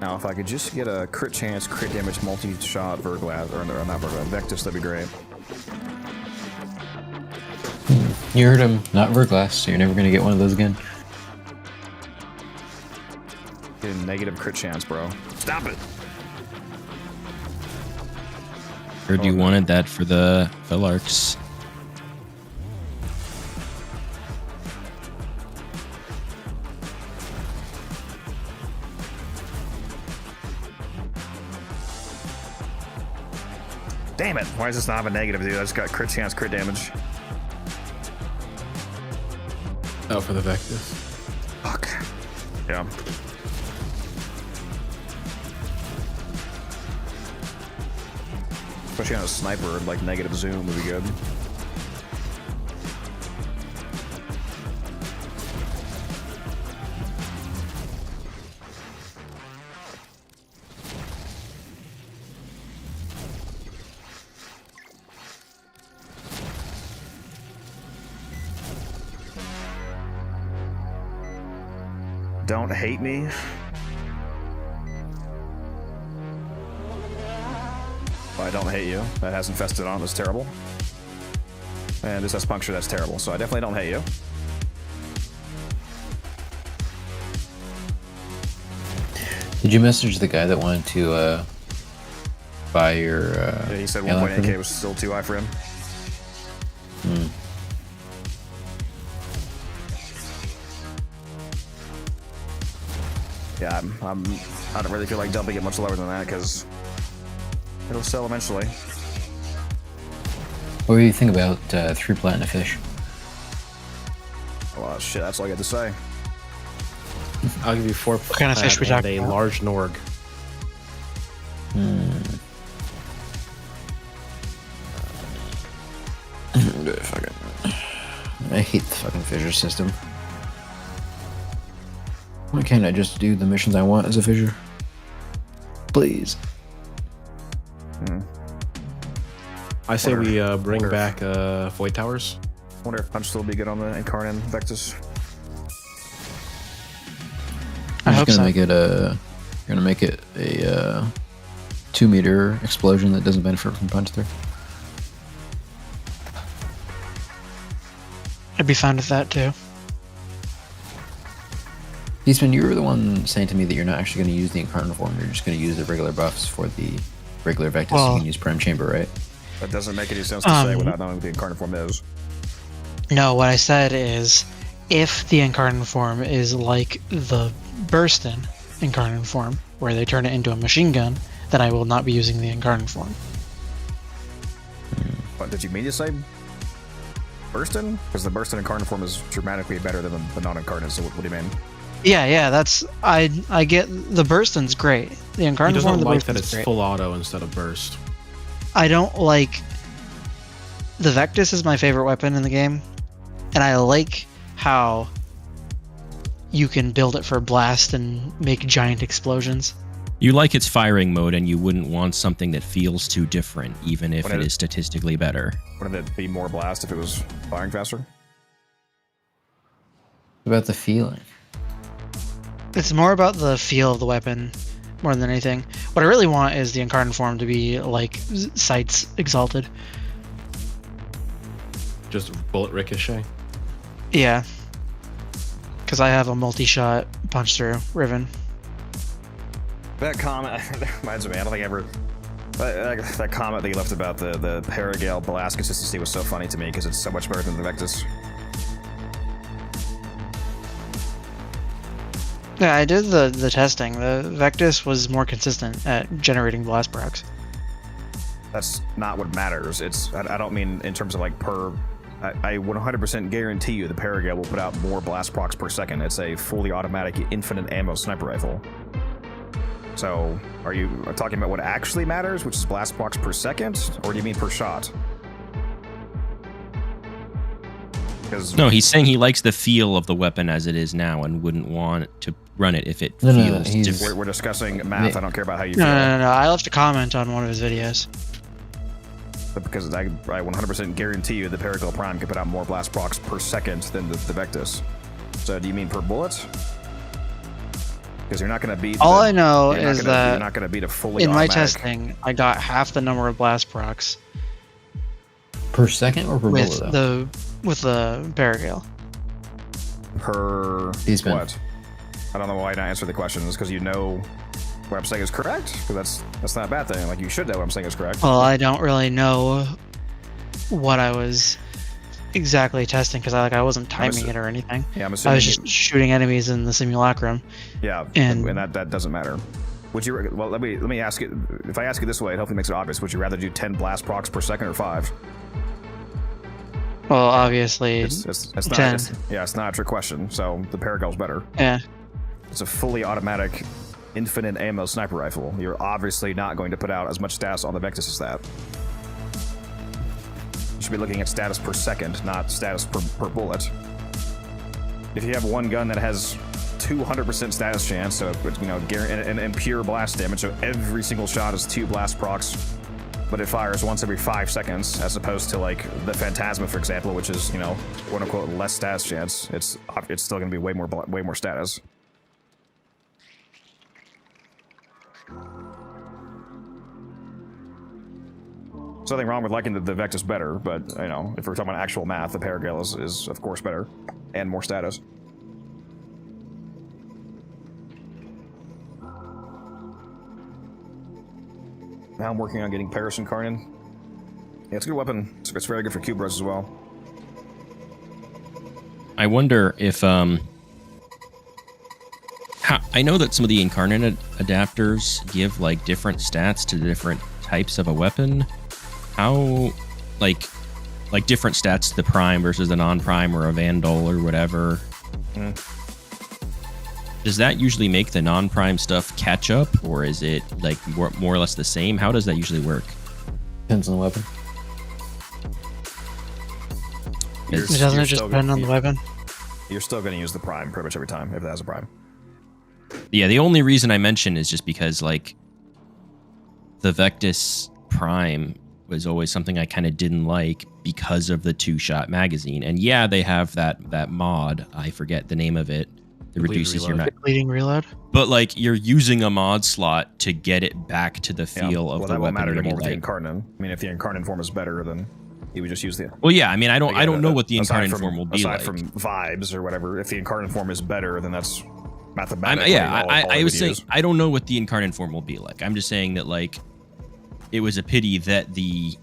Now, if I could just get a crit chance, crit damage, multi-shot Verglass, or no, not Verglass, Vectus, that'd be great. You heard him, not Verglass, so you're never gonna get one of those again. Get a negative crit chance, bro. Stop it! Heard you wanted that for the Fell Arcs. Damn it! Why does this not have a negative, dude? I just got crit chance, crit damage. Oh, for the Vectus. Fuck. Yeah. Especially on a sniper, like negative zoom would be good. Don't hate me. Well, I don't hate you. That has infested on. That's terrible. And this has puncture. That's terrible. So I definitely don't hate you. Did you message the guy that wanted to buy your? Yeah, he said allied 1.8k ribbon? was still too high for him. Yeah, I don't really feel like dumping it much lower than that because it'll sell eventually. What do you think about 3 platinum fish? Well, shit, that's all I got to say. I'll give you 4 What kind of fish we and talking a about? large Norg. I hate the fucking fissure system. Why can't I just do the missions I want as a fissure? Please. I say we bring wonder- back Void Towers. Wonder if Punch still will be good on the Incarnate Vectus. I I'm hope just so. gonna make it a 2-meter explosion that doesn't benefit from punch through. I'd be fine with that too. Eastman, you were the one saying to me that you're not actually going to use the Incarnate Form. You're just going to use the regular buffs for the regular Vectis. Well, you can use Prime Chamber, right? That doesn't make any sense to say without knowing what the incarnate form is. No, what I said is, if the Incarnate Form is like the Burstin Incarnate Form, where they turn it into a machine gun, then I will not be using the Incarnate Form. What did you mean to say? Burstin? Because the Burstin incarnate form is dramatically better than the non-incarnate. So what do you mean? Yeah, that's I get the Burstin's great. The He Incarnate Form, doesn't the like that Burstin's it's great. full auto instead of burst. I don't like the Vectis is my favorite weapon in the game, and I like how you can build it for blast and make giant explosions. You like its firing mode, and you wouldn't want something that feels too different, even if it Wouldn't it- is statistically better. Wouldn't it be more blast if it was firing faster? What about the feeling? It's more about the feel of the weapon more than anything. What I really want is the Incarnate Form to be like sights exalted. Just bullet ricochet. Yeah. Because I have a multi-shot punch through Riven. That comment reminds me. I don't think I ever. That comment that you left about the Paragale blast consistency was so funny to me because it's so much better than the Vectis. Yeah, I did the testing. The Vectis was more consistent at generating blast procs. That's not what matters. I don't mean in terms of like per. I 100% guarantee you the Paragale will put out more blast procs per second. It's a fully automatic, infinite ammo sniper rifle. So, are you talking about what actually matters, which is blast procs per second, or do you mean per shot? No, he's saying he likes the feel of the weapon as it is now and wouldn't want to run it if it feels different. We're discussing math. I don't care about how you No, feel. no. I left a comment on one of his videos. But because I 100% guarantee you the Paragale Prime can put out more blast procs per second than the Vectis. So, do you mean per bullet? Because you're not going to beat. All I know you're is not gonna- that you're not going to beat a fully in my automatic. testing, I got half the number of blast procs Per second or per with bullet, though? the Paragale. Per Eastman. what? I don't know why I don't answer the question. Is because you know what I'm saying is correct? Because that's not a bad thing. Like, you should know what I'm saying is correct. Well, I don't really know what I was exactly testing because I wasn't timing it or anything. Yeah, I'm I assuming. was just shooting enemies in the simulacrum. Yeah, and that doesn't matter. Would you? Well, let me ask you. If I ask you this way, it hopefully makes it obvious. Would you rather do 10 blast procs per second or 5? Well, obviously, It's not. 10. It's not a trick question. So the Paragale's better. Yeah. It's a fully automatic, infinite ammo sniper rifle. You're obviously not going to put out as much stats on the Vectis as that. You should be looking at status per second, not status per bullet. If you have one gun that has 200% status chance, so and pure blast damage, so every single shot is 2 blast procs, but it fires once every 5 seconds, as opposed to like the Phantasma, for example, which is quote unquote less status chance. It's still going to be way more status. There's nothing wrong with liking the Vectis better, but if we're talking about actual math, the Paragale is of course better and more status. Now I'm working on getting Paris Incarnate. Yeah, it's a good weapon. It's very good for cube res as well. I wonder if I know that some of the incarnate adapters give like different stats to different types of a weapon. How like different stats to the prime versus the non-prime or a vandal or whatever. Does that usually make the non-prime stuff catch up, or is it like more or less the same? How does that usually work? Depends on the weapon. Doesn't it just depend on the weapon? You're still going to use the prime pretty much every time if it has a prime. Yeah, the only reason I mention is just because like the Vectis Prime was always something I kind of didn't like because of the 2-shot magazine. And yeah, they have that mod. I forget the name of it. That reduces your bleeding reload. But like you're using a mod slot to get it back to the feel of the that weapon. won't matter you anymore already with the like. incarnate. I mean, if the incarnate form is better, then you would just use the. Well, yeah. I mean, I don't know what the aside incarnate from- form will be aside like. from vibes or whatever. If the incarnate form is better, then that's mathematically. all I it was would saying use. I don't know what the incarnate form will be like. I'm just saying that like it was a pity that the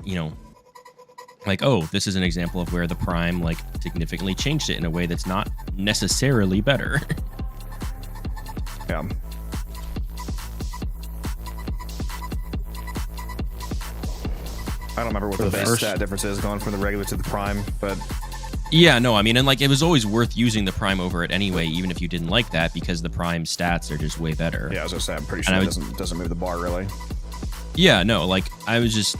like, oh, this is an example of where the Prime like significantly changed it in a way that's not necessarily better. Yeah. I don't remember what the base stat difference is going from the regular to the Prime, but Yeah, no, I mean, and like it was always worth using the Prime over it anyway, even if you didn't like that, because the Prime stats are just way better. yeah, as I say, I'm pretty sure it doesn't move the bar really. Yeah, no, like I was just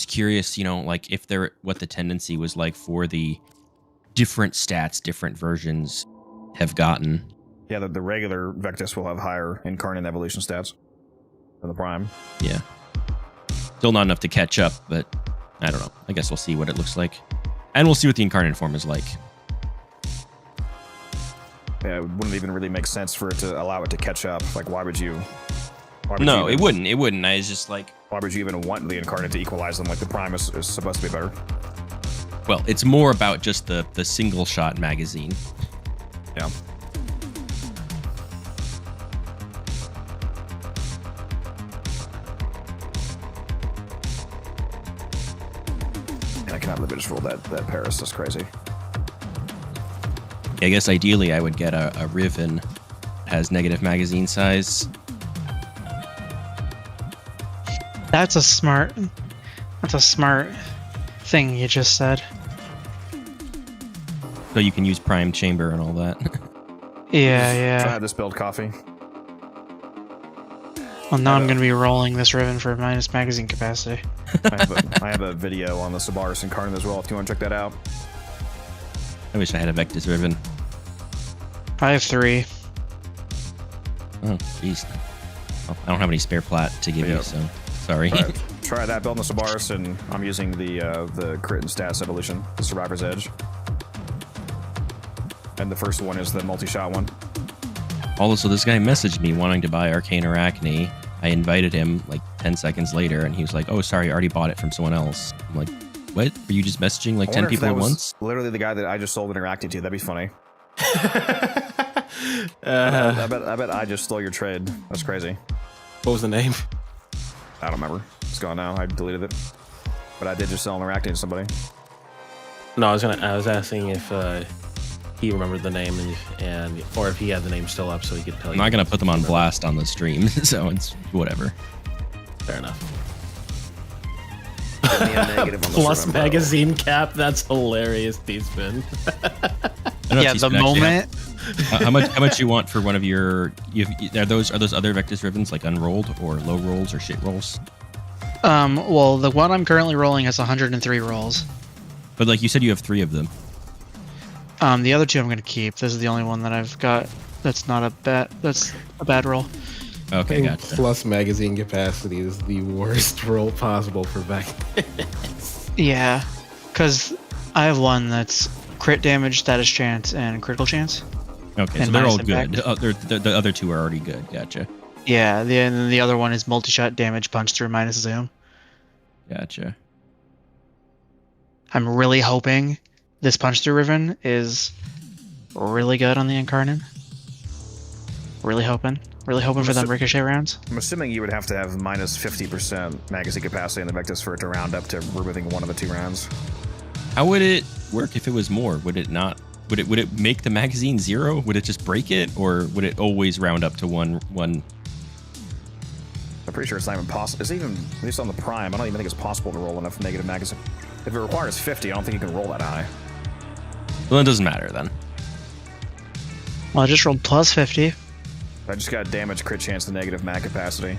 curious, like if what the tendency was like for the different stats, different versions have gotten. Yeah, the regular Vectis will have higher incarnate evolution stats than the Prime. Yeah. Still not enough to catch up, but I don't know. I guess we'll see what it looks like. And we'll see what the incarnate form is like. Yeah, it wouldn't even really make sense for it to allow it to catch up. Like, why would you? No, it wouldn't. It wouldn't. I was just like, why would you even want the incarnate to equalize them? Like, the Prime is supposed to be better. well, it's more about just the single shot magazine. Yeah. I cannot believe I just rolled that Paris. That's crazy. I guess ideally I would get a Riven that has negative magazine size. That's a smart thing you just said. So you can use Prime Chamber and all that. Yeah, So I had this build coffee. Well, now I'm going to be rolling this Riven for minus magazine capacity. I have a video on the Sabaris incarnate as well if you want to check that out. I wish I had a Vectis Riven. I have 3. Oh, jeez. Well, I don't have any spare plat to give you, so sorry. Try that build on the Sabaris, and I'm using the crit and stats evolution, the Survivor's Edge. And the first one is the multi-shot one. Also, this guy messaged me wanting to buy Arcane Arachne. I invited him like 10 seconds later, and he was like, oh, sorry, I already bought it from someone else. I'm like, what? Were you just messaging like 10 people at once? Literally the guy that I just sold Interacting to. That'd be funny. I bet I just stole your trade. That's crazy. What was the name? I don't remember. It's gone now. I deleted it. But I did just sell Interacting to somebody. No, I was asking if he remembered the name and or if he had the name still up so he could tell you. I'm not going to put them on blast on the stream, so it's whatever. Fair enough. Plus magazine cap. That's hilarious, D-Spin. Yeah, the moment. How much you want for one of your? Are those other Vectis Rivens like unrolled or low rolls or shit rolls? Well, the one I'm currently rolling has 103 rolls. But like you said, you have 3 of them. The other 2 I'm going to keep. This is the only one that I've got that's not a bad. That's a bad roll. Okay, gotcha. Plus magazine capacity is the worst roll possible for Vectis. Yeah, because I have one that's crit damage, status chance, and critical chance. Okay, and so they're all impact. good. The other 2 are already good. Gotcha. Yeah, and then the other one is multi-shot damage, punch through, minus zoom. Gotcha. I'm really hoping this punch through Riven is really good on the Incarnate. Really hoping for them ricochet rounds. I'm assuming you would have to have minus 50% magazine capacity in the Vectis for it to round up to removing one of the 2 rounds. How would it work if it was more? Would it not? Would it make the magazine 0? Would it just break it, or would it always round up to one? I'm pretty sure it's not even possible. It's even, at least on the Prime, I don't even think it's possible to roll enough negative magazine. If it requires 50, I don't think you can roll that high. Well, it doesn't matter then. Well, I just rolled plus 50. I just got damage, crit chance, and negative mag capacity.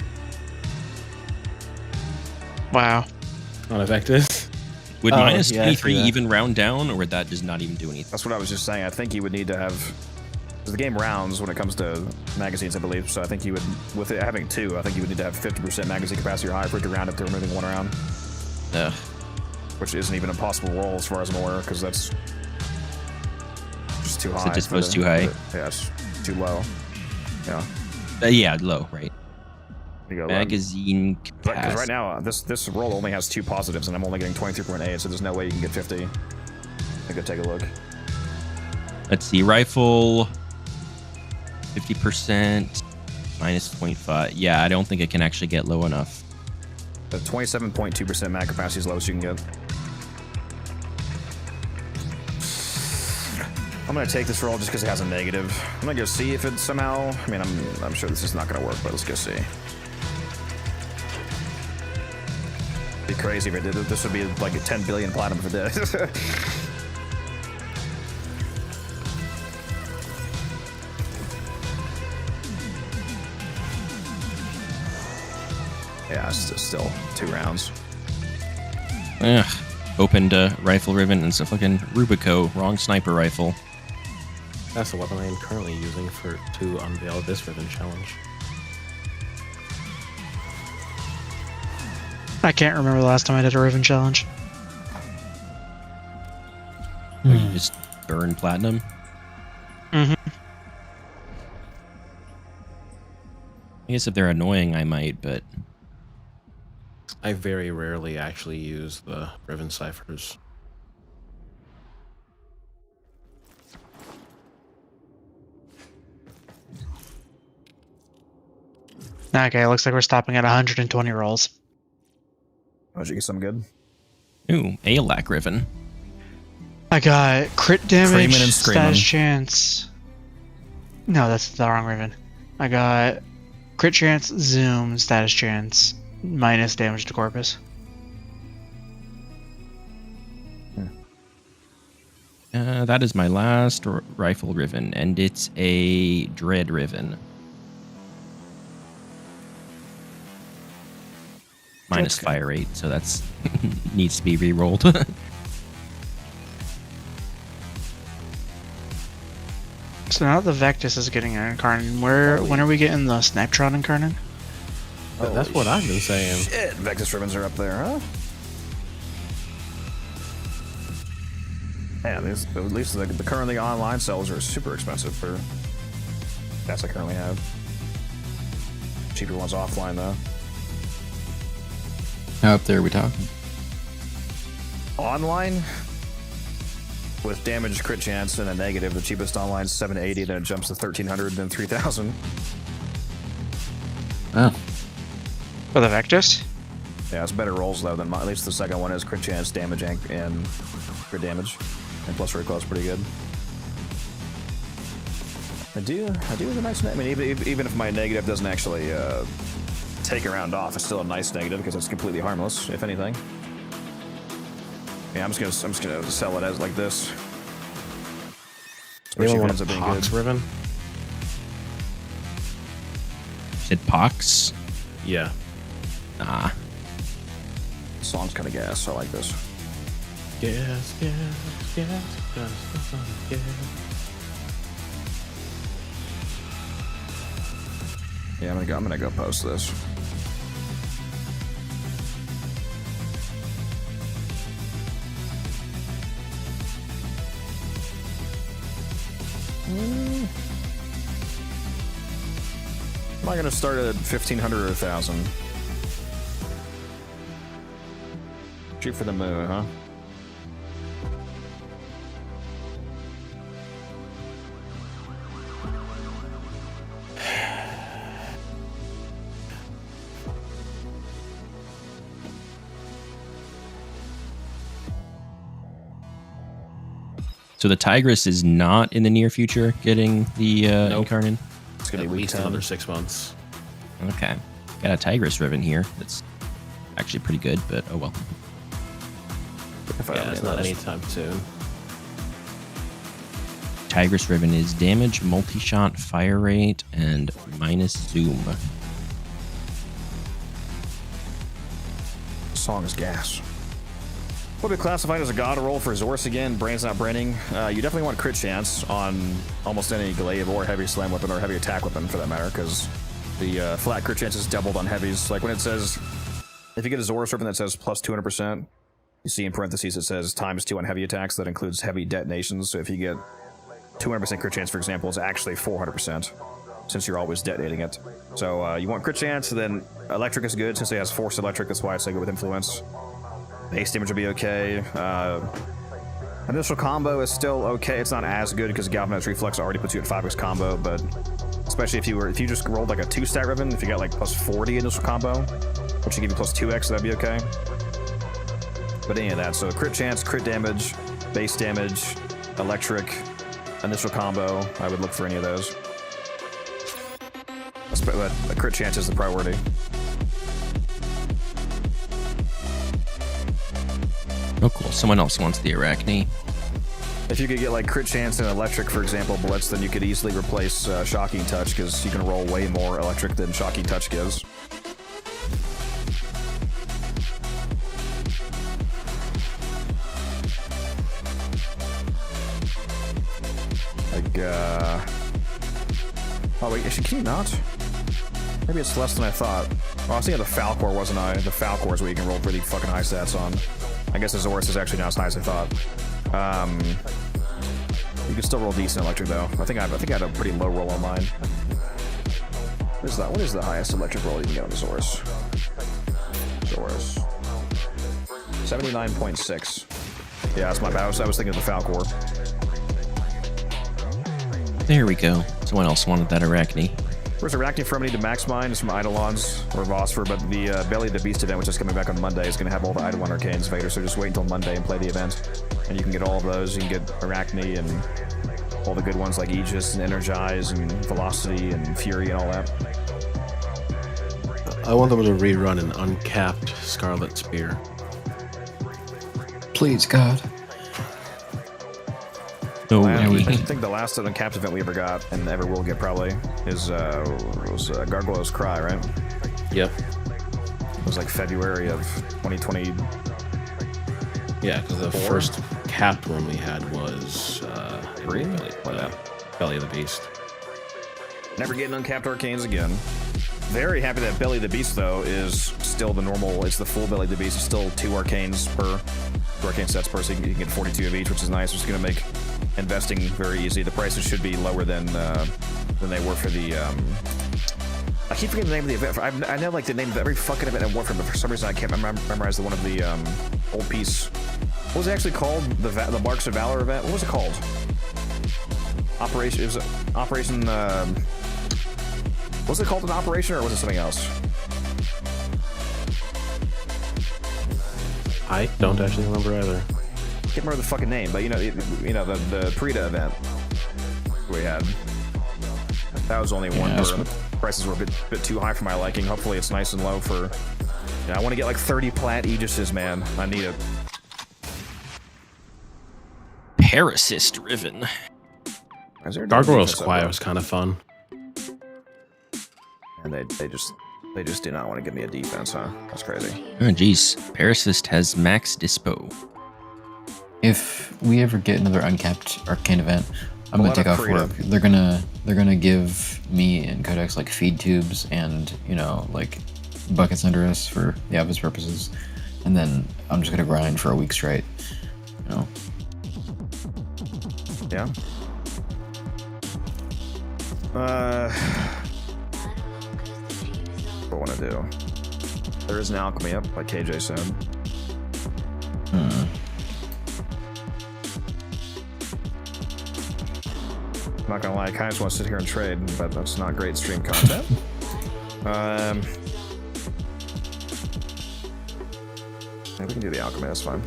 Wow. On a Vectis? Would minus yeah, 23 even round down, or would that just not even do anything? That's what I was just saying. I think you would need to have... Because the game rounds when it comes to magazines, I believe. So I think you would, with it having 2, I think you would need to have 50% magazine capacity or higher for it to round up to removing 1 round. Ugh. Which isn't even a possible roll as far as I'm aware, because that's just too high. It just goes too high? Yeah, it's too low. Yeah. Yeah, low, right? You go, magazine capacity. Because right now, this roll only has 2 positives, and I'm only getting 23.8, so there's no way you can get 50. I could take a look. Let's see, rifle. 50% minus 0.5. Yeah, I don't think it can actually get low enough. The 27.2% mag capacity is the lowest you can get. I'm gonna take this roll just because it has a negative. I'm gonna go see if it somehow. I mean, I'm sure this is not gonna work, but let's go see. Be crazy if it did. This would be like a 10 billion platinum if it did. Yeah, it's still 2 rounds. Ugh. Opened rifle ribbon and it's a fucking Rubico, wrong sniper rifle. That's the weapon I am currently using to unveil this ribbon challenge. I can't remember the last time I did a Riven challenge. Or you just burn platinum. Mm-hmm. I guess if they're annoying, I might, but I very rarely actually use the Riven ciphers. Okay, looks like we're stopping at 120 rolls. Oh, did you get some good? ooh, ALAC ribbon. I got crit damage, Screamin' and screamin'. status chance. No, that's the wrong ribbon. I got crit chance, zoom, status chance, minus damage to corpus. That is my last rifle ribbon, and it's a dread ribbon. Minus fire rate, so that's needs to be re-rolled. So now that the Vectis is getting an Incarnate, when are we getting the Snipetron Incarnate? That's what I've been saying. Shit, Vectis ribbons are up there, huh? Yeah, at least the currently online sells are super expensive for stats I currently have. Cheaper ones offline though. How up there are we talking? Online with damage, crit chance, and a negative, the cheapest online is 780, then it jumps to 1300, then 3000. Oh. For the Vectis? Yeah, it's better rolls though than at least the second one is crit chance, damage, and crit damage, and plus recoil is pretty good. I do have a nice. I mean, even if my negative doesn't actually take a round off, it's still a nice negative because it's completely harmless, if anything. Yeah, I'm just gonna sell it as like this. Especially if it ends up being good. Ribbon? Said pox? Yeah. Nah. The song's kind of gas, so I like this. Yes. Yeah, I'm gonna go post this. Am I gonna start at 1500 or 1000? Shoot for the moon, huh? So the Tigress is not in the near future getting the Incarnate? It's gonna At be week least 10. another 6 months. Okay. Got a Tigress ribbon here. That's actually pretty good, but oh well. If I Yeah, have it's any of not those. anytime soon. Tigress ribbon is damage, multi-shot, fire rate, and minus zoom. Song is gas. Will be classified as a god roll for Zorus again. Brain's not braining. You definitely want crit chance on almost any glaive or heavy slam weapon or heavy attack weapon for that matter, because the flat crit chance is doubled on heavies. Like when it says, if you get a Zorus weapon that says plus 200%, you see in parentheses it says times 2 on heavy attacks. That includes heavy detonations. So if you get 200% crit chance, for example, it's actually 400%, since you're always detonating it. So you want crit chance, then electric is good since it has force electric. That's why I say go with influence. Base damage will be okay. Initial combo is still okay. It's not as good because Galvanized Reflex already puts you at 5x combo, but Especially if you just rolled like a 2-stat ribbon, if you got like plus 40 initial combo, which would give you plus 2x, that'd be okay. But any of that, so crit chance, crit damage, base damage, electric, initial combo, I would look for any of those. But the crit chance is the priority. Oh, cool. Someone else wants the Arachne. If you could get like crit chance and electric, for example, blitz, then you could easily replace shocking touch because you can roll way more electric than shocking touch gives. Like, oh wait, can you not? Maybe it's less than I thought. Oh, I was thinking the Falcor, wasn't I? The Falcor is what you can roll pretty fucking high stats on. I guess the Azorius is actually not as high as I thought. You can still roll decent electric though. I think I had a pretty low roll on mine. What is that? What is the highest electric roll you can get on the Azorius? Azorius. 79.6. Yeah, that's my bad. I was thinking of the Falcor. There we go. Someone else wanted that Arachne. Where's Arachne from? I need to max mine. It's from Eidolons or Vosper, but the Belly of the Beast event, which is coming back on Monday, is going to have all the Eidolon Arcanes Vader, so just wait until Monday and play the event. And you can get all of those. You can get Arachne and all the good ones like Aegis and Energize and Velocity and Fury and all that. I want them to rerun an uncapped Scarlet Spear. Please, God. No, I think the last uncapped event we ever got, and ever will get probably, was Gargoyle's Cry, right? Yep. It was like February of 2020. Yeah, because the first capped one we had was Belly of the Beast. Never getting uncapped arcanes again. Very happy that Belly of the Beast, though, is still the normal. It's the full Belly of the Beast. It's still 2 arcanes per 2 arcane sets per, so you can get 42 of each, which is nice. It's going to make investing very easy. The prices should be lower than they were for the. I keep forgetting the name of the event. I know like the name of every fucking event in Warframe, but for some reason I can't memorize the one of the old piece. What was it actually called? The Marks of Valor event. What was it called? Operation. It was Operation. Was it called an operation or was it something else? I don't actually remember either. Can't remember the fucking name, but you know the Prita event we had. That was only one. Prices were a bit too high for my liking. Hopefully, it's nice and low for. Yeah, I want to get like 30 plat Aegises, man. I need it. Parasist Riven. Gargoyle's Choir was kind of fun. And they just do not want to give me a defense, huh? That's crazy. Oh, jeez. Parasist has max dispo. If we ever get another uncapped arcane event, I'm gonna take off work. They're gonna give me and Codex like feed tubes and like buckets under us for the obvious purposes, and then I'm just gonna grind for a week straight. Yeah. What I want to do? There is an alchemy up, like KJ said. I'm not gonna lie, I kind of just want to sit here and trade, but that's not great stream content. Yeah, we can do the alchemy. That's fine.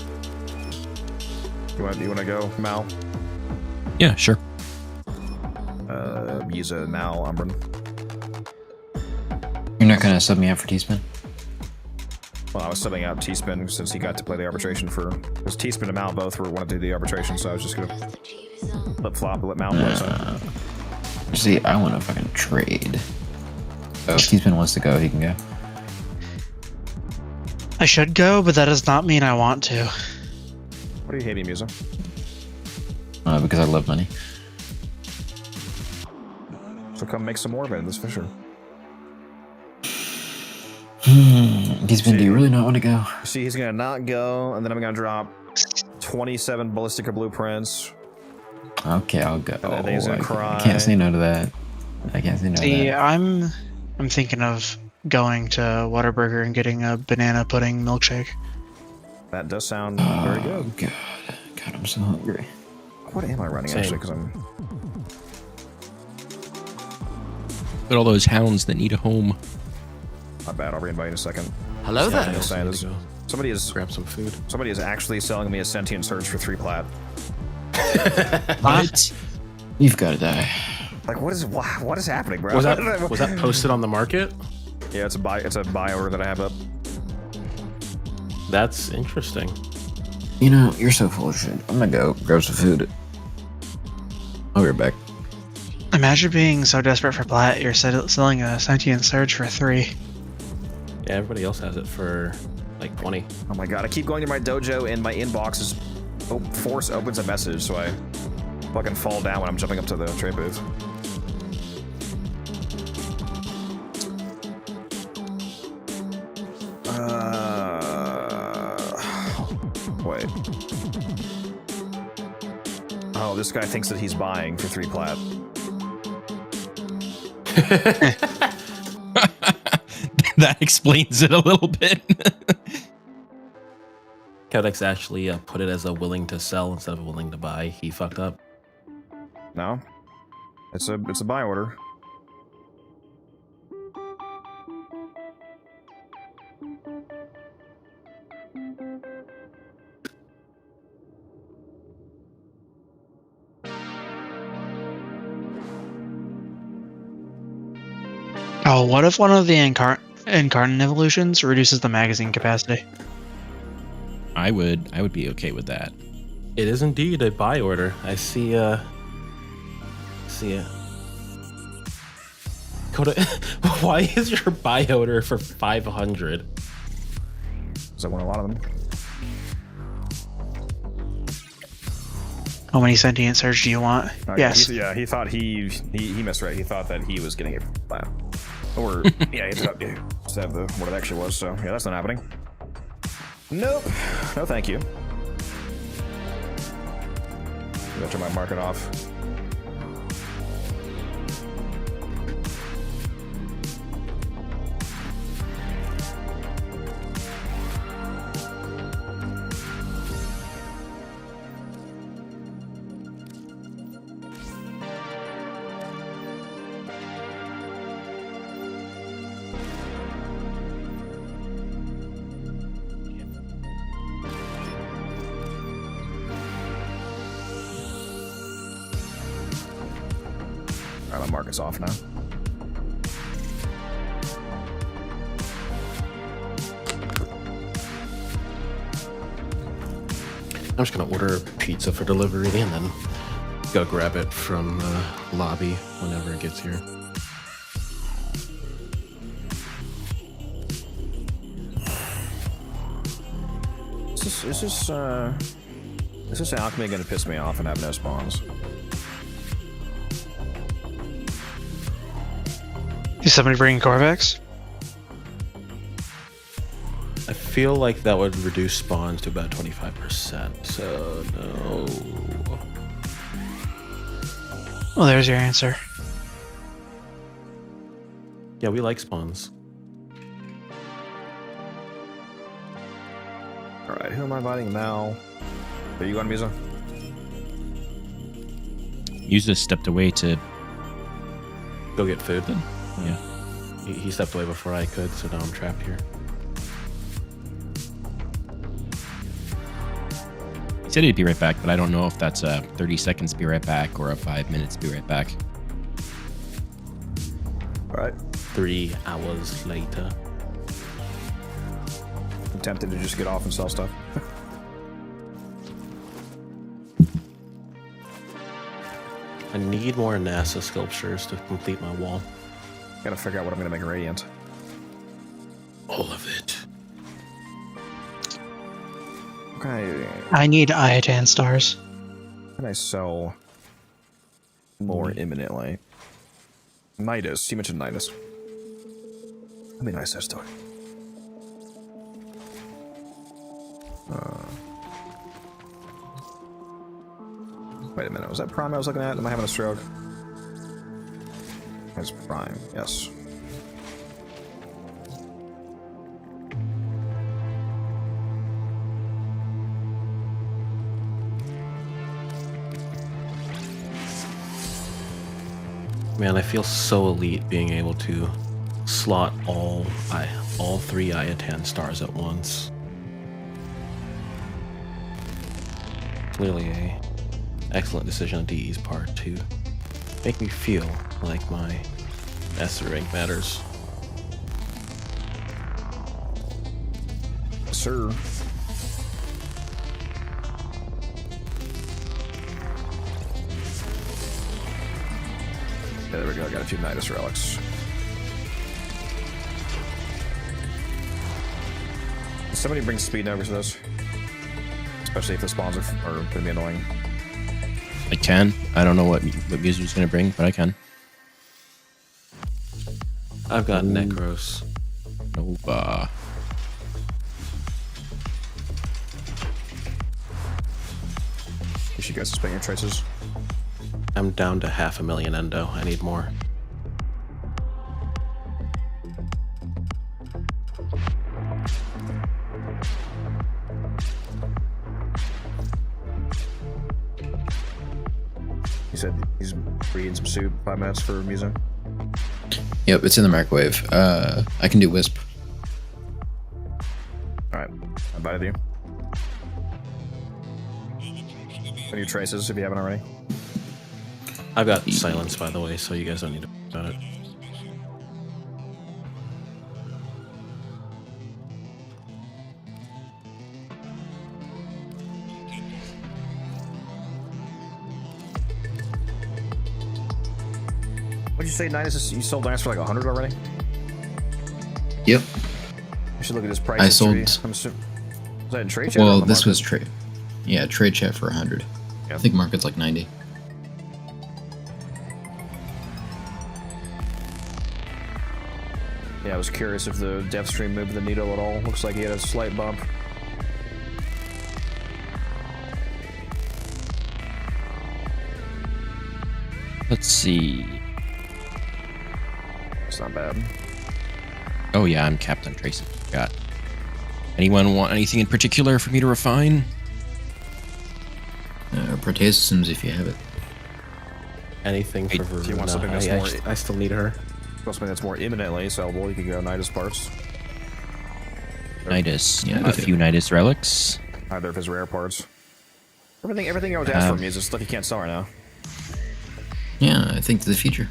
You want to go, Mal? Yeah, sure. Use a Mal Umbran. You're not gonna sub me out for T-Spin? Well, I was subbing out T-Spin since he got to play the arbitration for. Because T-Spin and Mal both wanted to do the arbitration, so I was just gonna flip flop and let Mal play. See, I want to fucking trade. So if T-Spin wants to go, he can go. I should go, but that does not mean I want to. What are you hating, Musa? Because I love money. So come make some more of it in this Fisher. T-Spin, do you really not want to go? See, he's gonna not go, and then I'm gonna drop 27 Ballistica blueprints. Okay, I'll go. And then he's gonna cry. I can't say no to that. I can't say no to that. I'm thinking of going to Whataburger and getting a banana pudding milkshake. That does sound very good. God, I'm so hungry. What am I running actually? Because I'm. Look at all those hounds that need a home. Not bad. I'll reinvite in a second. Hello Yeah, there. I'll say this. Somebody is Grab some food. Somebody is actually selling me a sentient surge for 3 plat. What? You've got to die. Like, what is happening, bro? Was that posted on the market? Yeah, it's a buy order that I have up. That's interesting. You know, you're so full of shit. I'm gonna go grab some food. I'll be right back. Imagine being so desperate for plat, you're selling a sentient surge for 3. Yeah, everybody else has it for like 20. Oh my god, I keep going to my dojo and my inbox is force opens a message, so I fucking fall down when I'm jumping up to the trade booth. Wait. Oh, this guy thinks that he's buying for 3 plat. That explains it a little bit. Codex actually put it as a willing to sell instead of a willing to buy. He fucked up. No, it's a buy order. Oh, what if one of the incarnate evolutions reduces the magazine capacity? I would be okay with that. It is indeed a buy order. I see it. Coda, why is your buy order for 500? Because I want a lot of them. How many sentient surge do you want? Yes. Yeah, he thought he misread. He thought that he was getting it flat. Or, yeah, he thought to have what it actually was, so yeah, that's not happening. Nope. No, thank you. I'm gonna turn my market off. Alright, my market's off now. I'm just gonna order pizza for delivery and then go grab it from the lobby whenever it gets here. Is this alchemy gonna piss me off and have no spawns? Is somebody bringing Corvex? I feel like that would reduce spawns to about 25%, so no. Well, there's your answer. Yeah, we like spawns. Alright, who am I inviting now? Are you going, Misa? Musa stepped away to Go get food. yeah. He stepped away before I could, so now I'm trapped here. He said he'd be right back, but I don't know if that's a 30 seconds be right back or a 5 minutes be right back. Alright. 3 hours later. I'm tempted to just get off and sell stuff. I need more NASA sculptures to complete my wall. Gotta figure out what I'm gonna make radiant. All of it. Okay. I need Iatan stars. Can I sell more imminently? Nidus. You mentioned Nidus. That'd be nice, story. Wait a minute. Was that Prime I was looking at? Am I having a stroke? It's Prime. Yes. Man, I feel so elite being able to slot all 3 Iatan stars at once. Clearly a excellent decision on DE's part to make me feel like my master rank matters. Sir. Yeah, there we go. I got a few Nidus relics. Somebody bring speed over to this, especially if the spawns are going to be annoying. I can. I don't know what Mizu's going to bring, but I can. I've got Necros. Nova. You should guys spend your traces. I'm down to 500,000 endo. I need more. He said he's reading some soup. 5 minutes for Mizu. Yep, it's in the microwave. I can do Wisp. Alright, I invited you. Send your traces if you haven't already. I've got silence, by the way, so you guys don't need to worry about it. What'd you say, Nidus? You sold Nidus for like 100 already? Yep. You should look at his price. I sold. I'm assuming, was that in trade chat? or Well, on the this market? was trade. Yeah, trade chat for 100. Yeah. I think market's like 90. Yeah, I was curious if the dev stream moved the needle at all. Looks like he had a slight bump. Let's see. It's not bad. Oh yeah, I'm capped on traces. Got. Anyone want anything in particular for me to refine? Proteasystems if you have it. Anything for If you want Veruna. something that's more, I still need her. something that's more imminently sellable, you can go Nidus parts. Nidus. Yeah, Yeah, a few Nidus relics. Either of his rare parts. Everything I was asked for me is just stuff you can't sell right now. Yeah, I think to the future.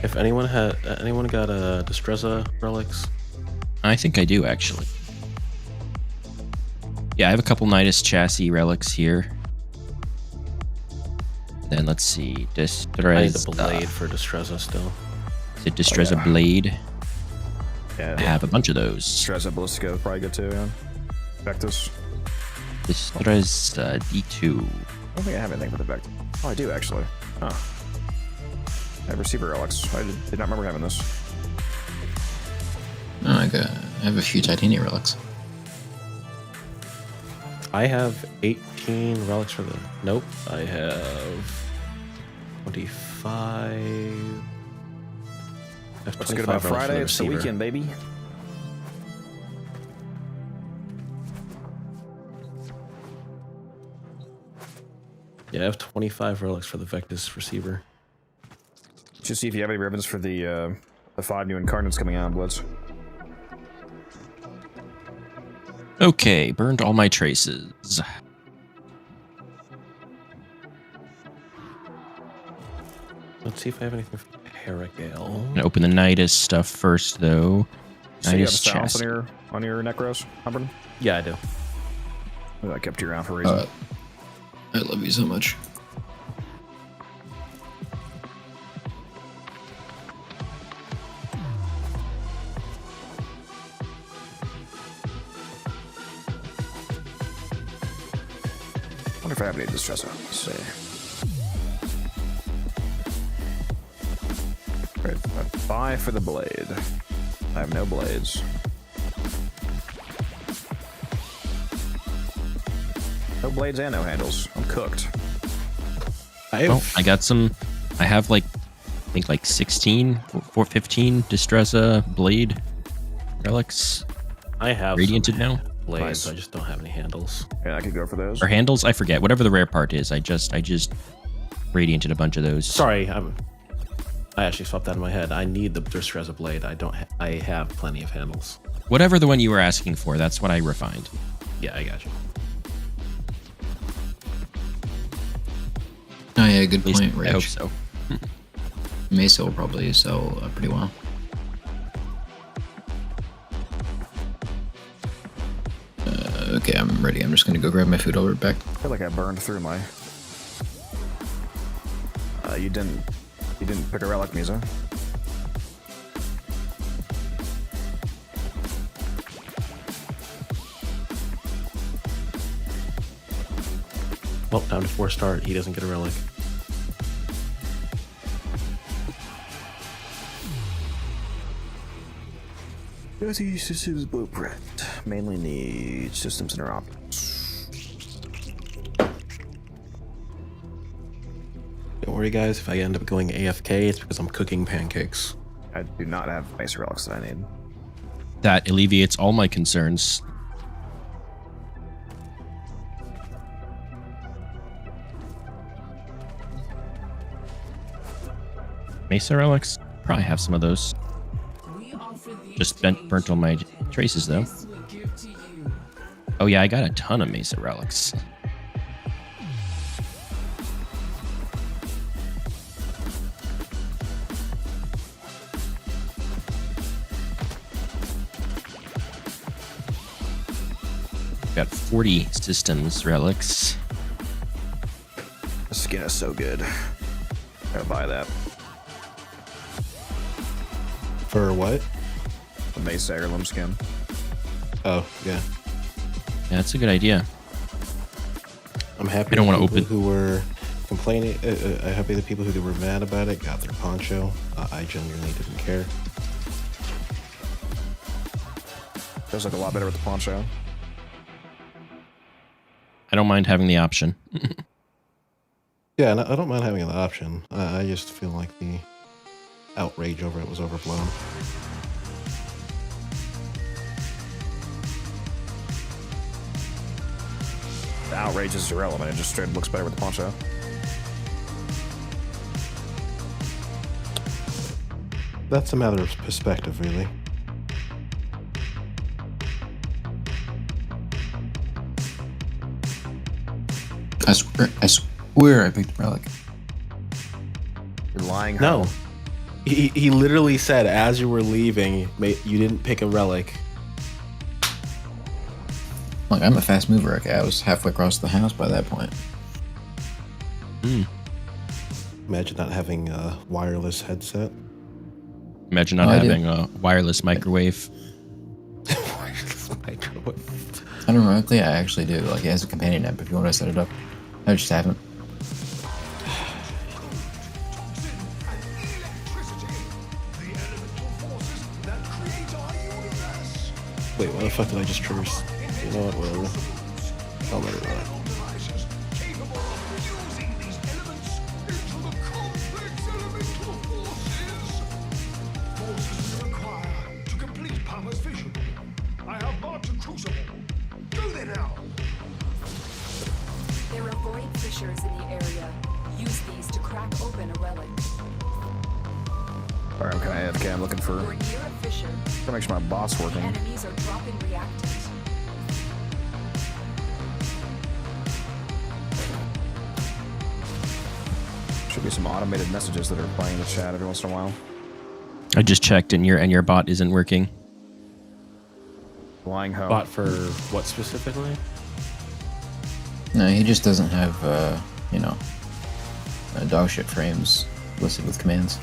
If anyone got Distressa relics, I think I do actually. Yeah, I have a couple Nidus chassis relics here. Then let's see, I need Distress. the blade for Distressa still. Is it Distressa Blade? Yeah, I have a bunch of those. Stress at Ballistica is probably good too, yeah. Vectus. Distress D2. I don't think I have anything for the Vectus. Oh, I do actually. Huh. I have receiver relics. I did not remember having this. Oh, I have a few Titania relics. I have 18 relics for the. Nope. I have 25. I have What's good 25 about relics for Friday? It's the receiver. weekend, baby. Yeah, I have 25 relics for the Vectus receiver. Just see if you have any ribbons for the 5 new incarnates coming out, Blitz. Okay, burned all my traces. Let's see if I have anything for Paragale. Gonna open the Nidus stuff first, though. So you have Nidus silence chassis. on your Necros, Humbert? Yeah, I do. I kept you around for a reason. I love you so much. I wonder if I have any Distressa. Let's see. Great. 5 for the blade. I have no blades. No blades and no handles. I'm cooked. Oh, I got some. I have like, I think like 16, 415 Distressa Blade relics. I have Radianted some now. blades. Nice. I just don't have any handles. Yeah, I could go for those. Or handles, I forget. Whatever the rare part is, I just radianted a bunch of those. Sorry, I actually swapped that in my head. I need the Distress blade. I have plenty of handles. Whatever the one you were asking for, that's what I refined. Yeah, I got you. Oh yeah, good At least point, I hope Rich. so. Mesa will probably sell pretty well. Okay, I'm ready. I'm just gonna go grab my food. I'll be right back. I feel like I burned through my. You didn't pick a relic, Misa. Well, down to 4-star. He doesn't get a relic. Dirty Systems Blueprint. Mainly need systems interoperable. Don't worry, guys. If I end up going AFK, it's because I'm cooking pancakes. I do not have base relics that I need. That alleviates all my concerns. Mesa relics? Probably have some of those. Just burnt all my traces, though. Oh yeah, I got a ton of Mesa relics. Got 40 systems relics. The skin is so good. Gotta buy that. For what? The Mesa heirloom skin. Oh, yeah. Yeah, that's a good idea. I'm happy. I don't want to people open. who were complaining. I'm happy the people who were mad about it got their poncho. I genuinely didn't care. Does look a lot better with the poncho. I don't mind having the option. Yeah, and I don't mind having an option. I just feel like the outrage over it was overblown. The outrage is irrelevant. It just straight looks better with the poncho. That's a matter of perspective, really. I swear I picked a relic. You're lying. No. He literally said as you were leaving, you didn't pick a relic. Look, I'm a fast mover. Okay, I was halfway across the house by that point. Imagine not having a wireless headset. Imagine not having a wireless microwave. Wireless microwave. Unironically, I actually do. Like, it has a companion app if you want to set it up. I just haven't. Wait, why the fuck did I just traverse? You know what, whatever. I'll let it run. There are void fissures in the area. Use these to crack open a relic. Alright, I'm kind of AFK. I'm looking for. We're near a fissure. Trying to make sure my bot's working. Enemies are dropping reactant. Should be some automated messages that are playing in the chat every once in a while. I just checked, and your bot isn't working. Lying ho. Bot for what specifically? No, he just doesn't have, you know, dog shit frames listed with commands.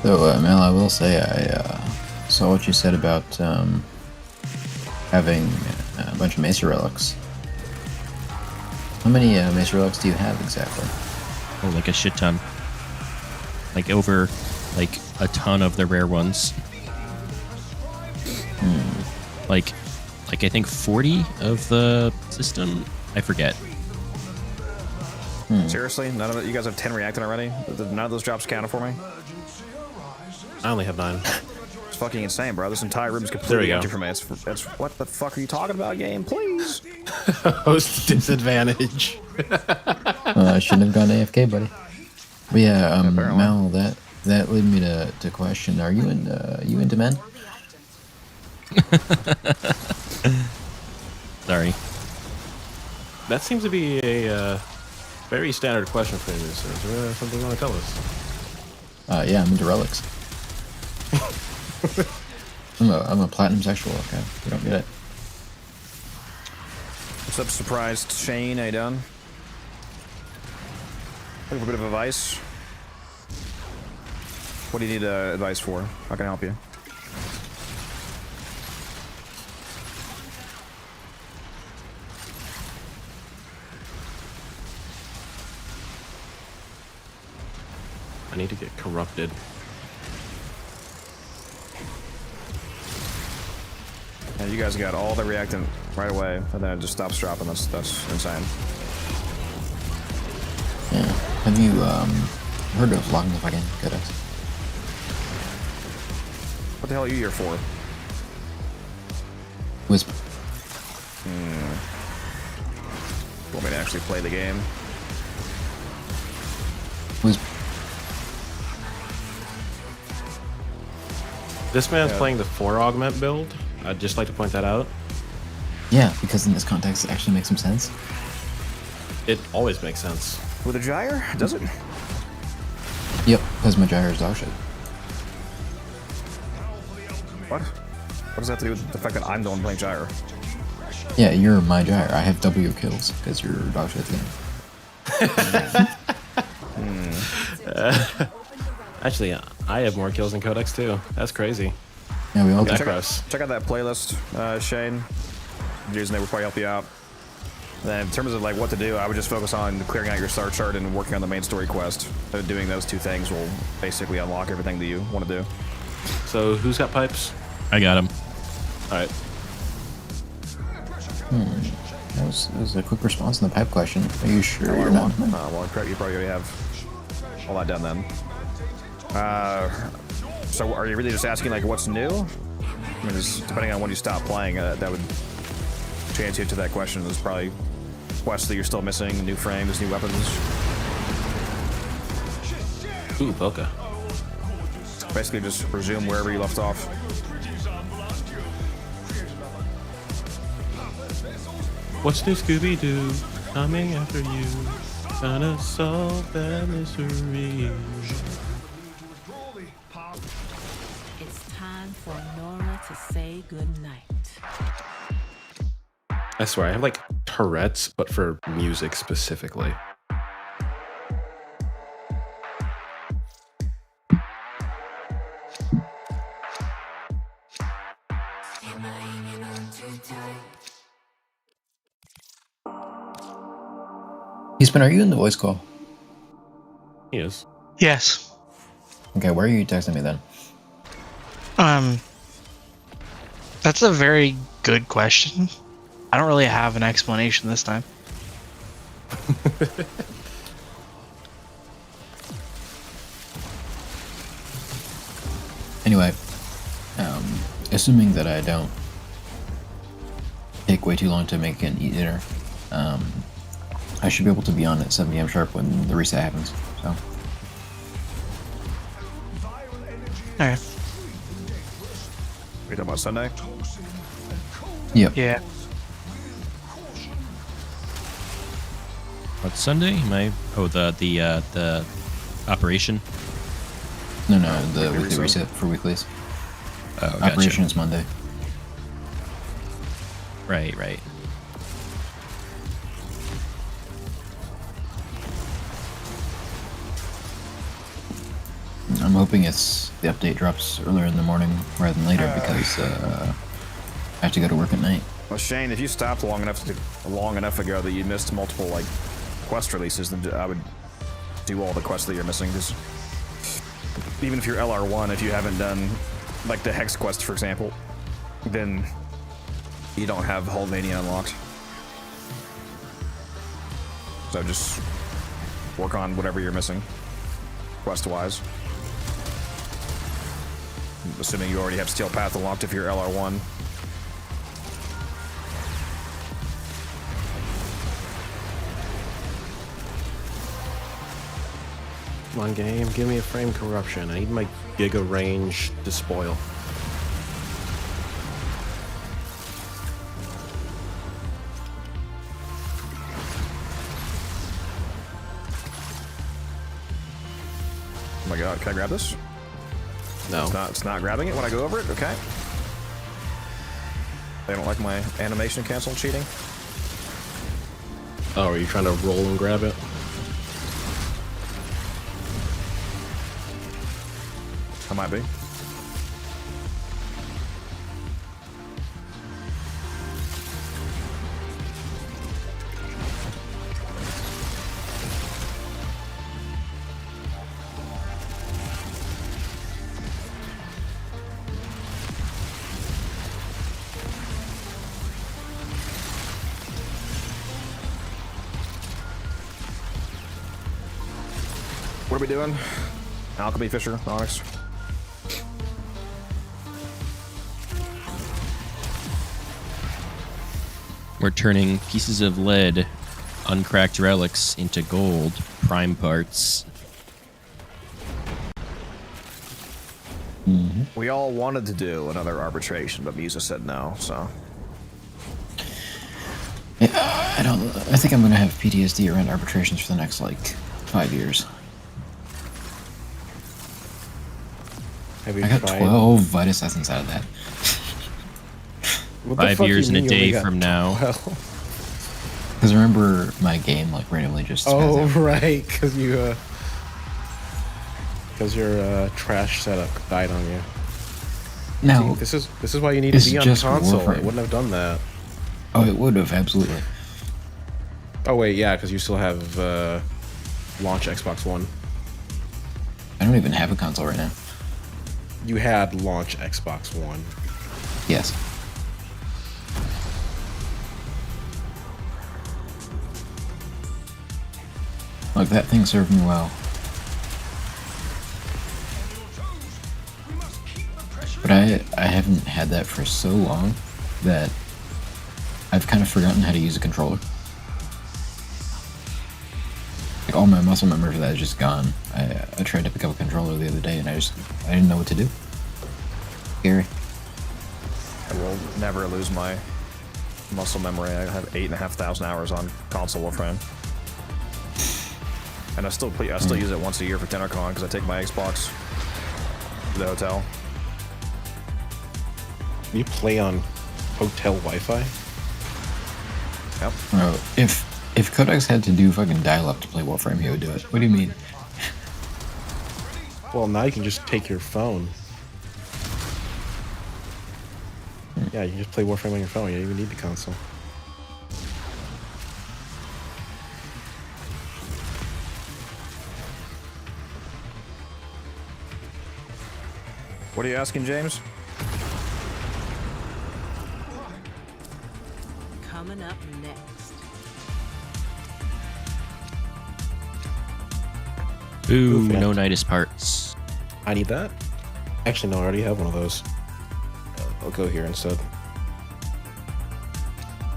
So, Mel, I will say I saw what you said about having a bunch of Mesa relics. How many Mesa relics do you have exactly? Oh, like a shit ton. Like over, like a ton of the rare ones. Like I think 40 of the system. I forget. Seriously? None of it? You guys have 10 reacting already? None of those drops counted for me? I only have 9. It's fucking insane, bro. This entire room is There we completely go. empty for me. It's what the fuck are you talking about, game? Please. Host disadvantage. I shouldn't have gone AFK, buddy. But yeah, Mal, that led me to question: Are you into men? Sorry. That seems to be a very standard question for you. So is there something you want to tell us? Yeah, I'm into relics. I'm a platinum sexual. Okay, you don't get it. What's up, surprised Shane? How you doing? Looking for a bit of advice. What do you need advice for? How can I help you? I need to get corrupted. Yeah, you guys got all the reactant right away, and then it just stops dropping. That's insane. Yeah. Have you heard of logging the fucking codex? What the hell are you here for? Whisper. Want me to actually play the game? Whisper. This man's playing the 4 augment build. I'd just like to point that out. Yeah, because in this context, it actually makes some sense. It always makes sense. With a gyre? Does it? Yep, because my gyre is dog shit. What? What does that have to do with the fact that I'm the one playing gyre? Yeah, you're my gyre. I have double your kills because you're dog shit game. Actually, I have more kills than Codex too. That's crazy. Yeah, we all That do. Check out that playlist, Shane. Jason, they would probably help you out. Then in terms of like what to do, I would just focus on clearing out your star chart and working on the main story quest. Doing those 2 things will basically unlock everything that you want to do. So who's got pipes? I got him. All right. That was a quick response on the pipe question. Are you sure you're not? Well, correct. You probably already have all that done then. So are you really just asking like what's new? I mean, depending on when you stop playing, that would change you to that question. There's probably quests that you're still missing, new frames, new weapons. Ooh, Boca. Basically, just resume wherever you left off. What's new, Scooby-Doo? Coming after you. Gonna solve that mystery. It's time for Nora to say goodnight. I swear, I have like Tourette's, but for music specifically. Eastman, are you in the voice call? He is. Yes. Okay, where are you texting me then? That's a very good question. I don't really have an explanation this time. Anyway, assuming that I don't take way too long to make and eat dinner, I should be able to be on at 7 p.m. sharp when the reset happens. So. Okay. Are you talking about Sunday? Yep. Yeah. What's Sunday? The operation. No, the weekly reset for weeklies. Oh, gotcha. Operation is Monday. Right. I'm hoping the update drops earlier in the morning rather than later because I have to go to work at night. Well, Shane, if you stopped long enough ago that you missed multiple like quest releases, then I would do all the quests that you're missing. Because even if you're LR1, if you haven't done like the Hex quest, for example, then you don't have Hulvania unlocked. So just work on whatever you're missing, quest-wise. Assuming you already have Steel Path unlocked if you're LR1. Come on, game, give me a frame corruption. I need my Giga range despoil. Oh my god, can I grab this? No. It's not grabbing it when I go over it? Okay. They don't like my animation cancel cheating. Oh, are you trying to roll and grab it? I might be. What are we doing? Alchemy, Fisher, Onyx. We're turning pieces of lead, uncracked relics, into gold, prime parts. We all wanted to do another arbitration, but Musa said no, so. Yeah, I think I'm gonna have PTSD around arbitrations for the next, like, 5 years. Have you I got tried? 12 Vitus Essence out of that. What the 5 fuck years you and a mean you only day got from now. 12? Because remember, my game, like, randomly just Oh, spazzed out. right, because you, because your trash setup died on you. No. See, this is why you need to It's be on just console. Warframe. It wouldn't have done that. Oh, it would have, absolutely. Oh wait, yeah, because you still have launch Xbox One. I don't even have a console right now. You had launch Xbox One. Yes. Look, that thing served me well. But I haven't had that for so long that I've kind of forgotten how to use a controller. Like, all my muscle memory for that is just gone. I tried to pick up a controller the other day and I didn't know what to do. Scary. I will never lose my muscle memory. I have 8,500 hours on console Warframe. And I still use it once a year for TennoCreate because I take my Xbox to the hotel. You play on hotel Wi-Fi? Yep. Bro, if Codex had to do fucking dial-up to play Warframe, he would do it. What do you mean? Well, now you can just take your phone. Yeah, you can just play Warframe on your phone. You don't even need the console. What are you asking, James? Coming up next. Ooh, Movement. no Nidus parts. I need that? Actually, no, I already have one of those. I'll go here instead.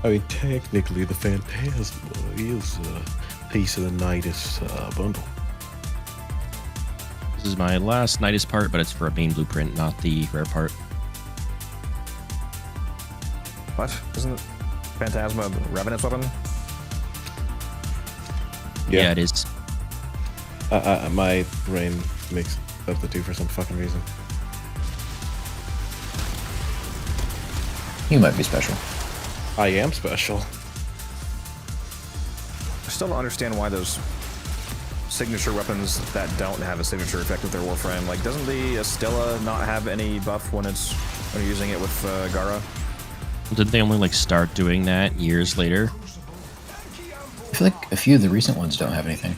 I mean, technically, the Phantasma is a piece of the Nidus bundle. This is my last Nidus part, but it's for a main blueprint, not the rare part. What? Isn't Phantasma Revenant's weapon? Yeah, it is. My brain mixed up the two for some fucking reason. You might be special. I am special. I still don't understand why those signature weapons that don't have a signature effect with their Warframe, like, doesn't the Astilla not have any buff when you're using it with Gara? Well, didn't they only like start doing that years later? I feel like a few of the recent ones don't have anything.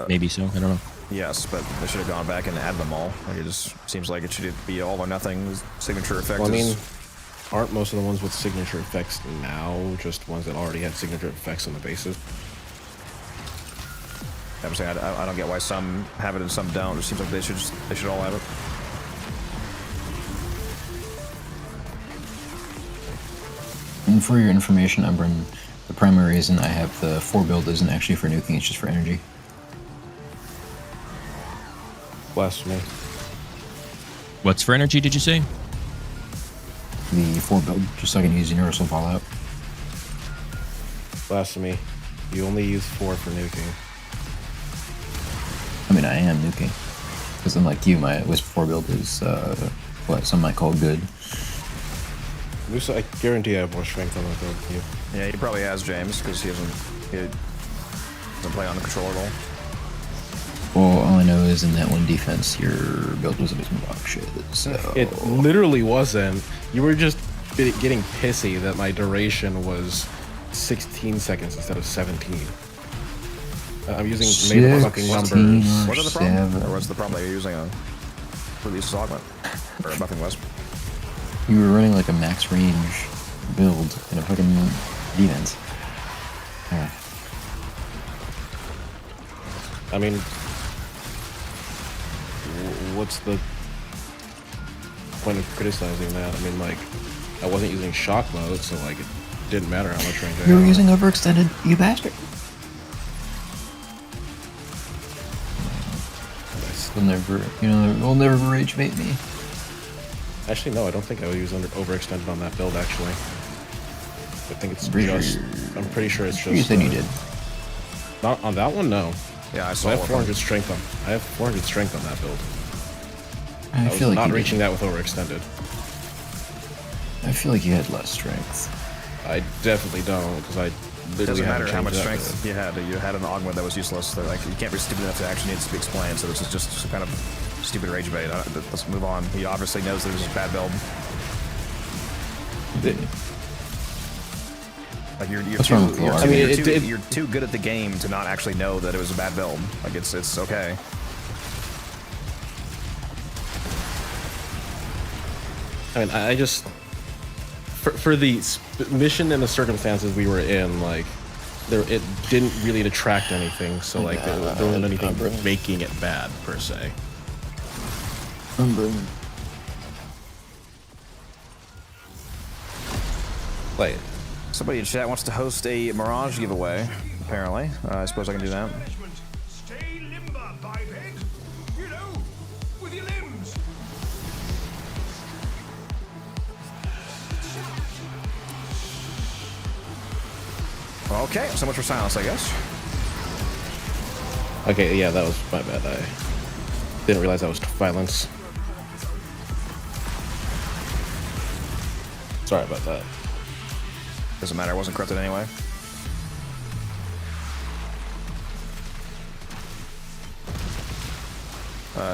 Maybe so. I don't know. Yes, but they should have gone back and added them all. Like, it just seems like it should be all or nothing. Signature effect. Well, I mean, is... aren't most of the ones with signature effects now just ones that already have signature effects on the bases? I'm saying I don't get why some have it and some don't. It seems like they should all have it. And for your information, Umbrin, the primary reason I have the 4 build isn't actually for nuking, it's just for energy. Blasphemy. What's for energy, did you say? The 4 build, just so I can use Universal Fallout. Blasphemy. You only use 4 for nuking. I mean, I am nuking. Because unlike you, my Wisp 4 build is, what some might call good. Musa, I guarantee I have more strength on that build than you. Yeah, he probably has James because he doesn't play on the controller at all. Well, all I know is in that one defense, your build was a bit dog shit, so... It literally wasn't. You were just getting pissy that my duration was 16 seconds instead of 17. I'm using made fucking numbers. What are the problem? Or what's the problem that you're using a release augment? Or a buffing wisp? You were running like a max range build in a fucking defense. I mean, what's the point of criticizing that? I mean, like, I wasn't using shock mode, so like it didn't matter how much range I had. You were using overextended, you bastard. You'll never, you'll never rage bait me. Actually, no, I don't think I would use overextended on that build, actually. I think it's I'm pretty sure it's just... You said you did. Not on that one, no. Yeah, I So saw I have 400 strength on... I have 400 strength on that build. I was feel like not you reaching that with overextended. I feel like you had less strength. I definitely don't, because I It literally doesn't matter haven't how much changed that strength build. you had. You had an augment that was useless. They're like, you can't be stupid enough to actually need to be explained, so this is just some kind of stupid rage bait. Let's move on. He obviously knows there's a bad build. Like What's wrong with Lord? you're too good at the game to not actually know that it was a bad build. Like it's okay. I mean, I just... For the mission and the circumstances we were in, like, it didn't really detract anything, so like there wasn't anything making it bad, per se. Like, Somebody in chat wants to host a Mirage giveaway, apparently. I suppose I can do that. Stay limber, biped. You know, with your limbs. Okay, so much for silence, I guess. okay, yeah, that was my bad. I didn't realize that was violence. Sorry about that. Doesn't matter, I wasn't corrupted anyway.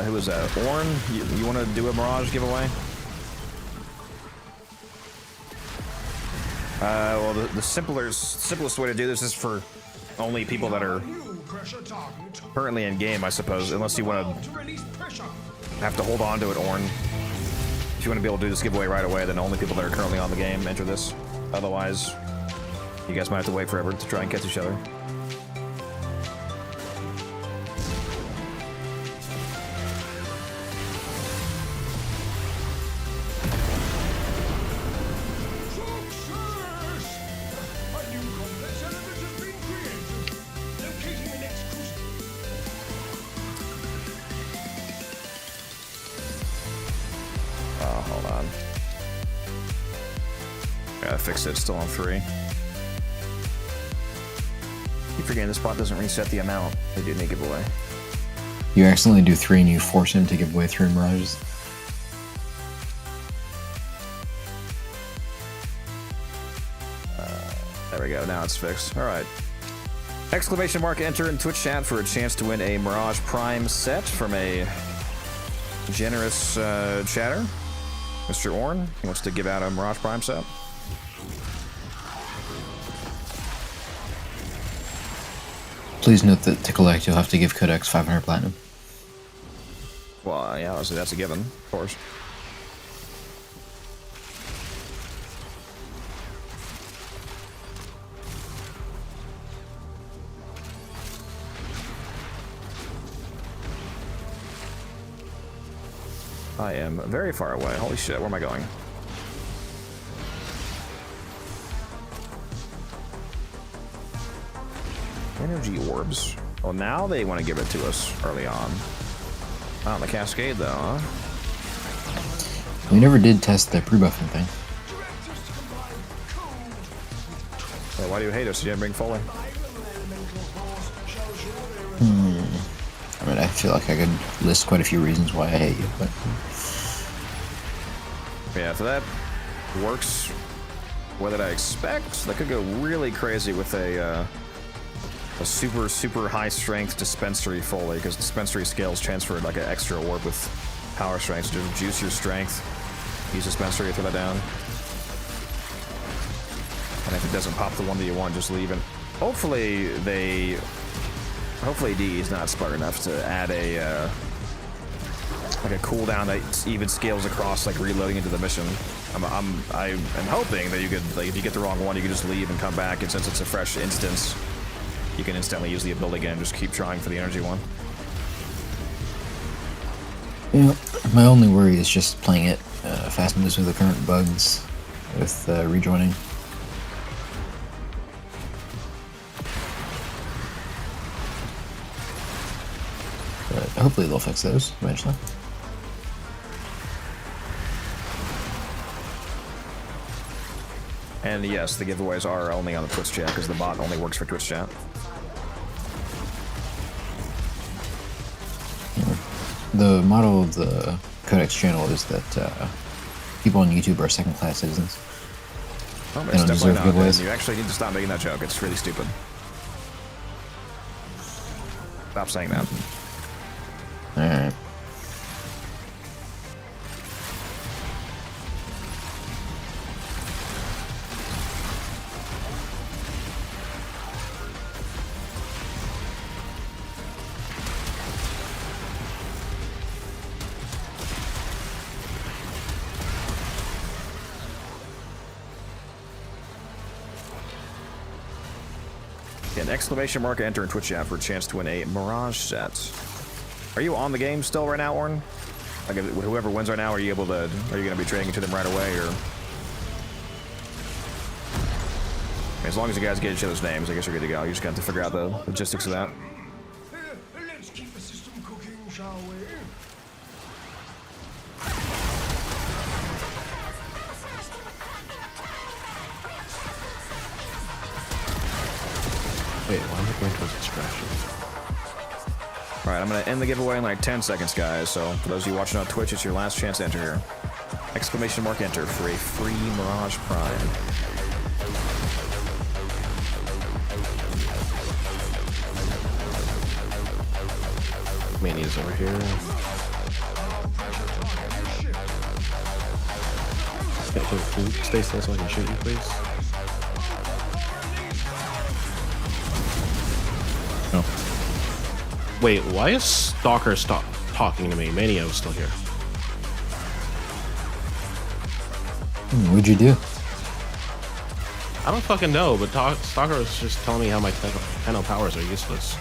Who was that? Orn? You want to do a Mirage giveaway? Well, the simplest way to do this is for only people that are currently in game, I suppose. Unless you want to have to hold on to it, Orn. If you want to be able to do this giveaway right away, then only people that are currently on the game enter this. Otherwise, you guys might have to wait forever to try and catch each other. Hold on. Gotta fix it, still on 3. Keep forgetting this bot doesn't reset the amount they do in a giveaway. You accidentally do 3 and you force him to give away 3 Mirages. There we go, now it's fixed. Alright. Exclamation mark enter in Twitch chat for a chance to win a Mirage Prime set from a generous chatter. Mr. Orn, he wants to give out a Mirage Prime set. Please note that to collect, you'll have to give Codex 500 Platinum. Well, yeah, that's a given, of course. I am very far away. Holy shit, where am I going? Energy orbs. Well, now they want to give it to us early on. Not on the Cascade, though, huh? We never did test the pre-buffing thing. Hey, why do you hate us? You didn't bring Foley. I mean, I feel like I could list quite a few reasons why I hate you, but... Yeah, if that works the way that I expect, that could go really crazy with a super high strength dispensary Foley, because dispensary scales transferred like an extra orb with power strength, so just juice your strength, use dispensary, throw that down. And if it doesn't pop the one that you want, just leave it. Hopefully D is not smart enough to add a like a cooldown that even scales across like reloading into the mission. I'm hoping that you could, like, if you get the wrong one, you can just leave and come back, and since it's a fresh instance, you can instantly use the ability again and just keep trying for the energy one. Yeah, my only worry is just playing it fast and loose with the current bugs with rejoining. But hopefully they'll fix those eventually. And yes, the giveaways are only on the Twitch chat, because the bot only works for Twitch chat. The model of the Codex channel is that people on YouTube are second-class citizens. Oh, They it's don't definitely deserve not. giveaways. And you actually need to stop making that joke. It's really stupid. Stop saying that. Alright. An exclamation mark, enter in Twitch chat for a chance to win a Mirage set. Are you on the game still right now, Orn? Like, whoever wins right now, are you going to be trading to them right away, or? As long as you guys get each other's names, I guess you're good to go. You just got to figure out the logistics of that. Let's keep the system cooking, shall we? Wait, why am I going towards extraction? Alright, I'm going to end the giveaway in like 10 seconds, guys. So, for those of you watching on Twitch, it's your last chance to enter here. Exclamation mark, enter for a free Mirage Prime. Mania's over here. Can you stay still so I can shoot you, please? No. Wait, why is Stalker stop talking to me? Mania was still here. What'd you do? I don't fucking know, but Stalker was just telling me how my Tenno powers are useless.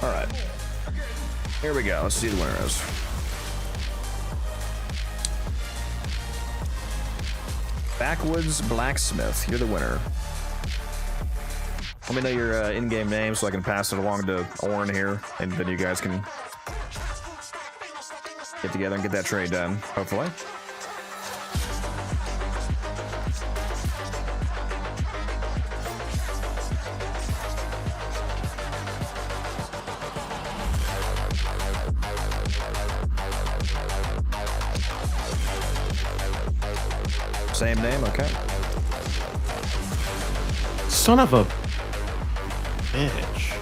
Alright. Here we go. Let's see who the winner is. Backwoods Blacksmith. You're the winner. Let me know your in-game name so I can pass it along to Orn here, and then you guys can get together and get that trade done, hopefully. Same name, okay. Son of a bitch.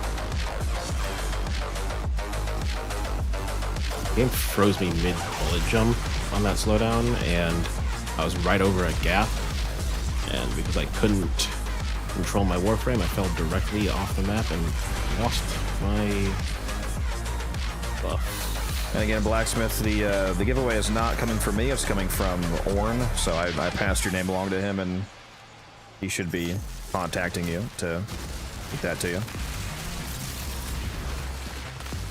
Game froze me mid-bullet jump on that slowdown, and I was right over a gap, and because I couldn't control my Warframe, I fell directly off the map and lost my buff. And again, Blacksmith, the giveaway is not coming from me, it's coming from Orn, so I passed your name along to him, and he should be contacting you to get that to you.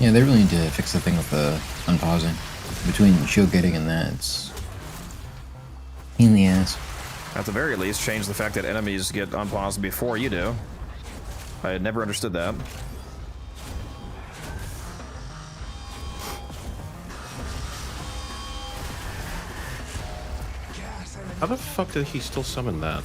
Yeah, they really need to fix the thing with the unpausing. Between shield getting and that, it's pain in the ass. At the very least, change the fact that enemies get unpaused before you do. I had never understood that. How the fuck did he still summon that?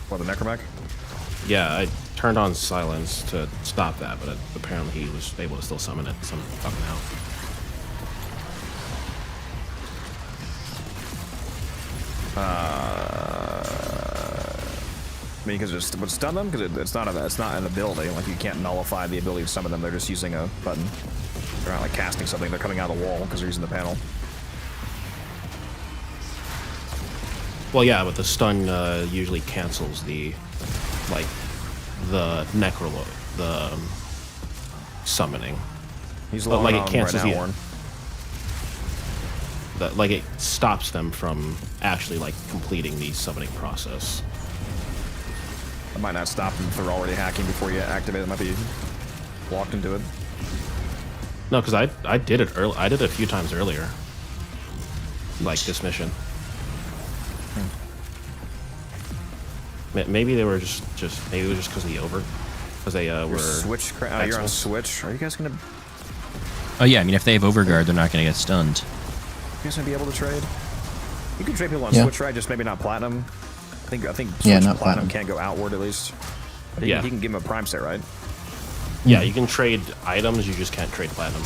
What, the Necromech? Yeah, I turned on silence to stop that, but apparently he was able to still summon it some fucking how. I mean, because it would stun them, because it's not an ability. Like, you can't nullify the ability to summon them. They're just using a button. They're not like casting something. They're coming out of the wall because they're using the panel. Well, yeah, but the stun usually cancels the summoning. He's but like it cancels right now, Warren. Like it stops them from actually like completing the summoning process. It might not stop them if they're already hacking before you activate it. It might be walked into it. No, because I did it early. I did it a few times earlier, like this mission. Maybe they were just maybe it was just because they were Switch. You're on Switch. Are you guys gonna? Oh yeah, I mean if they have Overguard, they're not gonna get stunned. You guys gonna be able to trade? You can trade people on Yeah. Switch, right? Just maybe not Platinum. I think Switch Yeah, and not Platinum Platinum. can't go outward at least. But Yeah. he can give him a Prime set, right? Yeah, you can trade items. You just can't trade platinum.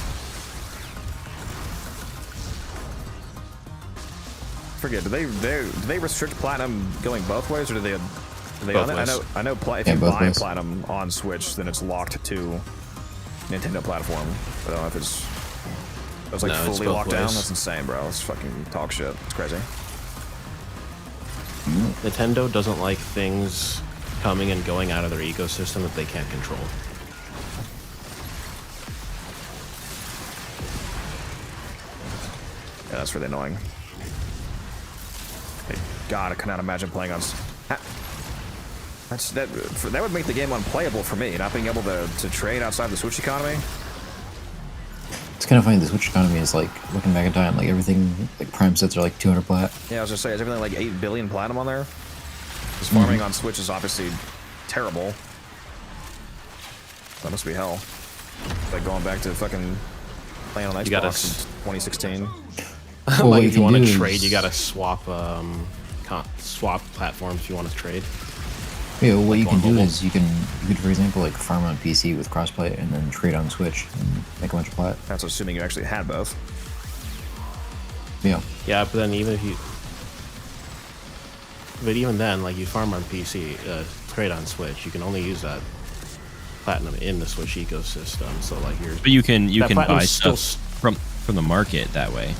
Forget. Do they restrict Platinum going both ways, or do they? Both ways. I know. If Yeah, you both buy ways. Platinum on Switch, then it's locked to Nintendo platform. But I don't know if it's like No, it's fully both locked down. ways. That's insane, bro. That's fucking talk shit. It's crazy. Nintendo doesn't like things coming and going out of their ecosystem that they can't control. Yeah, that's really annoying. Hey, God, I cannot imagine playing on. That would make the game unplayable for me. Not being able to trade outside the Switch economy. It's kind of funny. The Switch economy is like looking back in time, like everything, like prime sets are like 200 plat. Yeah, I was just saying, is everything like 8 billion platinum on there? Because farming on Switch is obviously terrible. That must be hell. Like going back to fucking playing on Xbox gotta in 2016. Well, Like if you can want to do trade, is- you gotta swap swap platforms if you want to trade. Yeah, well, what Like you can on do mobile. is you could, for example, like farm on PC with crossplay and then trade on Switch and make a bunch of plat. That's assuming you actually had both. Yeah. Yeah, but then even then, like you farm on PC, trade on Switch, you can only use that platinum in the Switch ecosystem. So like you're. But you can That buy platinum's stuff still from the market that way.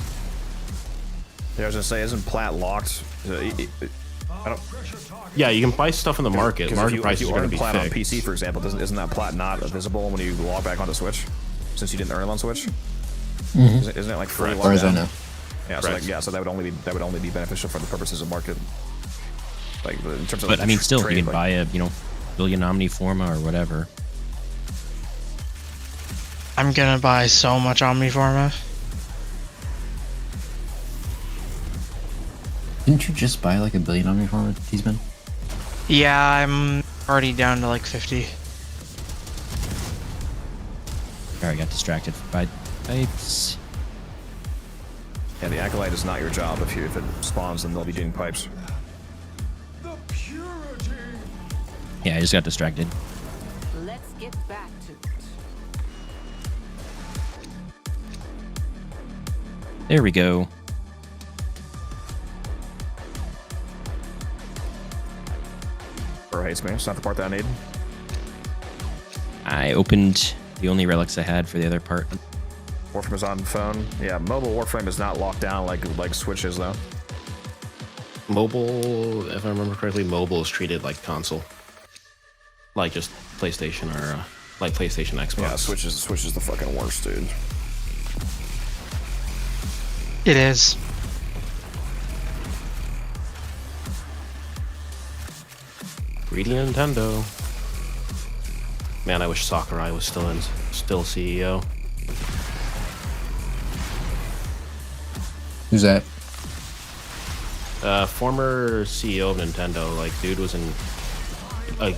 Yeah, I was gonna say, isn't plat locked? I don't. Yeah, you can buy stuff in the market. Because Market if prices you are going earn to be plat on fixed. PC, for example, isn't that plat not visible when you log back onto Switch? Since you didn't earn it on Switch, isn't it like fully As far locked as I down? know. Yeah, so Correct. so that would only be beneficial for the purposes of market. Like in terms of. But like, I mean, still, trade, you can like- buy a billion Omniforma or whatever. I'm gonna buy so much Omniforma. Didn't you just buy like a billion Omniforma, T-Spin? Yeah, I'm already down to like 50. Sorry, I got distracted by pipes. Yeah, the Acolyte is not your job. If it spawns, then they'll be doing pipes. Yeah, I just got distracted. Let's get back to it. There we go. Bro hates me. It's not the part that I need. I opened the only relics I had for the other part. Warframe is on phone. Yeah, mobile Warframe is not locked down like Switch is though. Mobile, if I remember correctly, mobile is treated like console, like just PlayStation or like PlayStation, Xbox. Yeah, Switch is the fucking worst, dude. It is. Greedy Nintendo. Man, I wish Sakurai was still CEO. Who's that? Former CEO of Nintendo. Like, dude was in.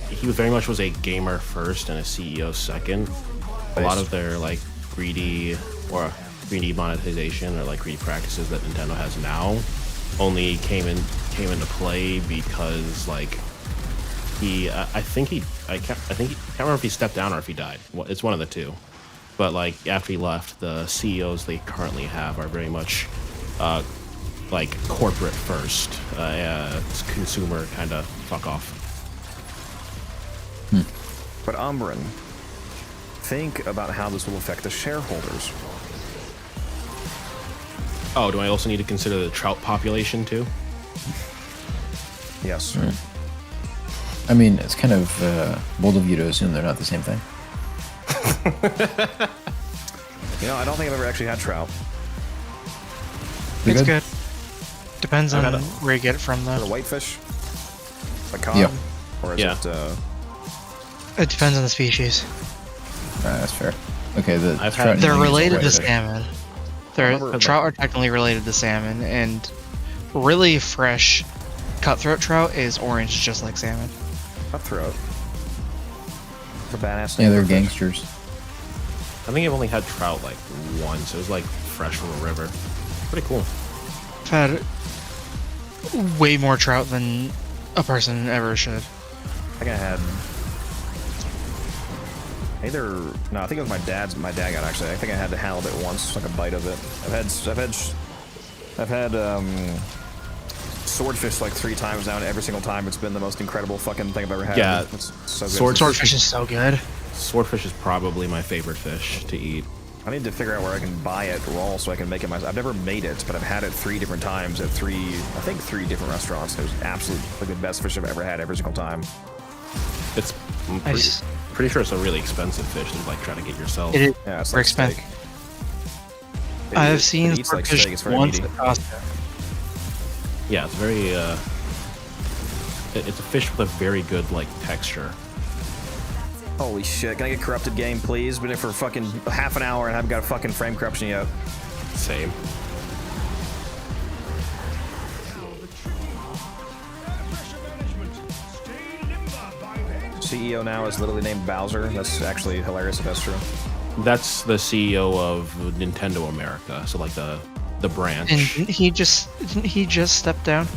He very much was a gamer first and a CEO second. A lot of their like greedy monetization or like greedy practices that Nintendo has now only came into play because like I can't remember if he stepped down or if he died. It's one of the two. But like after he left, the CEOs they currently have are very much like corporate first, consumer kind of fuck off. But Umbran, think about how this will affect the shareholders. Oh, do I also need to consider the trout population too? Yes. Right. I mean, it's kind of bold of you to assume they're not the same thing. You know, I don't think I've ever actually had trout. It's good. Depends on where you get it from, Is though. it a whitefish? Like cod? Yeah. Or is Yeah. it... It depends on the species. That's fair. Okay, I've trout had- and They're onions are related to whitefish. salmon. remember- Trout are technically related to salmon, and really fresh cutthroat trout is orange, just like salmon. Cutthroat. It's a badass Yeah, name they're for a fish. gangsters. I think I've only had trout like once. It was like fresh from a river. Pretty cool. I've had way more trout than a person ever should. I think I had... I think it was my dad got actually. I think I had the halibut once, like a bite of it. I've had swordfish like 3 times now, and every single time it's been the most incredible fucking thing I've ever had. Yeah, It's so good. Swordfish is so good. Swordfish is probably my favorite fish to eat. I need to figure out where I can buy it raw so I can make it myself. I've never made it, but I've had it 3 different times at 3 different restaurants. It was absolutely the best fish I've ever had every single time. It's pretty sure it's a really expensive fish to like try to get yourself. It is Yeah, it's very like steak. expensive. I've seen it eats like swordfish steak. It's very once meaty. at Costco. Yeah, it's very. It's a fish with a very good like texture. Holy shit! Can I get corrupted game, please? Been in for fucking half an hour and I haven't got a fucking frame corruption yet. Same. CEO now is literally named Bowser. That's actually hilarious if that's true. That's the CEO of Nintendo America. So like the branch. And he just stepped down.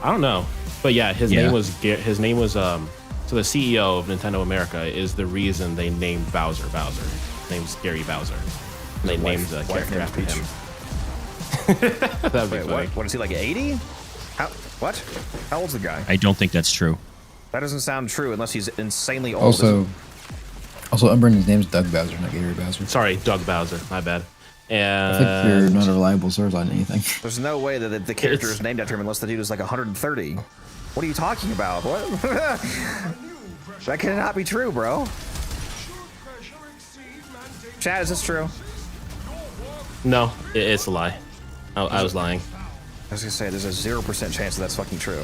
I don't know, but yeah, his Yeah. name was so the CEO of Nintendo America is the reason they named Bowser Bowser. His name's Gary Bowser. And they named the character after named him. That'd be Wait, funny. what is he, like 80? What? How old's the guy? I don't think that's true. That doesn't sound true unless he's insanely old. Also, Umbran's name's Doug Bowser, not Gary Bowser. Sorry, Doug Bowser. My bad. I think you're And not a reliable source on anything. There's no way that the character is named after him unless the dude is like 130. What are you talking about? What? That cannot be true, bro. Chad, is this true? no, it's a lie. I was lying. I was gonna say, there's a 0% chance that that's fucking true.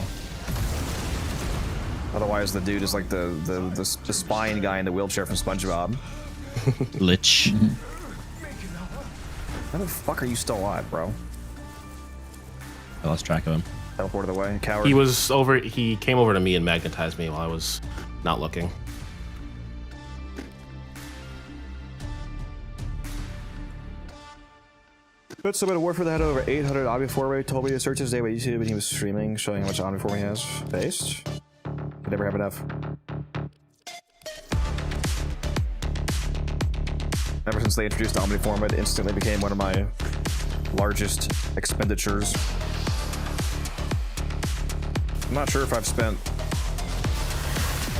Otherwise, the dude is like the spine guy in the wheelchair from SpongeBob. Lich. How the fuck are you still alive, bro? I lost track of him. Teleported away, coward. He came over to me and magnetized me while I was not looking. But somebody at Warframe that had over 800 Omni 4-way told me to search his day with YouTube and he was streaming, showing how much Omni 4 he has. Based? Could never have enough. Ever since they introduced Omni Form, it instantly became one of my largest expenditures. I'm not sure if I've spent...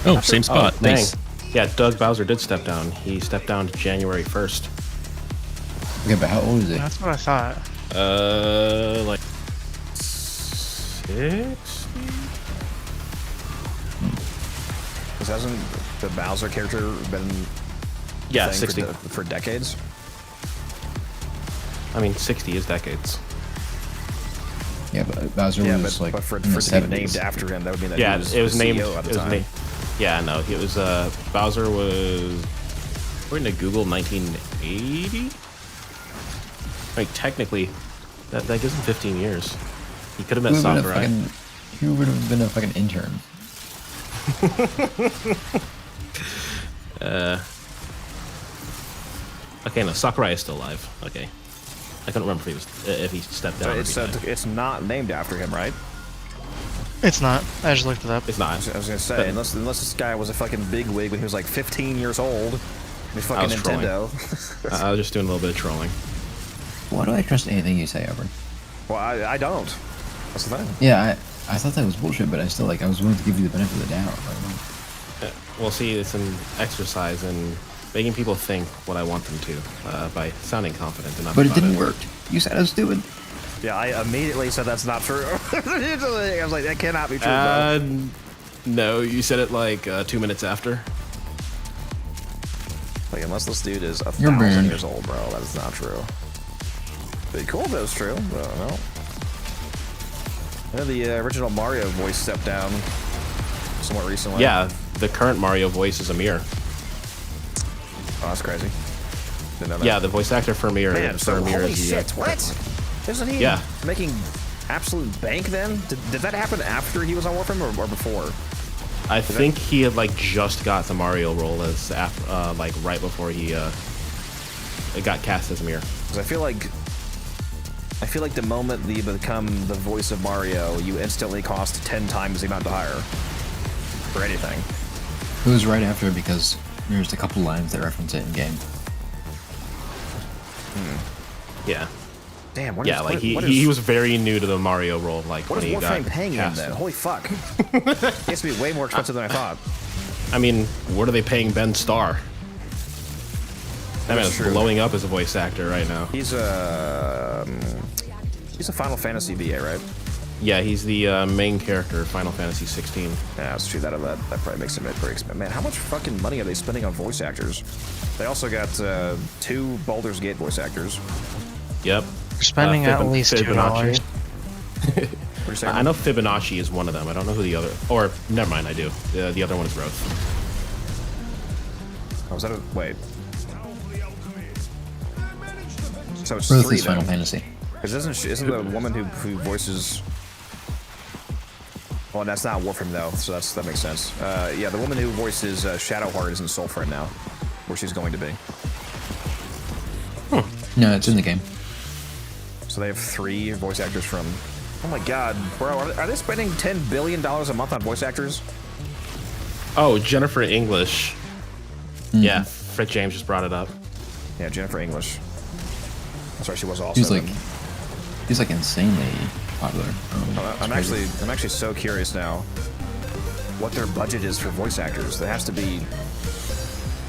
Oh, same spot. Dang. Nice. Yeah, Doug Bowser did step down. He stepped down January 1st. Okay, but how old is he? That's what I thought. Like 60? Because hasn't the Bowser character been Yeah, thing 60. for decades? I mean, 60 is decades. Yeah, but Bowser Yeah, was like but for in it the to be 70s. named after him, that would mean that Yeah, he it was the named. CEO at the It was time. named. Yeah, no, it was. Bowser was, according to Google, 1980. Like technically, that gives him 15 years. He could have met Sakurai. He would have been a fucking intern. Okay, no, Sakurai is still alive. Okay, I couldn't remember if he stepped down. But it's not named after him, right? It's not. I just looked it up. It's not. I was gonna say, unless this guy was a fucking bigwig when he was like 15 years old. He's fucking was trolling. Nintendo. I was just doing a little bit of trolling. Why do I trust anything you say, Aubrey? Well, I don't. That's the thing. Yeah, I thought that was bullshit, but I still I was willing to give you the benefit of the doubt. Well, see, it's an exercise in making people think what I want them to by sounding confident and not. But it didn't work. You said I was stupid. Yeah, I immediately said that's not true. I was like, that cannot be true. Bro. No, you said it like 2 minutes after. Like, unless this dude is You're 1,000 banned. years old, bro, that is not true. Be cool if it was true, but no. Yeah, the original Mario voice stepped down somewhat recently. Yeah, the current Mario voice is Amir. Oh, that's crazy. Didn't know that. Yeah, the voice actor for Amir. Man, so holy is shit, what? Isn't he making absolute bank then? Did that happen after he was on Warframe or before? I think he had like just got the Mario role as like right before he it got cast as Amir. Because I feel like the moment you become the voice of Mario, you instantly cost 10 times the amount to hire for anything. It was right after because there's a couple lines that reference it in game. Yeah. Damn. What Yeah, is, like what he is, was very new to the Mario role. Like what when is he got Warframe paying him cast. then? Holy fuck! It has to be way more expensive than I thought. I mean, what are they paying Ben Starr? That man That's is true. blowing up as a voice actor right now. He's a Final Fantasy VA, right? Yeah, he's the main character of Final Fantasy 16. Yeah, that's true. That probably makes him pretty expensive. Man, how much fucking money are they spending on voice actors? They also got 2 Baldur's Gate voice actors. Yep. You're spending at least $2. I know Fibonacci is one of them. I don't know who the other. Or never mind, I do. The other one is Roth. Oh, was that a wait? So it's Roth 3 is then. Final Fantasy. Because isn't the woman who voices? Well, that's not Warframe though, so that makes sense. Yeah, the woman who voices Shadowheart is in Soulfriend now, where she's going to be. No, it's in the game. So they have 3 voice actors from. Oh my god, bro, are they spending $10 billion a month on voice actors? Oh, Jennifer English. Yeah, Fred James just brought it up. Yeah, Jennifer English. That's right, she was also. He's like insanely popular. I'm actually so curious now what their budget is for voice actors. There has to be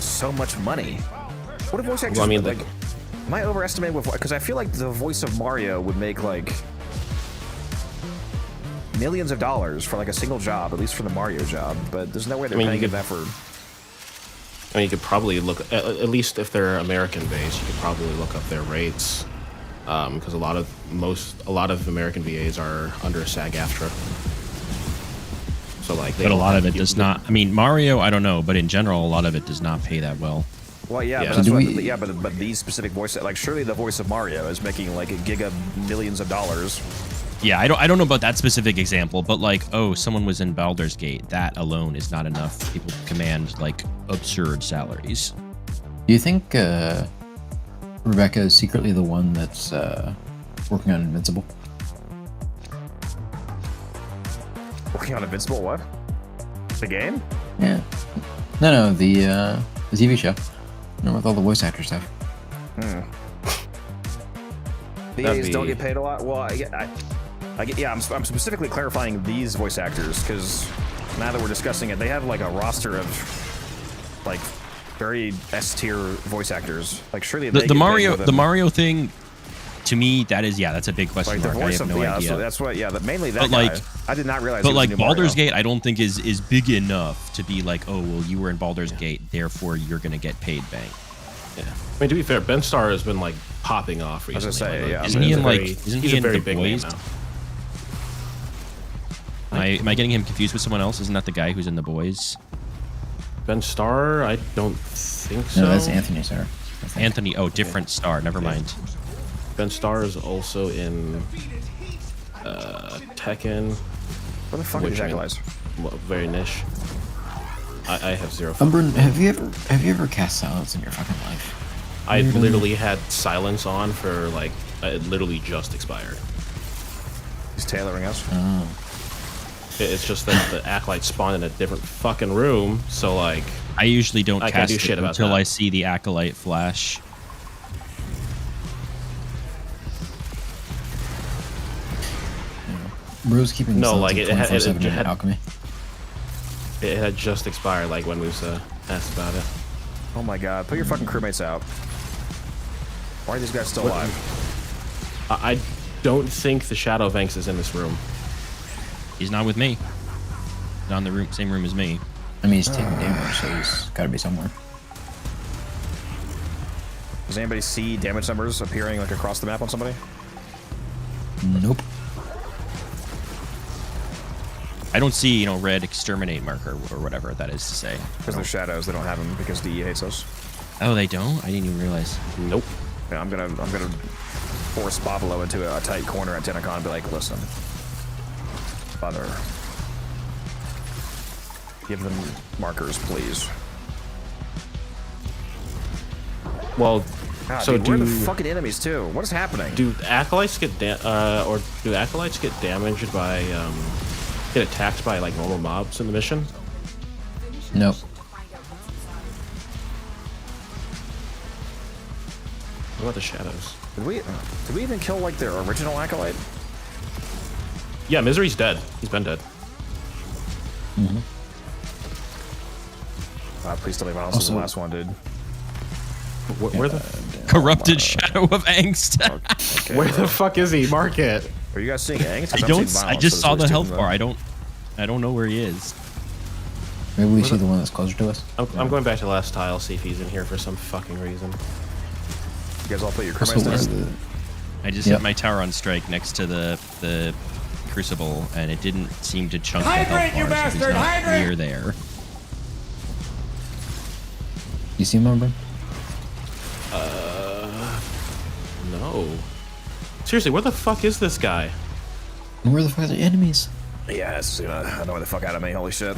so much money. What do voice actors? Well, I mean, like, am I overestimating with? Because I feel like the voice of Mario would make like millions of dollars for like a single job, at least for the Mario job. But there's no way they're paying him that for. I mean, you could probably look at least if they're American based, you could probably look up their rates. Because a lot of American VAs are under SAG-AFTRA. So like, But a lot of it does not. I mean, Mario, I don't know, but in general, a lot of it does not pay that well. Well, yeah, Yeah. but, So but these specific voice, like surely the voice of Mario is making like a giga millions of dollars. Yeah, I don't know about that specific example, but like, oh, someone was in Baldur's Gate. That alone is not enough for people to command like absurd salaries. Do you think Rebecca is secretly the one that's working on Invincible? Working on Invincible, what? The game? Yeah. No, the TV show. You know, with all the voice actor stuff. VAs don't get paid a lot. Well, I'm specifically clarifying these voice actors because now that we're discussing it, they have like a roster of like very S-tier voice actors. Like surely The Mario thing, to me, that's a big question like the mark. I voice have of no idea. So that's what. Yeah, mainly that But, guy. like- I did not realize. But he was like the new Baldur's Mario. Gate, I don't think is big enough to be like, oh well, you were in Baldur's Gate, therefore you're gonna get paid bank. Yeah. I mean, to be fair, Ben Starr has been like popping off was recently. gonna say, yeah. Isn't he in like? He's Isn't a he in very The big name Boys? now. Am I getting him confused with someone else? Isn't that the guy who's in the boys? Ben Starr? I don't think so. No, that's Anthony, sir. Anthony. Oh, different star. Never mind. Ben Starr is also in Tekken. What the fuck are these acolytes? Well, very niche. I have zero. Umbrin, have you ever cast silence in your fucking life? I literally had silence on for like it literally just expired. He's tailoring us. Oh. It's just that the acolyte spawned in a different fucking room, so like I usually don't I can't cast do shit it about until that. I see the acolyte flash. Bro's keeping No, silence like, at it had- 24/7 it in had- alchemy. it had just expired like when Musa asked about it. Oh my god, put your fucking crewmates out. Why are these guys still alive? I don't think the Shadow Vanks is in this room. He's not with me. Not in the same room as me. I mean, he's taking damage, so he's got to be somewhere. Does anybody see damage numbers appearing like across the map on somebody? Nope. I don't see, red exterminate marker or whatever that is to say. Because they're shadows, they don't have them because DE hates us. Oh, they don't? I didn't even realize. Nope. Yeah, I'm gonna force Bobolo into a tight corner at TennoCreate and be like, listen, Father, give them markers, please. Well, God, so dude, where are the fucking enemies too? What is happening? do acolytes get damaged by get attacked by like normal mobs in the mission? Nope. What about the shadows? Did we even kill like their original acolyte? Yeah, Misery's dead. He's been dead. Please tell me violence is the last one, dude. Where the Corrupted Shadow of Angst. Okay, where bro. the fuck is he? Mark it. Are you guys seeing angst? 'Cause I I'm don't. seeing I violence, just so saw there's the always health two of bar. them. I don't know where he is. Maybe we see the one that's closer to us. I'm going back to the last tile, see if he's in here for some fucking reason. You guys all put your Also, crewmates where down? the I just Yep. hit my tower on strike next to the crucible, and it didn't seem to chunk the health you bar, so he's bastard, not hydrate! near there. You see him, Umbrin? No. Seriously, where the fuck is this guy? And where the fuck are the enemies? Yeah, it's annoy the fuck out of me. Holy shit.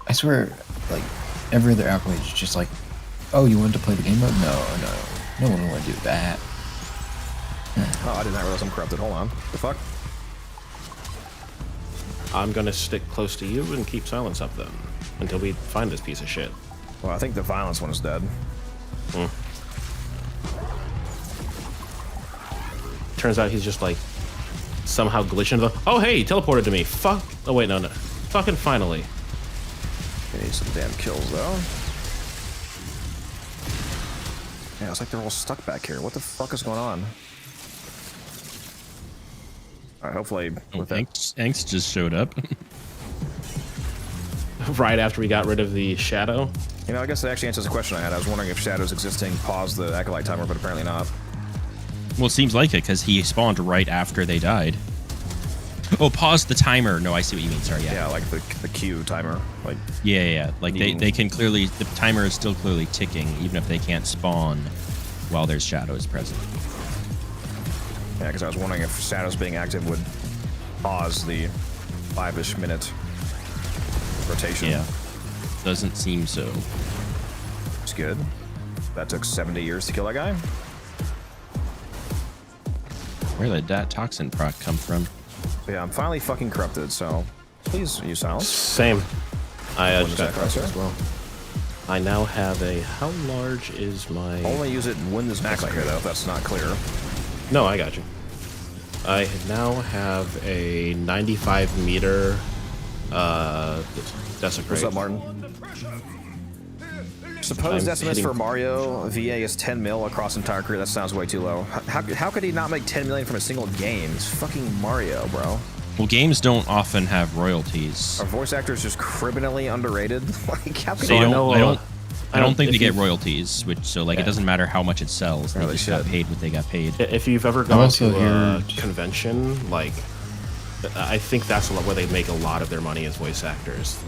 I swear, like, every other acolyte is just like, oh, you want to play the game mode? No. No one would do that. Oh, I did not realize I'm corrupted. Hold on. The fuck? I'm gonna stick close to you and keep silence up then until we find this piece of shit. Well, I think the violence one is dead. Turns out he's just like somehow glitching the. Oh hey, he teleported to me. Fuck. Oh wait, no. Fucking finally. Okay, need some damn kills though. Yeah, it's like they're all stuck back here. What the fuck is going on? Alright, hopefully with that. Angst just showed up. Right after we got rid of the shadow. You know, I guess that actually answers the question I had. I was wondering if shadows existing paused the acolyte timer, but apparently not. Well, it seems like it because he spawned right after they died. Oh, pause the timer. No, I see what you mean. Sorry, yeah. Yeah, like the Q timer. Like Yeah. Like they can clearly, the timer is still clearly ticking, even if they can't spawn while there's shadows present. yeah, because I was wondering if shadows being active would pause the 5-ish minute rotation. Yeah. Doesn't seem so. It's good. That took 70 years to kill that guy. Where did that toxin proc come from? But yeah, I'm finally fucking corrupted, so please use silence. Same. I What just is got that, crossed Crosshair? as well. I now have a. How large is my? Only use it when there's max here, though, if that's not clear. No, I got you. I now have a 95 meter desecrate. What's up, Martin? Supposed I'm estimates hitting- for Mario VA is 10 mil across entire career. That sounds way too low. How could he not make 10 million from a single game? It's fucking Mario, bro. Well, games don't often have royalties. Are voice actors just criminally underrated? Like, how could They he? don't, I don't think if they get you've- royalties, which so like Yeah. it doesn't matter how much it sells. They Really just got should. paid what they got paid. If you've ever gone also to a heard- convention, like I think that's a lot where they make a lot of their money as voice actors.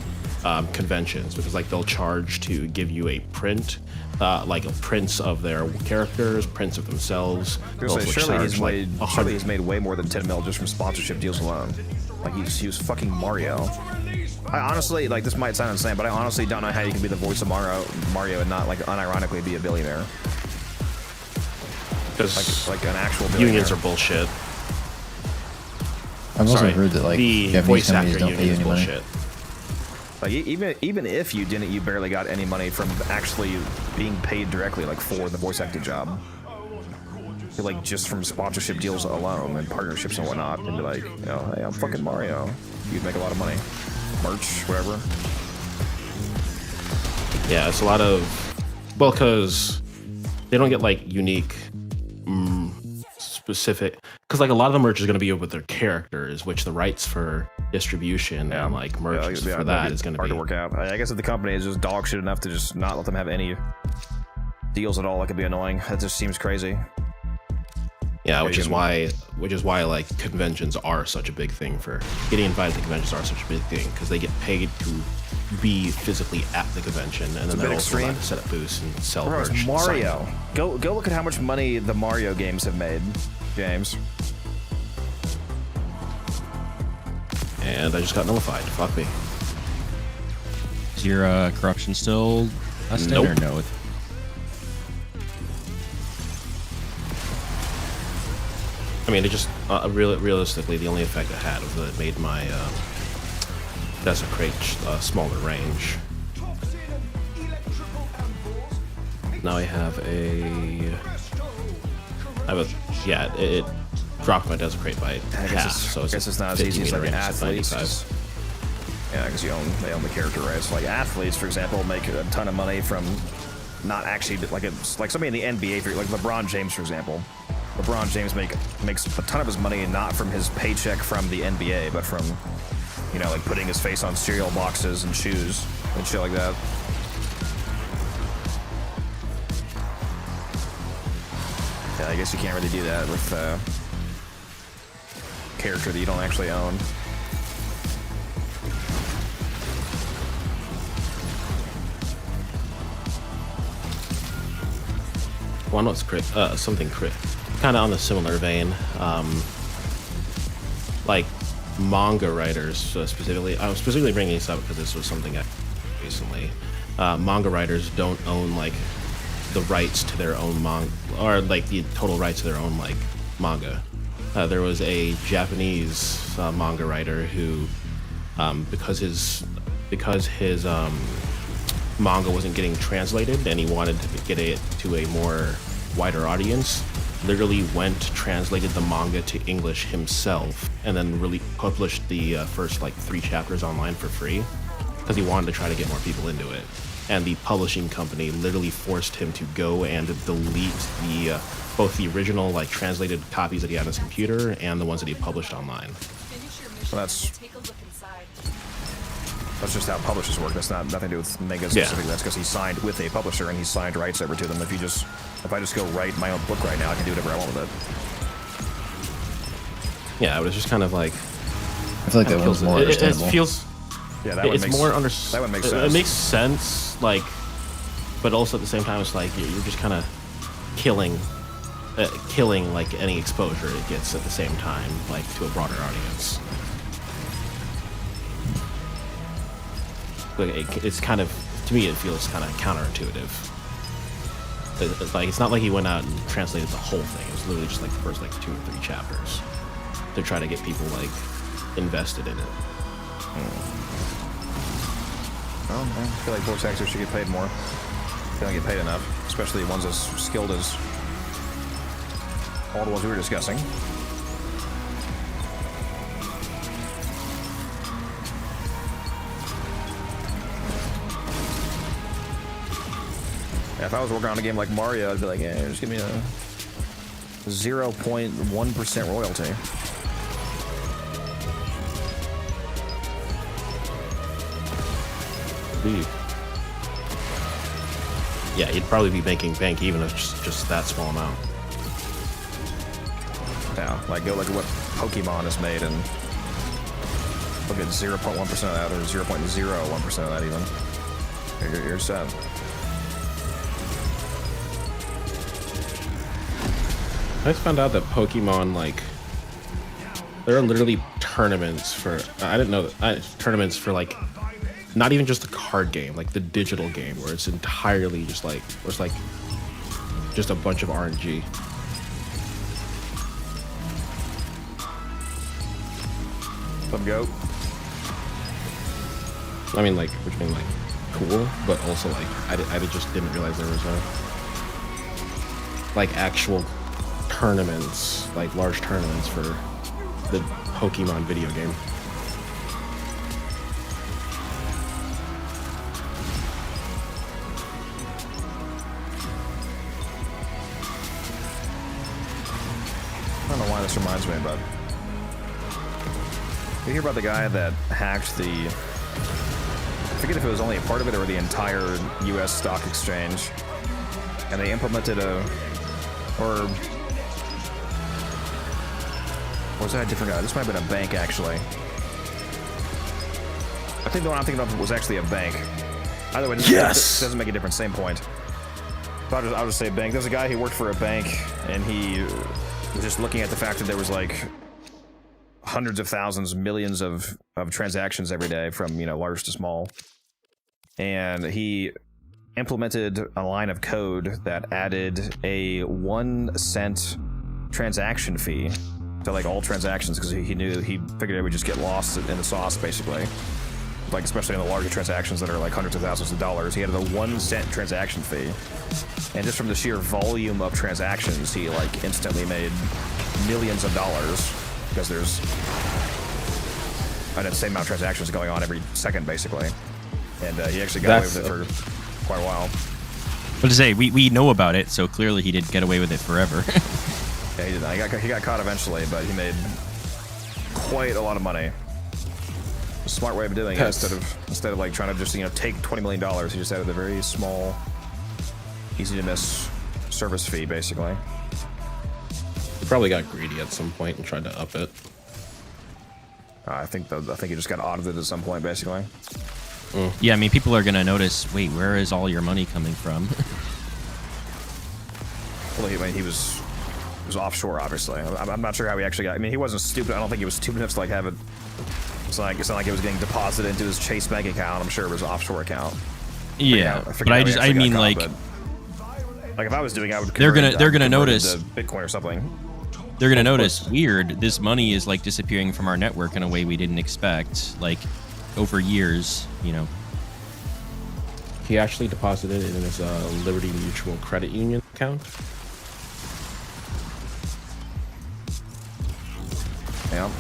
Conventions, because like they'll charge to give you a print, like a prints of their characters, prints of themselves. Surely he's made way more than 10 mil just from sponsorship deals alone. Like he was fucking Mario. I honestly, like, this might sound insane, but I honestly don't know how you can be the voice of Mario and not like unironically be a billionaire. Because like an actual billionaire. Unions are bullshit. I've also heard that like the Japanese voice companies actor don't pay union is any money. bullshit. Like even if you didn't, you barely got any money from actually being paid directly, like for the voice acting job. Like just from sponsorship deals alone and partnerships and whatnot, and be like, you know, hey, I'm fucking Mario. You'd make a lot of money, merch, whatever. Yeah, it's a lot of, well, because they don't get like unique, specific, because like a lot of the merch is going to be with their characters, which the rights for distribution and like merch for that is going to be hard to work out. I guess if the company is just dog shit enough to just not let them have any deals at all, that could be annoying. That just seems crazy. Yeah, which is why like conventions are such a big thing. For getting invited to conventions are such a big thing, because they get paid to be physically at the convention, and then they'll also have to set up booths and sell merch. Mario, go look at how much money the Mario games have made, James. And I just got nullified. Fuck me. Is your corruption still lasting Nope. or no? I mean, it just realistically, the only effect it had was that it made my TennoCreate smaller range. Now I have yeah, it dropped my TennoCreate by half, so I guess it's not as easy as like athletes. Yeah, because they own the character rights. Like athletes, for example, make a ton of money from not actually like somebody in the NBA, like LeBron James, for example. LeBron James makes a ton of his money not from his paycheck from the NBA, but from, you know, like putting his face on cereal boxes and shoes and shit like that. Yeah, I guess you can't really do that with a character that you don't actually own. One was something kind of on a similar vein, like manga writers specifically. I'm specifically bringing this up because this was something I recently. Manga writers don't own like the rights to their own manga, or like the total rights to their own like manga. There was a Japanese manga writer who, because his manga wasn't getting translated and he wanted to get it to a more wider audience, literally translated the manga to English himself and then really published the first like 3 chapters online for free because he wanted to try to get more people into it. And the publishing company literally forced him to go and delete both the original like translated copies that he had on his computer and the ones that he published online. So that's just how publishers work. That's nothing to do with manga specifically. That's because he signed with a publisher and he signed rights over to them. If I just go write my own book right now, I can do whatever I want with it. Yeah, it was just kind of like, I feel like that was more understandable. It feels. Yeah, that would make sense. It makes sense, like, but also at the same time, it's like you're just kind of killing like any exposure it gets at the same time, like to a broader audience. It's kind of, to me, it feels kind of counterintuitive. It's not like he went out and translated the whole thing. It was literally just like the first like 2 or 3 chapters to try to get people like invested in it. Well, I feel like voice actors should get paid more. They don't get paid enough, especially ones as skilled as all the ones we were discussing. Yeah, if I was working on a game like Mario, I'd be like, yeah, just give me a 0.1% royalty. Yeah, you'd probably be making bank even if just that small amount. Yeah, like go look at what Pokemon has made and Look at 0.1% of that, or 0.01% of that even. You're set. I just found out that Pokemon, like, there are literally tournaments for, I didn't know that, tournaments for, like, not even just the card game, like the digital game, where it's entirely just like, where it's like, just a bunch of RNG. Some goat. I mean, like, which means, like, cool, but also, like, I just didn't realize there was like, actual tournaments, like, large tournaments for the Pokemon video game. I don't know why this reminds me, but you hear about the guy that hacked the, I forget if it was only a part of it or the entire US stock exchange, and they implemented or was that a different guy? This might have been a bank, actually. I think the one I'm thinking of was actually a bank. Either way, this doesn't make a difference, same point. But I'll just say bank. There's a guy who worked for a bank, and he was just looking at the fact that there was like hundreds of thousands, millions of transactions every day from, you know, large to small. And he implemented a line of code that added a 1 cent transaction fee to like all transactions, because he figured it would just get lost in the sauce, basically. Like, especially in the larger transactions that are like hundreds of thousands of dollars. He had a 1 cent transaction fee. And just from the sheer volume of transactions, he like instantly made millions of dollars, because there's an insane amount of transactions going on every second, basically. And he actually got away with it for quite a while. But to say, we know about it, so clearly he did get away with it forever. Yeah, he did. He got caught eventually, but he made quite a lot of money. A smart way of doing it, instead of like trying to just, you know, take $20 million, he just added a very small, easy to miss service fee, basically. He probably got greedy at some point and tried to up it. I think he just got audited at some point, basically. Yeah, I mean, people are gonna notice. Wait, where is all your money coming from? Well, I mean, he was offshore, obviously. I'm not sure how he actually got. I mean, he wasn't stupid. I don't think he was stupid enough to like have it. It's not like it was getting deposited into his Chase bank account. I'm sure it was an offshore account. Yeah, but I mean, like if I was doing, I would. They're gonna notice Bitcoin or something. They're gonna notice. Weird. This money is like disappearing from our network in a way we didn't expect. Like over years, you know. He actually deposited it in his Liberty Mutual Credit Union account. Yeah.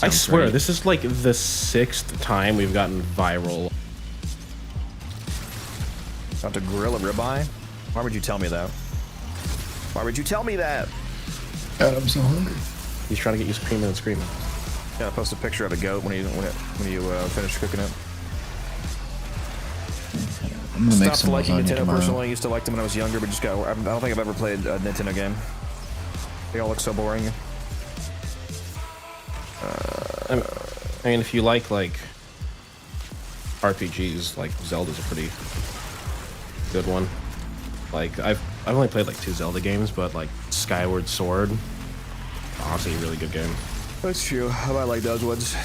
I swear, this is like the 6th time we've gotten viral. About to grill a ribeye? Why would you tell me that? Why would you tell me that? God, I'm so hungry. He's trying to get you screaming and screaming. Yeah, post a picture of a goat when you finish cooking it. I'm gonna make Stopped some liking lasagna Nintendo tomorrow. personally. I used to like them when I was younger, but just got. I don't think I've ever played a Nintendo game. They all look so boring. I mean, if you like RPGs, like Zelda's a pretty good one. Like I've only played like 2 Zelda games, but like Skyward Sword, honestly, a really good game. That's true. I like those ones.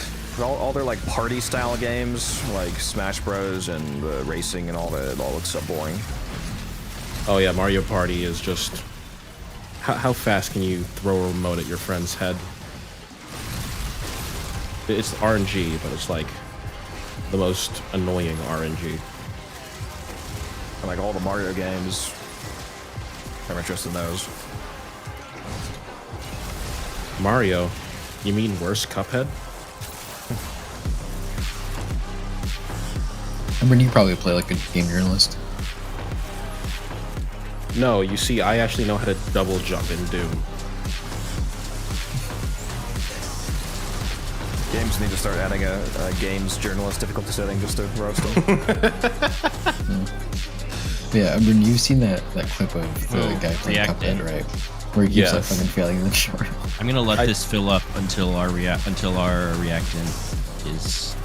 All their like party style games, like Smash Bros. And racing and all that, it all looks so boring. Oh yeah, Mario Party is just how fast can you throw a remote at your friend's head? It's RNG, but it's like the most annoying RNG. I like all the Mario games. I'm interested in those. Mario? You mean worse Cuphead? Remember, you probably play like a game journalist. No, you see, I actually know how to double jump in Doom. Games need to start adding a games journalist difficulty setting just to roast them. Yeah, I mean, you've seen that clip of the guy playing reacting. Cuphead, right? Where he keeps like Yes. fucking failing the tutorial. I'm gonna let this fill up until our reactant is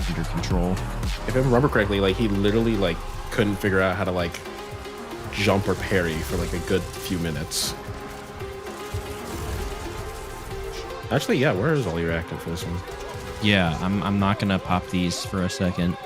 under control. If I remember correctly, like he literally like couldn't figure out how to like jump or parry for like a good few minutes. Actually, yeah, where is all your reactant for this one? Yeah, I'm not gonna pop these for a second.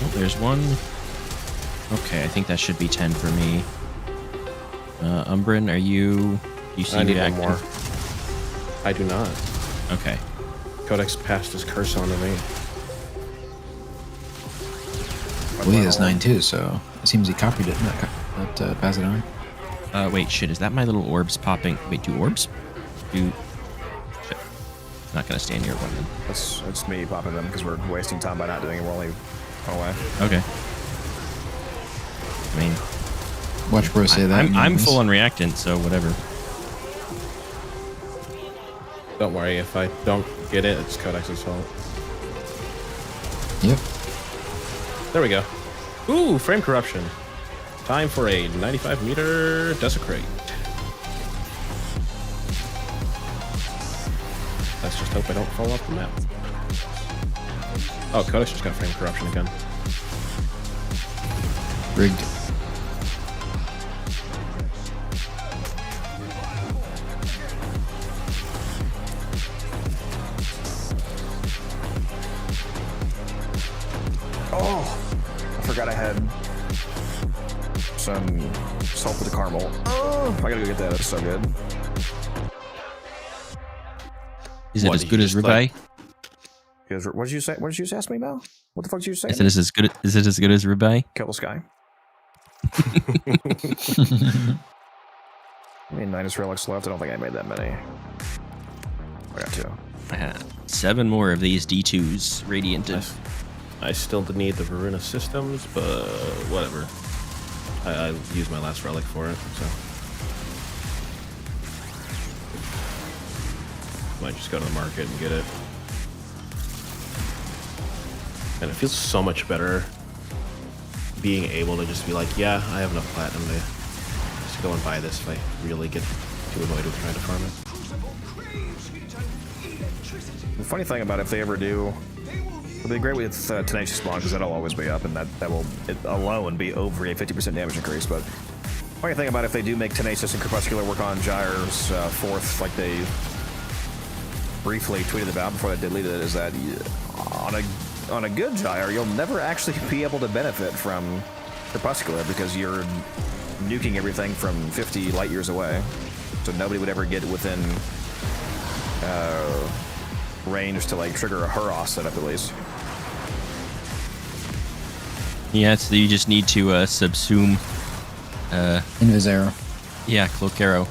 Oh, there's one. Okay, I think that should be 10 for me. Umbrin, are you see I need one reactant? more. I do not. Okay. Codex passed his curse on to me. Well, he has 9 too, so it seems he copied it, not pass it on. Wait, shit, is that my little orbs popping? Wait, do orbs? Do... Shit. It's not gonna stay in your weapon. It's me popping them because we're wasting time by not doing it. We're only on away. Okay. I mean... Watch bro say that. I'm full on reactant, so whatever. Don't worry, if I don't get it, it's Codex's fault. Yep. There we go. Ooh, frame corruption. Time for a 95-meter desecrate. Let's just hope I don't fall off the map. Oh, Codex just got frame corruption again. Rigged. Oh, I forgot I had some salt with the caramel. Oh, I gotta go get that. That's so good. Is it What, as you good as just, ribeye? What did you say? What did you just ask me about? What the fuck did you say? Is it as good? Is it as good as ribeye? Kill this guy. I mean, 9 relics left. I don't think I made that many. I got 2. 7 more of these D2s radianted. I still need the Varuna systems, but whatever. I used my last relic for it, so. Might just go to the market and get it. And it feels so much better being able to just be like, yeah, I have enough platinum to just go and buy this if I really get too annoyed with trying to farm it. The funny thing about if they ever do, it'll be great with Tenacious Spawn because that'll always be up, and that will it alone be over a 50% damage increase. But funny thing about if they do make Tenacious and Crepuscular work on Gyre's 4th, like they briefly tweeted about before they deleted it, is that on a good Gyre, you'll never actually be able to benefit from Crepuscular because you're nuking everything from 50 light years away. So nobody would ever get within range to like trigger a Huros setup at least. Yeah, so you just need to subsume. Invis arrow. Yeah, cloak arrow.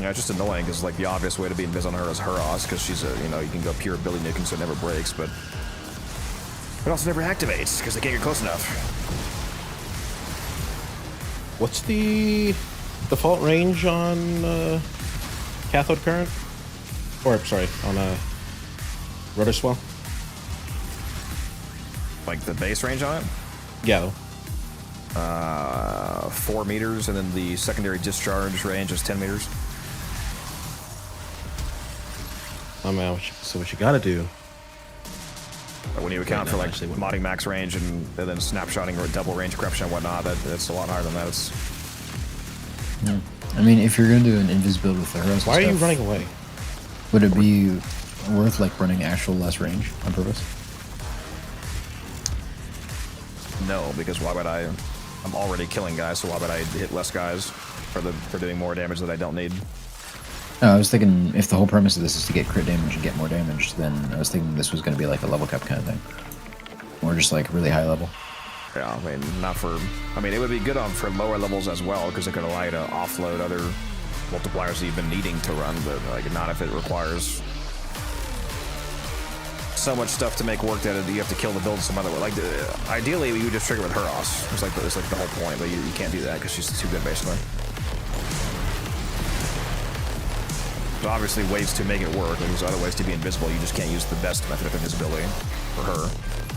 Yeah, it's just annoying because like the obvious way to be invis on her is Huros because she's a, you know, you can go pure Billy nuking so it never breaks, but it also never activates because they can't get close enough. What's the default range on cathode current? Or, sorry, on rotor swell? Like the base range on it? Yeah. 4 meters, and then the secondary discharge range is 10 meters. Oh man, so what you gotta do? But when you account for like modding max range and then snapshotting or double range corruption and whatnot, that's a lot higher than that. It's Yeah. I mean, if you're gonna do an invis build with the Huros, Why are you running away? Would it be worth like running actual less range on purpose? no, because why would I? I'm already killing guys, so why would I hit less guys for doing more damage that I don't need? No, I was thinking if the whole premise of this is to get crit damage and get more damage, then I was thinking this was going to be like a level cap kind of thing, or just like really high level. Yeah, I mean, not for. I mean, it would be good on for lower levels as well because it could allow you to offload other multipliers that you've been needing to run, but like not if it requires so much stuff to make work that you have to kill the build some other way. Like, ideally, you would just trigger with Huros. It's like the whole point, but you can't do that because she's too good, basically. So obviously, ways to make it work. There's other ways to be invisible. You just can't use the best method of invisibility for her.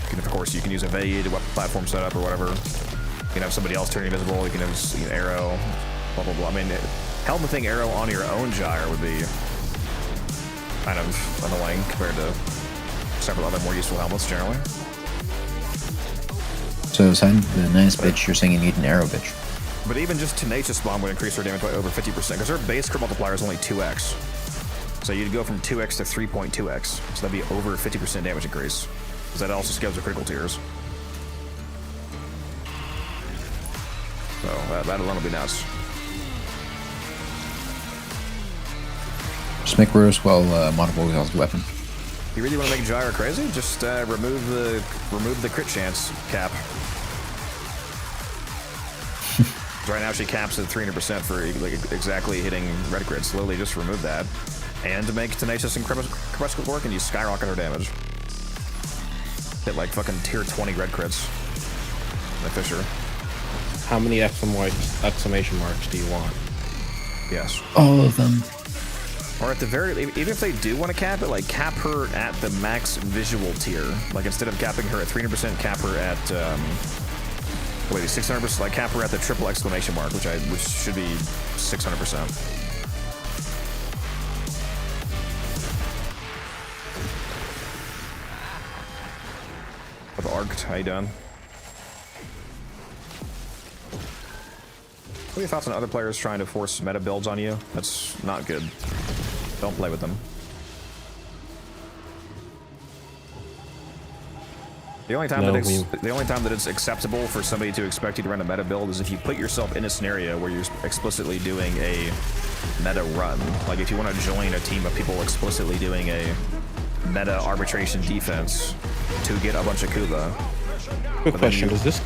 And of course, you can use evade, platform setup, or whatever. You can have somebody else turn invisible. You can have arrow, blah blah blah. I mean, helmeting arrow on your own gyre would be kind of annoying compared to several other more useful helmets generally. So, Simon, the nice bitch, you're saying you need an arrow bitch. But even just Tenacious Bomb would increase her damage by over 50%, because her base crit multiplier is only 2x. So you'd go from 2x to 3.2x. So that'd be over 50% damage increase. Because that also scales with critical tiers. So that alone would be nuts. Just make Rose well modifiable with the weapon. You really want to make Gyre crazy? Just remove the crit chance cap. Right now she caps at 300% for like exactly hitting red crits. Slowly just remove that, and to make Tenacious and Crepuscular work, and you skyrocket her damage. Hit like fucking tier 20 red crits. The Fisher. How many exclamation marks do you want? Yes. All of them. Or at the very, even if they do want to cap it, like cap her at the max visual tier. Like instead of capping her at 300%, cap her at 600%. Like cap her at the triple exclamation mark, which should be 600%. With Arced, how you doing? What are your thoughts on other players trying to force meta builds on you? That's not good. Don't play with them. The only time that it's acceptable for somebody to expect you to run a meta build is if you put yourself in a scenario where you're explicitly doing a meta run. Like if you want to join a team of people explicitly doing a meta arbitration defense to get a bunch of Kuba. Quick question: Does this?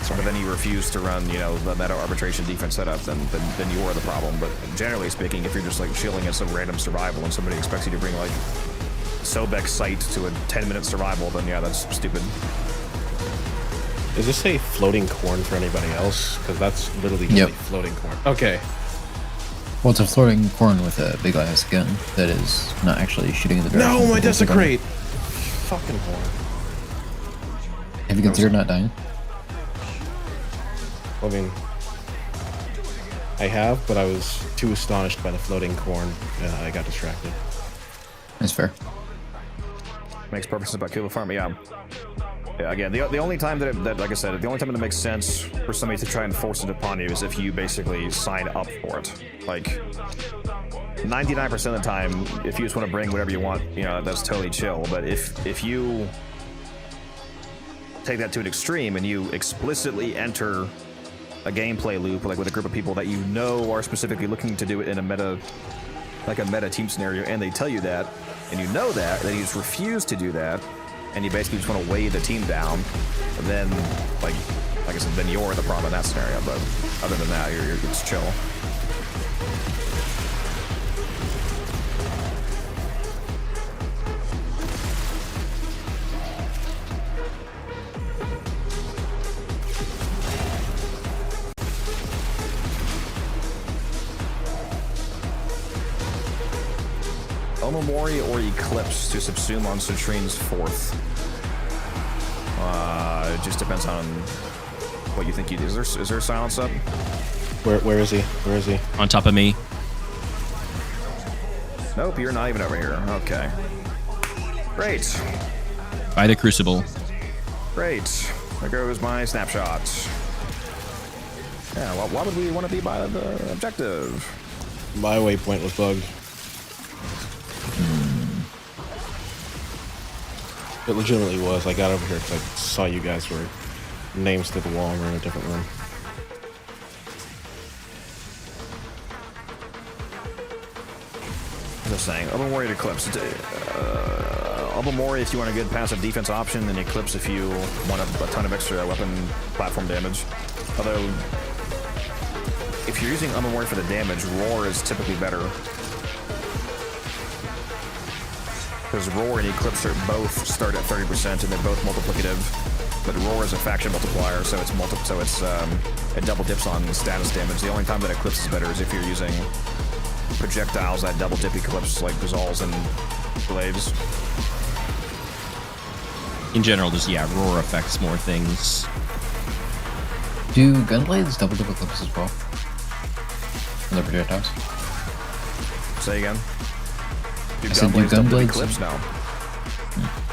But then you refuse to run, the meta arbitration defense setup, then you're the problem. But generally speaking, if you're just like chilling in some random survival and somebody expects you to bring like Sobek's sight to a 10-minute survival, then yeah, that's stupid. Is this a floating corn for anybody else? Because that's literally just a floating corn. Okay. Well, it's a floating corn with a big ass gun that is not actually shooting in the direction. No, my Desecrate! Fucking corn. Have you considered not dying? I mean, I have, but I was too astonished by the floating corn, and I got distracted. That's fair. Makes perfect sense about Kuba Farm, yeah. Yeah, again, the only time that like I said, the only time that it makes sense for somebody to try and force it upon you is if you basically sign up for it. Like, 99% of the time, if you just want to bring whatever you want, that's totally chill. But if you take that to an extreme and you explicitly enter a gameplay loop, like with a group of people that are specifically looking to do it in a meta team scenario, and they tell you that, and you know that, then you just refuse to do that, and you basically just want to weigh the team down, then, like I said, then you're the problem in that scenario. But other than that, it's chill. Omamori or Eclipse to subsume on Citrine's 4th. It just depends on what you think you do. Is there silence up? Where is he? Where is he? On top of me. Nope, you're not even over here. Okay. Great. By the Crucible. Great. There goes my snapshot. Yeah, well, why would we want to be by the objective? My waypoint was bugged. It legitimately was. I got over here because I saw you guys were names to the wall and we're in a different room. Just saying, Omamori to Eclipse. Omamori if you want a good passive defense option, and Eclipse if you want a ton of extra weapon platform damage. Although, if you're using Omamori for the damage, Roar is typically better. Because Roar and Eclipse are both start at 30% and they're both multiplicative. But Roar is a faction multiplier, so it double dips on status damage. The only time that Eclipse is better is if you're using projectiles that double dip Eclipse, like Gazals and Glaives. In general, just, yeah, Roar affects more things. Do Gunblades double dip Eclipse as well? On the projectiles? Say again? Do I said, do Gunblades double dip Gunblades- Eclipse? No.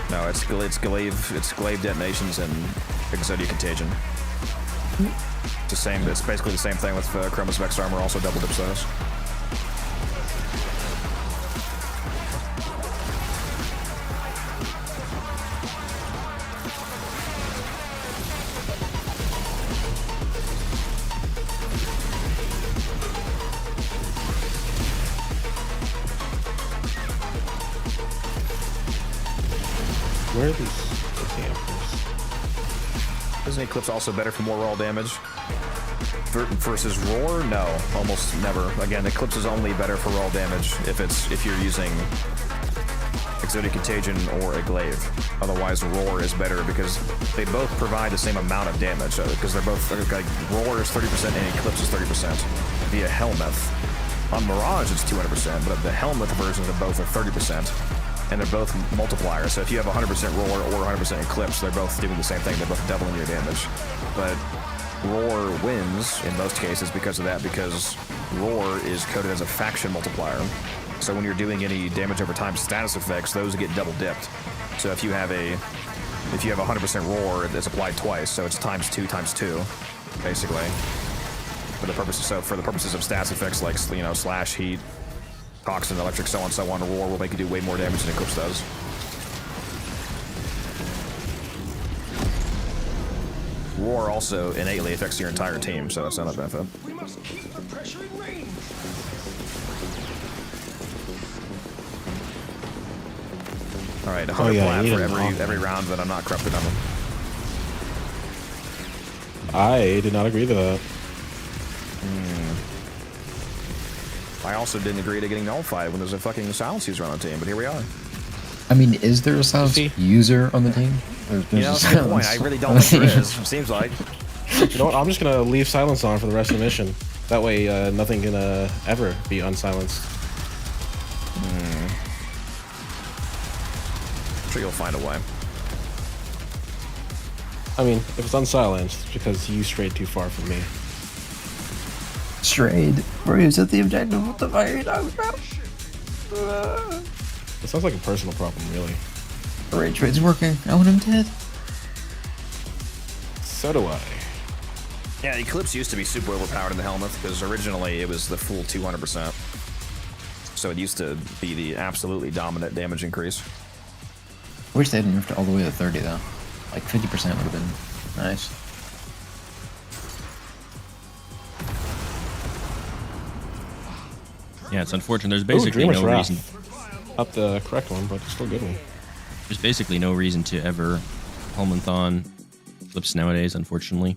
No, it's glaive detonations and Exodia Contagion. It's the same. It's basically the same thing with Chroma's Vex Armor. Also double dips those. Where are these examples? Isn't Eclipse also better for more raw damage? Versus Roar? No, almost never. Again, Eclipse is only better for raw damage if you're using Exodia Contagion or a Glaive. Otherwise, Roar is better because they both provide the same amount of damage. Because they're both like Roar is 30% and Eclipse is 30% via Helmeth. On Mirage, it's 200%, but the Helmeth versions of both are 30%. And they're both multipliers, so if you have 100% Roar or 100% Eclipse, they're both doing the same thing, they're both doubling your damage. But Roar wins in most cases because of that, because Roar is coded as a faction multiplier. So when you're doing any damage over time status effects, those get double dipped. So if you have 100% Roar, it's applied twice, so it's times 2, basically. For the purposes of status effects like, you know, slash, heat, Toxin, electric, so on, Roar will make you do way more damage than Eclipse does. Roar also innately affects your entire team, so that's not a benefit. We must keep the pressure in range. Alright, 100 Oh, yeah, plat you for need an every round that I'm not corrupted on them. I did not agree to that. I also didn't agree to getting nullified when there's a fucking silence user on the team, but here we are. I mean, is there a silence user on the team? You know, that's a good point. I really don't think there is. It seems like. You know what? I'm just gonna leave silence on for the rest of the mission. That way, nothing can ever be unsilenced. I'm sure you'll find a way. I mean, if it's unsilenced, it's because you strayed too far from me. Strayed. Or is that the objective? What the fuck are you talking about? It sounds like a personal problem, really. Rage trade's working. I want him dead. So do I. Yeah, Eclipse used to be super overpowered in the Helmeth, because originally it was the full 200%. So it used to be the absolutely dominant damage increase. Wish they hadn't moved it all the way to 30 though. Like 50% would have been nice. Yeah, it's unfortunate. There's basically Dreamer's no Wrath. reason. Not the correct one, but it's still a good one. There's basically no reason to ever Helmenthon Eclipse nowadays, unfortunately.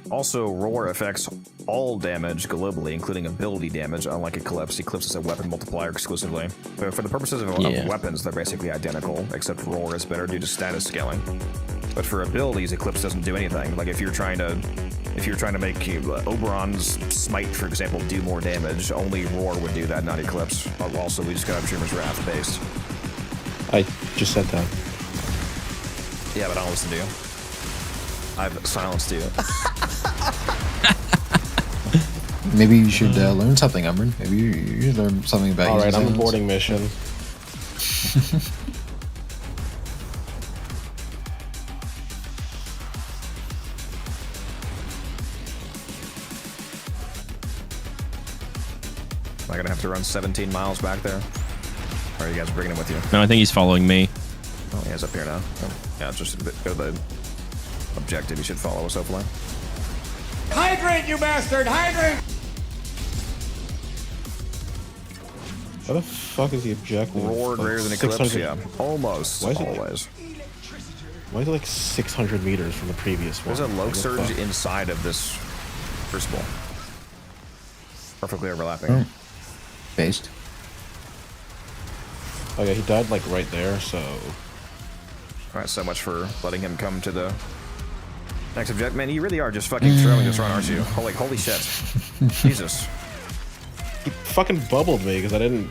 Also, Roar affects all damage globally, including ability damage, unlike Eclipse. Eclipse is a weapon multiplier exclusively. But for the purposes of weapons, they're basically identical, except Roar is better due to status scaling. But for abilities, Eclipse doesn't do anything. Like if you're trying to make Oberon's Smite, for example, do more damage, only Roar would do that, not Eclipse. Also, we just got Dreamer's Wrath based. I just said that. Yeah, but I don't listen to you. I've silenced you. Maybe you should learn something, Umbryn. Maybe you should learn something about Alright, I'm using aborting mission. Am I gonna have to run 17 miles back there? Or are you guys bringing him with you? No, I think he's following me. Oh, he is up here now. Oh, yeah, just go to the objective. You should follow us, hopefully. Hydrate, you bastard! Hydrate! What the fuck is the objective? Roar Like greater than Eclipse, 600 yeah. Almost, Why is it- always. Why is it like 600 meters from the previous one? There's a low Like, what the surge fuck? inside of this crucible. Perfectly overlapping. Oh. Based. Oh yeah, he died like right there, so... Alright, so much for letting him come to the next objective. Man, you really are just fucking throwing this run, aren't you? Holy shit. Jesus. He fucking bubbled me because I didn't...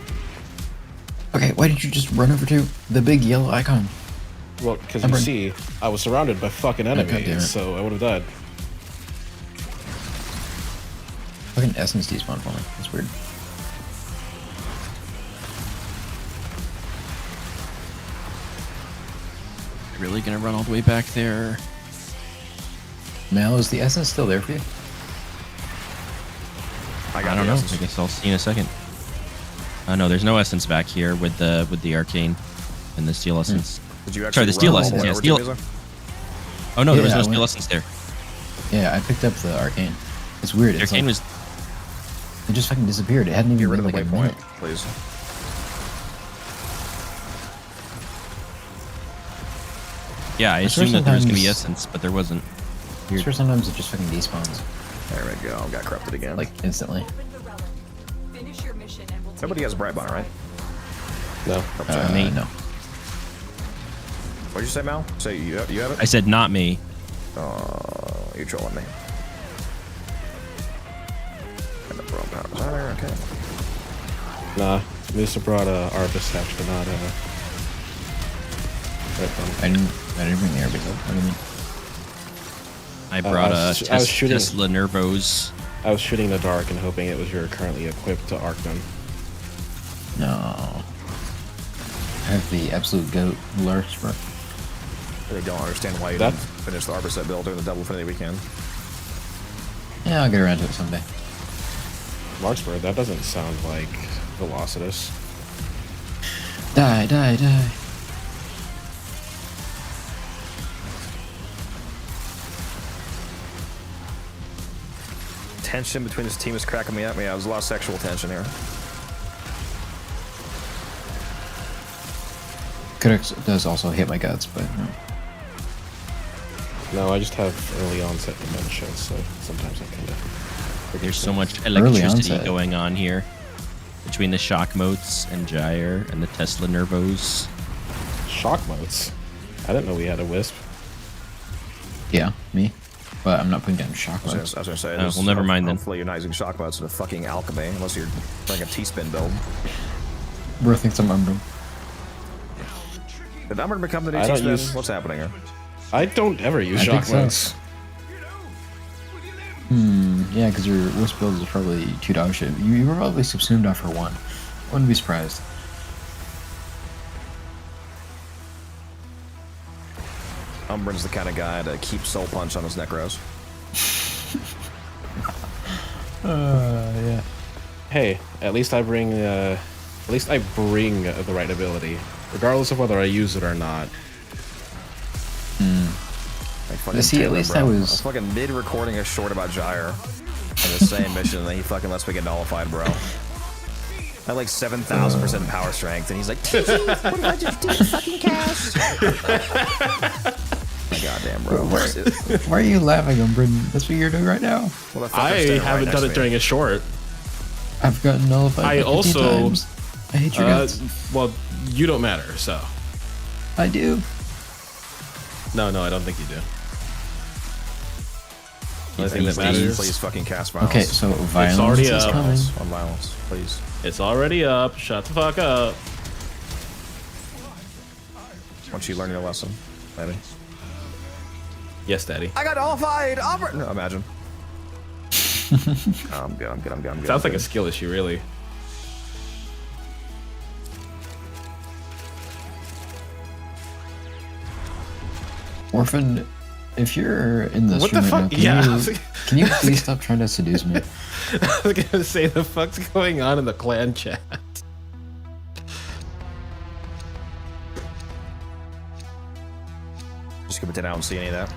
Okay, why did you just run over to the big yellow icon? Well, because you see, I was surrounded by fucking damn it. enemies, so I would have died. Fucking essence despawned for me. That's weird. Really gonna run all the way back there? Mal, is the essence still there for you? I don't know. I guess I'll see in a second. No, there's no essence back here with the arcane and the steel essence. Did you actually Sorry, the steel run all the essence. way Yeah, over steel. to Mesa? Oh no, there was Yeah, no I steel went- essence there. Yeah, I picked up the arcane. It's weird. The It's arcane like, was. it just fucking disappeared. It hadn't even Get rid been of the like a waypoint, minute. please. Yeah, I I'm sure assumed that there was gonna be sometimes- essence, but there wasn't. I'm sure sometimes it just fucking despawns, There we go. Got corrupted again. like instantly. Open the relic. Finish your mission and we'll take Nobody has it. bright bond, right? No. Me. No. What'd you say, Mal? Say you have it? I said not me. Oh, you're trolling me. And the bro powers are there, okay. Nah, Misa brought Arbus hatch, but not Right bond. I didn't bring the airbag up. What do you mean? I brought I was shooting- Tesla Nervos. I was shooting in the dark and hoping it was your currently equipped to arc them. No. I have the absolute goat lurch for. I really don't understand why you That- didn't finish the Arbor set build during the Double Infinity weekend. Yeah, I'll get around to it someday. Larkspur, that doesn't sound like Velocitus. Die, die, die. Tension between this team is cracking me up. Yeah, there's a lot of sexual tension here. Codex does also hit my guts, but No, I just have early onset dementia, so sometimes I kind of... There's so much Early electricity onset. going on here between the shock motes and Gyre and the Tesla Nervos. Shock motes? I didn't know we had a Wisp. yeah, me. But I'm not putting down shock I modes. was gonna say, Oh, this- well, never mind then. Hopefully you're not using shock bots with a fucking alchemy, unless you're running a T-spin build. Bro thinks I'm Umbrum. Did Umbra become the new I don't T-spin? use- What's happening here? I don't ever use I shock think so. motes. Yeah, because your Wisp build is probably 2 dog shit. You were probably subsumed off for 1. Wouldn't be surprised. Umbran's the kind of guy to keep Soul Punch on his Necros. Yeah. Hey, at least I bring the right ability, regardless of whether I use it or not. Like fucking See, at Taylor, least bro. I was- was fucking mid-recording a short about Gyre in the same mission, and then he fucking lets me get nullified, bro. I had like 7,000% power strength, and he's like, what did I just do? Fucking cast? My goddamn, bro. Why are you laughing, Umbrum? That's what you're doing right now. Well, the fucker's I standing right haven't next done to it me. during a short. I've gotten nullified I 50 also- times. I hate your guts. Well, you don't matter, so. I do. No, I don't think you do. The only thing Please, that matters. please fucking cast violence. Okay, so violence already is up. coming. On violence, please. It's already up. Shut the fuck up. Once you learn your lesson, maybe. Yes, Daddy. I got nullified! Umbra! No, imagine. I'm good. Sounds like a skill issue, really. Orphan, if you're in the What the stream fuck? right now, Yeah. can you please stop trying to seduce me? I was gonna say, the fuck's going on in the clan chat? Just gonna pretend I don't see any of that.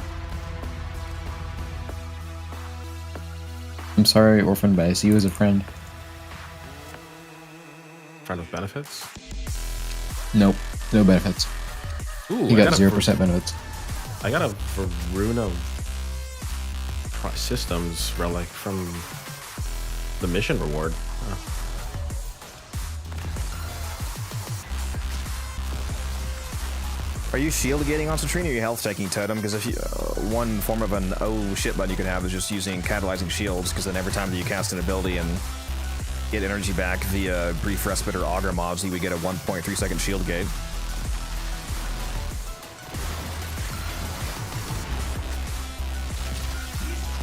I'm sorry, Orphan, but I see you as a friend. Friend with benefits? Nope, no benefits. Ooh, You got 0% benefits. I got a Varuna Systems relic from the mission reward. Are you shield gating on Citrine or are you health taking totem? Because if you, one form of an oh shit button you can have is just using catalyzing shields, because then every time that you cast an ability and get energy back via brief respite or auger mobs, you would get a 1.3 second shield gate.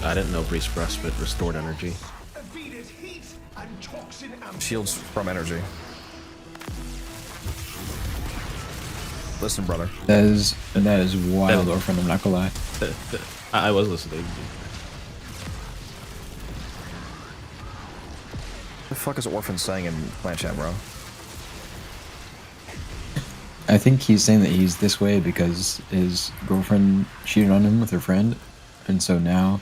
I didn't know brief respite restored energy. Evaded heat and toxin amp. Shields from energy. Listen, brother. That is wild, Orphan. I'm not gonna lie. I was listening. What the fuck is Orphan saying in clan chat, bro? I think he's saying that he's this way because his girlfriend cheated on him with her friend, and so now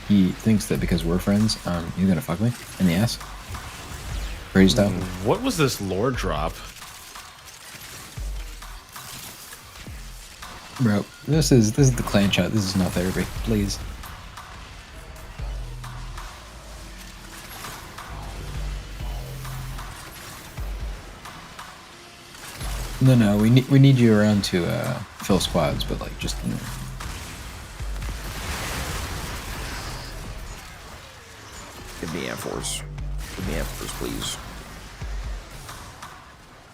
he thinks that because we're friends, he's gonna fuck me in the ass. Crazy stuff. What was this lore drop? Bro, this is the clan chat. This is not therapy. Please. No, we need you around to fill squads, but like just you know. Give me Amphors. Give me Amphors, please.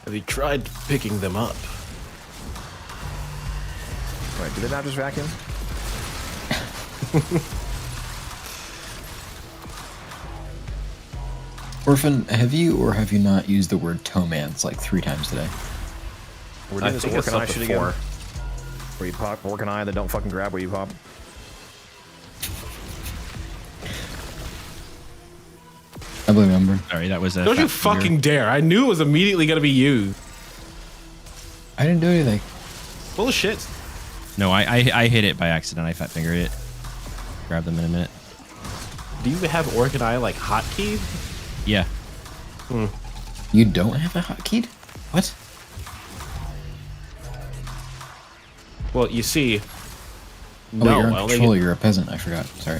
Have you tried picking them up? Wait, did they not just vacuum? Orphan, have you or have you not used the word tomance like 3 times today? We're doing this think it's Orc and up I shit before. again. Where you pop Orc and I that don't fucking grab where you pop. I believe I'm Sorry, that was a. Don't you fat finger. fucking dare! I knew it was immediately gonna be you. I didn't do anything. Bullshit. No, I hit it by accident. I fat fingered it. Grab them in a minute. Do you have Orc and I like hotkey? Yeah. You don't have a hotkey? What? Well, you see. Oh, No, you're I in only control. get, You're a peasant. I forgot. Sorry.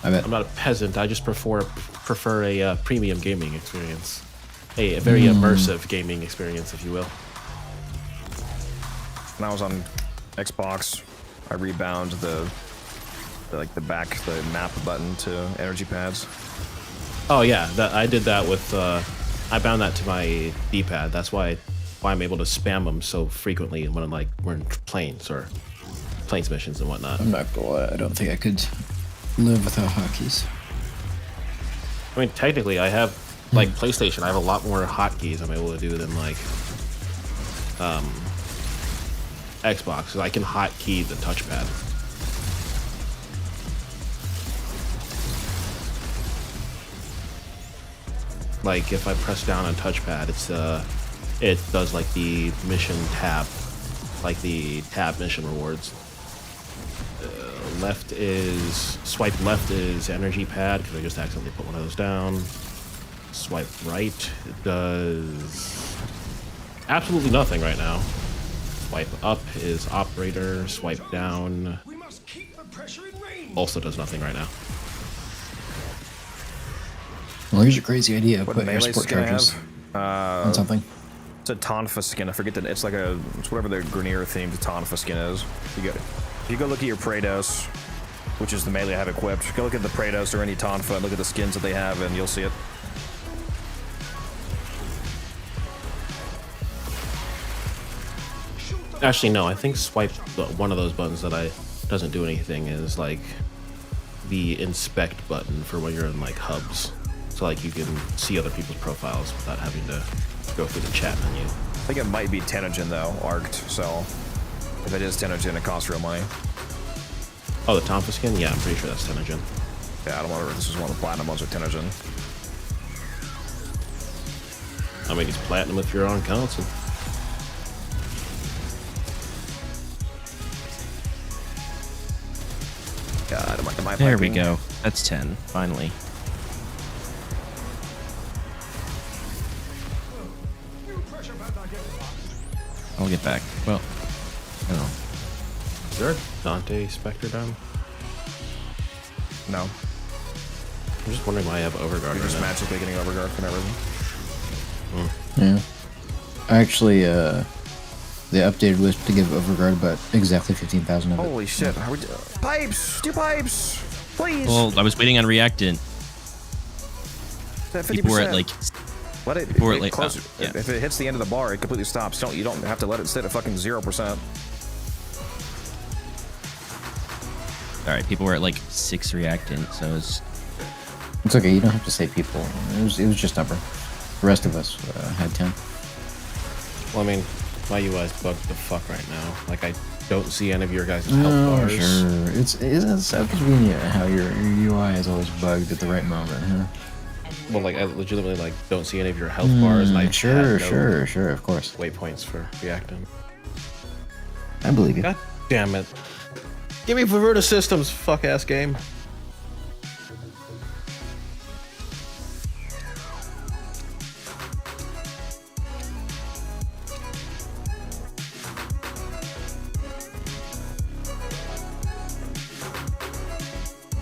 I bet. I'm not a peasant. I just prefer a premium gaming experience, a very immersive gaming experience, if you will. When I was on Xbox, I rebound the map button to energy pads. Oh yeah, I did that with. I bound that to my D-pad. That's why I'm able to spam them so frequently when we're in planes missions and whatnot. I'm not gonna lie. I don't think I could live without hotkeys. I mean, technically, I have like PlayStation. I have a lot more hotkeys I'm able to do than like Xbox, because I can hotkey the touchpad. Like if I press down on touchpad, it does like the mission tab, like the tab mission rewards. Swipe left is energy pad, because I just accidentally put one of those down. Swipe right, it does absolutely nothing right now. Swipe up is operator. Swipe down We must keep the pressure in range. also does nothing right now. Well, here's a crazy idea. What Put air melee support skin I charges have? on something. It's a Tonfa skin. I forget that it's it's whatever the Grenier themed Tonfa skin is. If you go look at your Praetos, which is the melee I have equipped, go look at the Praetos or any Tonfa and look at the skins that they have, and you'll see it. Actually, no. I think swipe one of those buttons that doesn't do anything is like the inspect button for when you're in like hubs, so like you can see other people's profiles without having to go through the chat menu. I think it might be Tenogen though, arced. So if it is Tenogen, it costs real money. Oh, the Tonfa skin? Yeah, I'm pretty sure that's Tenogen. Yeah, I don't know if this is one of the platinum ones with Tenogen. I mean, it's platinum if you're on console. God, am I There we piping? go. That's 10. Finally. New pressure pad I get back. I'll get back. Well, I don't know. Is there a Dante Spectre down? No, I'm just wondering why I have Overguard you're just right now. magically getting overguard for no reason. Yeah. I actually They updated Wisp to give Overguard, but exactly 15,000 of it. Holy shit! Are we pipes? Do pipes, please. Well, I was waiting on Reactant. That 50%. People were at like. Let it. People were it at like. close, Yeah. If it hits the end of the bar, it completely stops. You don't have to let it sit at fucking 0%. All right, people were at like 6 Reactant, so it's. It's okay. You don't have to say people. It was just number. The rest of us had 10. Well, I mean, my UI is bugged the fuck right now. Like, I don't see any of your guys' health bars. Sure. It's so convenient how your UI is always bugged at the right moment, huh? Well, like, I legitimately like don't see any of your health bars, and I Sure, have no sure, of course. waypoints for reacting. I believe you. God damn it! Give me Verta Systems, fuck ass game.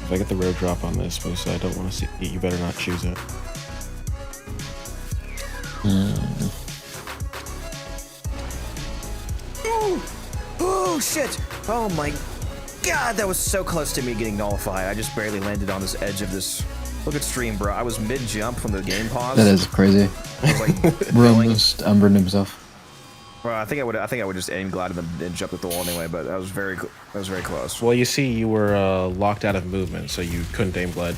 If I get the road drop on this, but I don't want to see. You better not choose it. Ooh! Oh shit! Oh my god, that was so close to me getting nullified. I just barely landed on this edge of this. Look at stream, bro. I was mid-jump when the game paused. That is crazy. I was like, Bro almost umburned himself. well, I think I would just aim glide and jump at the wall anyway. But that was very close. Well, you see, you were locked out of movement, so you couldn't aim glide.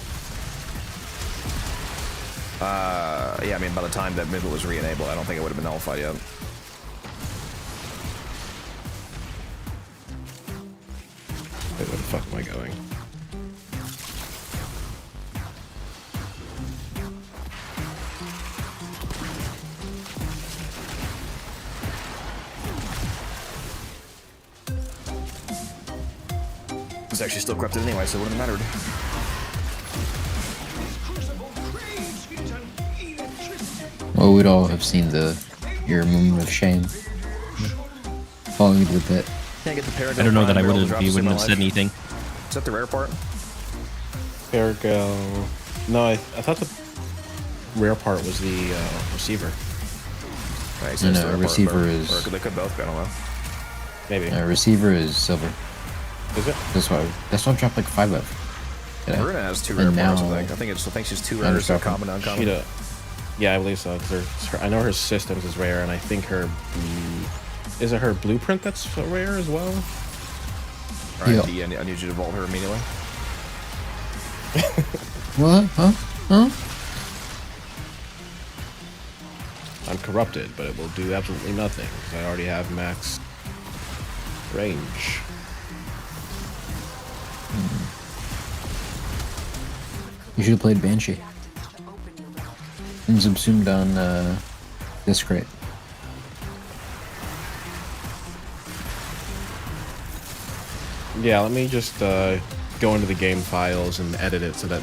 Yeah, I mean, by the time that movement was re-enabled, I don't think it would have been nullified yet. Wait, where the fuck am I going? It's actually still corrupted anyway, so it wouldn't have mattered. Well, we'd all have seen your moment of shame. Falling into the pit. Can't get the Paragon. I don't know that I would barrel have. drops You in wouldn't my have said life. anything. Is that the rare part? Ergo. No, I thought the rare part was the receiver. Right, No, it's no, the rare receiver part, is- Or they could both be, I don't know. Maybe. Receiver is silver. Is it? That's why I've dropped like 5 of. today. Marina has 2 rare And parts, now- I think. I think she's 2 I'm rares, just so dropping- common, uncommon. She yeah, I believe so. 'Cause I know her systems is rare, and I think her is it her blueprint that's rare as well? Alright, Yeah. D, I need you to vault her immediately. What? Huh? I'm corrupted, but it will do absolutely nothing because I already have max range. You should have played Banshee. And subsumed on TennoCreate. Yeah, let me just go into the game files and edit it so that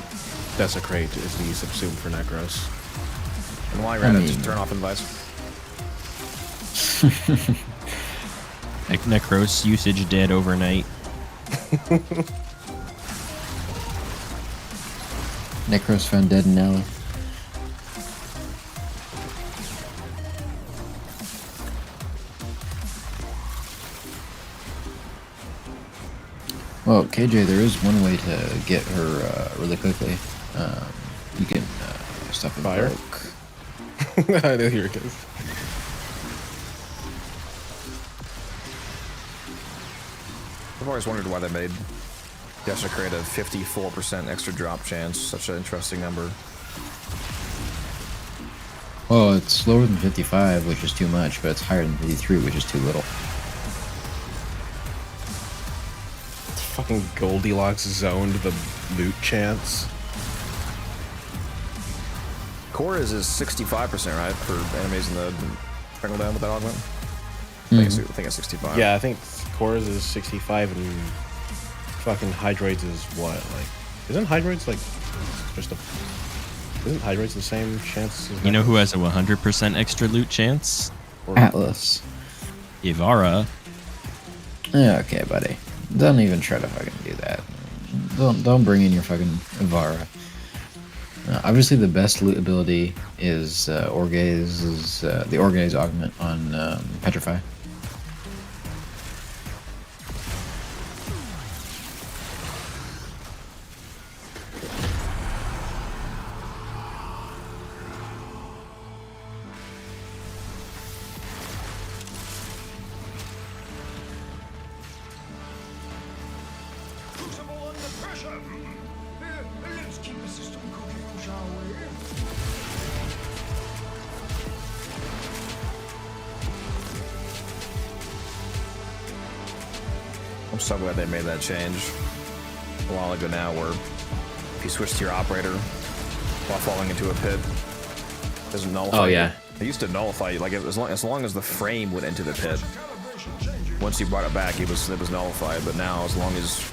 TennoCreate is the subsume for Necros. And while you're at it, just turn off invites. Necros usage dead overnight. Necros found dead in alley. Well, KJ, there is one way to get her really quickly. You can stuff in Fire? bulk. I know here it goes. I've always wondered why they made TennoCreate a 54% extra drop chance. Such an interesting number. Well, it's lower than 55, which is too much, but it's higher than 53, which is too little. Fucking Goldilocks zoned the loot chance. Core is 65%, right? For enemies in the trickle down with that augment? I think it's 65. Yeah, I think Cores is 65 and fucking Hydroids is what? Like, isn't Hydroids like just a... Isn't Hydroids the same chance as... You know who has a 100% extra loot chance? Atlas. Ivara. Yeah, okay, buddy. Don't even try to fucking do that. Don't bring in your fucking Ivara. Obviously, the best loot ability is Orgaze, the Orgaze augment on Petrify. Let's keep the system cooking, shall we? I'm so glad they made that change a while ago now, where if you switch to your operator while falling into a pit, it doesn't nullify. Oh, yeah. It used to nullify, like, as long as the frame went into the pit. Once you brought it back, it was nullified. But now, as long as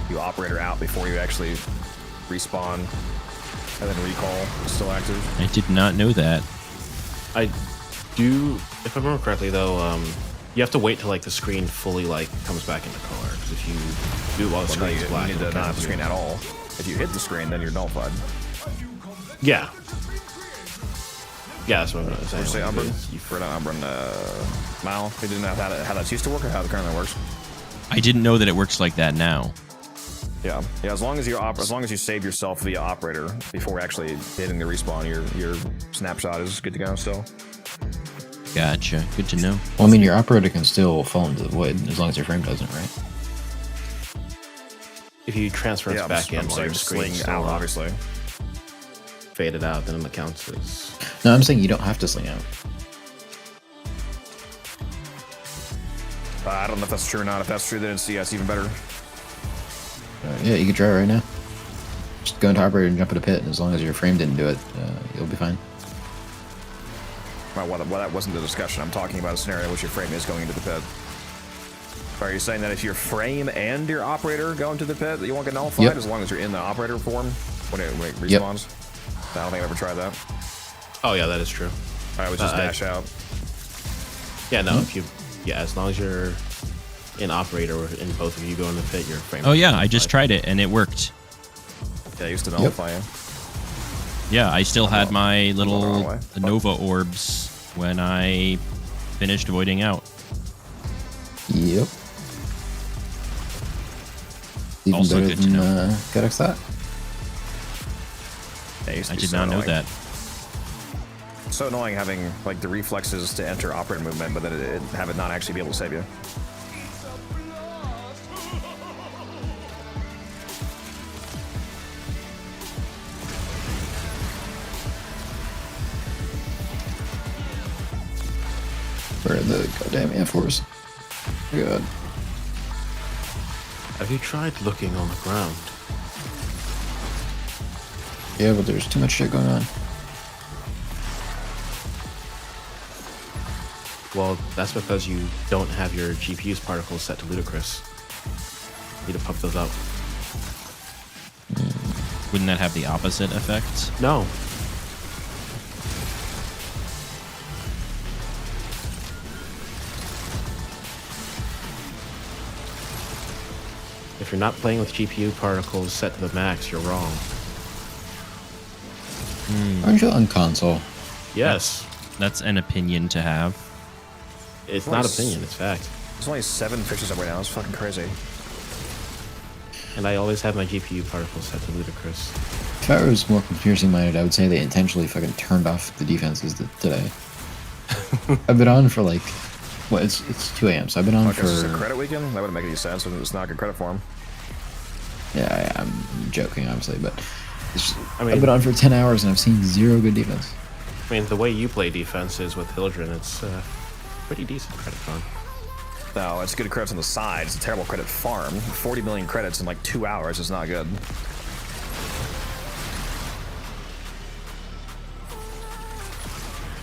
you operator out before you actually respawn and then recall, it's still active. I did not know that. I do, if I remember correctly, though, you have to wait till like the screen fully like comes back into color. Because if you do it while the Well, no, screen's black, you need it'll to not have count the screen as at all. If you hit the screen, then you're nullified. Yeah. Yeah, that's what I'm saying. Would you say Like, Umbran? For an Umbran, Mal, you didn't know how that's used to work or how it currently works? I didn't know that it works like that now. Yeah. As long as you save yourself via operator before actually hitting the respawn, your snapshot is good to go still. Gotcha. Good to know. Well, I mean, your operator can still fall into the void as long as your frame doesn't, right? If you transfer it back in I'm while your saying screen's sling still out, obviously. faded out, then it counts as... No, I'm saying you don't have to sling out. I don't know if that's true or not. If that's true, then it's even better. Yeah, you can try it right now. Just go into operator and jump in a pit, and as long as your frame didn't do it, you'll be fine. Well, that wasn't the discussion. I'm talking about a scenario in which your frame is going into the pit. Are you saying that if your frame and your operator go into the pit, that you won't get nullified Yep. as long as you're in the operator form when it respawns? Yep. I don't think I've ever tried that. Oh yeah, that is true. I would just dash out. Yeah, no, if you... Yeah, as long as you're in operator or in both of you go in the pit, your frame... Oh yeah, I just tried it and it worked. Yeah, I used to nullify you. Yeah, I still had my the wrong little way. Nova orbs when I finished voiding out. Yep. Even Also better good to than know. Codex Thought. Yeah, it used to I be did so not know annoying. that. It's so annoying having like the reflexes to enter operator movement, but then have it not actually be able to save you. Where are the goddamn F4s? God. Have you tried looking on the ground? Yeah, but there's too much shit going on. Well, that's because you don't have your GPU's particles set to ludicrous. You need to pump those up. Wouldn't that have the opposite effect? No. If you're not playing with GPU particles set to the max, you're wrong. Aren't you on console? Yes. That's an opinion to have. It's not opinion, it's fact. There's only 7 fixtures up right now. It's fucking crazy. And I always have my GPU particles set to ludicrous. If I was more conspiracy minded, I would say they intentionally fucking turned off the defenses today. I've been on for like, well, it's 2 a.m. So I've been on Like, for. it's just a credit weekend? That wouldn't make any sense. It's not good credit for him. Yeah, I'm joking, obviously, but it's just, I mean- I've been on for 10 hours and I've seen 0 good defense. I mean, the way you play defense is with Hildren, it's pretty decent credit farm. No, it's good credits on the side. It's a terrible credit farm. 40 million credits in like 2 hours is not good.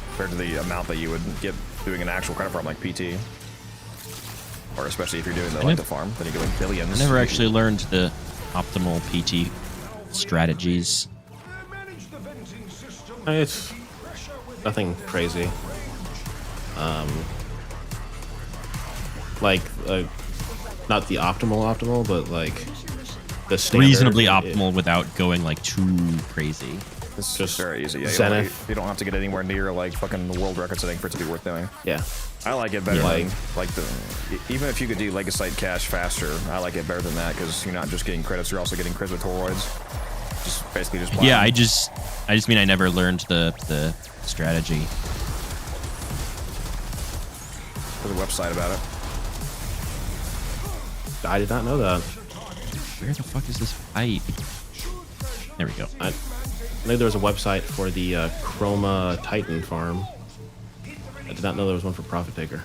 Compared to the amount that you would get doing an actual credit farm like PT. Or especially if you're doing the farm, then you get like billions. I never actually learned the optimal PT strategies. It's nothing crazy. Like, not the optimal, but like the standard. Reasonably optimal without going like too crazy. It's just very easy. Yeah, Zenith. you don't have to get anywhere near like fucking the world record setting for it to be worth doing. Yeah. I like it better Yeah. than like even if you could do Legacyte cash faster, I like it better than that because you're not just getting credits, you're also getting crits with toroids. Just basically just Yeah, I just mean I never learned the strategy. There's a website about it. I did not know that. Where the fuck is this pipe? There we go. I think there was a website for the Chroma Titan farm. I did not know there was one for Profit Taker.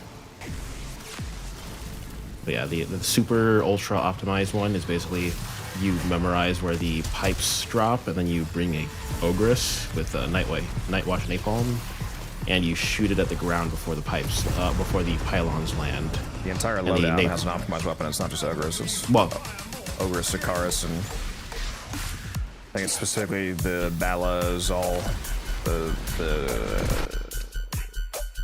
But yeah, the super ultra optimized one is basically you memorize where the pipes drop, and then you bring a Ogress with a Nightwatch Napalm, and you shoot it at the ground before the pipes, before the pylons land. The entire And the loadout nap- has an optimized weapon. It's not just Ogres. It's Well, Ogres, Sikaris, and I think it's specifically the Bala, Zal,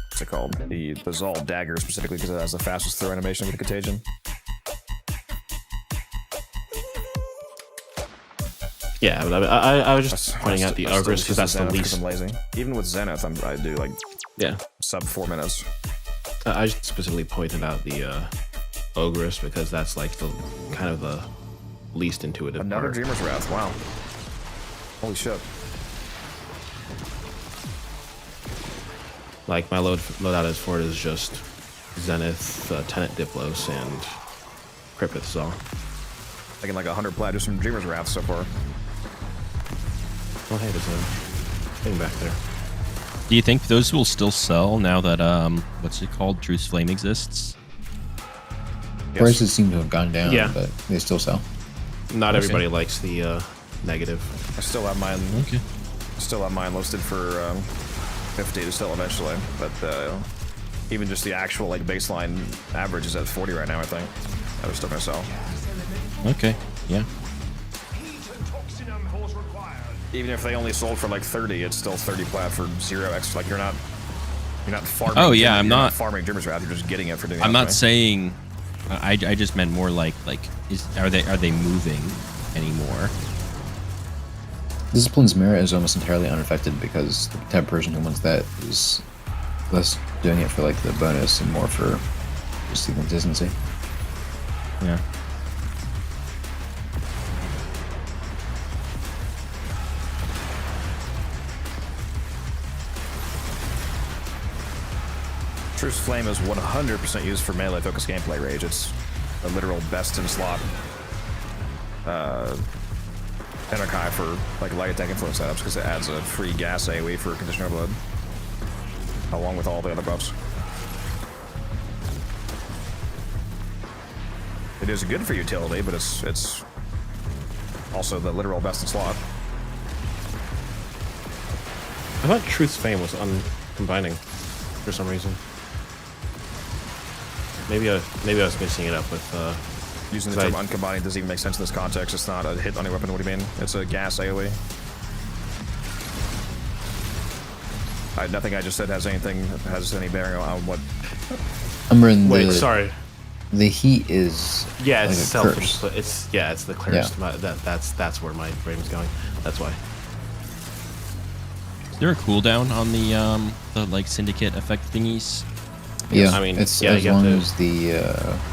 what's it called? The Zal dagger specifically because it has the fastest throw animation with the Contagion. yeah, but I was just pointing out the I still Ogress because that's the Zenith least. I'm lazy. Even with Zenith, I do like Yeah, sub 4 minutes. I just specifically pointed out the Ogress because that's like the kind of the least intuitive Another part. Dreamer's Wrath. Wow. Holy shit. Like my loadout as for it is just Zenith, Tenet Diplos, and Cryptith Zal. Taking like 100 plat just from Dreamer's Wrath so far. Oh hey, there's a thing back there. Do you think those will still sell now that what's it called? Truth's Flame exists? Prices seem to have gone down, Yeah. but they still sell. Not everybody likes the negative. I still have mine. Okay. Still have mine listed for 50 to sell eventually, but even just the actual like baseline average is at 40 right now. I think that was still gonna sell. Okay. Yeah. Even if they only sold for like 30, it's still 30 plat for 0x. Like you're not farming. Oh, yeah, Dreamer- I'm you're not- farming Dreamer's Wrath. You're just getting it for doing. I'm that not way. saying. I just meant more like are they moving anymore? Discipline's merit is almost entirely unaffected because the type of person who wants that is less doing it for like the bonus and more for just the consistency. Yeah. Truth's Flame is 100% used for melee focused gameplay rage. It's a literal best in slot TennoCreate for like light attack influence setups because it adds a free gas AoE for conditioner blood along with all the other buffs. It is good for utility, but it's also the literal best in slot. I thought Truth's Fame was uncombining for some reason. Maybe I was mixing it up with Using the term uncombining doesn't even make sense in this context. It's not a hit on your weapon. What do you mean? It's a gas AoE. Nothing I just said has any bearing on what. I'm in Wait, the, sorry. The heat is Yeah, it's like a self. curse. It's the curse. That's where my brain was going. That's why. Is there a cooldown on the like syndicate effect thingies? Yeah, I mean, it's yeah, as you have long to- as the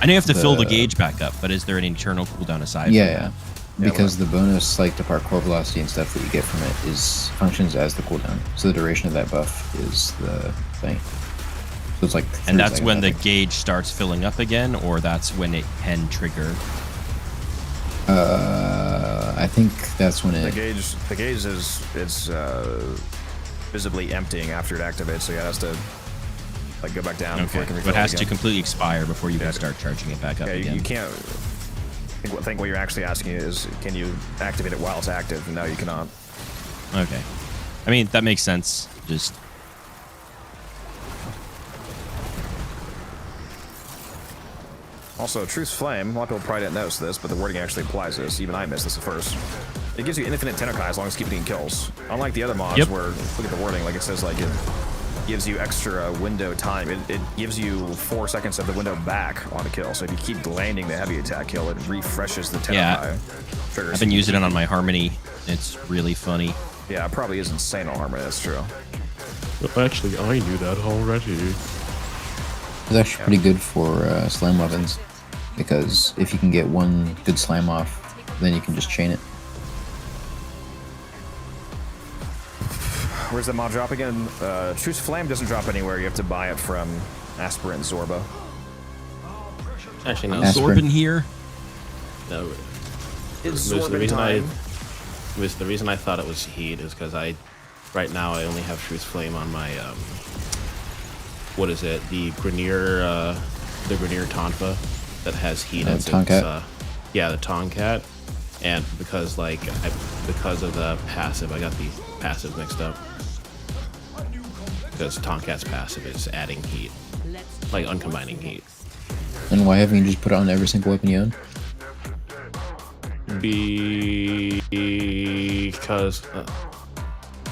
I know you have to fill the gauge back up, but is there an internal cooldown aside? yeah, from yeah. Because the bonus like depart core velocity and stuff that you get from it is functions as the cooldown. So the duration of that buff is the thing. So it's like that? 3 And that's seconds, when I the think. gauge starts filling up again, or that's when it can trigger. I think that's when The it. gauge is visibly emptying after it activates, so yeah, it has to like go back down before Okay. it can But refill it has again. to completely expire before you Yeah, can start charging it back up Yeah, again. you can't. I think what you're actually asking is, can you activate it while it's active? No, you cannot. Okay. I mean, that makes sense. Just Also, Truth's Flame, a lot of people probably didn't notice this, but the wording actually applies to this. Even I missed this at first. It gives you infinite TennoCreate as long as you keep getting kills. Unlike the other mods Yep. where, look at the wording, like it says like it gives you extra window time. It gives you 4 seconds of the window back on a kill. So if you keep landing the heavy attack kill, it refreshes the TennoCreate Yeah. triggers. I've been using it on my Harmony. It's really funny. Yeah, it probably is insane on Harmony, that's true. Actually, I knew that already. It's actually pretty good for slam weapons because if you can get one good slam off, then you can just chain it. Where's that mod drop again? Truth's Flame doesn't drop anywhere. You have to buy it from Aspirant Zorba. Actually, no. Aspirin. Sorbin here. No. It's the Zorbin reason time. the reason I thought it was heat is because right now I only have Truth Flame on my what is it? The Grenier Tonfa that has heat. Oh, It's Tomcat? yeah, the Tomcat. And because because of the passive, I got the passive mixed up. Because Tomcat's passive is adding heat, like uncombining heat. And why haven't you just put it on every single weapon you own? Because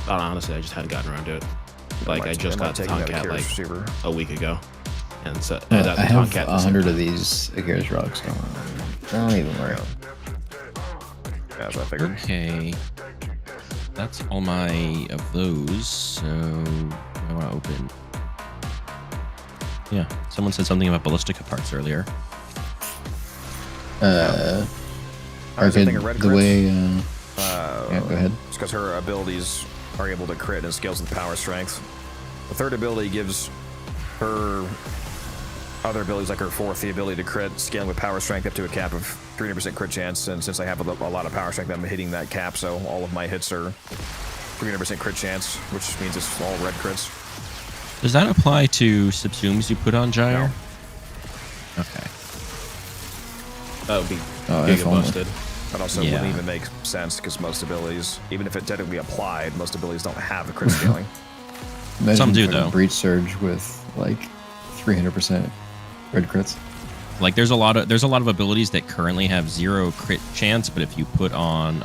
honestly, I just hadn't gotten around to it. Like I just got Tomcat like a week ago, and so I have 100 of these Akira's rocks. Don't even worry. Yeah, that's what I figured. Okay. That's all my of those. So I want to open. Yeah, someone said something about Ballistica parts earlier. Okay, Thing of red the crits. way. Yeah, go ahead. It's because her abilities are able to crit and scales with power strength. The third ability gives her other abilities, like her fourth, the ability to crit, scaling with power strength up to a cap of 300% crit chance. And since I have a lot of power strength, I'm hitting that cap, so all of my hits are 300% crit chance, which means it's all red crits. Does that apply to subsumes you put on Gyre? No. Okay. That would be Oh, giga if only. busted. But also Yeah. wouldn't even make sense because most abilities, even if it technically applied, most abilities don't have a crit scaling. Imagine Some do, fucking though. Breach Surge with like 300% red crits. Like there's a lot of abilities that currently have 0 crit chance, but if you put on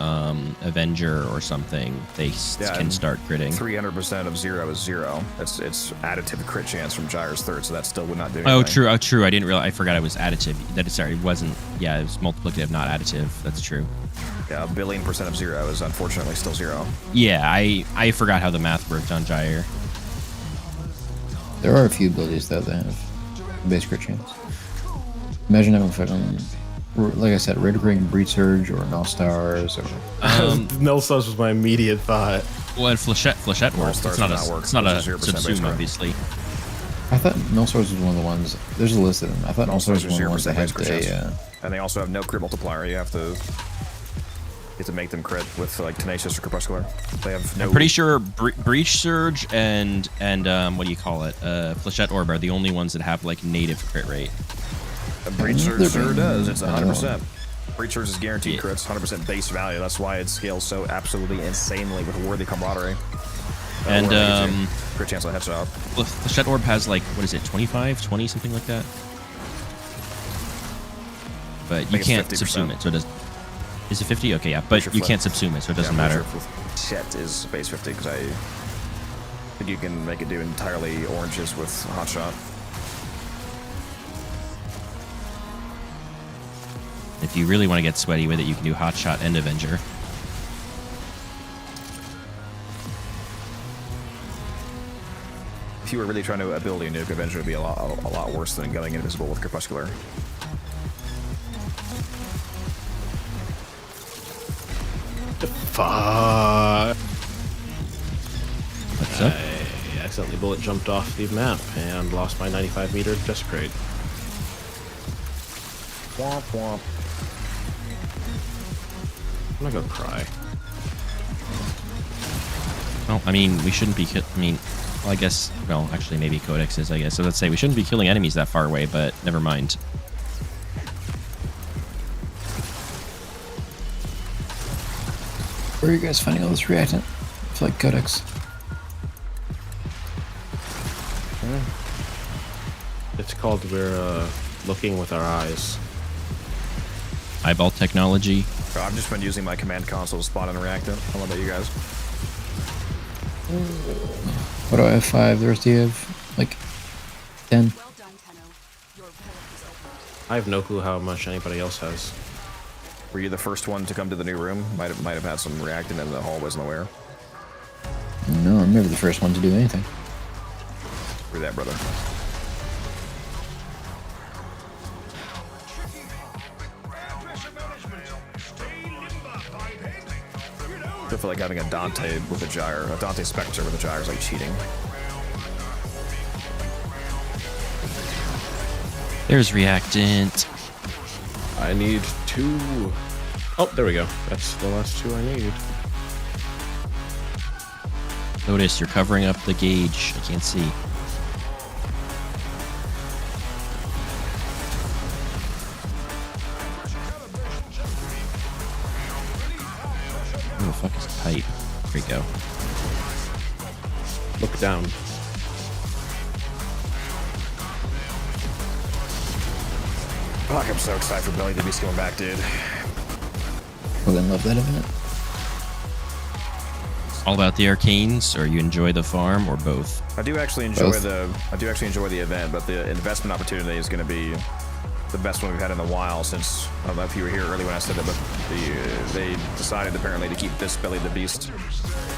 Avenger or something, they can and start critting. 300% of 0 is 0. It's additive crit chance from Gyre's third, so that still would not do anything. Oh, true. Oh, true. I didn't realize. I forgot it was additive. Sorry, it wasn't. Yeah, it was multiplicative, not additive. That's true. Yeah, 1 billion % of 0 is unfortunately still 0. Yeah, I forgot how the math worked on Gyre. There are a few abilities though that have base crit chance. Imagine having fucking, like I said, Red Ring, Breach Surge, or Null Stars, or Null Stars was my immediate thought. Well, and Flechette works. Stars It's not do a not work. it's not a Those are 0% base subsume, crit. obviously. I thought Null Stars was one of the ones. There's a list of them. I thought Null Stars was one of the ones that 0% had base crit chance. a. And they also have no crit multiplier. You have to make them crit with like Tenacious or Crepuscular. They have no. I'm pretty sure Breach Surge and what do you call it? Flechette Orb are the only ones that have like native crit rate. Breach Surge sure does. It's I don't know. 100%. Breach Surge is guaranteed crits, 100% base value. That's why it scales so absolutely insanely with Worthy Camaraderie. And crit chance on headshot. Flechette Orb has like, what is it, 25, 20, something like that? But you think it's can't 50%. subsume it, so it does. Is it 50? Okay, yeah, but Sure you flip. can't subsume it, so it doesn't matter. Chet is base 50 because I think you can make it do entirely oranges with Hotshot. If you really want to get sweaty with it, you can do Hot Shot and Avenger. If you were really trying to ability nuke, Avenger would be a lot worse than going invisible with Crepuscular. Fuck. What's up? I accidentally bullet jumped off the map and lost my 95 meter desecrate. Womp womp. I'm not gonna cry. Well, I mean, we shouldn't be. Well, I guess. Well, actually, maybe Codex is. I guess. So let's say we shouldn't be killing enemies that far away, but never mind. Where are you guys finding all this reactant? I feel like Codex. It's called we're looking with our eyes. Eyeball technology. So I've just been using my command console to spawn and react it. I don't know about you guys. What do I have? 5. The rest of you have like 10. Well done, Tenno. Your relic is opened. I have no clue how much anybody else has. Were you the first one to come to the new room? Might have had some reactant in the hall, wasn't aware. No, I'm never the first one to do anything. Through that, brother. I feel like having a Dante with a gyre, a Dante Spectre with a gyre is like cheating. There's reactant. I need 2. Oh, there we go. That's the last two I need. Notice you're covering up the gauge. I can't see. Where the fuck is the pipe? There we go. Look down. Fuck, I'm so excited for Billy to be coming back, dude. We're gonna love that event. All about the arcanes, or you enjoy the farm, or both? I do actually enjoy Both. the event, but the investment opportunity is going to be the best one we've had in a while since, I don't know if you were here early when I said it, but they decided apparently to keep this Belly the Beast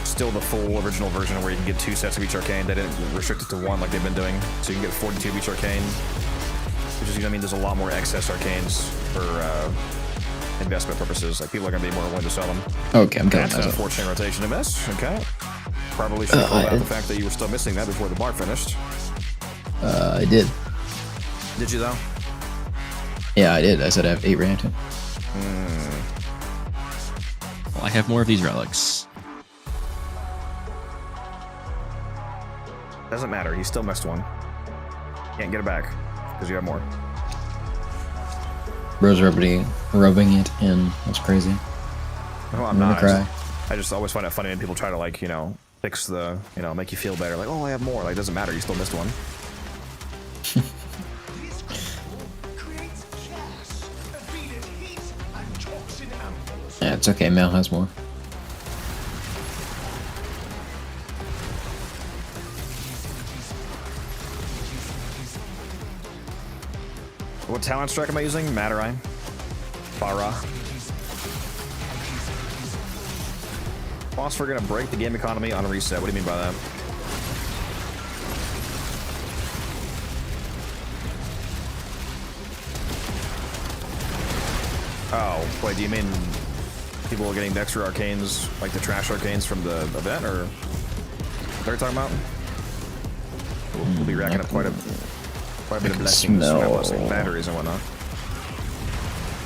still the full original version where you can get 2 sets of each arcane. They didn't restrict it to 1 like they've been doing, so you can get 42 of each arcane, which is, you know, I mean, there's a lot more excess arcanes for investment purposes. Like, people are going to be more willing to sell them. Okay, I'm killing That's an myself. unfortunate rotation to miss. Okay. Probably should have called out the fact that you were still missing that before the bar finished. I did. Did you, though? Yeah, I did. I said I have 8 Ranton. Well, I have more of these relics. Doesn't matter. He still missed one. Can't get it back because you have more. Bro's rubbing it in. That's crazy. No, I'm I'm gonna not. cry. I just always find it funny when people try to, like, you know, fix the, you know, make you feel better. Like, oh, I have more. Like, it doesn't matter. You still missed one. Yeah, it's okay. Mel has more. What talent strike am I using? Matarai. Farah. Phosphor gonna break the game economy on reset. What do you mean by that? Oh, wait, do you mean people are getting extra arcanes, like the trash arcanes from the event, or what are you talking about? We'll be racking up quite a bit of blessings, like batteries and whatnot.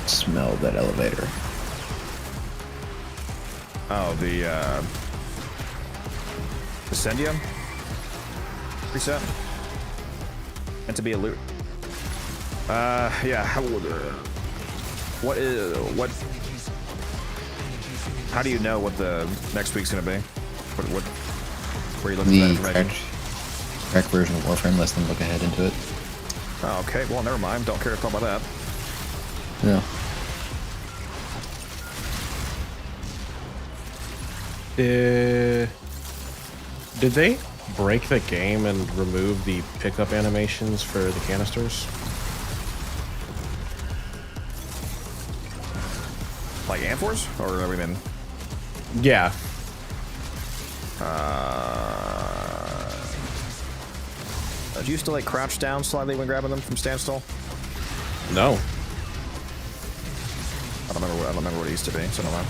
Smell that elevator. Oh, the Ascendium reset. Meant to be a loot. Yeah. How do you know what the next week's gonna be? What where are you looking at that information? Cracked version of Warframe lets them look ahead into it. Oh, okay, well, never mind. Don't care to talk about that. No. Did they break the game and remove the pickup animations for the canisters? Like Amphors? Or are we in? Yeah. Do you still like crouch down slightly when grabbing them from standstill? No. I don't remember what it used to be, so I don't know.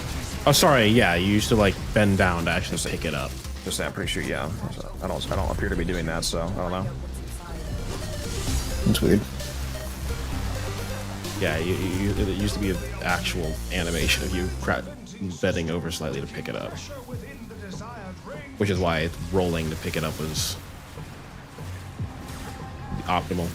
Oh, sorry. Yeah, you used to like bend down to actually pick it up. Just that, I'm pretty sure. Yeah, I don't appear to be doing that, so I don't know. That's weird. Yeah, it used to be an actual animation of you bending over slightly to pick it up, which is why rolling to pick it up was optimal.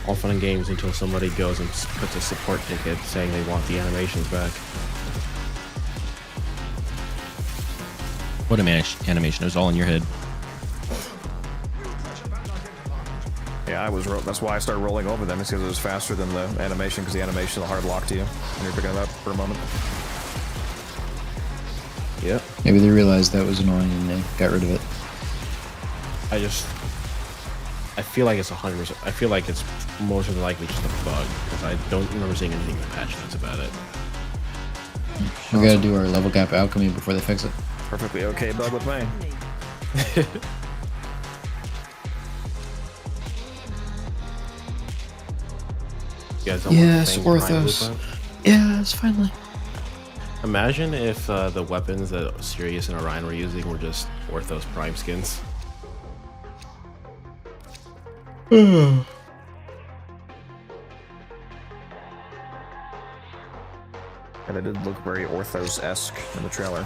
All fun and games until somebody goes and puts a support ticket saying they want the animations back. What animation? It was all in your head. Yeah, that's why I started rolling over them, because it was faster than the animation, because the animation will hard lock to you when you're picking it up for a moment. Yep. Maybe they realized that was annoying and they got rid of it. I feel like it's 100%. I feel like it's most than likely just a bug, because I don't remember seeing anything in the patch notes about it. We gotta do our level cap alchemy before they fix it. Perfectly okay bug with me. You guys don't want Yes, things behind Orthos. Blue Punch? Yes, finally. Imagine if the weapons that Sirius and Orion were using were just Orthos Prime skins. And it did look very Orthos-esque in the trailer.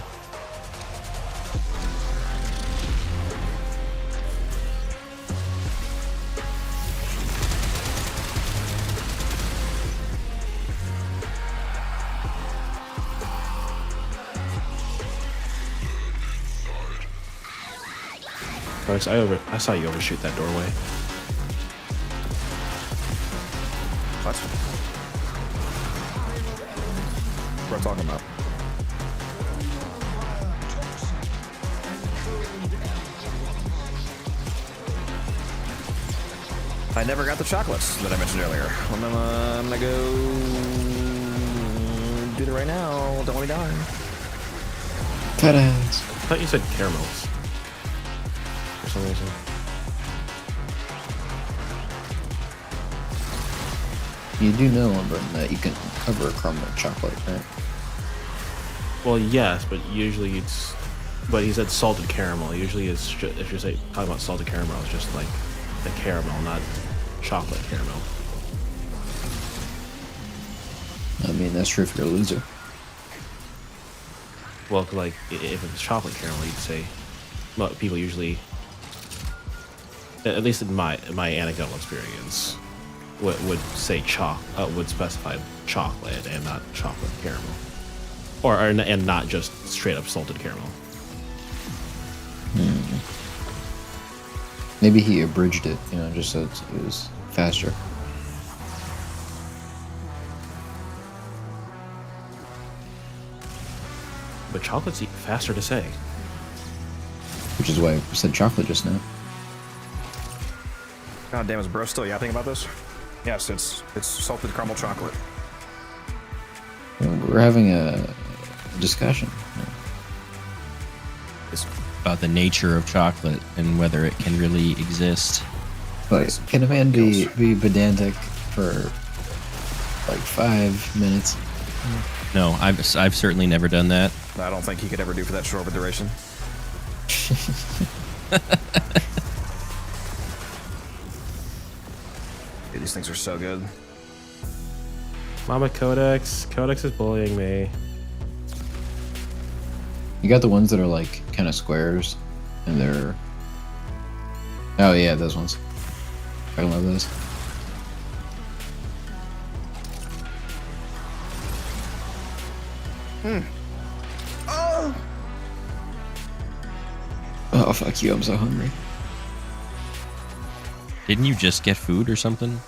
Alex, I saw you overshoot that doorway. What? What am I talking about? I never got the chocolates that I mentioned earlier. I'm gonna go do that right now. Don't let me die. Ta-da! I thought you said caramels. For some reason. You do know, Brendan, that you can cover a crumb with chocolate, right? Well, yes, but usually it's. But he said salted caramel. Usually, it's if you're talking about salted caramel, it's just like the caramel, not chocolate caramel. I mean, that's true if you're a loser. Well, like if it was chocolate caramel, you'd say. Well, people usually, at least in my anecdotal experience, would say would specify chocolate and not chocolate caramel, and not just straight up salted caramel. Maybe he abridged it, just so it was faster. But chocolate's faster to say. Which is why I said chocolate just now. God damn, is bro still yapping about this? Yes, it's salted caramel chocolate. We're having a discussion. It's about the nature of chocolate and whether it can really exist. But can a man be pedantic for like 5 minutes? No, I've certainly never done that. I don't think he could ever do for that short of a duration. Dude, these things are so good. Mama Codex is bullying me. You got the ones that are like kind of squares, and they're. Oh yeah, those ones. I love those. Oh fuck you! I'm so hungry. Didn't you just get food or something?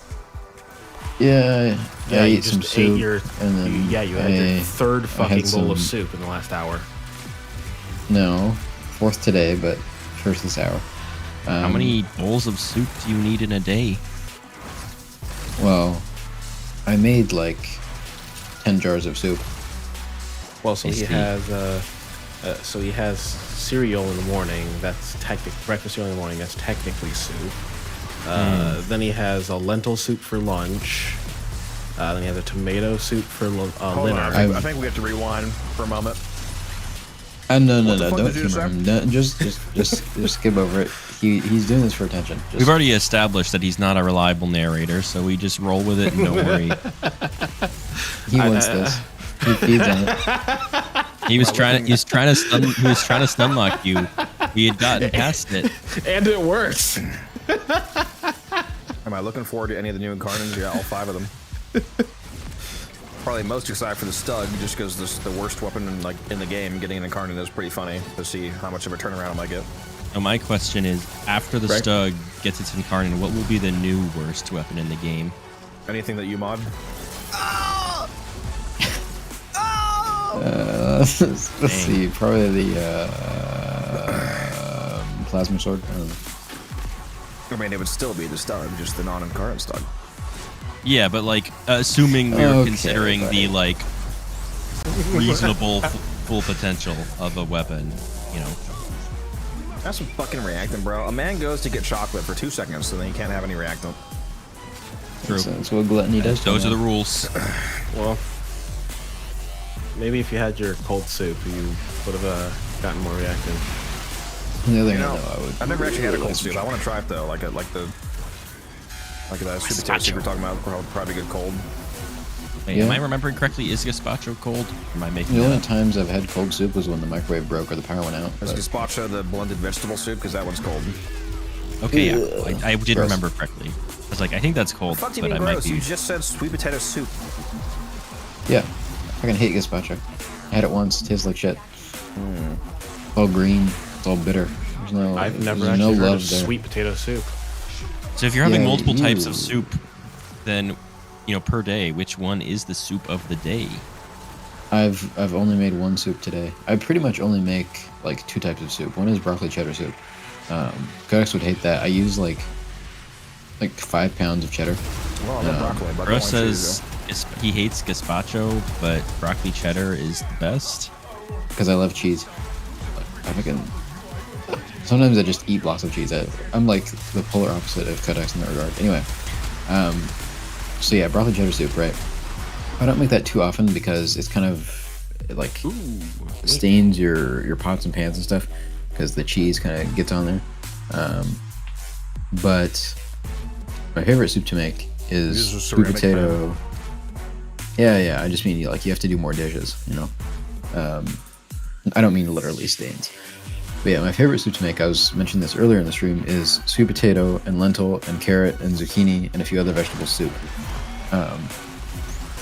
Yeah, Yeah, I you ate some just soup, ate your. and then You had your third I fucking had bowl of some- soup in the last hour. No, fourth today, but first this hour. How many bowls of soup do you need in a day? Well, I made like 10 jars of soup. Well, so I he see. has cereal in the morning. That's breakfast cereal in the morning. That's technically soup. Then he has a lentil soup for lunch. Then he has a tomato soup for Hold dinner. on, I think we have to rewind for a moment. No, What the fuck don't did you humor say? him. No, just skip over it. He's doing this for attention. Just, We've already established that he's not a reliable narrator, so we just roll with it and don't worry. he wants this. He feeds on it. He was trying to stunlock you. We had gotten past it. And it works. Am I looking forward to any of the new incarnates? Yeah, all 5 of them. Probably most excited for the Stug, just because this is the worst weapon in the game. Getting an incarnate is pretty funny to see how much of a turnaround I might get. So my question is, after the Stug gets its incarnate, what will be the new worst weapon in the game? Anything that you mod? Let's see. Probably the plasma sword. I don't know. I mean, it would still be the Stug, just the non-incarnate Stug. Yeah, but like, assuming we're Okay, considering the like reasonable full potential of a weapon, That's some fucking reactant, bro. A man goes to get chocolate for 2 seconds, so then he can't have any reactant. True. That's what gluttony does. Those are the rules. Well, Maybe if you had your cold soup, you would have gotten more reactive. On the other You hand, know, though, I would. I've never actually had a really cold soup. I want to try it though, like that sweet potato soup we're talking about. Probably good cold. Wait, Yeah. am I remembering correctly? Is gazpacho cold? Or am I making The that only up? times I've had cold soup was when the microwave broke or the power went out. Is but- gazpacho the blended vegetable soup? Because that one's cold. Okay, yeah, I did Gross. remember correctly. I was like, I think that's cold, Fuck do you but mean I might gross? be. You just said sweet potato soup. Yeah, I fucking hate gazpacho. I had it once. It tastes like shit. All green. It's all bitter. There's no. I've never there's actually no heard love of there. sweet potato soup. So if you're having Yeah, multiple types you- of soup, then per day, which one is the soup of the day? I've only made one soup today. I pretty much only make like 2 types of soup. One is broccoli cheddar soup. Codex would hate that. I use like 5 pounds of cheddar. Well, I love broccoli, but I Bro don't like cheese, says he hates gazpacho, but broccoli cheddar is the best. Because I love cheese. I fucking. Sometimes I just eat lots of cheese. I'm like the polar opposite of Codex in that regard. Anyway, so yeah, broccoli cheddar soup, right? I don't make that too often because it's kind of like stains your pots and pans and stuff because the cheese kind of gets on there. But my favorite soup to make is Use a sweet ceramic potato. Yeah. I just mean you have to do more dishes, you know. I don't mean literally stains. But yeah, my favorite soup to make, I was mentioning this earlier in the stream, is sweet potato and lentil and carrot and zucchini and a few other vegetable soup.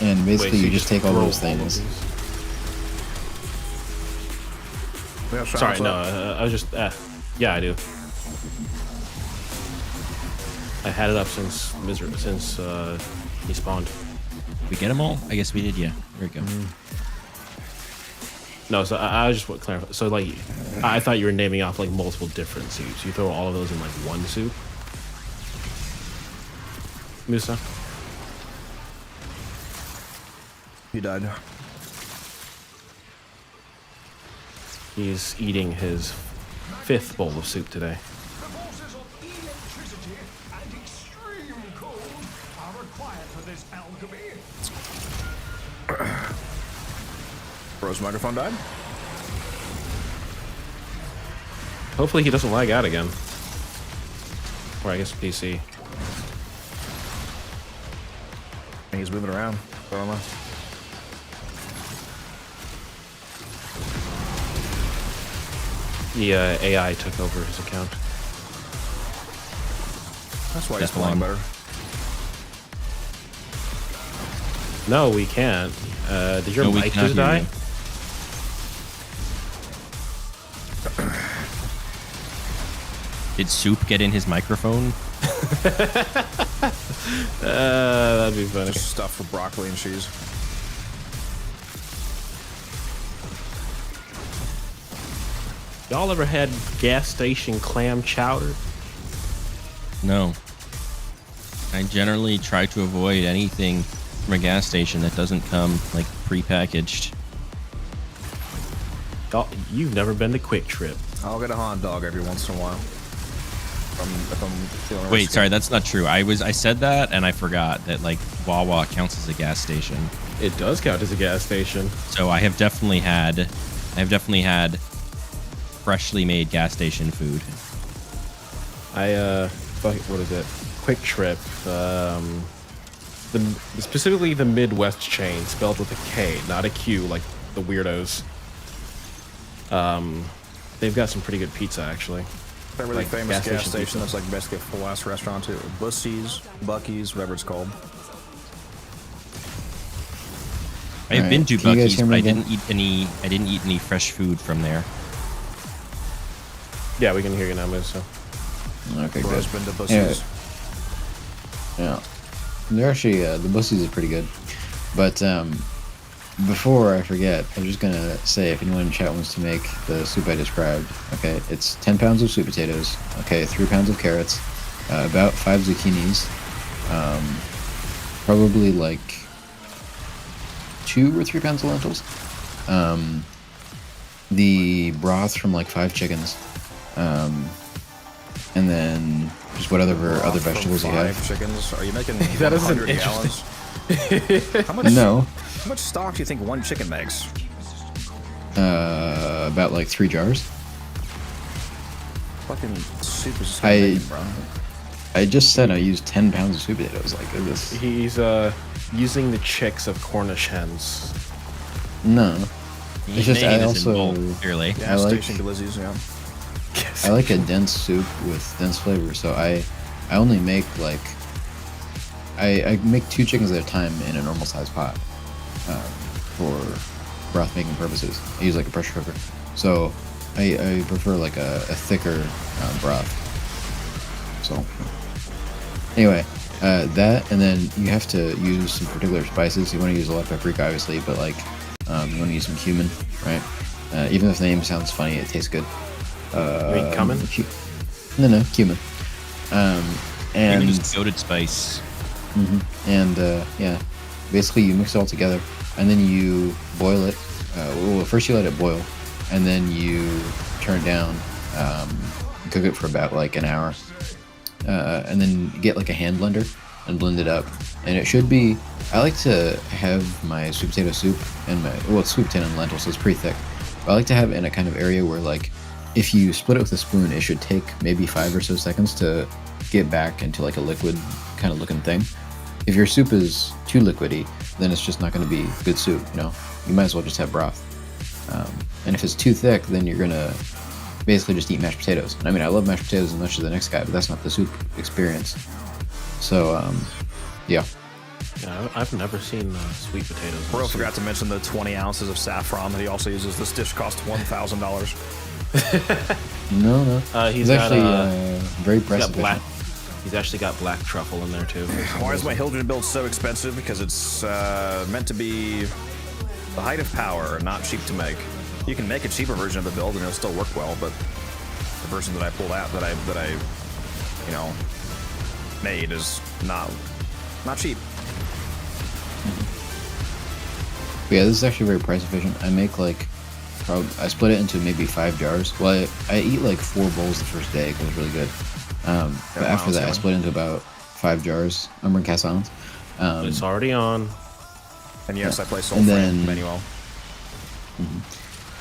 And basically so you just take all throw those of things. these? Yeah, Sorry, what's no, up? I was just, yeah, I do. I had it up since he spawned. Did we get them all? I guess we did, yeah. There we go. No, so I was just what clarify. So like, I thought you were naming off like multiple different soups. You throw all of those in like one soup. Musa, He died. he's eating his 5th bowl of soup today. The forces of electricity and extreme cold are required for this alchemy. Bro's microphone died. Hopefully he doesn't lag out again. Or I guess PC. And he's moving around. So I don't know. The AI took over his account. That's why he's Definitely. flying better. No, we can't. Did your No, we mic cannot just hear die? you. Did soup get in his microphone? That'd be funny. Just stuff for broccoli and cheese. Y'all ever had gas station clam chowder? No. I generally try to avoid anything from a gas station that doesn't come like prepackaged. Y'all, you've never been to Quick Trip. I'll get a hot dog every once in a while. If I'm feeling Wait, risky. sorry, that's not true. I said that and I forgot that like Wawa counts as a gas station. It does count as a gas station. So I have definitely had freshly made gas station food. What is it? Quick Trip. Specifically the Midwest chain, spelled with a K, not a Q, like the weirdos. They've got some pretty good pizza, actually. That really like famous gas gas station station pizza. that's like basically a full ass restaurant too. Bussies, Bucky's, whatever it's called. I've Alright, been to can you guys Bucky's, hear but me I again? didn't eat any fresh food from there. Yeah, we can hear you now, Musa. Okay, Bro's good. been to Bussies. Yeah. They're actually, the bussies is pretty good. But before I forget, I'm just going to say if anyone in chat wants to make the soup I described, okay, it's 10 pounds of sweet potatoes, okay, 3 pounds of carrots, about 5 zucchinis, probably like 2 or 3 pounds of lentils, the broth from like 5 chickens, and then just whatever other vegetables you have. 5 chickens. Are you making That is an 100 interesting- gallons? How much No. How much stock do you think one chicken makes? About like 3 jars. Fucking soup is just I- amazing, bro. I just said I used 10 pounds of sweet potatoes. Like this. He's using the chicks of Cornish hens. No. He's It's just making I this in also bulk, clearly. Yeah, I like- station glizzies, yeah. I like a dense soup with dense flavor, so I only make like I make 2 chickens at a time in a normal size pot for broth making purposes. I use like a pressure cooker, so I prefer like a thicker broth. So anyway, that, and then you have to use some particular spices. You want to use a lot of paprika, obviously, but like you want to use some cumin, right? Even if the name sounds funny, it tastes good. You mean cumin? No, cumin. And Cumin is goated spice. and yeah, basically you mix it all together, and then you boil it. Well, first you let it boil, and then you turn it down, cook it for about like an hour, and then get like a hand blender and blend it up. And it should be. I like to have my sweet potato soup and it's sweet potato and lentils, so it's pretty thick. But I like to have it in a kind of area where, like, if you split it with a spoon, it should take maybe 5 or so seconds to get back into like a liquid kind of looking thing. If your soup is too liquidy, then it's just not going to be good soup. You know, you might as well just have broth. And if it's too thick, then you're gonna basically just eat mashed potatoes. And I mean, I love mashed potatoes as much as the next guy, but that's not the soup experience. So, yeah. Yeah, I've never seen sweet potatoes. in Bro soup. forgot to mention the 20 ounces of saffron that he also uses. This dish costs $1,000. No. He's It's got, actually very He's price got black. efficient. He's actually got black truffle in there too. Why is my Hildred build so expensive? Because it's meant to be the height of power, not cheap to make. You can make a cheaper version of the build and it'll still work well, but the version that I pulled out, that I you know, made is not cheap. But yeah, this is actually very price efficient. I make like, I split it into maybe 5 jars. Well, I eat like 4 bowls the first day because it's really good. But after that, I split into about 5 jars. I'm in Cast Islands. It's already on. And yes, I play Soul And Frame then- Manuel.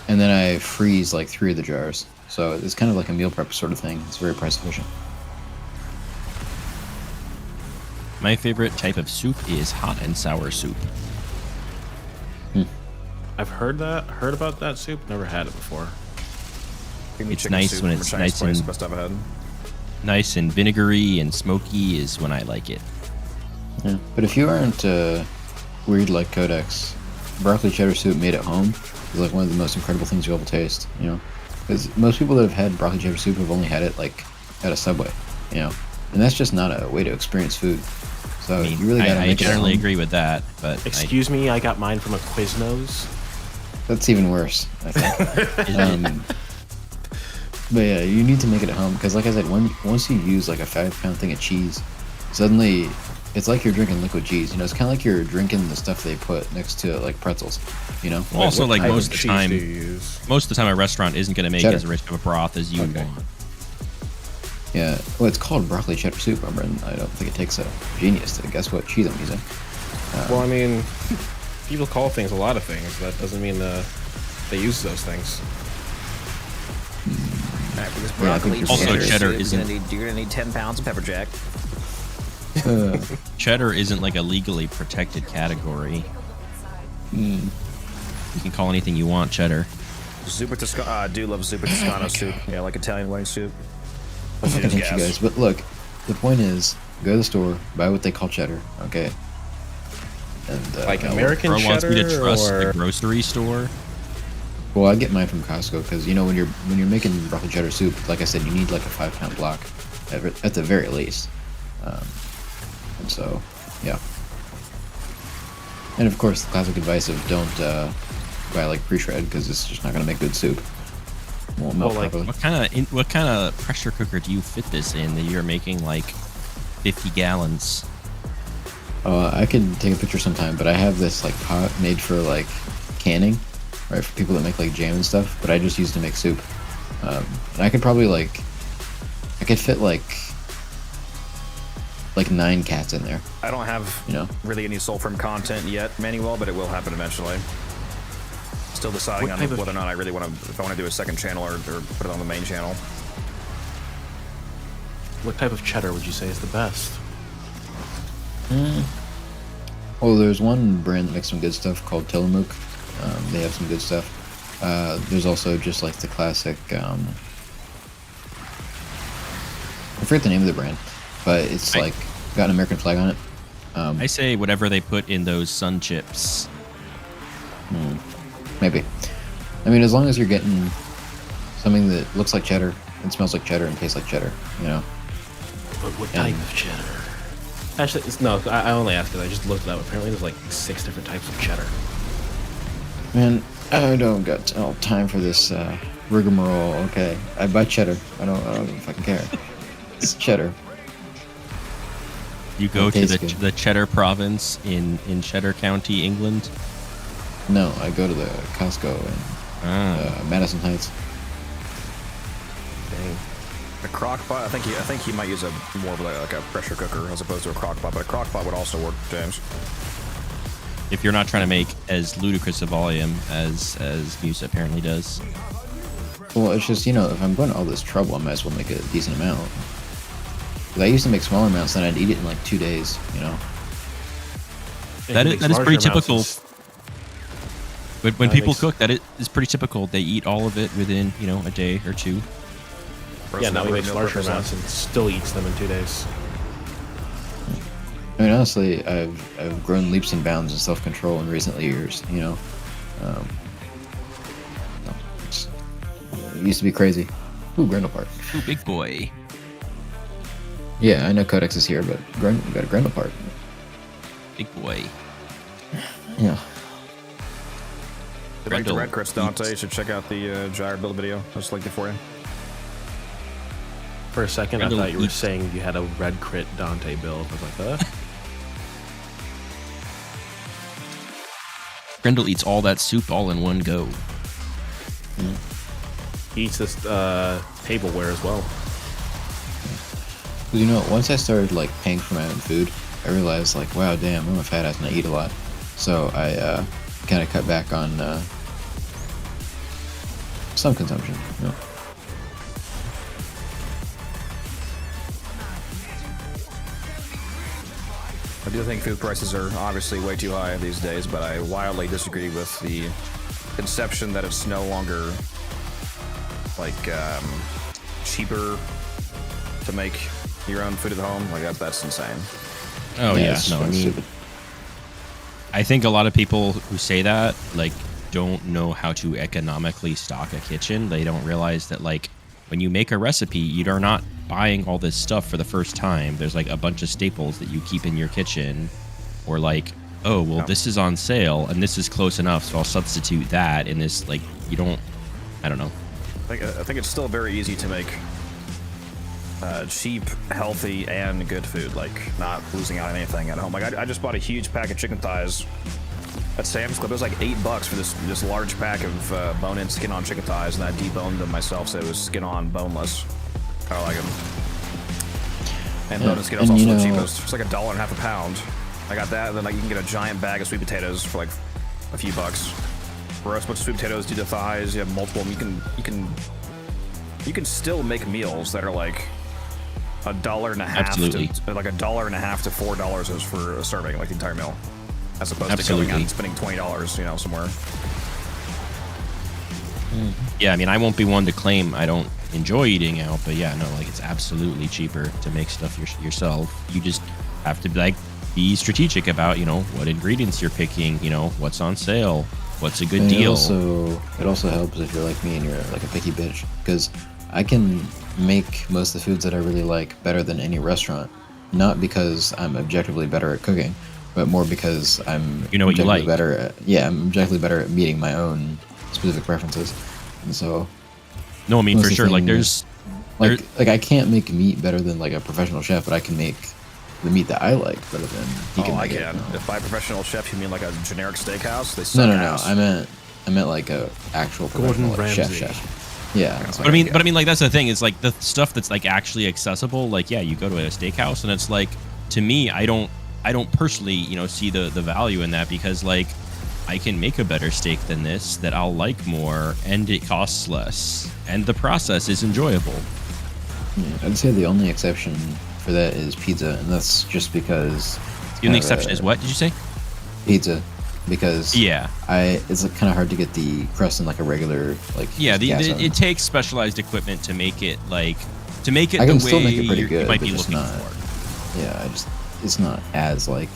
And then I freeze like 3 of the jars. So it's kind of like a meal prep sort of thing. It's very price efficient. My favorite type of soup is hot and sour soup. I've heard about that soup. Never had it before. Creamy It's chicken nice soup when from it's Chinese nice place, and- best I've had. Nice and vinegary and smoky is when I like it. Yeah. But if you aren't weird like Codex, broccoli cheddar soup made at home is like one of the most incredible things you'll ever taste. You know, because most people that have had broccoli cheddar soup have only had it like at a Subway. You know, and that's just not a way to experience food. So I mean, you really gotta I make it at generally home. agree with that, but Excuse me, I got mine from a Quiznos. That's even worse, I think. But yeah, you need to make it at home because, like I said, once you use like a 5-pound thing of cheese, suddenly it's like you're drinking liquid cheese. You know, it's kind of like you're drinking the stuff they put next to like pretzels. You know. also, like type of most of the cheese time, do you use? most of the time, a restaurant isn't going to make Cheddar. as rich of a broth as you Okay. want. Yeah. Well, it's called broccoli cheddar soup, remember? And I don't think it takes a genius to guess what cheese I'm using. Well, I mean, people call things a lot of things. That doesn't mean they use those things. Alright, because Yeah, I think broccoli you're Also, right. cheddar soup, isn't- you're gonna need 10 pounds of pepper jack. Cheddar isn't like a legally protected category. You can call anything you want cheddar. Zuppa Toscana. I do love Zuppa Toscana soup. Yeah, like Italian white soup. I hate you guys. But look, the point is, go to the store, buy what they call cheddar, okay? And Like American Bro wants me to cheddar trust or the grocery store. Well, I get mine from Costco because you know when you're making broccoli cheddar soup, like I said, you need like a 5-pound block at the very least. And so, yeah. And of course, the classic advice of don't buy like pre-shred because it's just not gonna make good soup. Won't melt like, properly. What kind of pressure cooker do you fit this in that you're making like 50 gallons? I could take a picture sometime, but I have this like pot made for like canning, right, for people that make like jam and stuff. But I just use it to make soup. And I could probably I could fit like 9 cats in there. I don't have You know. really any Soul Frame content yet, Manuel, but it will happen eventually. Still deciding What on type of- whether or not I really want to, if I want to do a second channel or put it on the main channel. What type of cheddar would you say is the best? Well, there's one brand that makes some good stuff called Tillamook. They have some good stuff. There's also just like the classic. I forget the name of the brand, but it's like got an American flag on it. I say whatever they put in those sun chips. Maybe. I mean, as long as you're getting something that looks like cheddar and smells like cheddar and tastes like cheddar, you know. But what type of cheddar? Actually, I only ask because I just looked it up. Apparently, there's like 6 different types of cheddar. Man, I don't got time for this rigmarole. Okay, I buy cheddar. I don't fucking care. It's cheddar. You go to tastes good. the Cheddar Province in Cheddar County, England. No, I go to the Costco in Madison Heights. Dang. A crock pot. I think he might use a more of like a pressure cooker as opposed to a crock pot, but a crock pot would also work, James. If you're not trying to make as ludicrous a volume as Muse apparently does. Well, it's just, if I'm going to all this trouble, I might as well make a decent amount. 'Cause I used to make smaller amounts, then I'd eat it in like 2 days, That is pretty typical. When people makes- cook, that is pretty typical. They eat all of it within, a day or two. Yeah, now he makes meal larger preppers amounts and still eats them in 2 days. I mean, honestly, I've grown leaps and bounds in self-control in recent years, It used to be crazy. Ooh, Grendel part. Ooh, big boy. Yeah, I know Codex is here, but we got a Grendel part. Big boy. Yeah. If you like the Grendel red crits, Dante, eats. you should check out the Gyre build video. I just linked it for you. For a second, Grendel I thought you were eats- saying you had a red crit Dante build. I was like, Grendel eats all that soup all in one go. He eats this tableware as well. Once I started like paying for my own food, I realized like, wow, damn, I'm a fat ass and I eat a lot. So I kind of cut back on some consumption. I do think food prices are obviously way too high these days, but I wildly disagree with the conception that it's no longer like cheaper to make your own food at home. Like that's insane. Oh yeah, it's no, I fucking mean, stupid. I think a lot of people who say that like don't know how to economically stock a kitchen. They don't realize that like when you make a recipe, you are not buying all this stuff for the first time. There's like a bunch of staples that you keep in your kitchen, or like, oh well, this is on sale and this is close enough, so I'll substitute that. And this like I don't know. I think it's still very easy to make cheap, healthy, and good food. Like not losing out on anything at home. Like I just bought a huge pack of chicken thighs at Sam's Club. It was like $8 for this large pack of bone-in, skin-on chicken thighs, and I deboned them myself, so it was skin-on, boneless. Kind of like them. And bone-in skin is also the cheapest. It's like $1.50 a pound. I got that, and then like you can get a giant bag of sweet potatoes for like a few bucks. Roast a bunch of sweet potatoes, do the thighs. You have multiple. You can still make meals that are like $1.50 Absolutely. to like $1.50 to $4 is for a serving, like the entire meal, as opposed to going out and spending $20, somewhere. Yeah, I mean, I won't be one to claim I don't enjoy eating out, but yeah, no, like it's absolutely cheaper to make stuff yourself. You just have to like be strategic about what ingredients you're picking, what's on sale, what's a good And deal. It also helps if you're like me and you're like a picky bitch, because I can make most of the foods that I really like better than any restaurant. Not because I'm objectively better at cooking, but more because I'm You know what you objectively like. better at, I'm objectively better at meeting my own specific preferences. And so No, I mean most for of the sure. Like things- there's like I can't make meat better than like a professional chef, but I can make the meat that I like better than he can I make can. it. If by professional chef you mean like a generic steakhouse, they No, suck no, ass. I meant like a actual Gordon professional like, Ramsay. chef. Yeah. that's But I mean, like that's the thing. It's like the stuff that's like actually accessible. Like, yeah, you go to a steakhouse, and it's like, to me, I don't personally, see the value in that, because like I can make a better steak than this that I'll like more, and it costs less, and the process is enjoyable. Yeah, I'd say the only exception for that is pizza, and that's just because The only exception is what did you say? pizza, because Yeah. it's kind of hard to get the crust in like a regular like Yeah, gas oven. it takes specialized equipment to make it I the can way still make it pretty you good, might but be just looking not. for. Yeah, it's not as like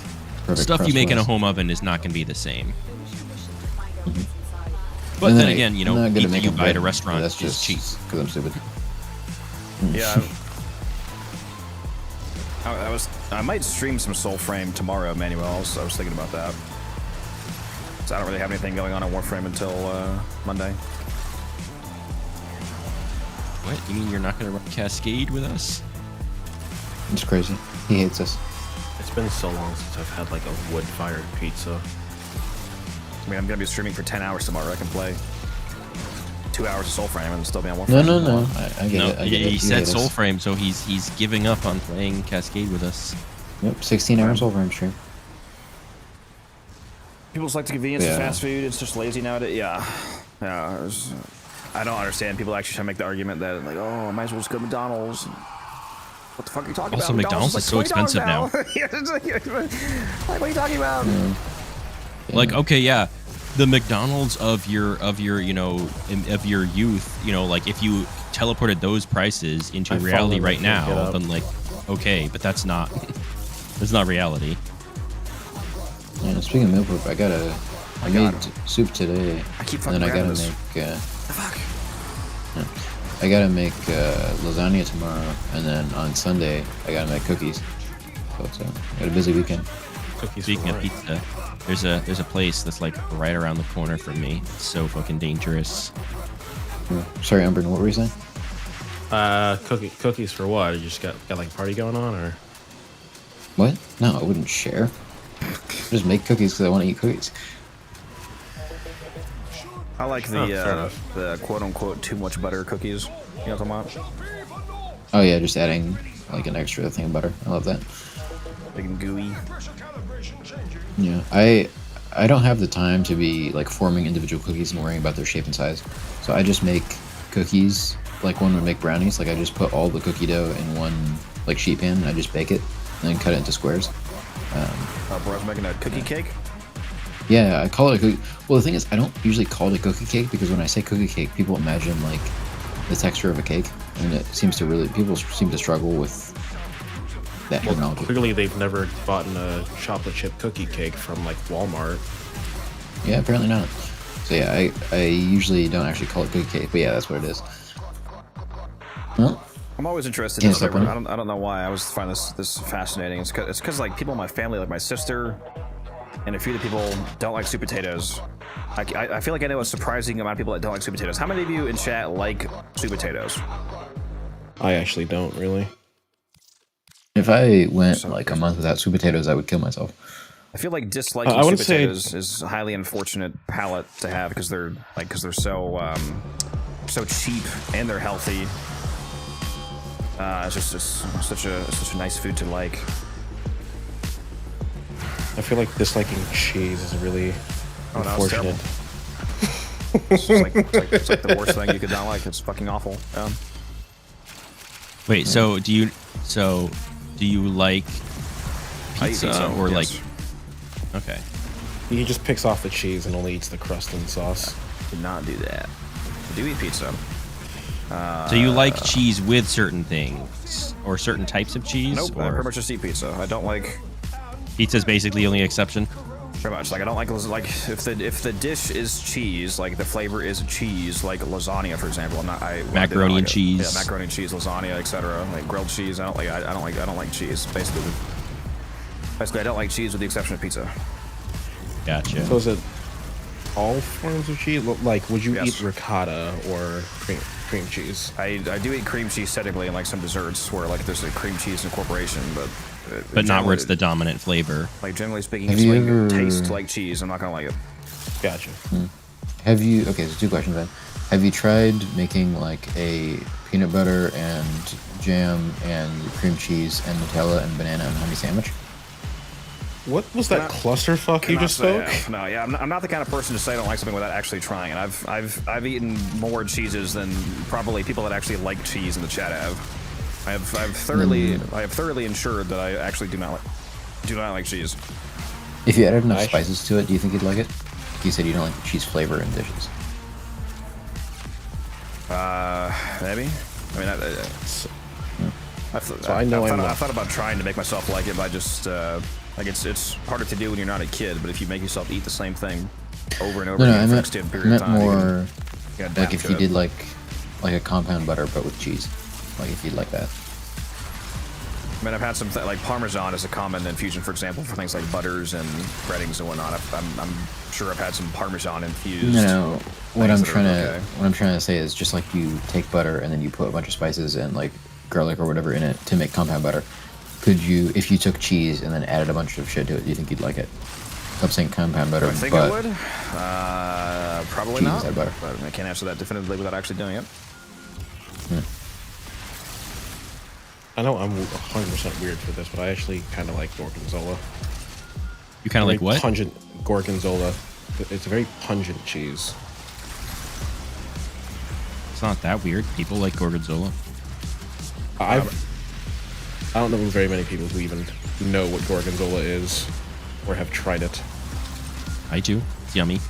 perfect. Stuff you make in a crust-wise. home oven is not going to be the same. Mm-hmm. But And then I- again, you I'm know, not gonna pizza make you it buy at a bread, restaurant that's is just cheap. because I'm stupid. Yeah. I might stream some Soulframe tomorrow, Manuel. I was thinking about that. So I don't really have anything going on Warframe until Monday. What? You mean you're not going to run Cascade with us? It's crazy. He hates us. It's been so long since I've had like a wood-fired pizza. I mean, I'm gonna be streaming for 10 hours tomorrow. I can play 2 hours of Soulframe and still be on Warframe. No. I get No, it. I get it. he You said hate us. Soulframe, so he's giving up on playing Cascade with us. Yep, 16 hours over stream. People just like the convenience of Yeah. fast food. It's just lazy nowadays. Yeah. I don't understand. People actually try to make the argument that like, oh, I might as well just go to McDonald's. What the fuck are you talking Also, about? McDonald's is so $20 expensive now. Like, what are you talking about? Like, okay, yeah, the McDonald's of your you know of your youth, you know, like if you teleported those prices into I reality followed right them, I can't now, get up. then like, okay, but that's not reality. Yeah, speaking of meal prep, I made soup today. I keep and then fucking I gotta grabbing make Fuck. I gotta make lasagna tomorrow, and then on Sunday I gotta make cookies. So it's I got a busy weekend. Cookies Speaking for of what? pizza, there's a place that's like right around the corner from me. It's so fucking dangerous. Sorry, Umber, what were you saying? Cookies for what? You just got like a party going on, or? What? No, I wouldn't share. Just make cookies because I want to eat cookies. I like the quote unquote too much butter cookies. You know what I'm talking about? Oh yeah, just adding like an extra thing of butter. I love that. Like gooey. Yeah, I don't have the time to be like forming individual cookies and worrying about their shape and size. So I just make cookies like one would make brownies. Like I just put all the cookie dough in one like sheet pan and I just bake it and then cut it into squares. Bro's making a cookie cake. Yeah, I call it a cookie. Well, the thing is, I don't usually call it a cookie cake because when I say cookie cake, people imagine like the texture of a cake, and it seems to people seem to struggle with that Well, terminology. clearly they've never bought a chocolate chip cookie cake from like Walmart. Yeah, apparently not. So yeah, I usually don't actually call it cookie cake, but yeah, that's what it is. Well, I'm always interested Can't in stop flavor. winning. I don't know why. I always find this fascinating. It's because like people in my family, like my sister, and a few of the people don't like sweet potatoes. I feel like I know a surprising amount of people that don't like sweet potatoes. How many of you in chat like sweet potatoes? I actually don't really. if I went like a month without sweet potatoes, I would kill myself. I feel like disliking I sweet wouldn't say- potatoes is a highly unfortunate palate to have because they're so cheap and they're healthy. It's just such a nice food to like. I feel like disliking cheese is really Oh, no, it's unfortunate. It's like the worst thing you could not like. It's fucking awful. Wait, so do you like I eat pizza, pizza, or yes. like? Okay. He just picks off the cheese and only eats the crust and sauce. Did not do that. I do eat pizza. So you like cheese with certain things, or certain types of cheese? Nope, I Or pretty much just eat pizza. I don't like pizza's basically the only exception. pretty much like I don't like if the dish is cheese, like the flavor is cheese, like lasagna for example. I do not Macaroni like and it. cheese. Yeah, macaroni and cheese, lasagna, etc. Like grilled cheese. I don't like cheese. Basically, I don't like cheese with the exception of pizza. Gotcha. So is it all forms of cheese? Like, would you Yes. eat ricotta or cream cheese? I do eat cream cheese technically in like some desserts where like there's a cream cheese incorporation, but But not where it's generally- the dominant flavor. like generally speaking, Have it's you like ever- tastes like cheese. I'm not gonna like it. Gotcha. Have you? Okay, so two questions then. Have you tried making like a peanut butter and jam and cream cheese and Nutella and banana and honey sandwich? What was that clusterfuck you Cannot just say spoke? No, yeah, I'm not the kind of person to say I don't like something without actually trying it. I've eaten more cheeses than probably people that actually like cheese in the chat have. I've thoroughly ensured that I actually do not like cheese. If you added enough spices to it, do you think you'd like it? You said you don't like the cheese flavor in dishes. Maybe. I mean, I thought about trying to make myself like it, but I just like it's harder to do when you're not a kid. But if you make yourself eat the same thing over and over again for an extended period of time, more you can like if you did like a compound butter but with cheese, like if you'd like that. I mean, I've had some like Parmesan is a common infusion, for example, for things like butters and breadings and whatnot. I'm sure I've had some Parmesan infused. No, what I'm trying to say is just like you take butter and then you put a bunch of spices and like garlic or whatever in it to make compound butter. Could you, if you took cheese and then added a bunch of shit to it, do you think you'd like it? I'm saying compound butter, I think I would. Probably not. Butter. But I can't answer that definitively without actually doing it. I know I'm 100% weird for this, but I actually kind of like gorgonzola. You kind of like what? Pungent gorgonzola. It's a very pungent cheese. It's not that weird. People like gorgonzola. I don't know very many people who even know what gorgonzola is or have tried it. I do. It's yummy.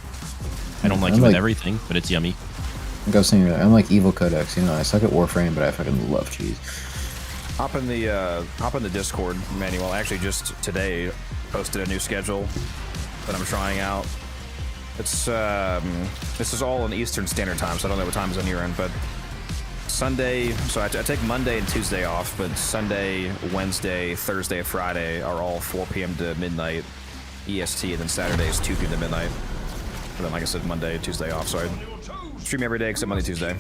I don't like it with everything, but it's yummy. Like I was saying, I'm like Evil Codex. You know, I suck at Warframe, but I fucking love cheese. Hop in the Discord, Manuel. Actually, just today posted a new schedule that I'm trying out. It's this is all in Eastern Standard Time, so I don't know what time is on your end, but Sunday. So I take Monday and Tuesday off, but Sunday, Wednesday, Thursday, and Friday are all 4 p.m. to midnight EST, and then Saturday is 2 p.m. to midnight. And then, like I said, Monday, Tuesday off. So I stream every day except Monday, Tuesday.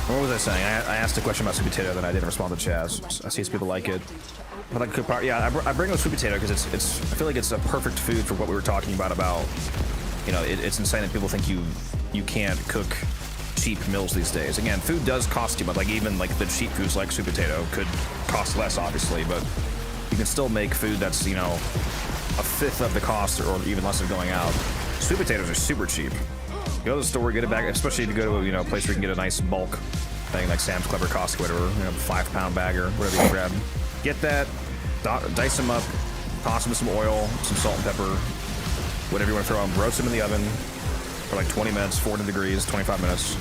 What was I saying? I asked a question about sweet potato, then I didn't respond to chat. I see some people like it. But like cook part, yeah, I bring up sweet potato because it's. I feel like it's a perfect food for what we were talking about. You know, it's insane that people think you can't cook cheap meals these days. Again, food does cost you, but like even like the cheap foods like sweet potato could cost less, obviously, but you can still make food that's, you know, a fifth of the cost or even less of going out. Sweet potatoes are super cheap. Go to the store, get it back, especially if you go to a, a place where you can get a nice bulk thing like Sam's Club or Costco, whatever, 5-pound bag or whatever you grab. Get that, dice them up, toss them with some oil, some salt and pepper, whatever you want to throw them. Roast them in the oven for like 20 minutes, 40 degrees, 25 minutes.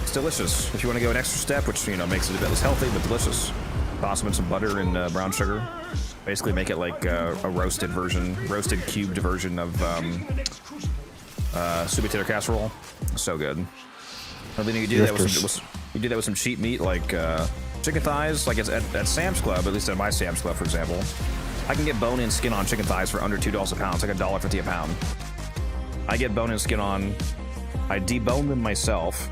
It's delicious. If you want to go an extra step, which makes it a bit less healthy but delicious, toss them in some butter and brown sugar. Basically, make it like a roasted cubed version of sweet potato casserole. So good. I mean, you do that with some cheap meat like chicken thighs. Like it's at Sam's Club, at least at my Sam's Club, for example. I can get bone-in skin-on chicken thighs for under $2 a pound. It's like $1.50 a pound. I get bone-in skin-on. I debone them myself.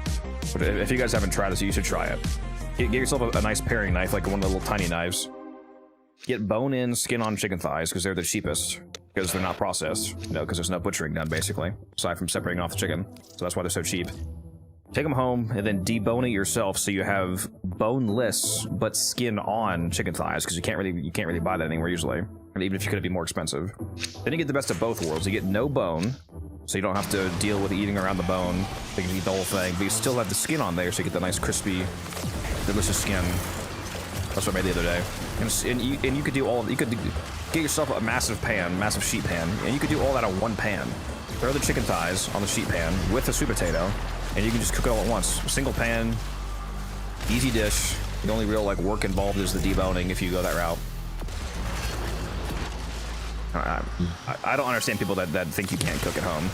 But if you guys haven't tried this, you should try it. Get yourself a nice paring knife, like one of the little tiny knives. Get bone-in skin-on chicken thighs because they're the cheapest. Because they're not processed. Because there's no butchering done, basically. Aside from separating off the chicken. So that's why they're so cheap. Take them home and then debone it yourself so you have boneless but skin-on chicken thighs because you can't really buy that anywhere usually. And even if you could, it'd be more expensive. Then you get the best of both worlds. You get no bone, so you don't have to deal with eating around the bone. You can eat the whole thing, but you still have the skin on there, so you get the nice crispy, delicious skin. That's what I made the other day. And you could do all. You could get yourself a massive sheet pan, and you could do all that on one pan. Throw the chicken thighs on the sheet pan with the sweet potato. And you can just cook it all at once. Single pan, easy dish. The only real work involved is the deboning if you go that route. I don't understand people that think you can't cook at home.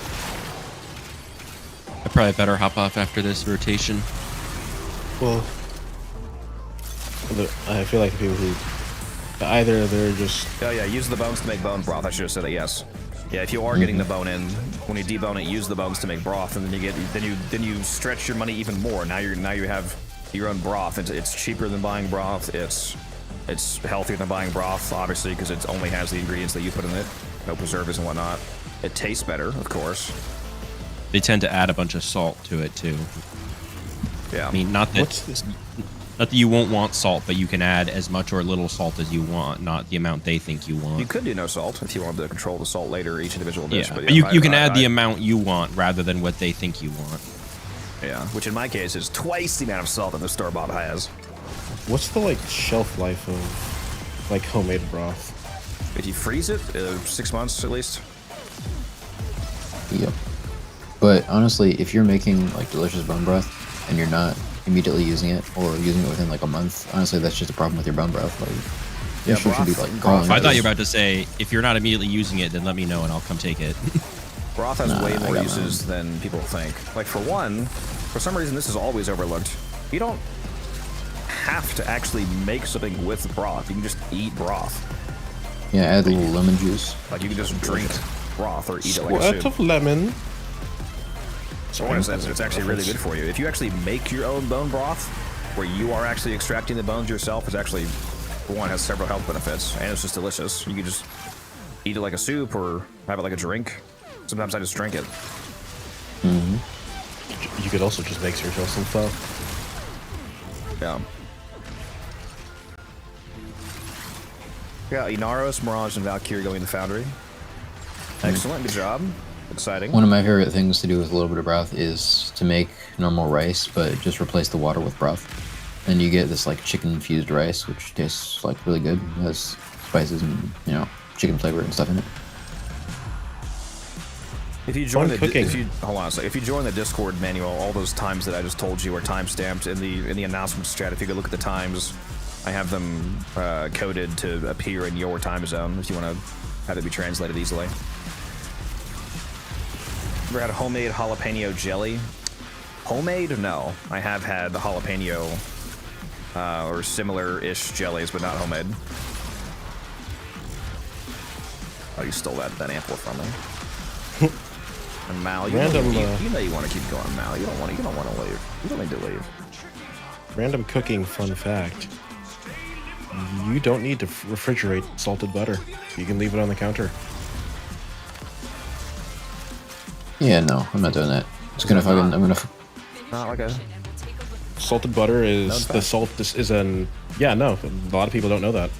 I probably better hop off after this rotation. Well, I feel like the people who either they're just use the bones to make bone broth. I should have said it. Yes. Yeah, if you are getting the bone in, when you debone it, use the bones to make broth, and then you stretch your money even more. Now you have your own broth. It's cheaper than buying broth. It's healthier than buying broth, obviously, because it only has the ingredients that you put in it, no preservatives and whatnot. It tastes better, of course. They tend to add a bunch of salt to it too. Yeah. I mean, not that Not that you won't want salt, but you can add as much or little salt as you want, not the amount they think you want. You could do no salt if you wanted to control the salt later each individual dish. Yeah, But but you can add the amount you want rather than what they think you want. Yeah, which in my case is twice the amount of salt that the store-bought has. What's the like shelf life of like homemade broth? If you freeze it, 6 months at least. Yep. But honestly, if you're making like delicious bone broth and you're not immediately using it or using it within like a month, honestly, that's just a problem with your bone broth. Like, Yeah, sure should be broth- like broth- I thought you were about to say, if you're not immediately using it, then let me know and I'll come take it. Broth has Nah, way I more got uses than people think. Like, for one, for some reason this is always overlooked. You don't have to actually make something with broth. You can just eat broth. Yeah, add a little lemon juice. Like, you can just drink broth or eat it like a Squirt soup. of lemon. So what is that? It's actually really good for you. If you actually make your own bone broth, where you are actually extracting the bones yourself, it's actually, for one, has several health benefits, and it's just delicious. You can just eat it like a soup or have it like a drink. Sometimes I just drink it. You could also just make yourself some stuff. Yeah. Yeah, Inaros, Mirage, and Valkyrie going to Foundry. Excellent, good job. Exciting. One of my favorite things to do with a little bit of broth is to make normal rice, but just replace the water with broth. And you get this like chicken infused rice, which tastes like really good. It has spices and, you know, chicken flavor and stuff in it. If you join Fun cooking. hold on a second. If you join the Discord manual, all those times that I just told you are time stamped in the announcements chat. If you go look at the times, I have them coded to appear in your time zone if you want to have it be translated easily. Ever had a homemade jalapeno jelly? Homemade? No. I have had the jalapeno or similar-ish jellies, but not homemade. Oh, you stole that ample from me. And Mal, you Random, know you want to keep going, Mal. You don't want to leave. You don't need to leave. Random cooking fun fact. You don't need to refrigerate salted butter. You can leave it on the counter. Yeah, no, I'm not doing that. Just gonna fucking, I'm gonna. Not like a. Salted butter is the salt. This is an yeah. No, a lot of people don't know that.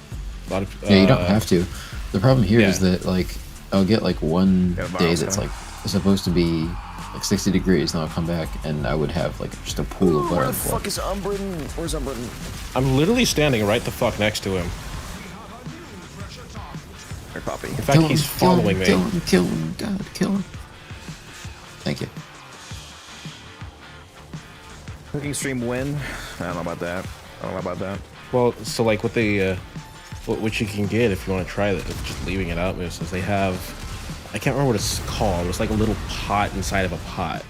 A lot of Yeah, you don't have to. The problem here is yeah. that like I'll get like one Yeah, day miles that's coming. like supposed to be like 60 degrees, and I'll come back and I would have like just a pool of butter. Where on the the floor. fuck is Umbrin? Where's Umbrin? I'm literally standing right the fuck next to him. Your puppy. In fact, he's following me. Kill him, God, kill him. Thank you. Cooking stream win? I don't know about that. Well, so like what they, what you can get if you want to try that, just leaving it out, is they have, I can't remember what it's called. It's like a little pot inside of a pot.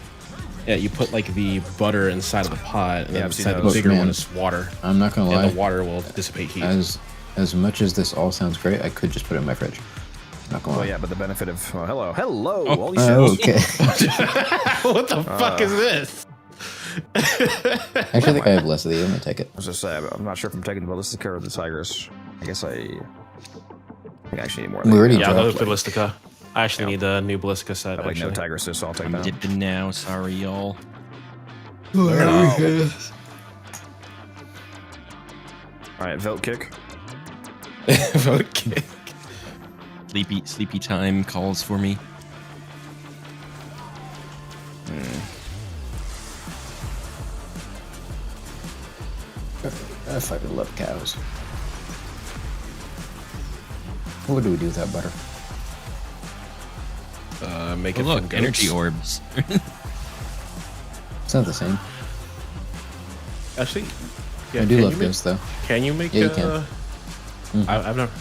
Yeah, you put like the butter inside of the pot, and then I've seen inside the those. bigger Man, one is water. I'm not gonna lie. And the water will dissipate heat. As much as this all sounds great, I could just put it in my fridge. Not gonna lie. Well, yeah, but the benefit of hello, holy Oh, shit. okay. What the fuck is this? Actually, I think I have less of these. I'm gonna take it. I was just saying, I'm not sure if I'm taking the Ballistica or the Tigris. I guess I think I actually need more. We already Yeah, dropped. the Ballistica. I actually need the new Ballistica set. I have like no actually. Tigris, so I'll take I'm that. dipping now. Sorry, y'all. All right, Vote kick. Okay. Sleepy time calls for me. I fucking love cows. What do we do with that butter? Make Oh, it look, from energy goats. orbs. It's not the same. Actually, yeah, I do can love you make- ghosts though. Can you make? Yeah, you can. I've never.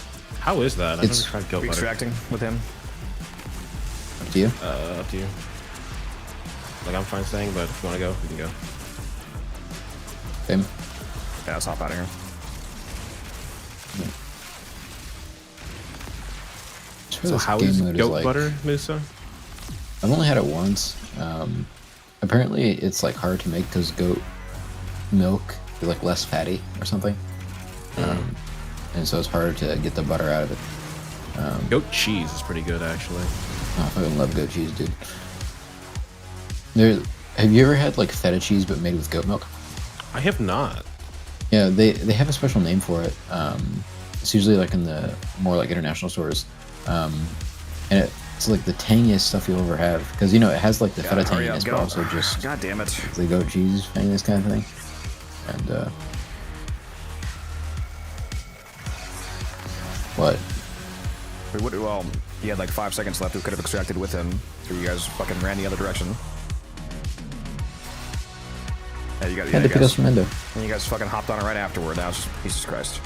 How is that? I've It's- never tried goat butter. Extracting with him. Up to you. Up to you. Like I'm fine staying, but if you want to go, we can go. Same. Yeah, let's hop out of here. Sure, So this how game is mode goat like- butter, Musa? I've only had it once. Apparently, it's like hard to make because goat milk is like less fatty or something, and so it's harder to get the butter out of it. Goat cheese is pretty good, actually. Oh, I fucking love goat cheese, dude. Have you ever had like feta cheese but made with goat milk? I have not. Yeah, Yeah, they have a special name for it. It's usually like in the more like international stores, and it's like the tangiest stuff you'll ever have because you know it has like the feta hurry up, tanginess, go. but also just God damn it. the goat cheese tanginess kind of thing. And what? Well, he had like 5 seconds left. We could have extracted with him. So you guys fucking ran the other direction. Yeah, you got. Had to pick us from Endo. And you guys fucking hopped on it right afterward. Now it's just Jesus Christ.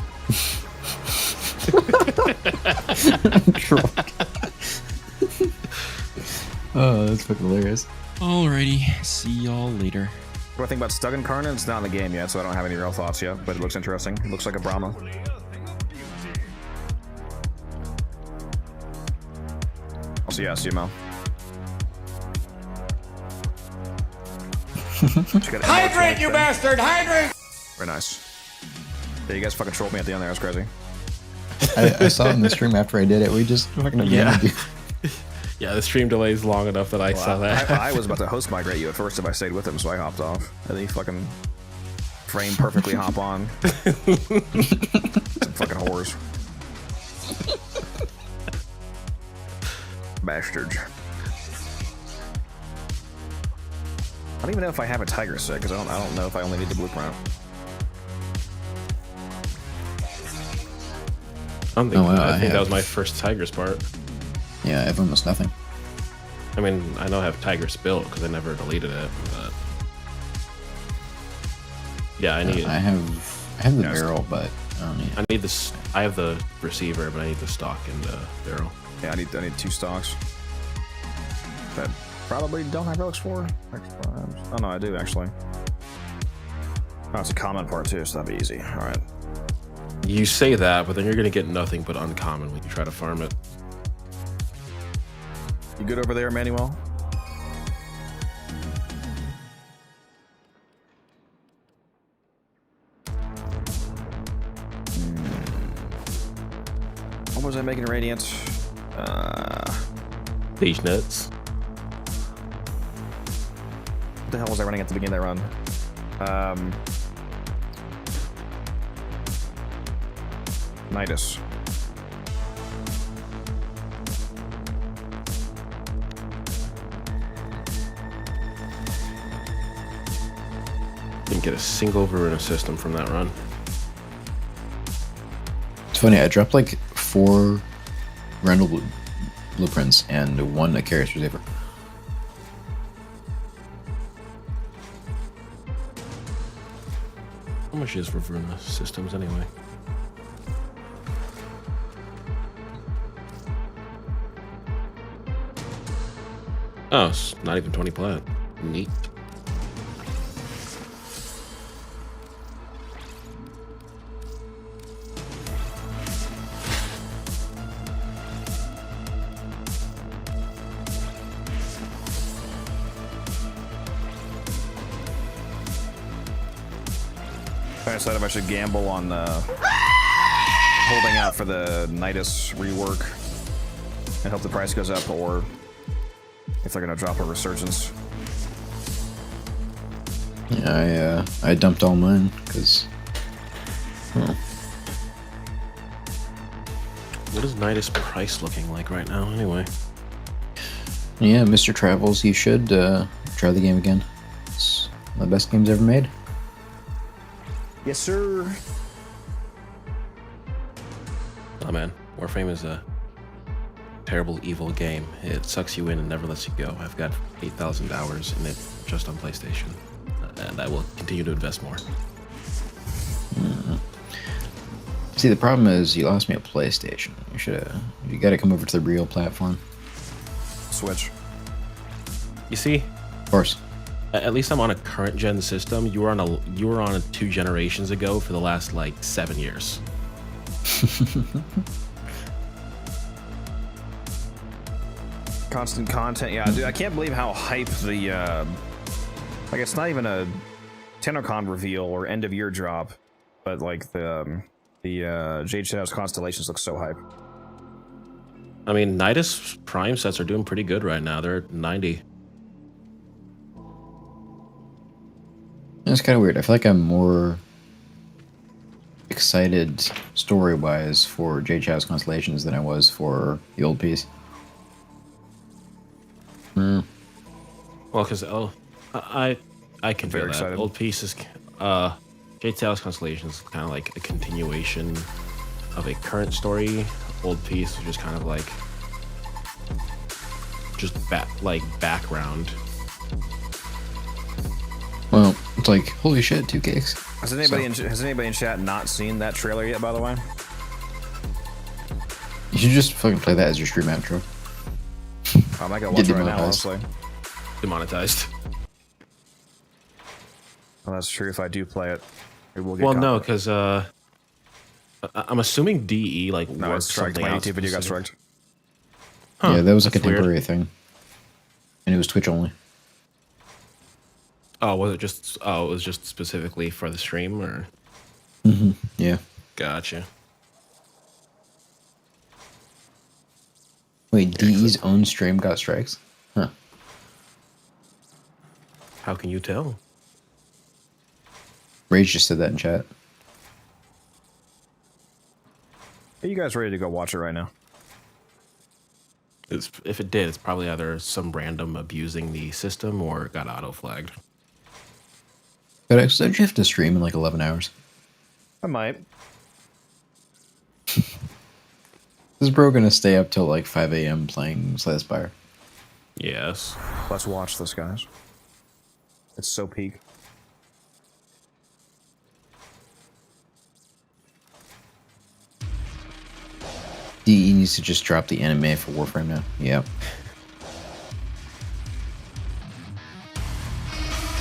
Oh, that's fucking hilarious. Alrighty, see y'all later. What do I think about Stuggan Karna? It's not in the game yet, so I don't have any real thoughts yet. But it looks interesting. It looks like a Brahma. Also, yeah, CMO. Hydrate, you bastard! Hydrate! Very nice. Yeah, you guys fucking trolled me at the end there. That's crazy. I saw it in the stream after I did it. We just fucking abandoned you. Yeah, the stream delay is long enough that I saw that. I was about to host migrate you at first if I stayed with him, so I hopped off. And then he fucking frame perfectly hop on. Some fucking whores. Bastards. I don't even know if I have a tiger set because I don't know if I only need the blueprint. I think have. that was my first Tigers part. Yeah, I have almost nothing. I mean, I know I have Tigers built because I never deleted it, but yeah, I need. I have the barrel, but I don't need. I need this. I have the receiver, but I need the stock and the barrel. Yeah, I need 2 stocks. That probably don't have relics for. Oh no, I do actually. Oh, it's a common part too, so that'd be easy. All right. You say that, but then you're gonna get nothing but uncommon when you try to farm it. You good over there, Emmanuel? What was I making Radiant? Beach nuts. What the hell was I running at the beginning of that run? Nidus. Didn't get a single Veruna system from that run. It's funny. I dropped like 4 Randall blueprints and 1 Acarius Receiver. How much is for Veruna systems anyway? Oh, it's not even 20 plat. Neat. I decided if I should gamble on holding out for the Nidus rework and hope the price goes up, or if they're gonna drop a resurgence. Yeah, I dumped all mine because. What is Nidus price looking like right now, anyway? Yeah, Mr. Travels, you should try the game again. It's one of the best games ever made. Yes, sir. Oh man, Warframe is a terrible, evil game. It sucks you in and never lets you go. I've got 8,000 hours in it just on PlayStation, and I will continue to invest more. See, the problem is you lost me a PlayStation. You got to come over to the real platform. Switch. You see, Of course. at least I'm on a current gen system. You were on a 2 generations ago for the last like 7 years. Constant content, yeah, dude. I can't believe how hype the like it's not even a TennoCon reveal or end of year drop, but like the Jade Shadows Constellations look so hype. I mean, Nidus Prime sets are doing pretty good right now. They're at 90. It's kind of weird. I feel like I'm more excited story-wise for J. Chow's Constellations than I was for the old piece. Well, because I can Very feel that. excited. Old Piece is Jade Tails Constellation is kind of like a continuation of a current story. Old Piece was just kind of like just background. Well, it's like, holy shit, 2 cakes. Has anybody in chat not seen that trailer yet? By the way, You should just fucking play that as your stream outro. I might go watch it right now. demonetized. Honestly, Demonetized. well, that's true. If I do play it, it will get. Well, no, caught. because I'm assuming DE like No, it's worked striked. something My out YouTube video got specific- striked. Huh, Yeah, that was like a that's weird. temporary thing. And it was Twitch only. Oh, was it just? Oh, it was just specifically for the stream, or? Yeah. Gotcha. Wait, DE's own stream got strikes? Huh. How can you tell? Rage just said that in chat. Are you guys ready to go watch it right now? If it did, it's probably either some random abusing the system or it got auto flagged. But don't you have to stream in like 11 hours? I might. Is bro gonna stay up till like 5 a.m. playing Slay the Spire? Yes. Let's watch this, guys. It's so peak. DE needs to just drop the anime for Warframe now. Yep.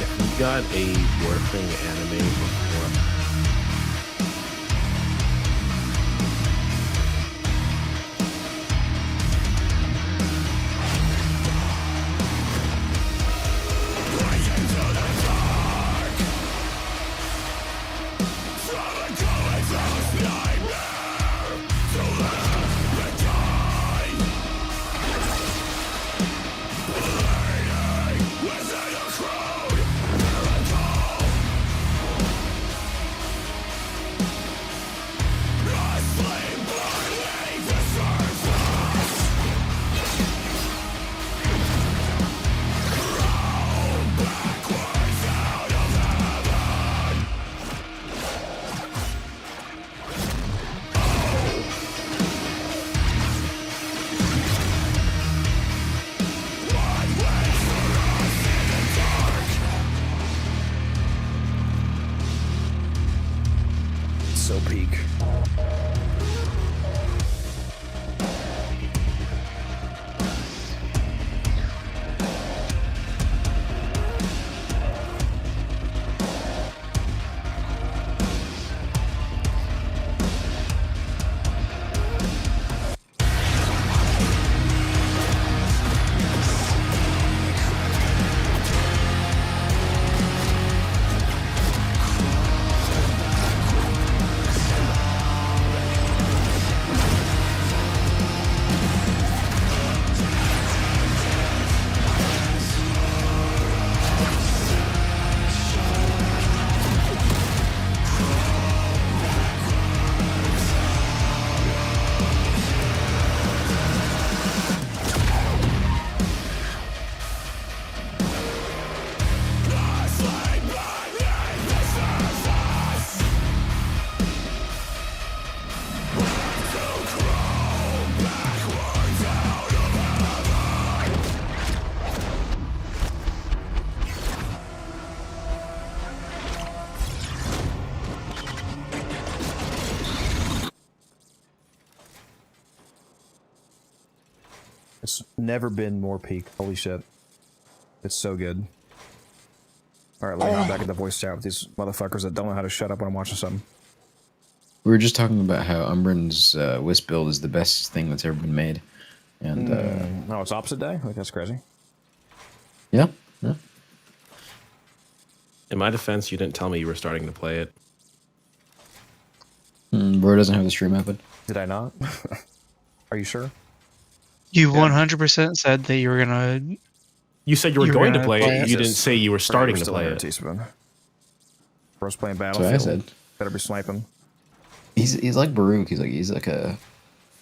If we got a Warframe anime before. So peak. It's never been more peak. Holy shit. It's so good. Alright, let me hop back in the voice chat with these motherfuckers that don't know how to shut up when I'm watching something. We were just talking about how Umbran's Wisp build is the best thing that's ever been made. And, No, it's opposite day? Like, that's crazy. yeah. Yeah. In my defense, you didn't tell me you were starting to play it. Bro doesn't have the stream open. Did I not? Are you sure? You 100% said that you were gonna. You said you were You were going to gonna play play it. it. You didn't say you were starting to Still play there, it. Teaspoon. Bro's playing That's what I Battlefield. said. Better be sniping. He's like Baruch. He's like a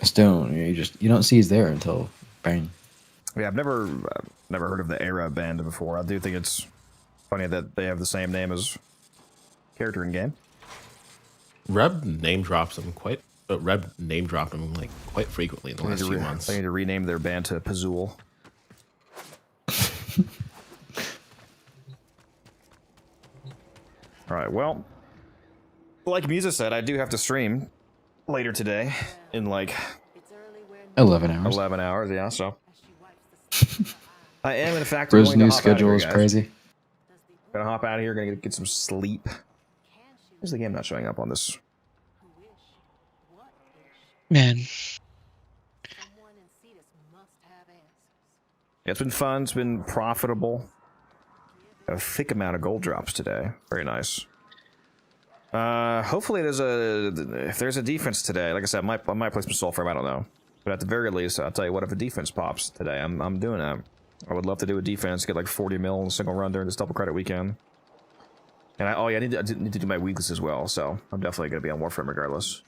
stone. You don't see he's there until bang. Yeah, I've never heard of the Era band before. I do think it's funny that they have the same name as character in game. Reb name drops him quite frequently in the last few months. They need to rename their band to Pazul. All right, well, like Musa said, I do have to stream later today in like 11 hours. 11 hours, yeah, so. I am, in fact, Bro's going to new hop out of schedule here, is guys. crazy. Gonna hop out of here, gonna get some sleep. Where's the game not showing up on this? Man, Yeah, it's been fun, it's been profitable. A thick amount of gold drops today. Very nice. Hopefully if there's a defense today, like I said, I might play some Soulframe, I don't know. But at the very least, I'll tell you what, if a defense pops today, I'm doing that. I would love to do a defense, get like 40 mil in a single run during this double credit weekend. And I need to do my weeklies as well, so I'm definitely going to be on Warframe regardless.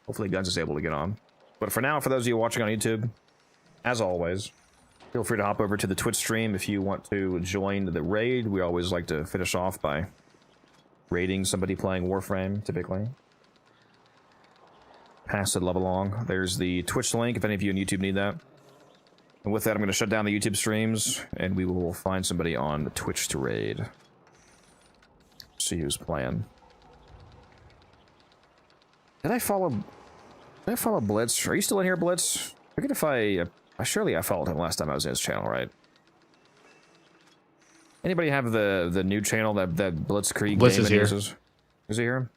Hopefully Guns is able to get on. But for now, for those of you watching on YouTube, as always, feel free to hop over to the Twitch stream if you want to join the raid. We always like to finish off by raiding somebody playing Warframe, typically. Pass the love along. There's the Twitch link if any of you on YouTube need that. And with that, I'm going to shut down the YouTube streams, and we will find somebody on Twitch to raid. See who's playing. Did I follow Blitz? Are you still in here, Blitz? I forget if surely I followed him last time I was in his channel, right? Anybody have the new channel that Blitzkrieg Blitz Gaming is here. uses? Is he here?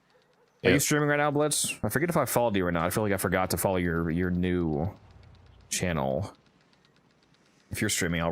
Are you streaming right now, Blitz? I forget if I followed you or not. I feel like I forgot to follow your new channel. If you're streaming, I'll